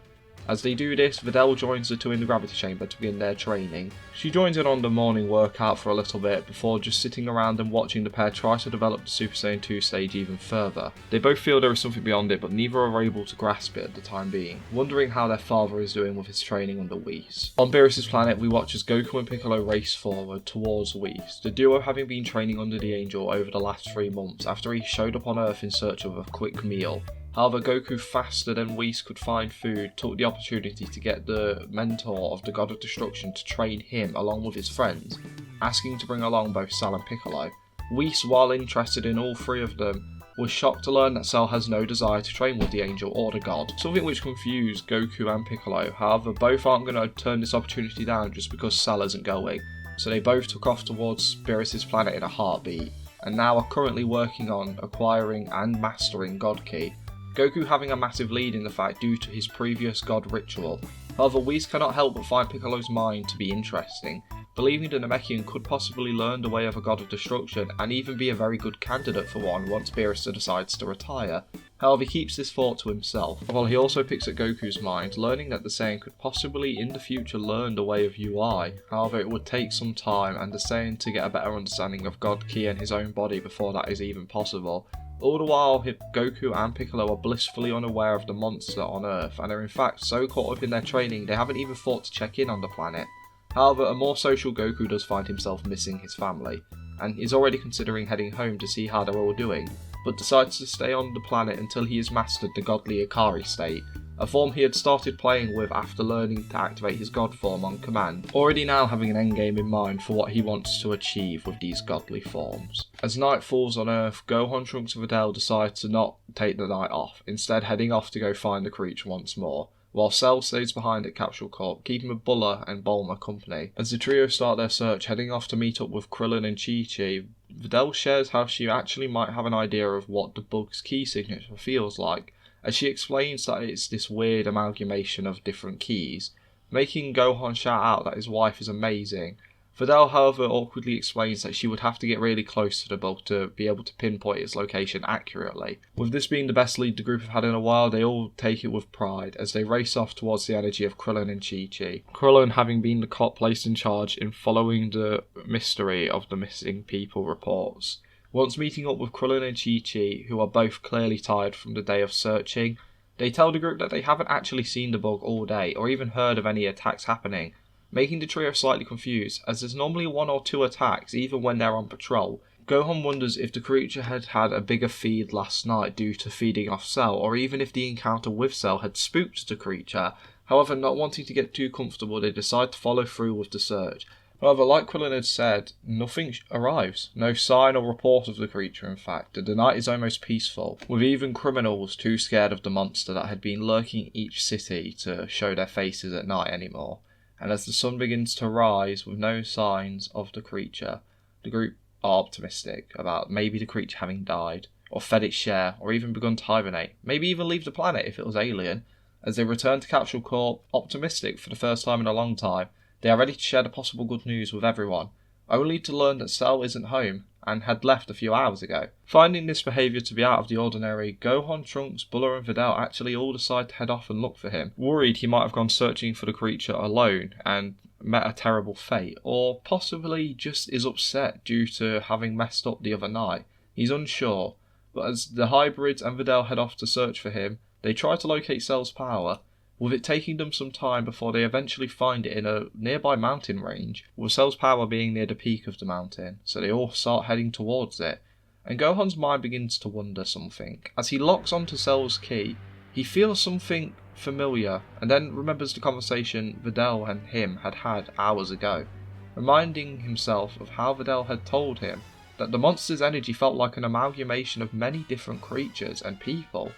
Speaker 4: As they do this, Videl joins the two in the gravity chamber to begin their training. She joins in on the morning workout for a little bit before just sitting around and watching the pair try to develop the Super Saiyan 2 stage even further. They both feel there is something beyond it, but neither are able to grasp it at the time being, wondering how their father is doing with his training under Whis. On Beerus' planet, we watch as Goku and Piccolo race forward towards Whis, the duo having been training under the Angel over the last 3 months after he showed up on Earth in search of a quick meal. However, Goku, faster than Whis could find food, took the opportunity to get the mentor of the God of Destruction to train him along with his friends, asking to bring along both Cell and Piccolo. Whis, while interested in all 3 of them, was shocked to learn that Cell has no desire to train with the Angel or the God, something which confused Goku and Piccolo. However, both aren't going to turn this opportunity down just because Cell isn't going, so they both took off towards Beerus' planet in a heartbeat, and now are currently working on acquiring and mastering God Ki. Goku having a massive lead in the fight due to his previous God ritual. However, Whis cannot help but find Piccolo's mind to be interesting, believing the Namekian could possibly learn the way of a God of Destruction and even be a very good candidate for one once Beerus decides to retire. However, he keeps this thought to himself, while he also picks at Goku's mind, learning that the Saiyan could possibly in the future learn the way of UI. However, it would take some time and the Saiyan to get a better understanding of God Ki and his own body before that is even possible. All the while, Goku and Piccolo are blissfully unaware of the monster on Earth and are in fact so caught up in their training they haven't even thought to check in on the planet. However, a more social Goku does find himself missing his family, and is already considering heading home to see how they're all doing, but decides to stay on the planet until he has mastered the godly Ikari state, a form he had started playing with after learning to activate his god form on command, already now having an endgame in mind for what he wants to achieve with these godly forms. As night falls on Earth, Gohan, Trunks and Videl decide to not take the night off, instead heading off to go find the creature once more, while Cell stays behind at Capsule Corp, keeping Bulma and Bulma company. As the trio start their search, heading off to meet up with Krillin and Chi-Chi, Videl shares how she actually might have an idea of what the bug's key signature feels like, as she explains that it's this weird amalgamation of different keys, making Gohan shout out that his wife is amazing. Videl, however, awkwardly explains that she would have to get really close to the bug to be able to pinpoint its location accurately. With this being the best lead the group have had in a while, they all take it with pride as they race off towards the energy of Krillin and Chi-Chi. Krillin having been the cop placed in charge in following the mystery of the missing people reports. Once meeting up with Krillin and Chi-Chi, who are both clearly tired from the day of searching, they tell the group that they haven't actually seen the bug all day or even heard of any attacks happening, making the trio slightly confused as there's normally 1 or 2 attacks even when they're on patrol. Gohan wonders if the creature had had a bigger feed last night due to feeding off Cell, or even if the encounter with Cell had spooked the creature. However, not wanting to get too comfortable, they decide to follow through with the search. However, like Krillin had said, nothing arrives. No sign or report of the creature, in fact, and the night is almost peaceful, with even criminals too scared of the monster that had been lurking each city to show their faces at night anymore. And as the sun begins to rise with no signs of the creature, the group are optimistic about maybe the creature having died, or fed its share, or even begun to hibernate, maybe even leave the planet if it was alien. As they return to Capsule Corp, optimistic for the first time in a long time, they are ready to share the possible good news with everyone, only to learn that Cell isn't home and had left a few hours ago. Finding this behaviour to be out of the ordinary, Gohan, Trunks, Buller and Videl actually all decide to head off and look for him, worried he might have gone searching for the creature alone and met a terrible fate, or possibly just is upset due to having messed up the other night. He's unsure, but as the hybrids and Videl head off to search for him, they try to locate Cell's power, with it taking them some time before they eventually find it in a nearby mountain range, with Cell's power being near the peak of the mountain, so they all start heading towards it. And Gohan's mind begins to wonder something. As he locks onto Cell's key, he feels something familiar, and then remembers the conversation Videl and him had had hours ago, reminding himself of how Videl had told him that the monster's energy felt like an amalgamation of many different creatures and people,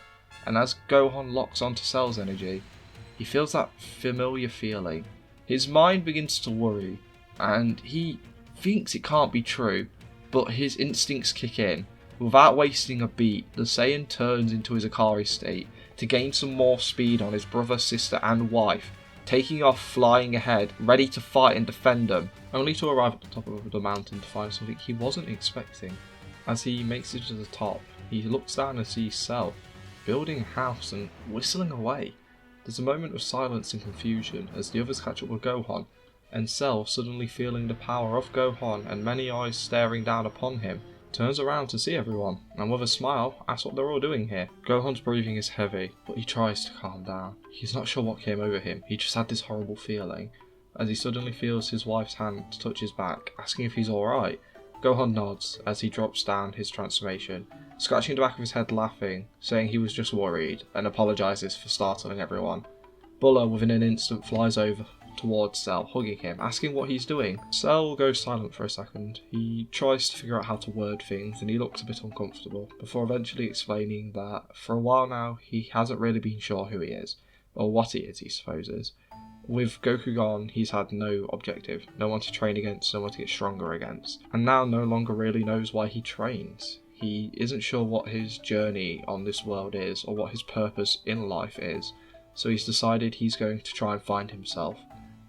Speaker 4: and as Gohan locks onto Cell's energy, he feels that familiar feeling. His mind begins to worry, and he thinks it can't be true, but his instincts kick in. Without wasting a beat, the Saiyan turns into his Ikari state to gain some more speed on his brother, sister and wife, taking off flying ahead, ready to fight and defend them, only to arrive at the top of the mountain to find something he wasn't expecting. As he makes it to the top, he looks down and sees Cell building a house and whistling away.
Speaker 1: There's a moment of silence and confusion as the others catch up with Gohan, and Cell, suddenly feeling the power of Gohan and many eyes staring down upon him, turns around to see everyone, and with a smile asks what they're all doing here. Gohan's breathing is heavy, but he tries to calm down. He's not sure what came over him, he just had this horrible feeling, as he suddenly feels his wife's hand touch his back, asking if he's alright. Gohan nods as he drops down his transformation, scratching the back of his head laughing, saying he was just worried, and apologises for startling everyone. Buller within an instant flies over towards Cell, hugging him, asking what he's doing. Cell goes silent for a second. He tries to figure out how to word things and he looks a bit uncomfortable, before eventually explaining that for a while now he hasn't really been sure who he is, or what he is, he supposes. With Goku gone, he's had no objective, no one to train against, no one to get stronger against, and now no longer really knows why he trains. He isn't sure what his journey on this world is, or what his purpose in life is, so he's decided he's going to try and find himself.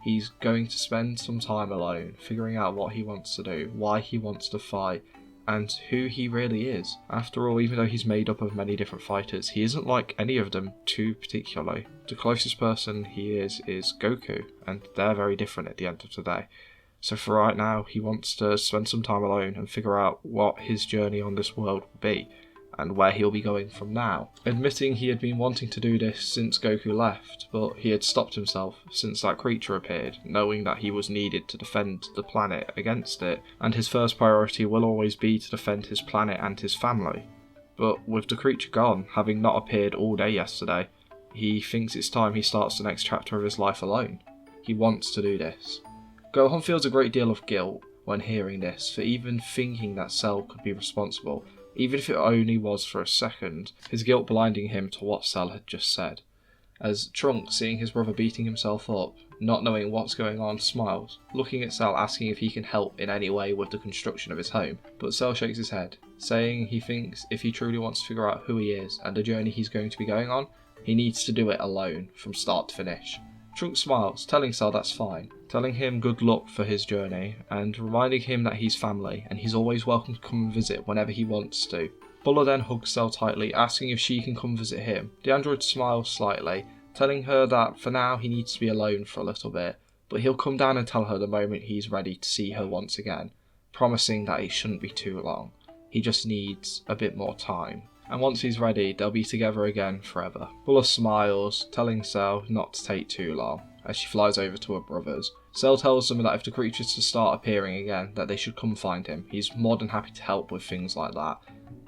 Speaker 1: He's going to spend some time alone, figuring out what he wants to do, why he wants to fight, and who he really is. After all, even though he's made up of many different fighters, he isn't like any of them too particularly. The closest person he is Goku, and they're very different at the end of the day. So for right now, he wants to spend some time alone and figure out what his journey on this world will be, and where he'll be going from now. Admitting he had been wanting to do this since Goku left, but he had stopped himself since that creature appeared, knowing that he was needed to defend the planet against it, and his first priority will always be to defend his planet and his family. But with the creature gone, having not appeared all day yesterday, he thinks it's time he starts the next chapter of his life alone. He wants to do this. Gohan feels a great deal of guilt when hearing this, for even thinking that Cell could be responsible, even if it only was for a second, his guilt blinding him to what Cell had just said. As Trunks, seeing his brother beating himself up, not knowing what's going on, smiles, looking at Cell asking if he can help in any way with the construction of his home, but Cell shakes his head, saying he thinks if he truly wants to figure out who he is and the journey he's going to be going on, he needs to do it alone, from start to finish. Trunks smiles, telling Cell that's fine, telling him good luck for his journey, and reminding him that he's family, and he's always welcome to come and visit whenever he wants to. Buller then hugs Cell tightly, asking if she can come visit him. The android smiles slightly, telling her that for now he needs to be alone for a little bit, but he'll come down and tell her the moment he's ready to see her once again, promising that it shouldn't be too long. He just needs a bit more time. And once he's ready, they'll be together again forever. Buller smiles, telling Cell not to take too long, as she flies over to her brothers. Cell tells them that if the creatures to start appearing again, that they should come find him. He's more than happy to help with things like that,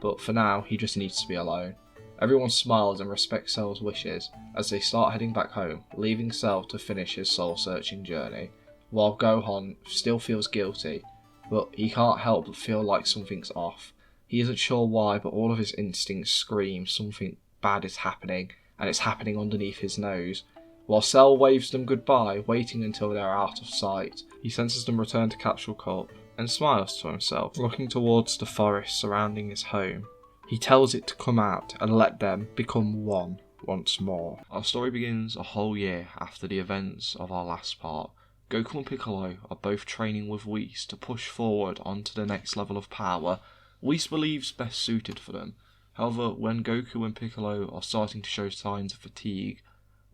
Speaker 1: but for now, he just needs to be alone. Everyone smiles and respects Cell's wishes, as they start heading back home, leaving Cell to finish his soul-searching journey, while Gohan still feels guilty, but he can't help but feel like something's off. He isn't sure why, but all of his instincts scream something bad is happening, and it's happening underneath his nose. While Cell waves them goodbye, waiting until they are out of sight, he senses them return to Capsule Corp, and smiles to himself, looking towards the forest surrounding his home. He tells it to come out and let them become one once more. Our story begins a whole year after the events of our last part. Goku and Piccolo are both training with Whis to push forward onto the next level of power Whis believes best suited for them. However, when Goku and Piccolo are starting to show signs of fatigue,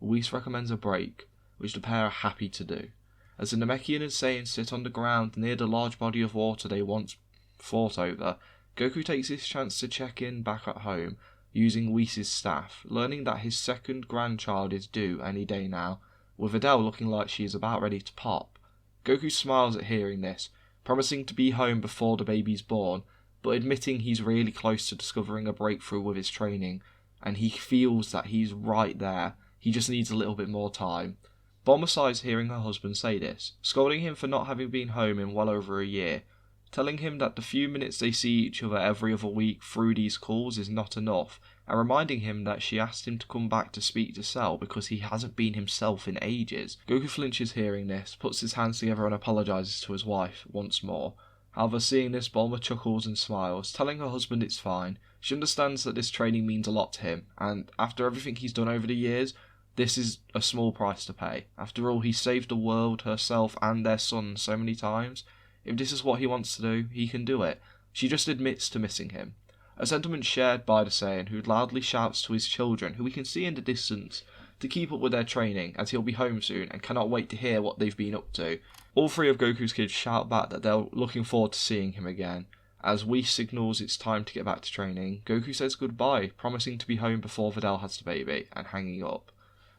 Speaker 1: Whis recommends a break, which the pair are happy to do. As the Namekian and Saiyans sit on the ground near the large body of water they once fought over, Goku takes this chance to check in back at home, using Whis' staff, learning that his second grandchild is due any day now, with Adele looking like she is about ready to pop. Goku smiles at hearing this, promising to be home before the baby's born, but admitting he's really close to discovering a breakthrough with his training, and he feels that he's right there, he just needs a little bit more time. Bulma sighs hearing her husband say this, scolding him for not having been home in well over a year, telling him that the few minutes they see each other every other week through these calls is not enough, and reminding him that she asked him to come back to speak to Cell because he hasn't been himself in ages. Goku flinches hearing this, puts his hands together and apologises to his wife once more. However, seeing this, Bulma chuckles and smiles, telling her husband it's fine. She understands that this training means a lot to him, and after everything he's done over the years, this is a small price to pay. After all, he's saved the world, herself, and their son so many times. If this is what he wants to do, he can do it. She just admits to missing him. A sentiment shared by the Saiyan, who loudly shouts to his children, who we can see in the distance,
Speaker 4: to keep up with their training, as he'll be home soon and cannot wait to hear what they've been up to. All three of Goku's kids shout back that they're looking forward to seeing him again. As Whis signals it's time to get back to training, Goku says goodbye, promising to be home before Videl has the baby, and hanging up.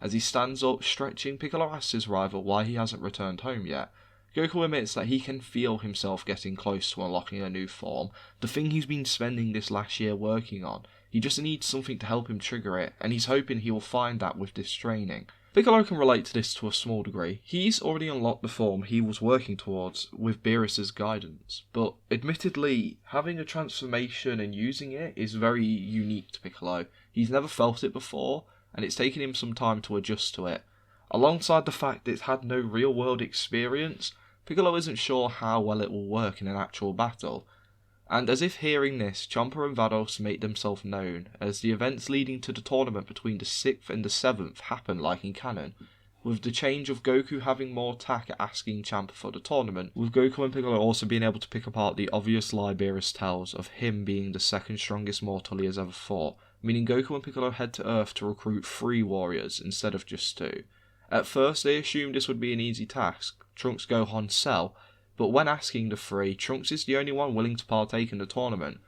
Speaker 4: As he stands up, stretching, Piccolo asks his rival why he hasn't returned home yet. Goku admits that he can feel himself getting close to unlocking a new form, the thing he's been spending this last year working on. He just needs something to help him trigger it, and he's hoping he will find that with this training. Piccolo can relate to this to a small degree. He's already unlocked the form he was working towards with Beerus's guidance, but admittedly, having a transformation and using it is very unique to Piccolo. He's never felt it before, and it's taken him some time to adjust to it. Alongside the fact that it's had no real-world experience, Piccolo isn't sure how well it will work in an actual battle. And as if hearing this, Champa and Vados make themselves known, as the events leading to the tournament between the 6th and the 7th happen like in canon, with the change of Goku having more tack at asking Champa for the tournament, with Goku and Piccolo also being able to pick apart the obvious lie Beerus tells of him being the second strongest mortal he has ever fought, meaning Goku and Piccolo head to Earth to recruit 3 warriors instead of just 2. At first they assumed this would be an easy task, Trunks, Gohan, Cell, but when asking the 3, Trunks is the only one willing to partake in the tournament.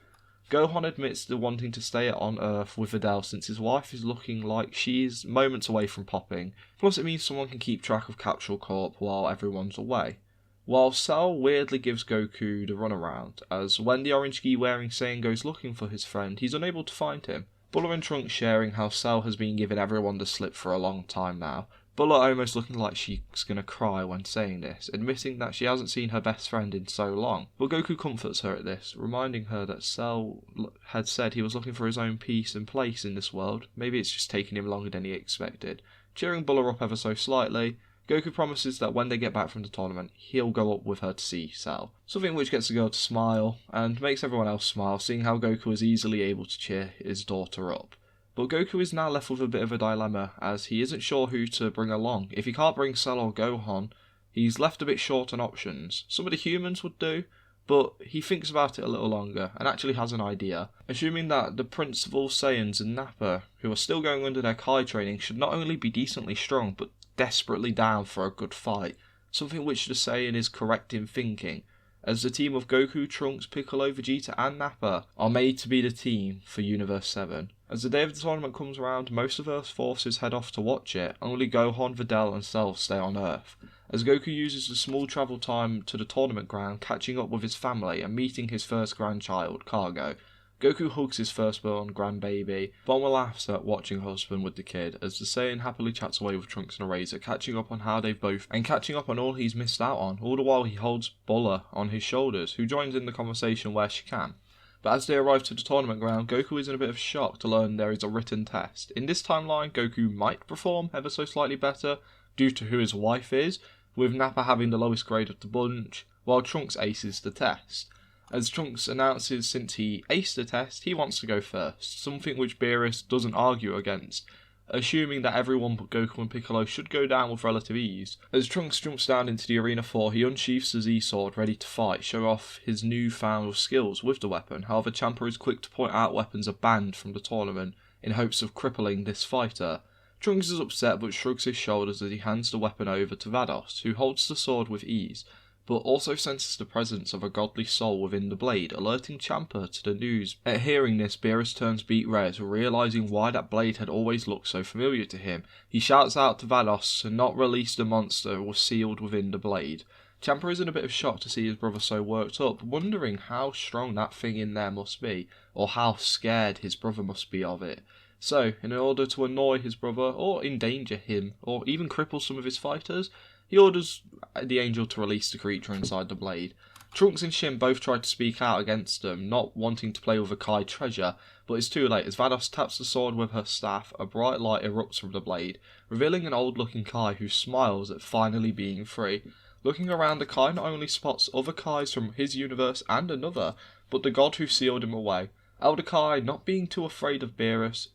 Speaker 4: Gohan admits to wanting to stay on Earth with Videl since his wife is looking like she is moments away from popping, plus it means someone can keep track of Capsule Corp while everyone's away. While Cell weirdly gives Goku the runaround, as when the orange gi wearing Saiyan goes looking for his friend, he's unable to find him. Bulla and Trunks sharing how Cell has been giving everyone the slip for a long time now. Bulla almost looking like she's gonna cry when saying this, admitting that she hasn't seen her best friend in so long. But Goku comforts her at this, reminding her that Cell had said he was looking for his own peace and place in this world. Maybe it's just taking him longer than he expected. Cheering Bulla up ever so slightly, Goku promises that when they get back from the tournament, he'll go up with her to see Cell. Something which gets the girl to smile, and makes everyone else smile, seeing how Goku is easily able to cheer his daughter up. But Goku is now left with a bit of a dilemma, as he isn't sure who to bring along. If he can't bring Cell or Gohan, he's left a bit short on options. Some of the humans would do, but he thinks about it a little longer, and actually has an idea. Assuming that the principal Saiyans and Nappa, who are still going under their Kai training, should not only be decently strong, but desperately down for a good fight. Something which the Saiyan is correct in thinking, as the team of Goku, Trunks, Piccolo, Vegeta and Nappa are made to be the team for Universe 7. As the day of the tournament comes around, most of Earth's forces head off to watch it, only Gohan, Videl and Cell stay on Earth. As Goku uses the small travel time to the tournament ground, catching up with his family and meeting his first grandchild, Cargo, Goku hugs his firstborn grandbaby. Bulma laughs at watching her husband with the kid, as the Saiyan happily chats away with Trunks and Eraser, catching up on how they've both and catching up on all he's missed out on, all the while he holds Bulla on his shoulders, who joins in the conversation where she can. But as they arrive to the tournament ground, Goku is in a bit of shock to learn there is a written test. In this timeline, Goku might perform ever so slightly better, due to who his wife is, with Nappa having the lowest grade of the bunch, while Trunks aces the test. As Trunks announces since he aced the test, he wants to go first, something which Beerus doesn't argue against, assuming that everyone but Goku and Piccolo should go down with relative ease. As Trunks jumps down into the arena floor, he unsheaths the Z-sword ready to fight, show off his newfound skills with the weapon. However, Champa is quick to point out weapons are banned from the tournament in hopes of crippling this fighter. Trunks is upset but shrugs his shoulders as he hands the weapon over to Vados, who holds the sword with ease, but also senses the presence of a godly soul within the blade, alerting Champa to the news. At hearing this, Beerus turns beet red, realising why that blade had always looked so familiar to him. He shouts out to Vados to not release the monster was sealed within the blade. Champa is in a bit of shock to see his brother so worked up, wondering how strong that thing in there must be, or how scared his brother must be of it. So, in order to annoy his brother, or endanger him, or even cripple some of his fighters, he orders the angel to release the creature inside the blade. Trunks and Shin both try to speak out against them, not wanting to play with a Kai treasure, but it's too late as Vados taps the sword with her staff. A bright light erupts from the blade, revealing an old-looking Kai who smiles at finally being free. Looking around, the Kai not only spots other Kais from his universe and another, but the god who sealed him away. Elder Kai, not being too afraid of Beerus,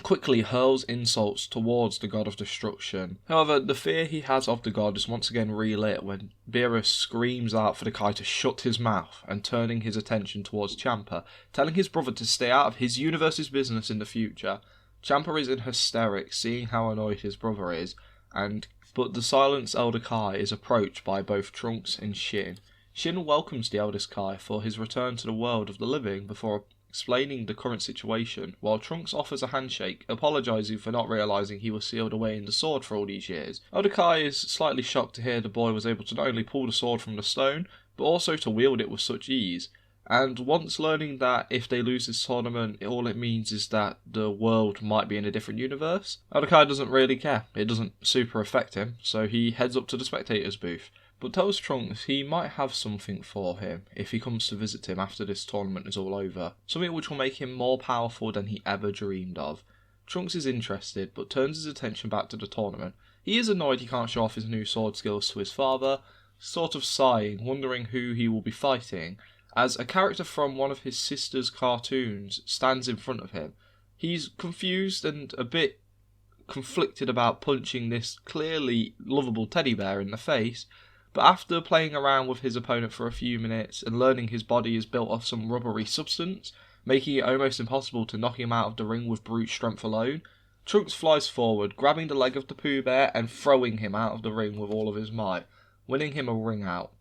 Speaker 4: quickly hurls insults towards the god of destruction. However, the fear he has of the god is once again relit when Beerus screams out for the Kai to shut his mouth and turning his attention towards Champa, telling his brother to stay out of his universe's business in the future. Champa is in hysterics seeing how annoyed his brother is, but the silenced elder Kai is approached by both Trunks and Shin. Shin welcomes the eldest Kai for his return to the world of the living before explaining the current situation, while Trunks offers a handshake, apologising for not realising he was sealed away in the sword for all these years. Elder Kai is slightly shocked to hear the boy was able to not only pull the sword from the stone, but also to wield it with such ease. And once learning that if they lose this tournament, all it means is that the world might be in a different universe, Elder Kai doesn't really care. It doesn't super affect him, so he heads up to the spectators booth, but tells Trunks he might have something for him if he comes to visit him after this tournament is all over, something which will make him more powerful than he ever dreamed of. Trunks is interested, but turns his attention back to the tournament. He is annoyed he can't show off his new sword skills to his father, sort of sighing, wondering who he will be fighting, as a character from one of his sister's cartoons stands in front of him. He's confused and a bit conflicted about punching this clearly lovable teddy bear in the face, but after playing around with his opponent for a few minutes and learning his body is built of some rubbery substance, making it almost impossible to knock him out of the ring with brute strength alone, Trunks flies forward, grabbing the leg of the Pooh Bear and throwing him out of the ring with all of his might, winning him a ring out.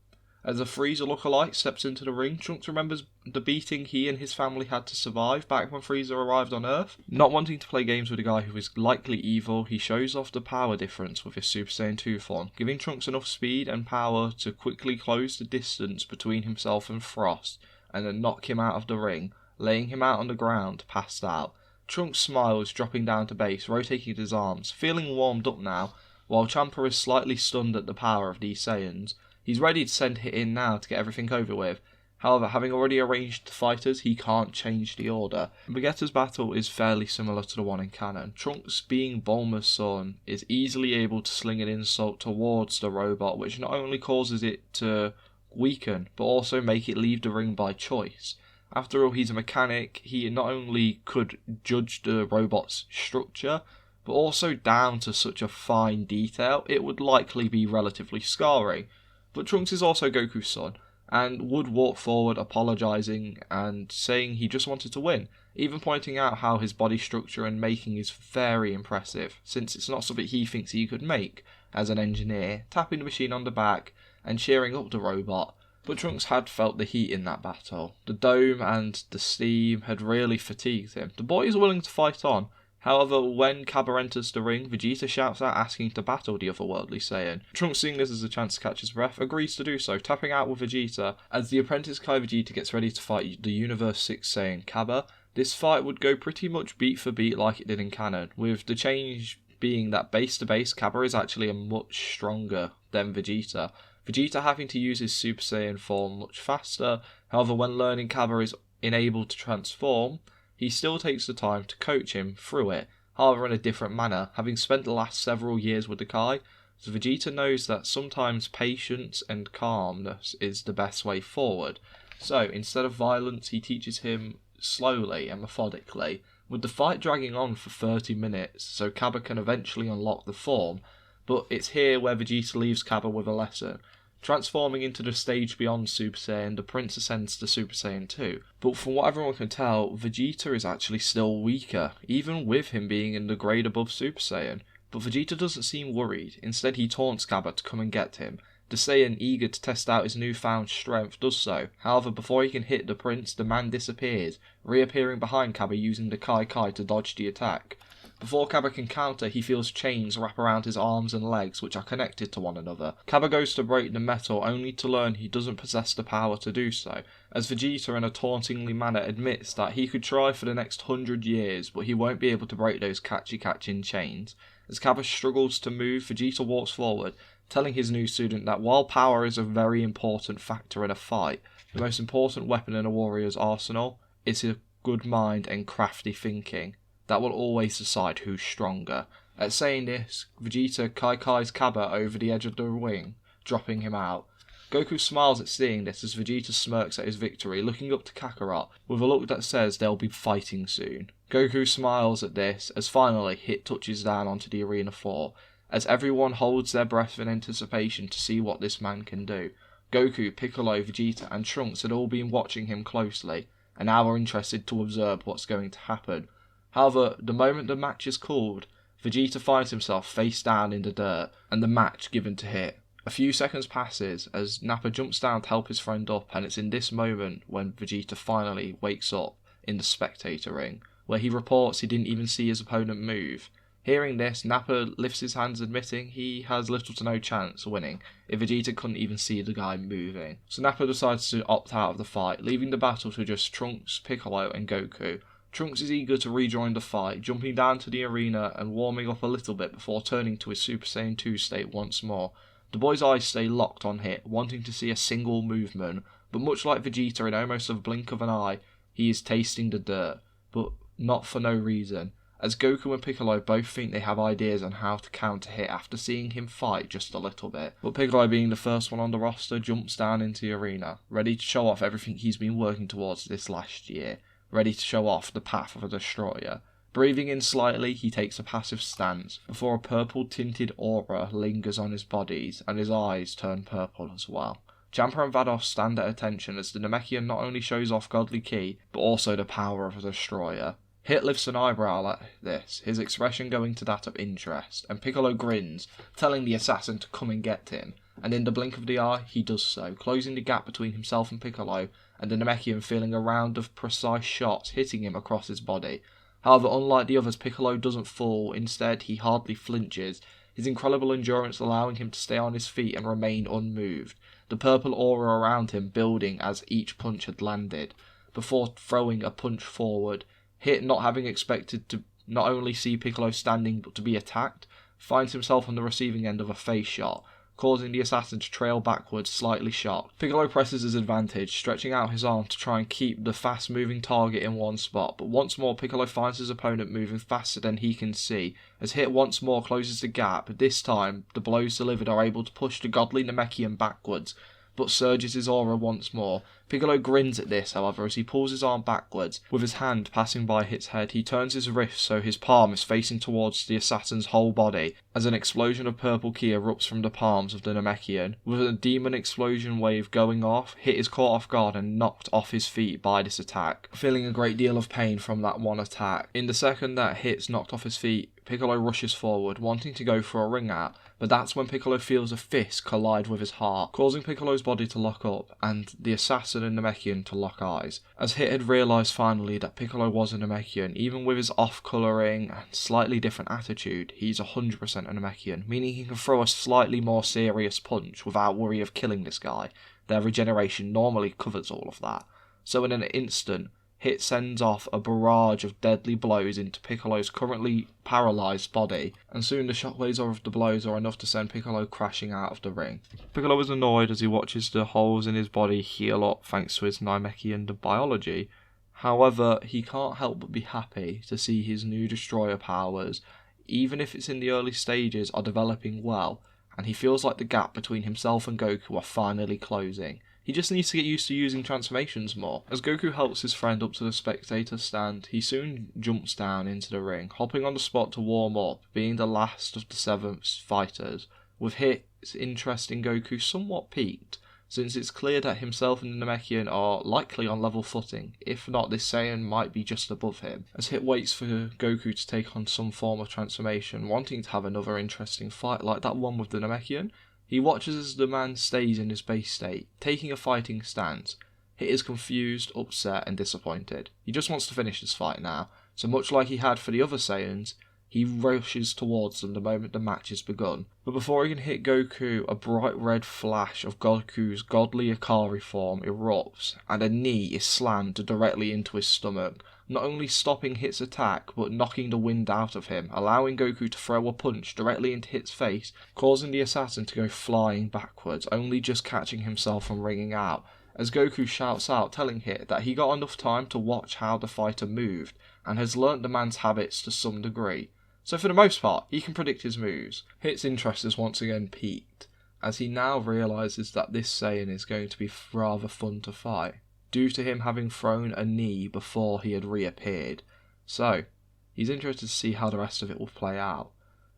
Speaker 4: As a Frieza lookalike steps into the ring, Trunks remembers the beating he and his family had to survive back when Frieza arrived on Earth. Not wanting to play games with a guy who is likely evil, he shows off the power difference with his Super Saiyan 2 form, giving Trunks enough speed and power to quickly close the distance between himself and Frost, and then knock him out of the ring, laying him out on the ground, passed out. Trunks smiles, dropping down to base, rotating his arms, feeling warmed up now, while Champa is slightly stunned at the power of these Saiyans. He's ready to send it in now to get everything over with. However, having already arranged the fighters, he can't change the order. Vegeta's battle is fairly similar to the one in canon. Trunks, being Bulma's son, is easily able to sling an insult towards the robot, which not only causes it to weaken, but also make it leave the ring by choice. After all, he's a mechanic. He not only could judge the robot's structure, but also down to such a fine detail, it would likely be relatively scarring. But Trunks is also Goku's son, and would walk forward apologising and saying he just wanted to win, even pointing out how his body structure and making is very impressive, since it's not something he thinks he could make as an engineer, tapping the machine on the back and cheering up the robot. But Trunks had felt the heat in that battle. The dome and the steam had really fatigued him. The boy is willing to fight on. However, when Cabba enters the ring, Vegeta shouts out asking to battle the otherworldly Saiyan. Trunks, seeing this as a chance to catch his breath, agrees to do so, tapping out with Vegeta as the apprentice Kai Vegeta gets ready to fight the Universe 6 Saiyan Cabba. This fight would go pretty much beat for beat like it did in canon, with the change being that base to base Cabba is actually much stronger than Vegeta. Vegeta having to use his Super Saiyan form much faster. However, when learning Cabba is unable to transform, he still takes the time to coach him through it, however in a different manner, having spent the last several years with the Kai, so Vegeta knows that sometimes patience and calmness is the best way forward. So, instead of violence, he teaches him slowly and methodically, with the fight dragging on for 30 minutes, so Cabba can eventually unlock the form, but it's here where Vegeta leaves Cabba with a lesson. Transforming into the stage beyond Super Saiyan, the Prince ascends to Super Saiyan 2. But from what everyone can tell, Vegeta is actually still weaker, even with him being in the grade above Super Saiyan. But Vegeta doesn't seem worried. Instead, he taunts Cabba to come and get him. The Saiyan, eager to test out his newfound strength, does so. However, before he can hit the Prince, the man disappears, reappearing behind Cabba using the Kai Kai to dodge the attack. Before Cabba can counter, he feels chains wrap around his arms and legs, which are connected to one another. Cabba goes to break the metal, only to learn he doesn't possess the power to do so, as Vegeta in a tauntingly manner admits that he could try for the next 100 years, but he won't be able to break those catchy-catching chains. As Cabba struggles to move, Vegeta walks forward, telling his new student that while power is a very important factor in a fight, the most important weapon in a warrior's arsenal is a good mind and crafty thinking. That will always decide who's stronger. At saying this, Vegeta Kai-Kai's Cabba over the edge of the ring, dropping him out. Goku smiles at seeing this as Vegeta smirks at his victory, looking up to Kakarot with a look that says they'll be fighting soon. Goku smiles at this as finally Hit touches down onto the arena floor, as everyone holds their breath in anticipation to see what this man can do. Goku, Piccolo, Vegeta and Trunks had all been watching him closely, and now are interested to observe what's going to happen. However, the moment the match is called, Vegeta finds himself face down in the dirt, and the match given to Hit. A few seconds passes as Nappa jumps down to help his friend up, and it's in this moment when Vegeta finally wakes up in the spectator ring, where he reports he didn't even see his opponent move. Hearing this, Nappa lifts his hands admitting he has little to no chance winning if Vegeta couldn't even see the guy moving. So Nappa decides to opt out of the fight, leaving the battle to just Trunks, Piccolo and Goku. Trunks is eager to rejoin the fight, jumping down to the arena and warming up a little bit before turning to his Super Saiyan 2 state once more. The boy's eyes stay locked on Hit, wanting to see a single movement, but much like Vegeta in almost a blink of an eye, he is tasting the dirt, but not for no reason, as Goku and Piccolo both think they have ideas on how to counter Hit after seeing him fight just a little bit. But Piccolo, being the first one on the roster, jumps down into the arena, ready to show off everything he's been working towards this last year, ready to show off the path of a destroyer. Breathing in slightly, he takes a passive stance, before a purple-tinted aura lingers on his bodies, and his eyes turn purple as well. Champa and Vados stand at attention as the Namekian not only shows off Godly Ki, but also the power of a destroyer. Hit lifts an eyebrow at this, his expression going to that of interest, and Piccolo grins, telling the assassin to come and get him, and in the blink of the eye, he does so, closing the gap between himself and Piccolo, and the Namekian feeling a round of precise shots hitting him across his body. However, unlike the others, Piccolo doesn't fall, instead he hardly flinches, his incredible endurance allowing him to stay on his feet and remain unmoved, the purple aura around him building as each punch had landed, before throwing a punch forward. Hit, not having expected to not only see Piccolo standing but to be attacked, finds himself on the receiving end of a face shot, causing the assassin to trail backwards, slightly shocked. Piccolo presses his advantage, stretching out his arm to try and keep the fast-moving target in one spot, but once more Piccolo finds his opponent moving faster than he can see, as Hit once more closes the gap. This time, the blows delivered are able to push the godly Namekian backwards, but surges his aura once more. Piccolo grins at this, however, as he pulls his arm backwards. With his hand passing by Hit's head, he turns his wrist so his palm is facing towards the assassin's whole body, as an explosion of purple ki erupts from the palms of the Namekian. With a demon explosion wave going off, Hit is caught off guard and knocked off his feet by this attack, feeling a great deal of pain from that one attack. In the second that Hit's knocked off his feet, Piccolo rushes forward, wanting to go for a ring out, but that's when Piccolo feels a fist collide with his heart, causing Piccolo's body to lock up, and the assassin and Namekian to lock eyes. As Hit had realised finally that Piccolo was a Namekian, even with his off-colouring and slightly different attitude, he's 100% a Namekian, meaning he can throw a slightly more serious punch without worry of killing this guy. Their regeneration normally covers all of that. So in an instant, Hit sends off a barrage of deadly blows into Piccolo's currently paralysed body, and soon the shockwaves of the blows are enough to send Piccolo crashing out of the ring. Piccolo is annoyed as he watches the holes in his body heal up thanks to his Namekian biology. However, he can't help but be happy to see his new destroyer powers, even if it's in the early stages, are developing well, and he feels like the gap between himself and Goku are finally closing. He just needs to get used to using transformations more. As Goku helps his friend up to the spectator stand, he soon jumps down into the ring, hopping on the spot to warm up, being the last of the 7 fighters, with Hit's interest in Goku somewhat peaked, since it's clear that himself and the Namekian are likely on level footing, if not this Saiyan might be just above him, as Hit waits for Goku to take on some form of transformation, wanting to have another interesting fight like that one with the Namekian. He watches as the man stays in his base state, taking a fighting stance. Hit is confused, upset and disappointed. He just wants to finish this fight now, so much like he had for the other Saiyans, he rushes towards them the moment the match has begun. But before he can hit Goku, a bright red flash of Goku's godly Akari form erupts, and a knee is slammed directly into his stomach, not only stopping Hit's attack, but knocking the wind out of him, allowing Goku to throw a punch directly into Hit's face, causing the assassin to go flying backwards, only just catching himself from ringing out, as Goku shouts out telling Hit that he got enough time to watch how the fighter moved, and has learnt the man's habits to some degree. So for the most part, he can predict his moves. Hit's interest is once again piqued, as he now realises that this Saiyan is going to be rather fun to fight, due to him having thrown a knee before he had reappeared. So, he's interested to see how the rest of it will play out.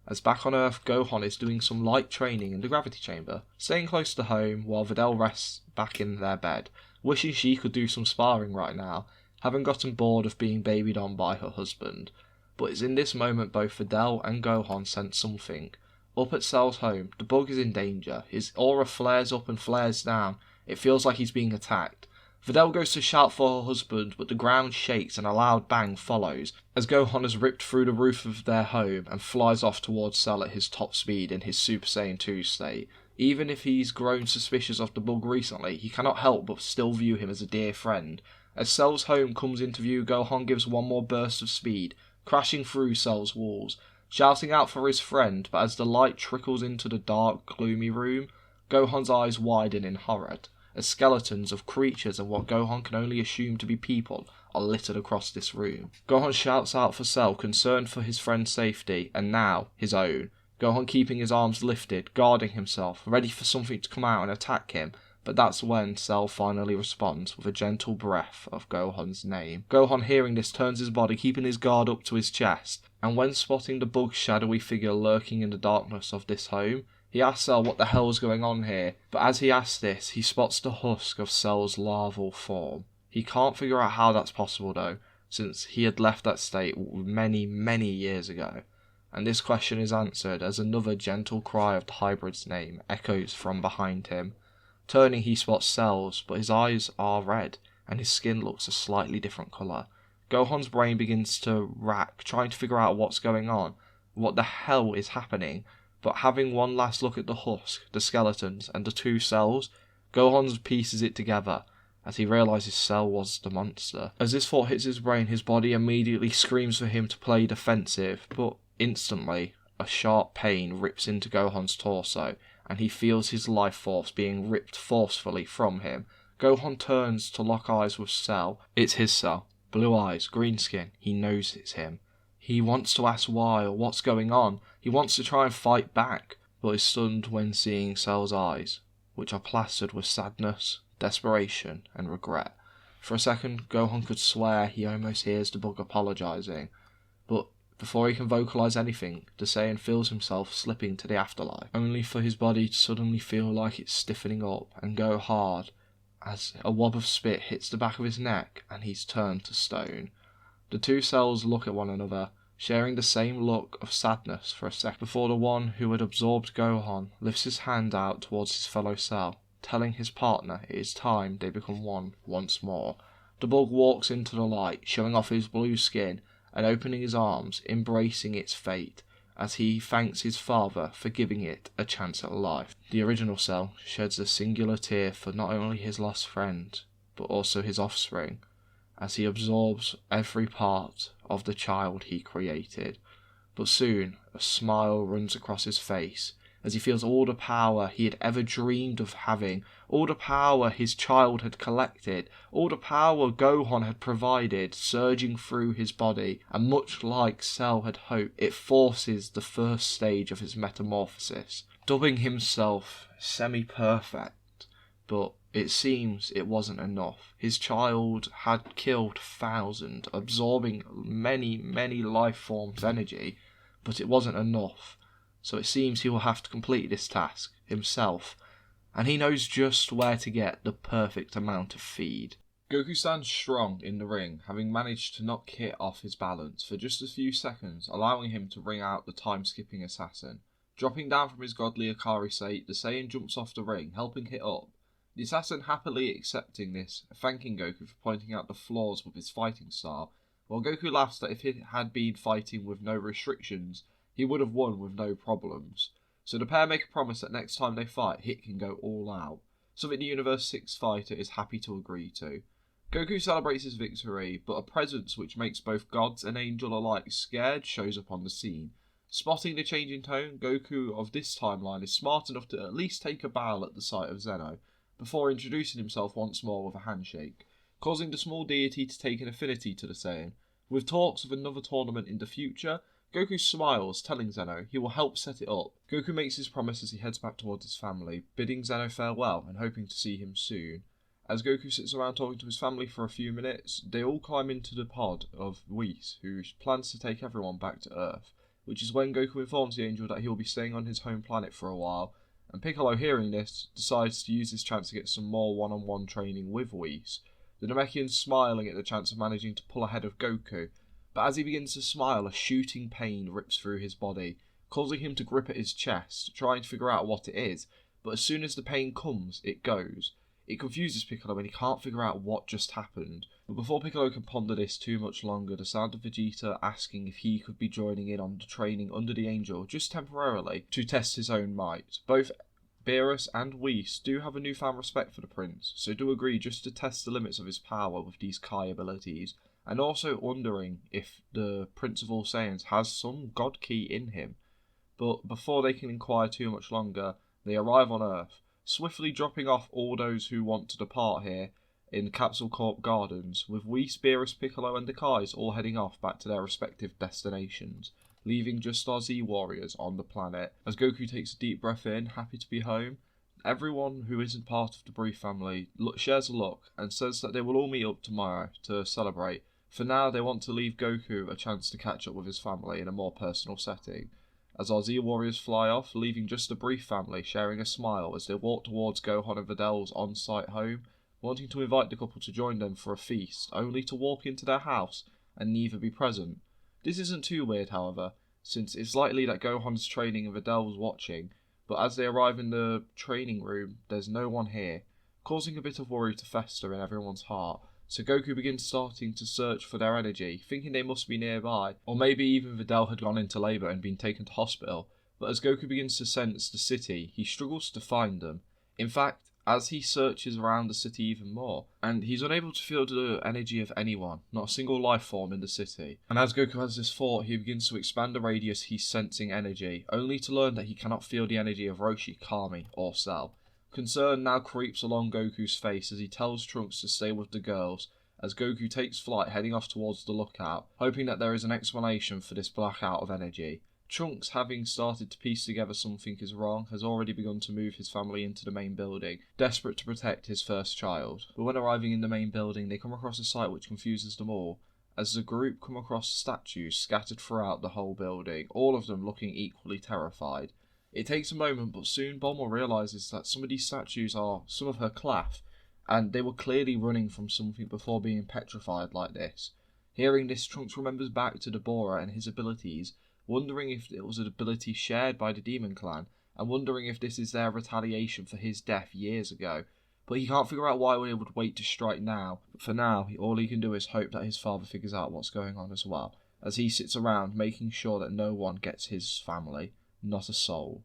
Speaker 4: As back on Earth, Gohan is doing some light training in the gravity chamber, staying close to home while Videl rests back in their bed, wishing she could do some sparring right now, having gotten bored of being babied on by her husband. But it's in this moment both Videl and Gohan sense something. Up at Cell's home, the bug is in danger. His aura flares up and flares down. It feels like he's being attacked. Videl goes to shout for her husband, but the ground shakes and a loud bang follows, as Gohan has ripped through the roof of their home and flies off towards Cell at his top speed in his Super Saiyan 2 state. Even if he's grown suspicious of the bug recently, he cannot help but still view him as a dear friend. As Cell's home comes into view, Gohan gives one more burst of speed, crashing through Cell's walls, shouting out for his friend, but as the light trickles into the dark, gloomy room, Gohan's eyes widen in horror, as skeletons of creatures and what Gohan can only assume to be people are littered across this room. Gohan shouts out for Cell, concerned for his friend's safety, and now his own. Gohan keeping his arms lifted, guarding himself, ready for something to come out and attack him, but that's when Cell finally responds with a gentle breath of Gohan's name. Gohan, hearing this, turns his body, keeping his guard up to his chest, and when spotting the bug's shadowy figure lurking in the darkness of this home, he asks Cell what the hell's going on here, but as he asks this, he spots the husk of Cell's larval form. He can't figure out how that's possible though, since he had left that state many, many years ago. And this question is answered as another gentle cry of the hybrid's name echoes from behind him. Turning, he spots Cell's, but his eyes are red, and his skin looks a slightly different colour. Gohan's brain begins to rack, trying to figure out what's going on, what the hell is happening, but having one last look at the husk, the skeletons, and the two Cells, Gohan pieces it together, as he realises Cell was the monster. As this thought hits his brain, his body immediately screams for him to play defensive, but instantly, a sharp pain rips into Gohan's torso, and he feels his life force being ripped forcefully from him. Gohan turns to lock eyes with Cell. It's his Cell. Blue eyes, green skin. He knows it's him. He wants to ask why or what's going on. He wants to try and fight back, but is stunned when seeing Cell's eyes, which are plastered with sadness, desperation, and regret. For a second, Gohan could swear he almost hears the bug apologising, but before he can vocalise anything, the Saiyan feels himself slipping to the afterlife, only for his body to suddenly feel like it's stiffening up and go hard as a wob of spit hits the back of his neck and he's turned to stone. The two Cells look at one another, sharing the same look of sadness for a second before the one who had absorbed Gohan lifts his hand out towards his fellow Cell, telling his partner it is time they become one once more. The bug walks into the light, showing off his blue skin and opening his arms, embracing its fate, as he thanks his father for giving it a chance at life. The original Cell sheds a singular tear for not only his lost friend, but also his offspring, as he absorbs every part of the child he created. But soon, a smile runs across his face, as he feels all the power he had ever dreamed of having, all the power his child had collected, all the power Gohan had provided, surging through his body, and much like Cell had hoped, it forces the first stage of his metamorphosis, dubbing himself semi-perfect. But it seems it wasn't enough. His child had killed thousands, absorbing many, many life forms' energy, but it wasn't enough. So it seems he will have to complete this task himself, and he knows just where to get the perfect amount of feed. Goku stands strong in the ring, having managed to knock Hit off his balance for just a few seconds, allowing him to bring out the time-skipping assassin. Dropping down from his godly Akari state, the Saiyan jumps off the ring, helping Hit up. The assassin happily accepting this, thanking Goku for pointing out the flaws with his fighting style, while Goku laughs that if Hit had been fighting with no restrictions, he would have won with no problems. So the pair make a promise that next time they fight, Hit can go all out, something the Universe 6 fighter is happy to agree to. Goku celebrates his victory, but a presence which makes both gods and angel alike scared shows up on the scene. Spotting the change in tone, Goku of this timeline is smart enough to at least take a bow at the sight of Zeno, before introducing himself once more with a handshake, causing the small deity to take an affinity to the Saiyan. With talks of another tournament in the future, Goku smiles, telling Zeno he will help set it up. Goku makes his promise as he heads back towards his family, bidding Zeno farewell and hoping to see him soon. As Goku sits around talking to his family for a few minutes, they all climb into the pod of Whis, who plans to take everyone back to Earth, which is when Goku informs the angel that he will be staying on his home planet for a while, and Piccolo, hearing this, decides to use this chance to get some more one-on-one training with Whis. the Namekian's smiling at the chance of managing to pull ahead of Goku, but as he begins to smile, a shooting pain rips through his body, causing him to grip at his chest, trying to figure out what it is, but as soon as the pain comes, it goes. It confuses Piccolo and he can't figure out what just happened. But before Piccolo can ponder this too much longer, the sound of Vegeta asking if he could be joining in on the training under the Angel, just temporarily, to test his own might. Both Beerus and Whis do have a newfound respect for the Prince, so do agree just to test the limits of his power with these Kai abilities, and also wondering if the Prince of all Saiyans has some God Key in him. But before they can inquire too much longer, they arrive on Earth, swiftly dropping off all those who want to depart here in Capsule Corp Gardens, with Whis, Beerus, Piccolo and the Kais all heading off back to their respective destinations, leaving just our Z warriors on the planet. As Goku takes a deep breath in, happy to be home, everyone who isn't part of the Brief family shares a look and says that they will all meet up tomorrow to celebrate. For now, they want to leave Goku a chance to catch up with his family in a more personal setting. As our Z warriors fly off, leaving just the Brief family sharing a smile as they walk towards Gohan and Vidal's on-site home, wanting to invite the couple to join them for a feast, only to walk into their house and neither be present. This isn't too weird, however, since it's likely that Gohan's training and Vidal's watching, but as they arrive in the training room, there's no one here, causing a bit of worry to fester in everyone's heart. So Goku begins starting to search for their energy, thinking they must be nearby, or maybe even Vidal had gone into labour and been taken to hospital. But as Goku begins to sense the city, he struggles to find them. In fact, as he searches around the city even more, and he's unable to feel the energy of anyone, not a single life form in the city. And as Goku has this thought, he begins to expand the radius he's sensing energy, only to learn that he cannot feel the energy of Roshi, Kami, or Cell. Concern now creeps along Goku's face as he tells Trunks to stay with the girls, as Goku takes flight heading off towards the lookout, hoping that there is an explanation for this blackout of energy. Trunks, having started to piece together something is wrong, has already begun to move his family into the main building, desperate to protect his first child. But when arriving in the main building, they come across a sight which confuses them all, as the group come across statues scattered throughout the whole building, all of them looking equally terrified. It takes a moment, but soon Bulma realises that some of these statues are some of her class, and they were clearly running from something before being petrified like this. Hearing this, Trunks remembers back to Deborah and his abilities, wondering if it was an ability shared by the Demon Clan, and wondering if this is their retaliation for his death years ago. But he can't figure out why they would wait to strike now. But for now, all he can do is hope that his father figures out what's going on as well, as he sits around making sure that no one gets his family. Not a soul.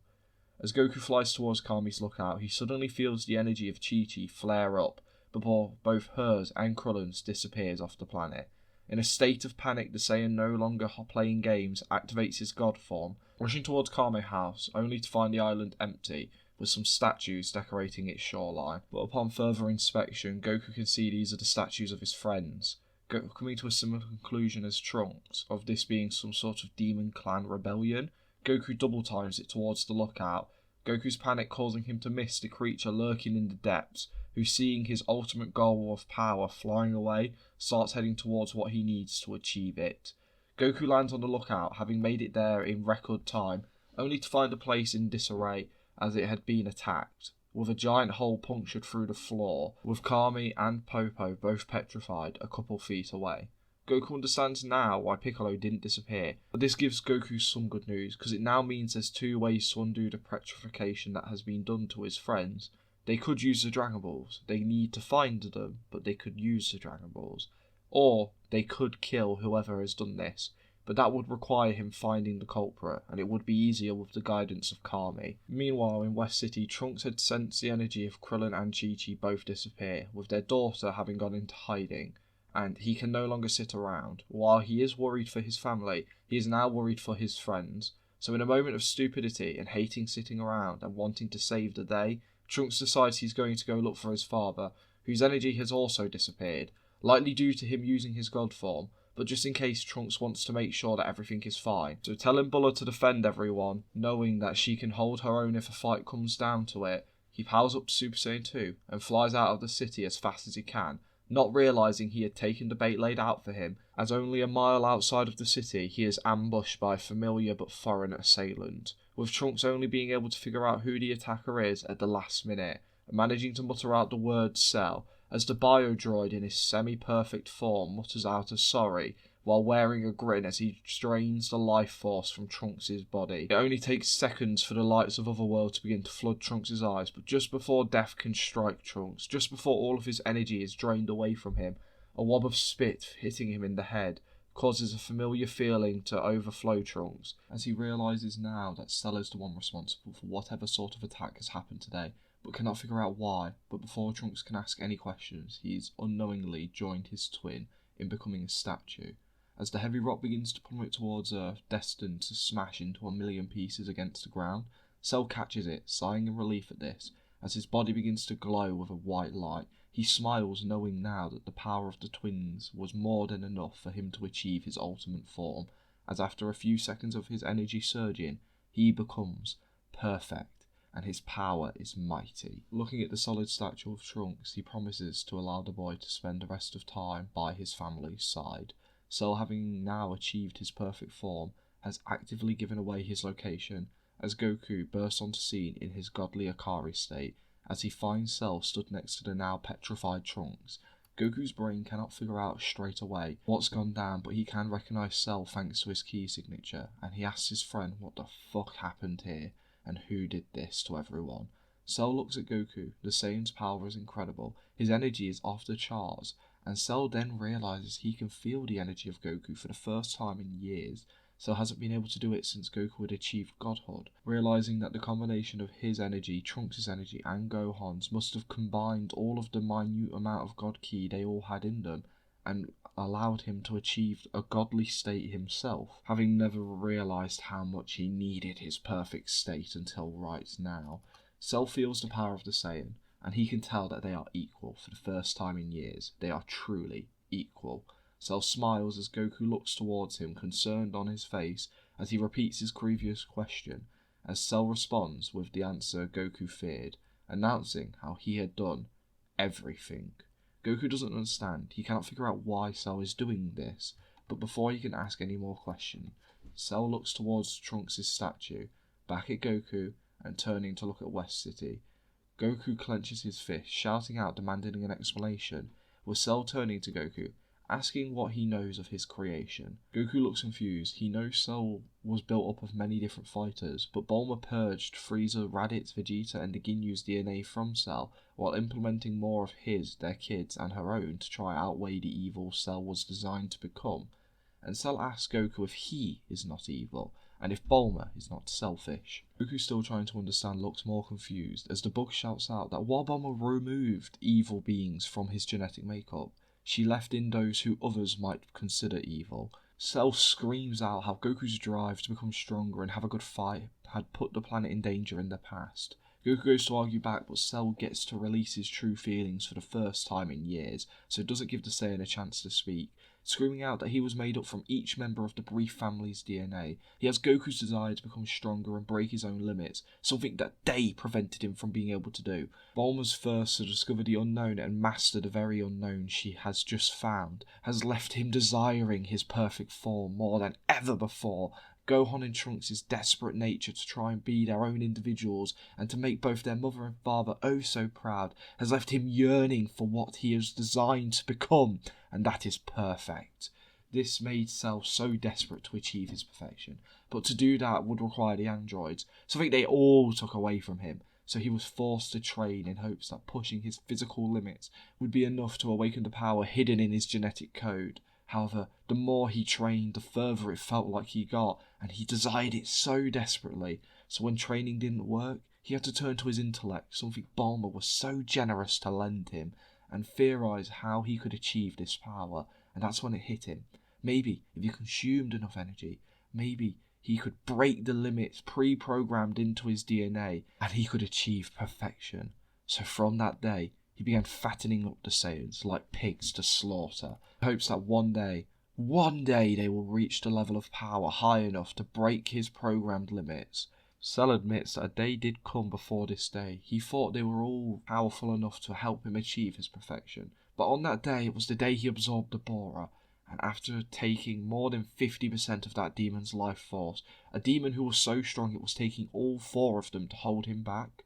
Speaker 4: As Goku flies towards Kami's lookout, he suddenly feels the energy of Chi-Chi flare up before both hers and Krillin's disappears off the planet. In a state of panic, the Saiyan no longer playing games activates his god form, rushing towards Kame House, only to find the island empty, with some statues decorating its shoreline. But upon further inspection, Goku can see these are the statues of his friends, coming to a similar conclusion as Trunks, of this being some sort of Demon Clan rebellion. Goku double times it towards the lookout, Goku's panic causing him to miss the creature lurking in the depths, who, seeing his ultimate goal of power flying away, starts heading towards what he needs to achieve it. Goku lands on the lookout, having made it there in record time, only to find the place in disarray as it had been attacked, with a giant hole punctured through the floor, with Kami and Popo both petrified a couple feet away. Goku understands now why Piccolo didn't disappear, but this gives Goku some good news, because it now means there's two ways to undo the petrification that has been done to his friends. They could use the Dragon Balls, they need to find them, but they could use the Dragon Balls. Or they could kill whoever has done this, but that would require him finding the culprit, and it would be easier with the guidance of Kami. Meanwhile, in West City, Trunks had sensed the energy of Krillin and Chi-Chi both disappear, with their daughter having gone into hiding, and he can no longer sit around. While he is worried for his family, he is now worried for his friends. So in a moment of stupidity and hating sitting around and wanting to save the day, Trunks decides he's going to go look for his father, whose energy has also disappeared, likely due to him using his god form, but just in case Trunks wants to make sure that everything is fine. So telling Bulla to defend everyone, knowing that she can hold her own if a fight comes down to it, he powers up to Super Saiyan 2 and flies out of the city as fast as he can, not realising he had taken the bait laid out for him, as only a mile outside of the city he is ambushed by a familiar but foreign assailant, with Trunks only being able to figure out who the attacker is at the last minute, and managing to mutter out the word "Cell," as the biodroid in his semi-perfect form mutters out a sorry while wearing a grin as he drains the life force from Trunks' body. It only takes seconds for the lights of Otherworld to begin to flood Trunks' eyes, but just before death can strike Trunks, just before all of his energy is drained away from him, a wob of spit hitting him in the head causes a familiar feeling to overflow Trunks, as he realises now that Cell is the one responsible for whatever sort of attack has happened today, but cannot figure out why. But before Trunks can ask any questions, he's unknowingly joined his twin in becoming a statue. As the heavy rock begins to plummet towards Earth, destined to smash into a million pieces against the ground, Cell catches it, sighing in relief at this. As his body begins to glow with a white light, he smiles, knowing now that the power of the twins was more than enough for him to achieve his ultimate form, as after a few seconds of his energy surging, he becomes perfect, and his power is mighty. Looking at the solid statue of Trunks, he promises to allow the boy to spend the rest of time by his family's side. Cell, having now achieved his perfect form, has actively given away his location, as Goku bursts onto scene in his godly Akari state, as he finds Cell stood next to the now petrified Trunks. Goku's brain cannot figure out straight away what's gone down, but he can recognise Cell thanks to his key signature, and he asks his friend what the fuck happened here, and who did this to everyone. Cell looks at Goku. The Saiyan's power is incredible, his energy is off the charts, and Cell then realises he can feel the energy of Goku for the first time in years. Cell hasn't been able to do it since Goku had achieved godhood, realising that the combination of his energy, Trunks' energy, and Gohan's must have combined all of the minute amount of God Ki they all had in them, and allowed him to achieve a godly state himself, having never realised how much he needed his perfect state until right now. Cell feels the power of the Saiyan, and he can tell that they are equal for the first time in years. They are truly equal. Cell smiles as Goku looks towards him, concerned on his face, as he repeats his previous question, as Cell responds with the answer Goku feared, announcing how he had done everything. Goku doesn't understand. He cannot figure out why Cell is doing this, but before he can ask any more questions, Cell looks towards Trunks' statue, back at Goku, and turning to look at West City. Goku clenches his fist, shouting out, demanding an explanation, with Cell turning to Goku, asking what he knows of his creation. Goku looks confused. He knows Cell was built up of many different fighters, but Bulma purged Frieza, Raditz, Vegeta and the Ginyu's DNA from Cell, while implementing more of his, their kids, and her own to try outweigh the evil Cell was designed to become. And Cell asks Goku if he is not evil, and if Bulma is not selfish. Goku, still trying to understand, looks more confused, as the book shouts out that while Bulma removed evil beings from his genetic makeup, she left in those who others might consider evil. Cell screams out how Goku's drive to become stronger and have a good fight had put the planet in danger in the past. Goku goes to argue back, but Cell gets to release his true feelings for the first time in years, so it doesn't give the Saiyan a chance to speak, screaming out that he was made up from each member of the Brief family's DNA. He has Goku's desire to become stronger and break his own limits, something that they prevented him from being able to do. Bulma's thirst to discover the unknown and master the very unknown she has just found has left him desiring his perfect form more than ever before. Gohan and Trunks' desperate nature to try and be their own individuals and to make both their mother and father oh so proud has left him yearning for what he is designed to become, and that is perfect. This made Cell so desperate to achieve his perfection, but to do that would require the androids, something they all took away from him, so he was forced to train in hopes that pushing his physical limits would be enough to awaken the power hidden in his genetic code. However, the more he trained, the further it felt like he got, and he desired it so desperately. So when training didn't work, he had to turn to his intellect, something Bulma was so generous to lend him, and theorise how he could achieve this power, and that's when it hit him. Maybe, if he consumed enough energy, maybe he could break the limits pre-programmed into his DNA, and he could achieve perfection. So from that day, he began fattening up the Saiyans like pigs to slaughter, in hopes that one day they will reach the level of power high enough to break his programmed limits. Cell admits that a day did come before this day. He thought they were all powerful enough to help him achieve his perfection, but on that day it was the day he absorbed the Bora, and after taking more than 50% of that demon's life force, a demon who was so strong it was taking all 4 of them to hold him back,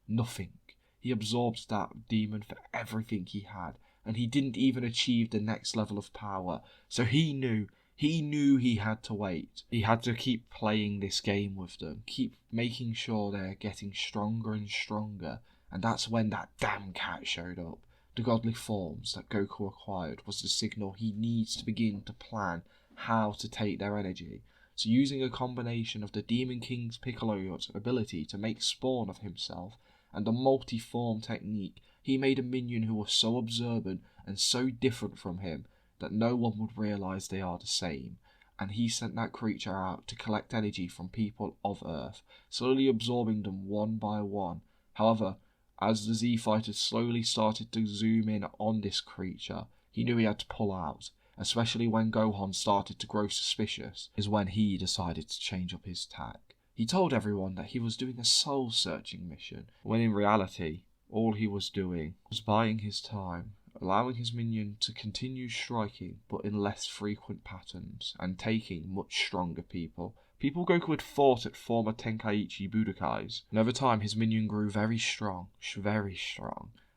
Speaker 4: nothing He absorbed that demon for everything he had, and he didn't even achieve the next level of power. So he knew he had to wait. He had to keep playing this game with them, keep making sure they're getting stronger and stronger, and that's when that damn cat showed up. The godly forms that Goku acquired was the signal he needs to begin to plan how to take their energy. So using a combination of the Demon King's Piccolo's ability to make spawn of himself and the multi-form technique, he made a minion who was so observant and so different from him that no one would realise they are the same, and he sent that creature out to collect energy from people of Earth, slowly absorbing them one by one. However, as the Z fighters slowly started to zoom in on this creature, he knew he had to pull out, especially when Gohan started to grow suspicious, is when he decided to change up his tack. He told everyone that he was doing a soul-searching mission, when in reality, all he was doing was buying his time, allowing his minion to continue striking but in less frequent patterns, and taking much stronger people. People Goku had fought at former Tenkaichi Budokais, and over time his minion grew very strong,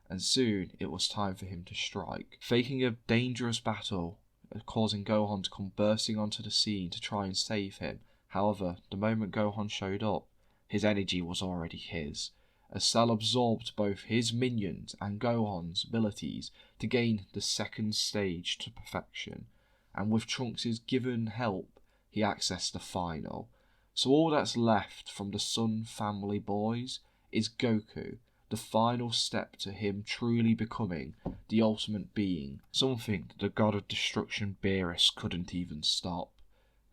Speaker 4: and soon it was time for him to strike. Faking a dangerous battle, causing Gohan to come bursting onto the scene to try and save him. However, the moment Gohan showed up, his energy was already his, as Cell absorbed both his minions and Gohan's abilities to gain the second stage to perfection, and with Trunks' given help, he accessed the final. So all that's left from the Son family boys is Goku, the final step to him truly becoming the ultimate being, something that the god of destruction Beerus couldn't even stop.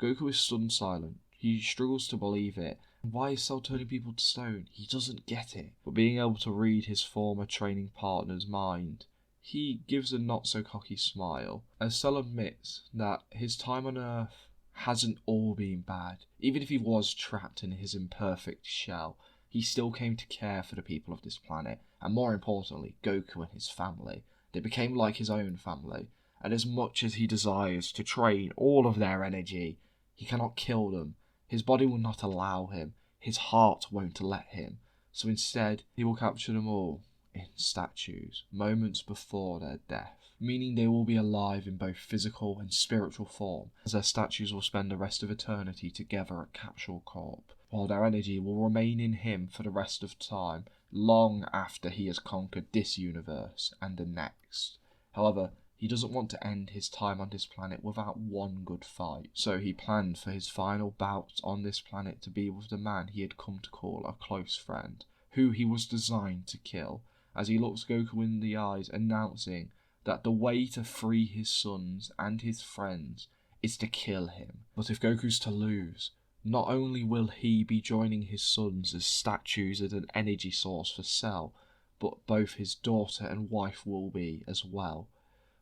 Speaker 4: Goku is stunned silent. He struggles to believe it. Why is Cell turning people to stone? He doesn't get it. But being able to read his former training partner's mind, he gives a not-so-cocky smile, as Cell admits that his time on Earth hasn't all been bad. Even if he was trapped in his imperfect shell, he still came to care for the people of this planet, and more importantly, Goku and his family. They became like his own family, and as much as he desires to train all of their energy, he cannot kill them. His body will not allow him, his heart won't let him, so instead he will capture them all in statues, moments before their death, meaning they will be alive in both physical and spiritual form, as their statues will spend the rest of eternity together at Capsule Corp, while their energy will remain in him for the rest of time, long after he has conquered this universe and the next. However, he doesn't want to end his time on this planet without one good fight, so he planned for his final bout on this planet to be with the man he had come to call a close friend, who he was designed to kill, as he looks Goku in the eyes, announcing that the way to free his sons and his friends is to kill him. But if Goku's to lose, not only will he be joining his sons as statues as an energy source for Cell, but both his daughter and wife will be as well.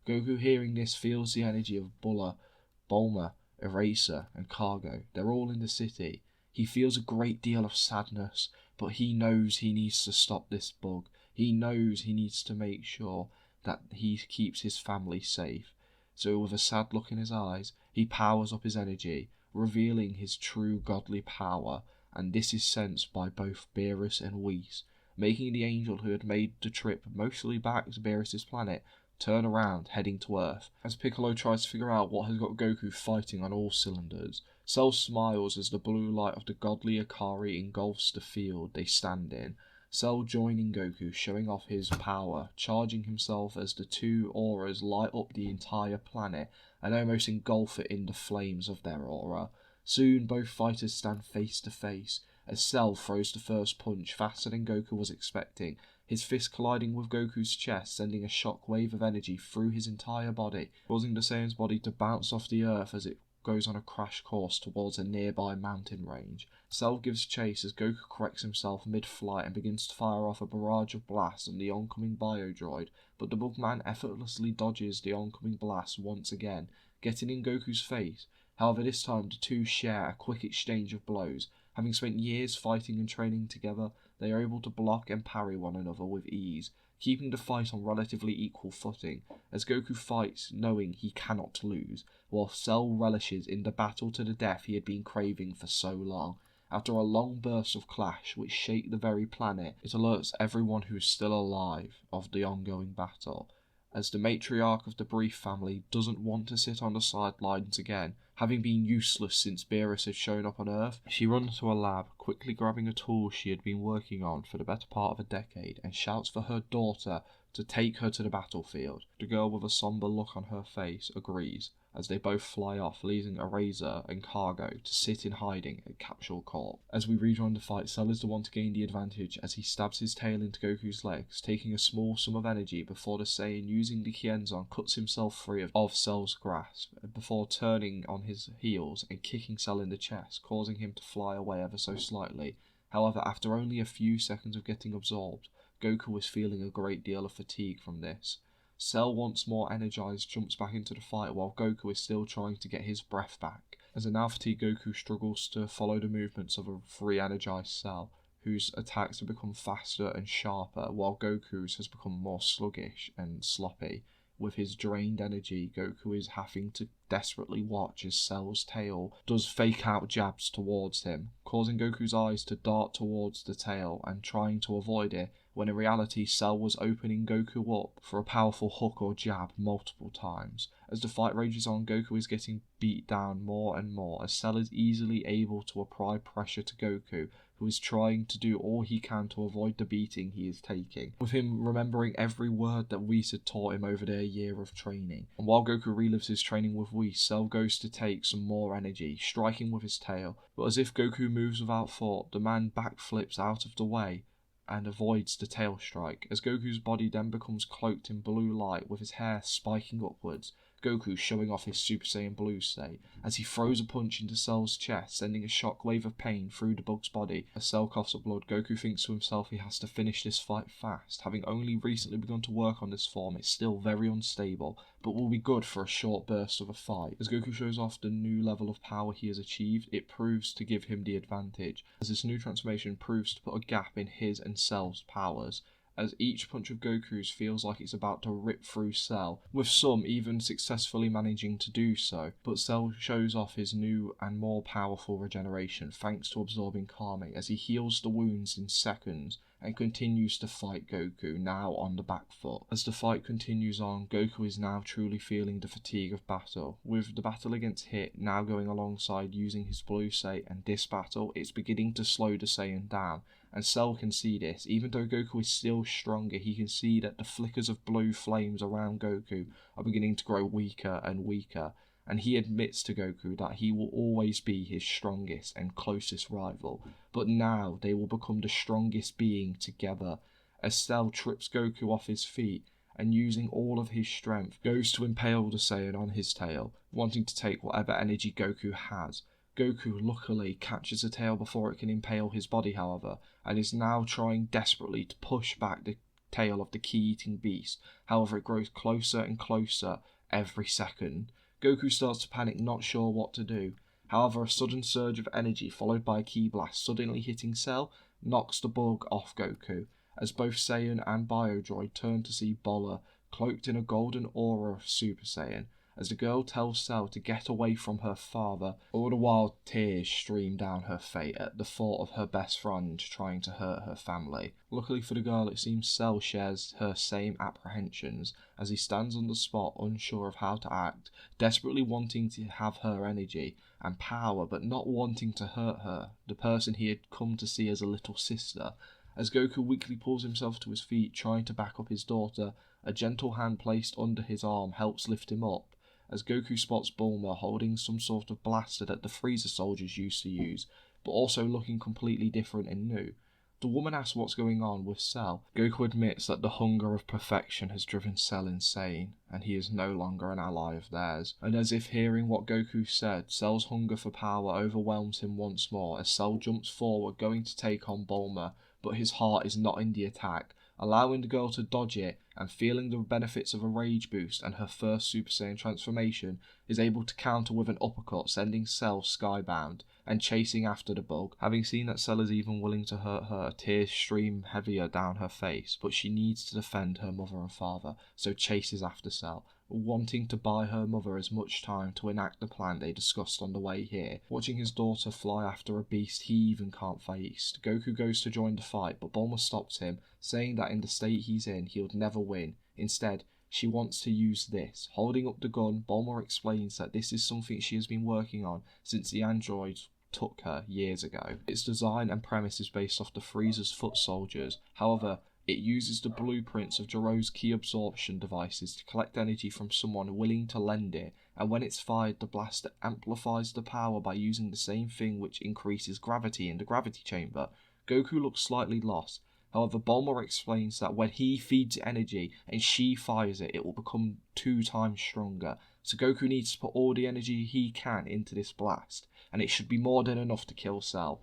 Speaker 4: Goku, hearing this, feels the energy of Bulma, Eraser, and Cargo. They're all in the city. He feels a great deal of sadness, but he knows he needs to stop this bug. He knows he needs to make sure that he keeps his family safe. So with a sad look in his eyes, he powers up his energy, revealing his true godly power, and this is sensed by both Beerus and Whis, making the angel who had made the trip mostly back to Beerus' planet turn around, heading to Earth. As Piccolo tries to figure out what has got Goku fighting on all cylinders, Cell smiles as the blue light of the godly Akari engulfs the field they stand in, Cell joining Goku, showing off his power, charging himself as the two auras light up the entire planet and almost engulf it in the flames of their aura. Soon both fighters stand face to face, as Cell throws the first punch faster than Goku was expecting, his fist colliding with Goku's chest, sending a shockwave of energy through his entire body, causing the Saiyan's body to bounce off the earth as it goes on a crash course towards a nearby mountain range. Cell gives chase as Goku corrects himself mid-flight and begins to fire off a barrage of blasts on the oncoming Biodroid, but the Bugman effortlessly dodges the oncoming blast once again, getting in Goku's face. However, this time the two share a quick exchange of blows. Having spent years fighting and training together, they are able to block and parry one another with ease, keeping the fight on relatively equal footing, as Goku fights knowing he cannot lose, while Cell relishes in the battle to the death he had been craving for so long. After a long burst of clash which shake the very planet, it alerts everyone who is still alive of the ongoing battle, as the matriarch of the Brief family doesn't want to sit on the sidelines again, having been useless since Beerus had shown up on Earth. She runs to a lab, quickly grabbing a tool she had been working on for the better part of a decade, and shouts for her daughter to take her to the battlefield. The girl with a somber look on her face agrees, as they both fly off, leaving Eraser and Cargo to sit in hiding at Capsule Corp. As we rejoin the fight, Cell is the one to gain the advantage as he stabs his tail into Goku's legs, taking a small sum of energy before the Saiyan using the Kienzon cuts himself free of Cell's grasp, before turning on his heels and kicking Cell in the chest, causing him to fly away ever so slightly. However, after only a few seconds of getting absorbed, Goku was feeling a great deal of fatigue from this. Cell, once more energized, jumps back into the fight while Goku is still trying to get his breath back. As a now fatigued Goku struggles to follow the movements of a re-energized Cell, whose attacks have become faster and sharper, while Goku's has become more sluggish and sloppy. With his drained energy, Goku is having to desperately watch as Cell's tail does fake-out jabs towards him, causing Goku's eyes to dart towards the tail and trying to avoid it, when in reality Cell was opening Goku up for a powerful hook or jab multiple times. As the fight rages on, Goku is getting beat down more and more, as Cell is easily able to apply pressure to Goku, who is trying to do all he can to avoid the beating he is taking, with him remembering every word that Whis had taught him over their year of training. And while Goku relives his training with Whis, Cell goes to take some more energy, striking with his tail, but as if Goku moves without thought, the man backflips out of the way and avoids the tail strike, as Goku's body then becomes cloaked in blue light with his hair spiking upwards, Goku showing off his Super Saiyan Blue state, as he throws a punch into Cell's chest, sending a shockwave of pain through the bug's body. As Cell coughs up blood, Goku thinks to himself he has to finish this fight fast. Having only recently begun to work on this form, it's still very unstable, but will be good for a short burst of a fight. As Goku shows off the new level of power he has achieved, it proves to give him the advantage, as this new transformation proves to put a gap in his and Cell's powers, as each punch of Goku's feels like it's about to rip through Cell, with some even successfully managing to do so, but Cell shows off his new and more powerful regeneration thanks to absorbing Kami, as he heals the wounds in seconds and continues to fight Goku, now on the back foot. As the fight continues on, Goku is now truly feeling the fatigue of battle, with the battle against Hit now going alongside using his blue state, and this battle, it's beginning to slow the Saiyan down, and Cell can see this. Even though Goku is still stronger, he can see that the flickers of blue flames around Goku are beginning to grow weaker and weaker, and he admits to Goku that he will always be his strongest and closest rival, but now they will become the strongest being together, as Cell trips Goku off his feet and using all of his strength goes to impale the Saiyan on his tail, wanting to take whatever energy Goku has. Goku luckily catches the tail before it can impale his body, however, and is now trying desperately to push back the tail of the key-eating beast. However, it grows closer and closer every second. Goku starts to panic, not sure what to do. However, a sudden surge of energy followed by a ki blast suddenly hitting Cell knocks the bug off Goku, as both Saiyan and Biodroid turn to see Bola cloaked in a golden aura of Super Saiyan, as the girl tells Cell to get away from her father. All the while tears stream down her face at the thought of her best friend trying to hurt her family. Luckily for the girl, it seems Cell shares her same apprehensions, as he stands on the spot unsure of how to act, desperately wanting to have her energy and power but not wanting to hurt her, the person he had come to see as a little sister. As Goku weakly pulls himself to his feet, trying to back up his daughter, a gentle hand placed under his arm helps lift him up, as Goku spots Bulma holding some sort of blaster that the Frieza soldiers used to use, but also looking completely different and new. The woman asks what's going on with Cell. Goku admits that the hunger of perfection has driven Cell insane, and he is no longer an ally of theirs. And as if hearing what Goku said, Cell's hunger for power overwhelms him once more, as Cell jumps forward going to take on Bulma, but his heart is not in the attack, allowing the girl to dodge it, and feeling the benefits of a rage boost and her first Super Saiyan transformation, is able to counter with an uppercut, sending Cell skybound and chasing after the bug. Having seen that Cell is even willing to hurt her, tears stream heavier down her face, but she needs to defend her mother and father, so chases after Cell. wanting to buy her mother as much time to enact the plan they discussed on the way here. Watching his daughter fly after a beast he even can't face, Goku goes to join the fight, but Bulma stops him, saying that in the state he's in, he would never win. Instead, she wants to use this. Holding up the gun, Bulma explains that this is something she has been working on since the androids took her years ago. Its design and premise is based off the Frieza's foot soldiers. However, it uses the blueprints of Jiro's key absorption devices to collect energy from someone willing to lend it, and when it's fired, the blaster amplifies the power by using the same thing which increases gravity in the gravity chamber. Goku looks slightly lost. However, Bulma explains that when he feeds it energy and she fires it, it will become 2 times stronger. So Goku needs to put all the energy he can into this blast, and it should be more than enough to kill Cell.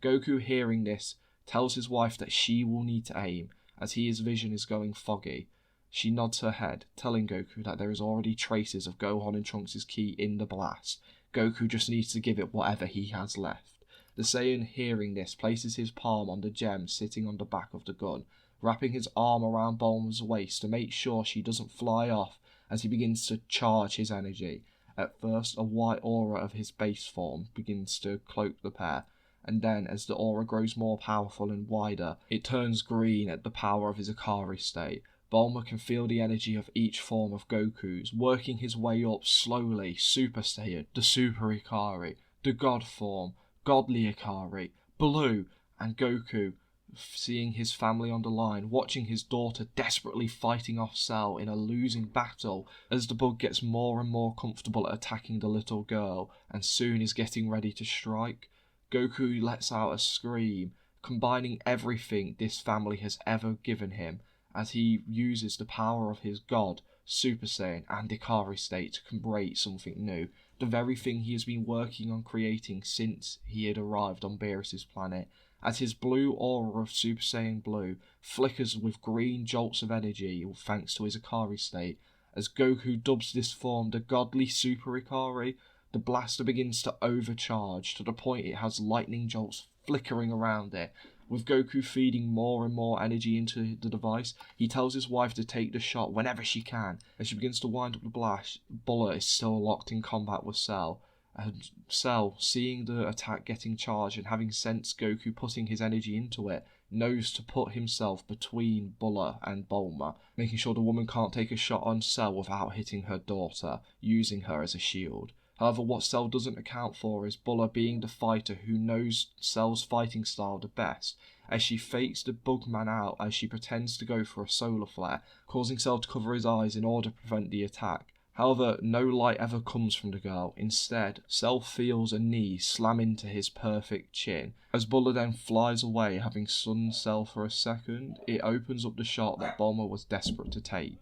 Speaker 4: Goku, hearing this, tells his wife that she will need to aim, as his vision is going foggy. She nods her head, telling Goku that there is already traces of Gohan and Trunks' ki in the blast. Goku just needs to give it whatever he has left. The Saiyan, hearing this, places his palm on the gem sitting on the back of the gun, wrapping his arm around Bulma's waist to make sure she doesn't fly off as he begins to charge his energy. At first, a white aura of his base form begins to cloak the pair, and then, as the aura grows more powerful and wider, it turns green at the power of his Ikari state. Bulma can feel the energy of each form of Goku's, working his way up slowly. Super Saiyan, the Super Ikari, the God form, Godly Ikari, Blue, and Goku, seeing his family on the line, watching his daughter desperately fighting off Cell in a losing battle, as the bug gets more and more comfortable at attacking the little girl, and soon is getting ready to strike. Goku lets out a scream, combining everything this family has ever given him, as he uses the power of his God, Super Saiyan, and Ikari state to create something new, the very thing he has been working on creating since he had arrived on Beerus' planet, as his blue aura of Super Saiyan Blue flickers with green jolts of energy thanks to his Ikari state. As Goku dubs this form the Godly Super Ikari, the blaster begins to overcharge to the point it has lightning jolts flickering around it. With Goku feeding more and more energy into the device, he tells his wife to take the shot whenever she can. As she begins to wind up the blast, Bulma is still locked in combat with Cell. And Cell, seeing the attack getting charged and having sensed Goku putting his energy into it, knows to put himself between Bulma and Bulma, making sure the woman can't take a shot on Cell without hitting her daughter, using her as a shield. However, what Cell doesn't account for is Bulma being the fighter who knows Cell's fighting style the best, as she fakes the Bugman out as she pretends to go for a solar flare, causing Cell to cover his eyes in order to prevent the attack. However, no light ever comes from the girl. Instead, Cell feels a knee slam into his perfect chin. As Bulma then flies away, having stunned Cell for a second, it opens up the shot that Bulma was desperate to take,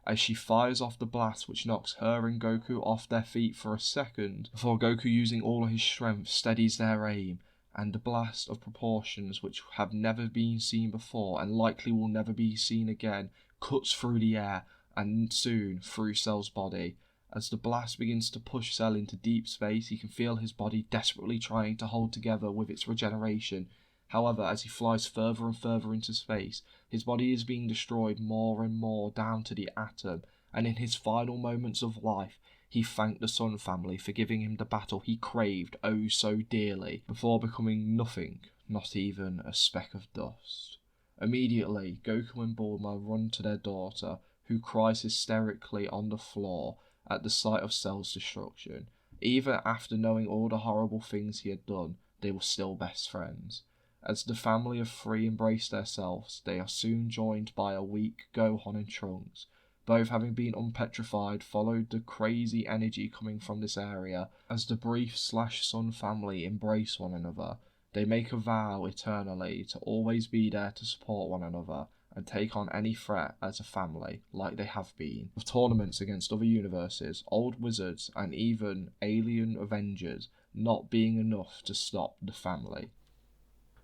Speaker 4: as she fires off the blast which knocks her and Goku off their feet for a second, before Goku, using all of his strength, steadies their aim, and the blast of proportions which have never been seen before and likely will never be seen again cuts through the air and soon through Cell's body. As the blast begins to push Cell into deep space, he can feel his body desperately trying to hold together with its regeneration. However, as he flies further and further into space, his body is being destroyed more and more down to the atom, and in his final moments of life, he thanked the Sun family for giving him the battle he craved oh so dearly, before becoming nothing, not even a speck of dust. Immediately, Goku and Bulma run to their daughter, who cries hysterically on the floor at the sight of Cell's destruction. Even after knowing all the horrible things he had done, they were still best friends. As the family of 3 embrace themselves, they are soon joined by a weak Gohan and Trunks. Both, having been unpetrified, followed the crazy energy coming from this area. As the Brief/Sun family embrace one another, they make a vow eternally to always be there to support one another and take on any threat as a family, like they have been, with tournaments against other universes, old wizards, and even alien Avengers not being enough to stop the family.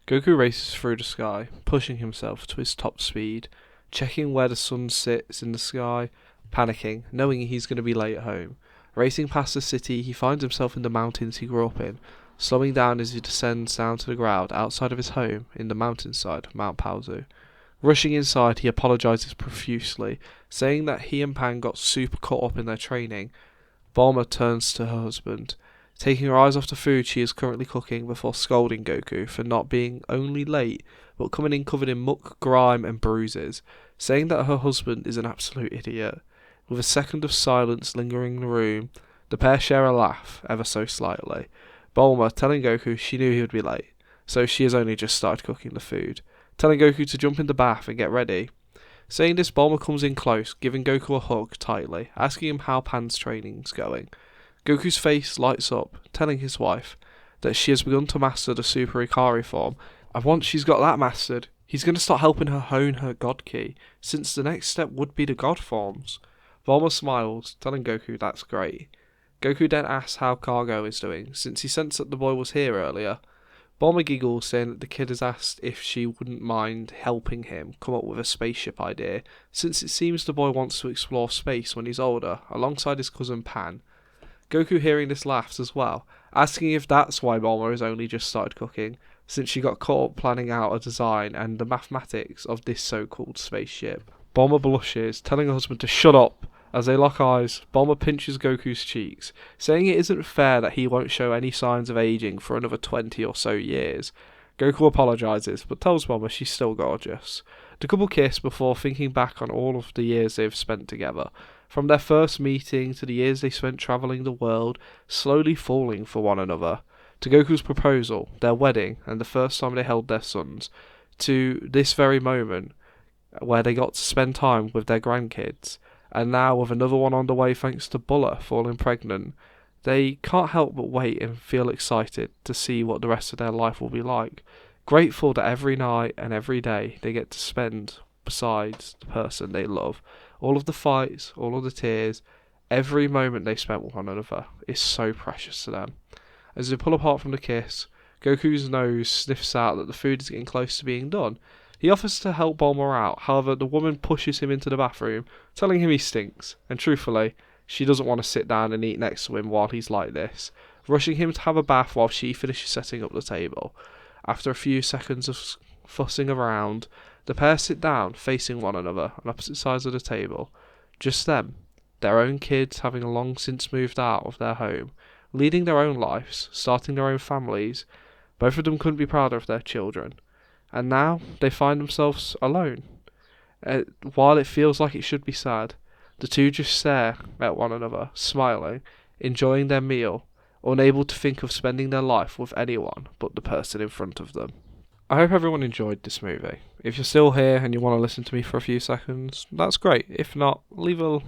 Speaker 1: Goku races through the sky, pushing himself to his top speed, checking where the sun sits in the sky, panicking, knowing he's going to be late home. Racing past the city, he finds himself in the mountains he grew up in, slowing down as he descends down to the ground outside of his home in the mountainside of Mount Paozu. Rushing inside, he apologises profusely, saying that he and Pan got super caught up in their training. Bulma turns to her husband, taking her eyes off the food she is currently cooking before scolding Goku for not being only late, but coming in covered in muck, grime and bruises, saying that her husband is an absolute idiot. With a second of silence lingering in the room, the pair share a laugh, ever so slightly. Bulma telling Goku she knew he would be late, so she has only just started cooking the food, telling Goku to jump in the bath and get ready. Saying this, Bulma comes in close, giving Goku a hug tightly, asking him how Pan's training's going. Goku's face lights up, telling his wife that she has begun to master the Super Ikari form, and once she's got that mastered, he's going to start helping her hone her God Ki, since the next step would be the God forms. Bulma smiles, telling Goku that's great. Goku then asks how Cargo is doing, since he sensed that the boy was here earlier. Bulma giggles, saying that the kid has asked if she wouldn't mind helping him come up with a spaceship idea, since it seems the boy wants to explore space when he's older, alongside his cousin Pan. Goku hearing this laughs as well, asking if that's why Bulma has only just started cooking, since she got caught up planning out a design and the mathematics of this so-called spaceship. Bulma blushes, telling her husband to shut up. As they lock eyes, Bulma pinches Goku's cheeks, saying it isn't fair that he won't show any signs of aging for another 20 or so years. Goku apologises, but tells Bulma she's still gorgeous. The couple kiss before thinking back on all of the years they've spent together, from their first meeting to the years they spent travelling the world, slowly falling for one another, to Goku's proposal, their wedding, and the first time they held their sons, to this very moment, where they got to spend time with their grandkids. And now, with another one on the way thanks to Bulla falling pregnant, they can't help but wait and feel excited to see what the rest of their life will be like. Grateful that every night and every day they get to spend besides the person they love. All of the fights, all of the tears, every moment they spent with one another is so precious to them. As they pull apart from the kiss, Goku's nose sniffs out that the food is getting close to being done. He offers to help Bulma out, however the woman pushes him into the bathroom, telling him he stinks, and truthfully, she doesn't want to sit down and eat next to him while he's like this, rushing him to have a bath while she finishes setting up the table. After a few seconds of fussing around, the pair sit down, facing one another, on opposite sides of the table. Just them, their own kids having long since moved out of their home, leading their own lives, starting their own families. Both of them couldn't be prouder of their children. And now they find themselves alone. While it feels like it should be sad, the two just stare at one another, smiling, enjoying their meal, unable to think of spending their life with anyone but the person in front of them. I hope everyone enjoyed this movie. If you're still here and you want to listen to me for a few seconds, that's great. If not, leave a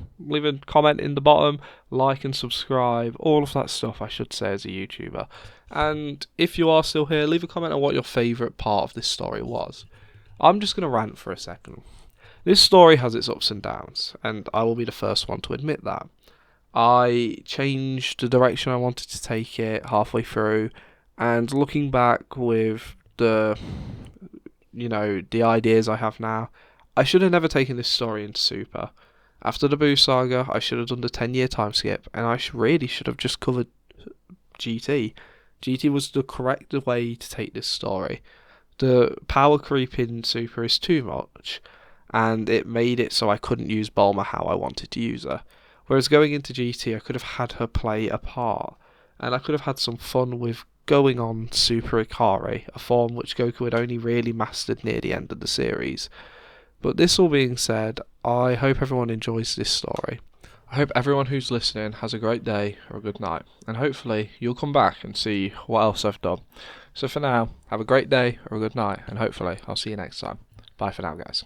Speaker 1: comment in the bottom, like and subscribe, all of that stuff I should say as a YouTuber. And if you are still here, leave a comment on what your favourite part of this story was. I'm just going to rant for a second. This story has its ups and downs, and I will be the first one to admit that. I changed the direction I wanted to take it halfway through, and looking back with the ideas I have now, I should have never taken this story into Super. After the Boo Saga, I should have done the 10-year time skip, and I really should have just covered GT. GT was the correct way to take this story. The power creep in Super is too much, and it made it so I couldn't use Bulma how I wanted to use her. Whereas going into GT, I could have had her play a part, and I could have had some fun with going on Super Ikari, a form which Goku had only really mastered near the end of the series. But this all being said, I hope everyone enjoys this story. I hope everyone who's listening has a great day or a good night, and hopefully you'll come back and see what else I've done. So for now, have a great day or a good night, and hopefully I'll see you next time. Bye for now, guys.